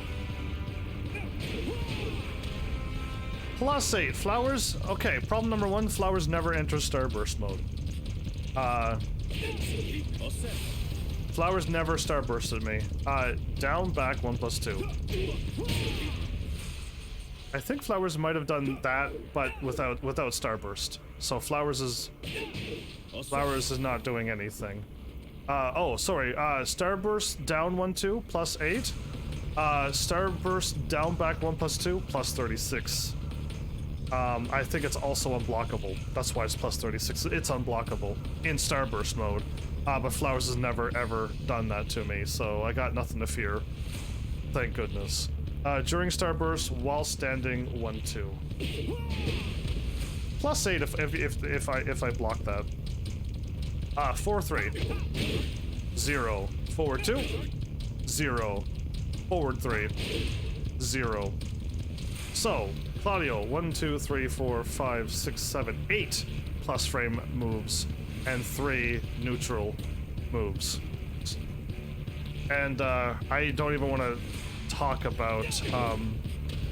[SPEAKER 1] Plus 8. Flowers, okay, problem number 1, Flowers never enters Starburst mode. Flowers never Starbursted me. Down, back, 1+2. I think Flowers might have done that, but without Starburst. So Flowers is not doing anything. Oh, sorry. Starburst down 1-2 plus 8. Starburst down back 1+2 plus 36. I think it's also unblockable. That's why it's plus 36. It's unblockable in Starburst mode. But Flowers has never ever done that to me, so I got nothing to fear. Thank goodness. During Starburst, while standing 1-2. +8 if I block that. 4-3. 0. Forward 2. 0. Forward 3. 0. So, Claudio, 1, 2, 3, 4, 5, 6, 7, 8 plus frame moves, and 3 neutral moves. And I don't even want to talk about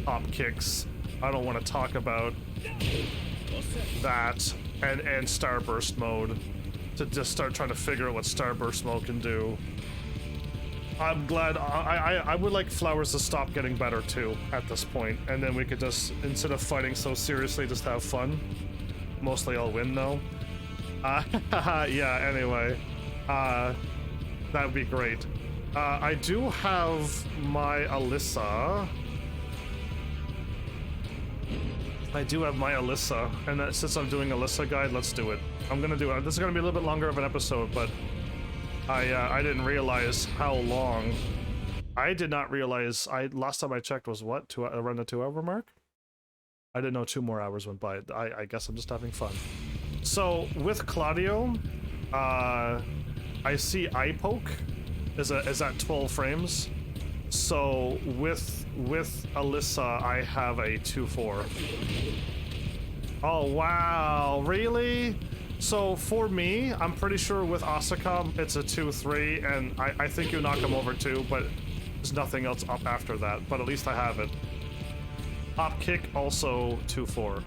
[SPEAKER 1] hop kicks. I don't want to talk about that and Starburst mode to just start trying to figure out what Starburst mode can do. I'm glad. I would like Flowers to stop getting better too at this point, and then we could just, instead of fighting so seriously, just have fun. Mostly I'll win though. Yeah, anyway. That would be great. I do have my Alisa. And since I'm doing Alisa guide, let's do it. I'm gonna do it. This is gonna be a little bit longer of an episode, but I didn't realize how long. I did not realize. Last time I checked was what? Around the 2-hour mark? I didn't know 2 more hours went by. I guess I'm just having fun. So with Claudio, I see eye poke is at 12 frames. So with Alisa, I have a 2-4. Oh wow, really? So for me, I'm pretty sure with Asuka, it's a 2-3, and I think you knock him over too, but there's nothing else up after that, but at least I have it. Hop kick, also 2-4.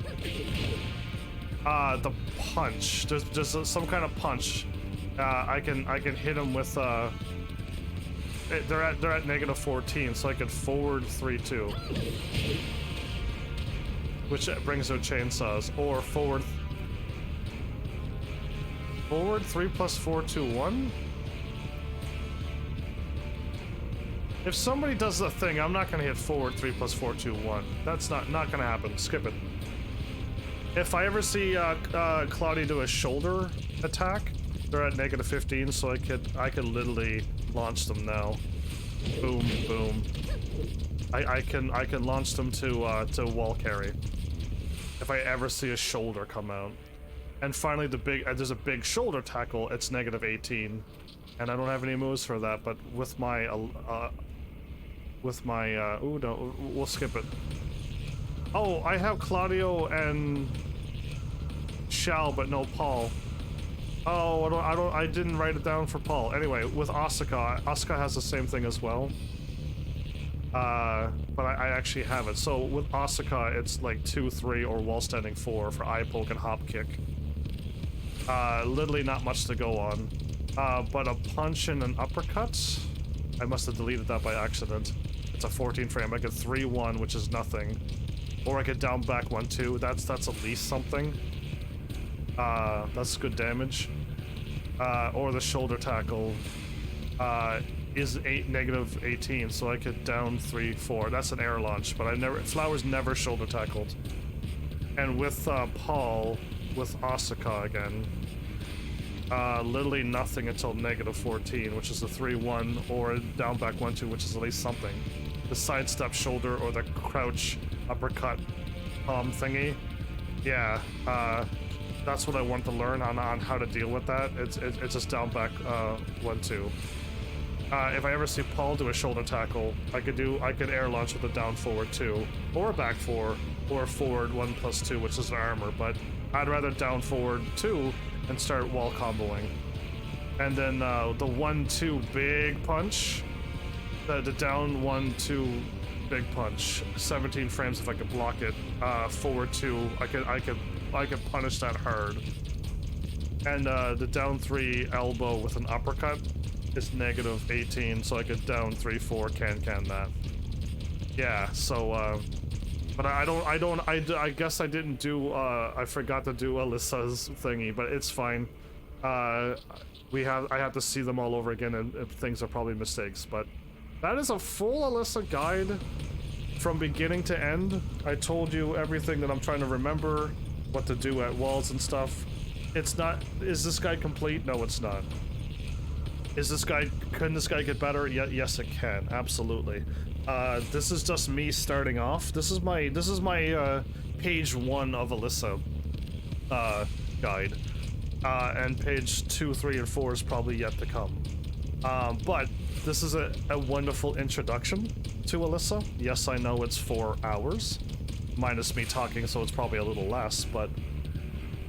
[SPEAKER 1] The punch, there's some kind of punch. I can hit him with, they're at -14, so I could forward 3-2. Which brings their chainsaws, or forward 3 + 4, 2, 1? If somebody does the thing, I'm not gonna hit forward 3 + 4, 2, 1. That's not gonna happen. Skip it. If I ever see Claudio do a shoulder attack, they're at -15, so I could literally launch them now. Boom, boom. I can launch them to wall carry. If I ever see a shoulder come out. And finally, there's a big shoulder tackle. It's -18, and I don't have any moves for that. But with my ooh no, we'll skip it. Oh, I have Claudio and Shao, but no Paul. Oh, I didn't write it down for Paul. Anyway, with Asuka has the same thing as well. But I actually have it. So with Asuka, it's like 2-3 or wall standing 4 for eye poke and hop kick. Literally not much to go on. But a punch and an uppercut? I must have deleted that by accident. It's a 14 frame. I get 3-1, which is nothing. Or I get down back 1-2. That's at least something. That's good damage. Or the shoulder tackle is -18, so I could down 3-4. That's an air launch, but Flowers never shoulder tackled. And with Paul, with Asuka again, literally nothing until -14, which is a 3-1, or down back 1-2, which is at least something. The sidestep shoulder or the crouch uppercut thingy. Yeah, that's what I want to learn on how to deal with that. It's just down back 1-2. If I ever see Paul do a shoulder tackle, I could air launch with a down forward 2, or a back 4, or a forward 1+2, which is an armor, but I'd rather down forward 2 and start wall comboing. And then the 1-2 big punch, the down 1-2 big punch, 17 frames if I could block it. Forward 2, I could punish that hard. And the down 3 elbow with an uppercut is -18, so I could down 3-4 can that. Yeah, so but I guess I didn't do I forgot to do Alisa's thingy, but it's fine. I have to see them all over again, and things are probably mistakes, but that is a full Alisa guide from beginning to end. I told you everything that I'm trying to remember, what to do at walls and stuff. It's not. Is this guide complete? No, it's not. Can this guy get better? Yes, it can, absolutely. This is just me starting off. This is my page 1 of Alisa guide. And page 2, 3, and 4 is probably yet to come. But this is a wonderful introduction to Alisa. Yes, I know it's 4 hours, minus me talking, so it's probably a little less, but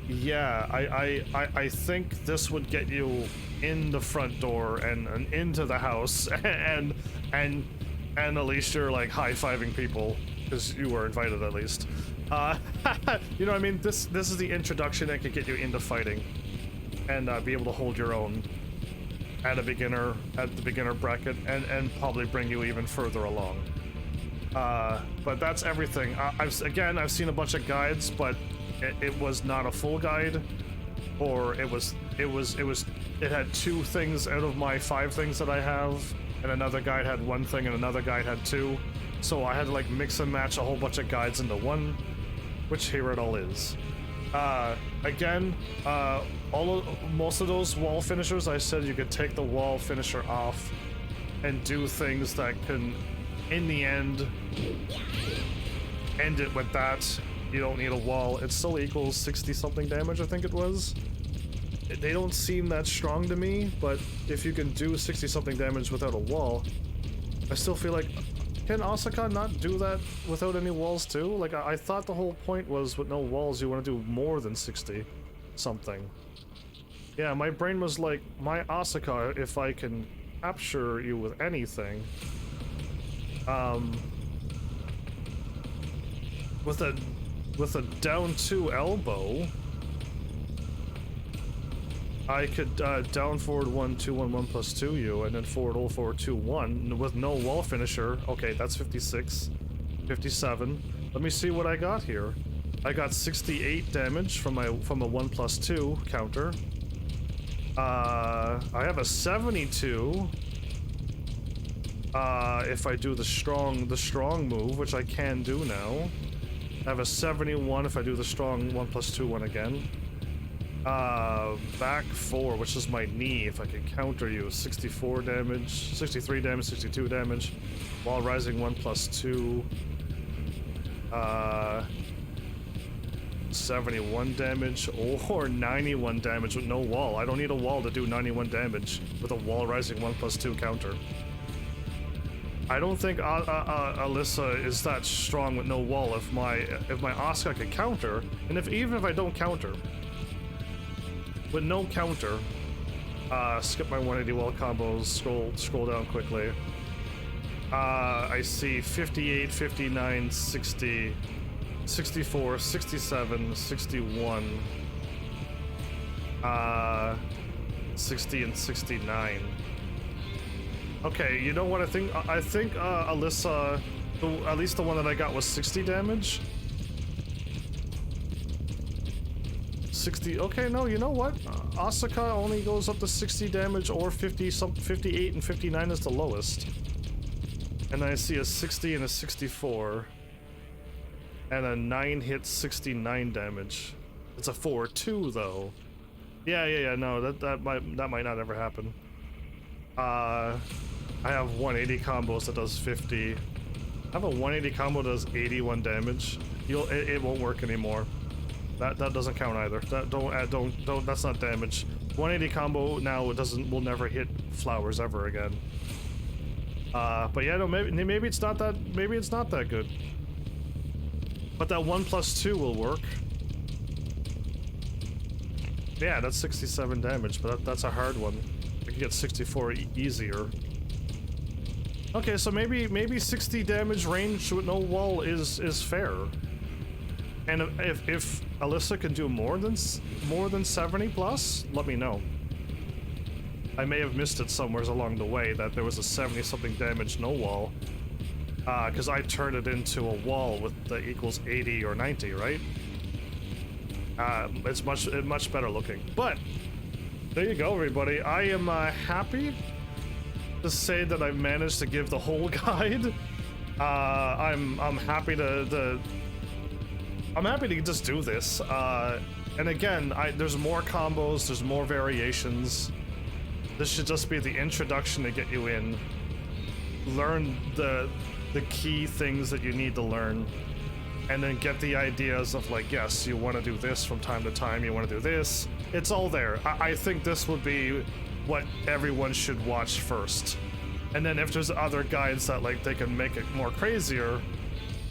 [SPEAKER 1] yeah, I think this would get you in the front door and into the house, and at least you're like high-fiving people because you were invited at least. You know what I mean? This is the introduction that could get you into fighting and be able to hold your own at the beginner bracket and probably bring you even further along. But that's everything. I've seen a bunch of guides, but it was not a full guide, or it had 2 things out of my 5 things that I have, and another guide had 1 thing and another guide had 2, so I had to like mix and match a whole bunch of guides into one, which here it all is. Most of those wall finishers, I said you could take the wall finisher off and do things that can, in the end it with that. You don't need a wall. It still equals 60 something damage, I think it was. They don't seem that strong to me, but if you can do 60 something damage without a wall, I still feel like, can Asuka not do that without any walls too? Like, I thought the whole point was with no walls you want to do more than 60 something. Yeah, my brain was like, my Asuka, if I can capture you with anything, with a down 2 elbow, I could down forward 1 2 1 1 plus 2 you, and then forward all forward 2 1 with no wall finisher. Okay, that's 56, 57. Let me see what I got here. I got 68 damage from a 1 plus 2 counter. I have a 72. If I do the strong move, which I can do now. I have a 71 if I do the strong 1 plus 2 one again. Back 4, which is my knee, if I can counter you. 64 damage, 63 damage, 62 damage. While rising 1 plus 2. 71 damage or 91 damage with no wall. I don't need a wall to do 91 damage with a wall rising 1 plus 2 counter. I don't think Alisa is that strong with no wall. If my Asuka could counter, and even if I don't counter, with no counter, skip my 180 wall combos, scroll down quickly. I see 58, 59, 60, 64, 67, 61, 60 and 69. Okay, you know what I think? I think Alisa, at least the one that I got was 60 damage. 60. Okay, no, you know what? Asuka only goes up to 60 damage, or 58 and 59 is the lowest. And I see a 60 and a 64. And a 9 hits 69 damage. It's a 4-2 though. Yeah, no, that might not ever happen. I have 180 combos that does 50. I have a 180 combo that does 81 damage. It won't work anymore. That doesn't count either. Don't. That's not damage. 180 combo now will never hit flowers ever again. But yeah, no, maybe it's not that. Maybe it's not that good. But that 1 plus 2 will work. Yeah, that's 67 damage, but that's a hard one. I can get 64 easier. Okay, so maybe 60 damage range with no wall is fair. And if Alisa can do more than 70 plus, let me know. I may have missed it somewhere along the way that there was a 70 something damage no wall. Because I turned it into a wall with the equals 80 or 90, right? It's much better looking. But there you go, everybody. I am happy to say that I managed to give the whole guide. I'm happy to just do this. And again, there's more combos, there's more variations. This should just be the introduction to get you in. Learn the key things that you need to learn, and then get the ideas of like, yes, you want to do this from time to time, you want to do this. It's all there. I think this would be what everyone should watch first. And then if there's other guides that like they can make it more crazier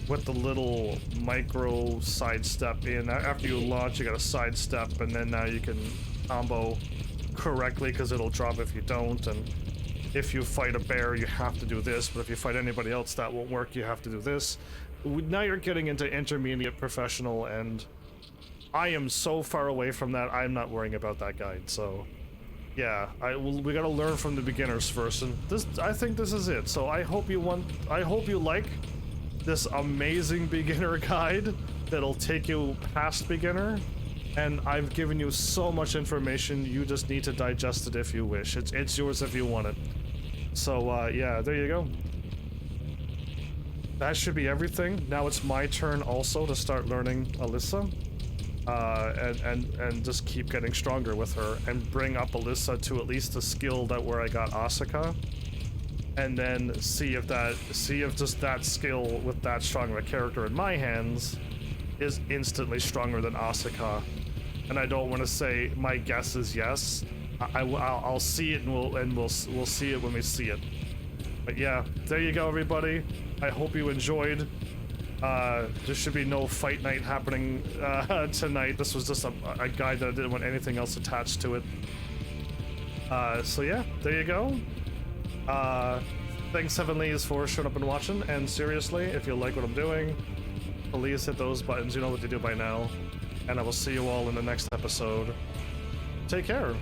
[SPEAKER 1] with the little micro sidestep in. After you launch, you got a sidestep, and then now you can combo correctly because it'll drop if you don't. And if you fight a bear, you have to do this, but if you fight anybody else, that won't work. You have to do this. Now you're getting into intermediate professional, and I am so far away from that. I'm not worrying about that guide. So yeah, we gotta learn from the beginners first, and I think this is it. So I hope you like this amazing beginner guide that'll take you past beginner, and I've given you so much information. You just need to digest it if you wish. It's yours if you want it. So yeah, there you go. That should be everything. Now it's my turn also to start learning Alisa, and just keep getting stronger with her, and bring up Alisa to at least the skill that where I got Asuka, and then see if just that skill with that strong of a character in my hands is instantly stronger than Asuka. And I don't want to say my guess is yes. I'll see it, and we'll see it when we see it. But yeah, there you go, everybody. I hope you enjoyed. There should be no fight night happening tonight. This was just a guide that I didn't want anything else attached to it. So yeah, there you go. Thanks Heavenlies for showing up and watching, and seriously, if you like what I'm doing, please hit those buttons. You know what to do by now, and I will see you all in the next episode. Take care.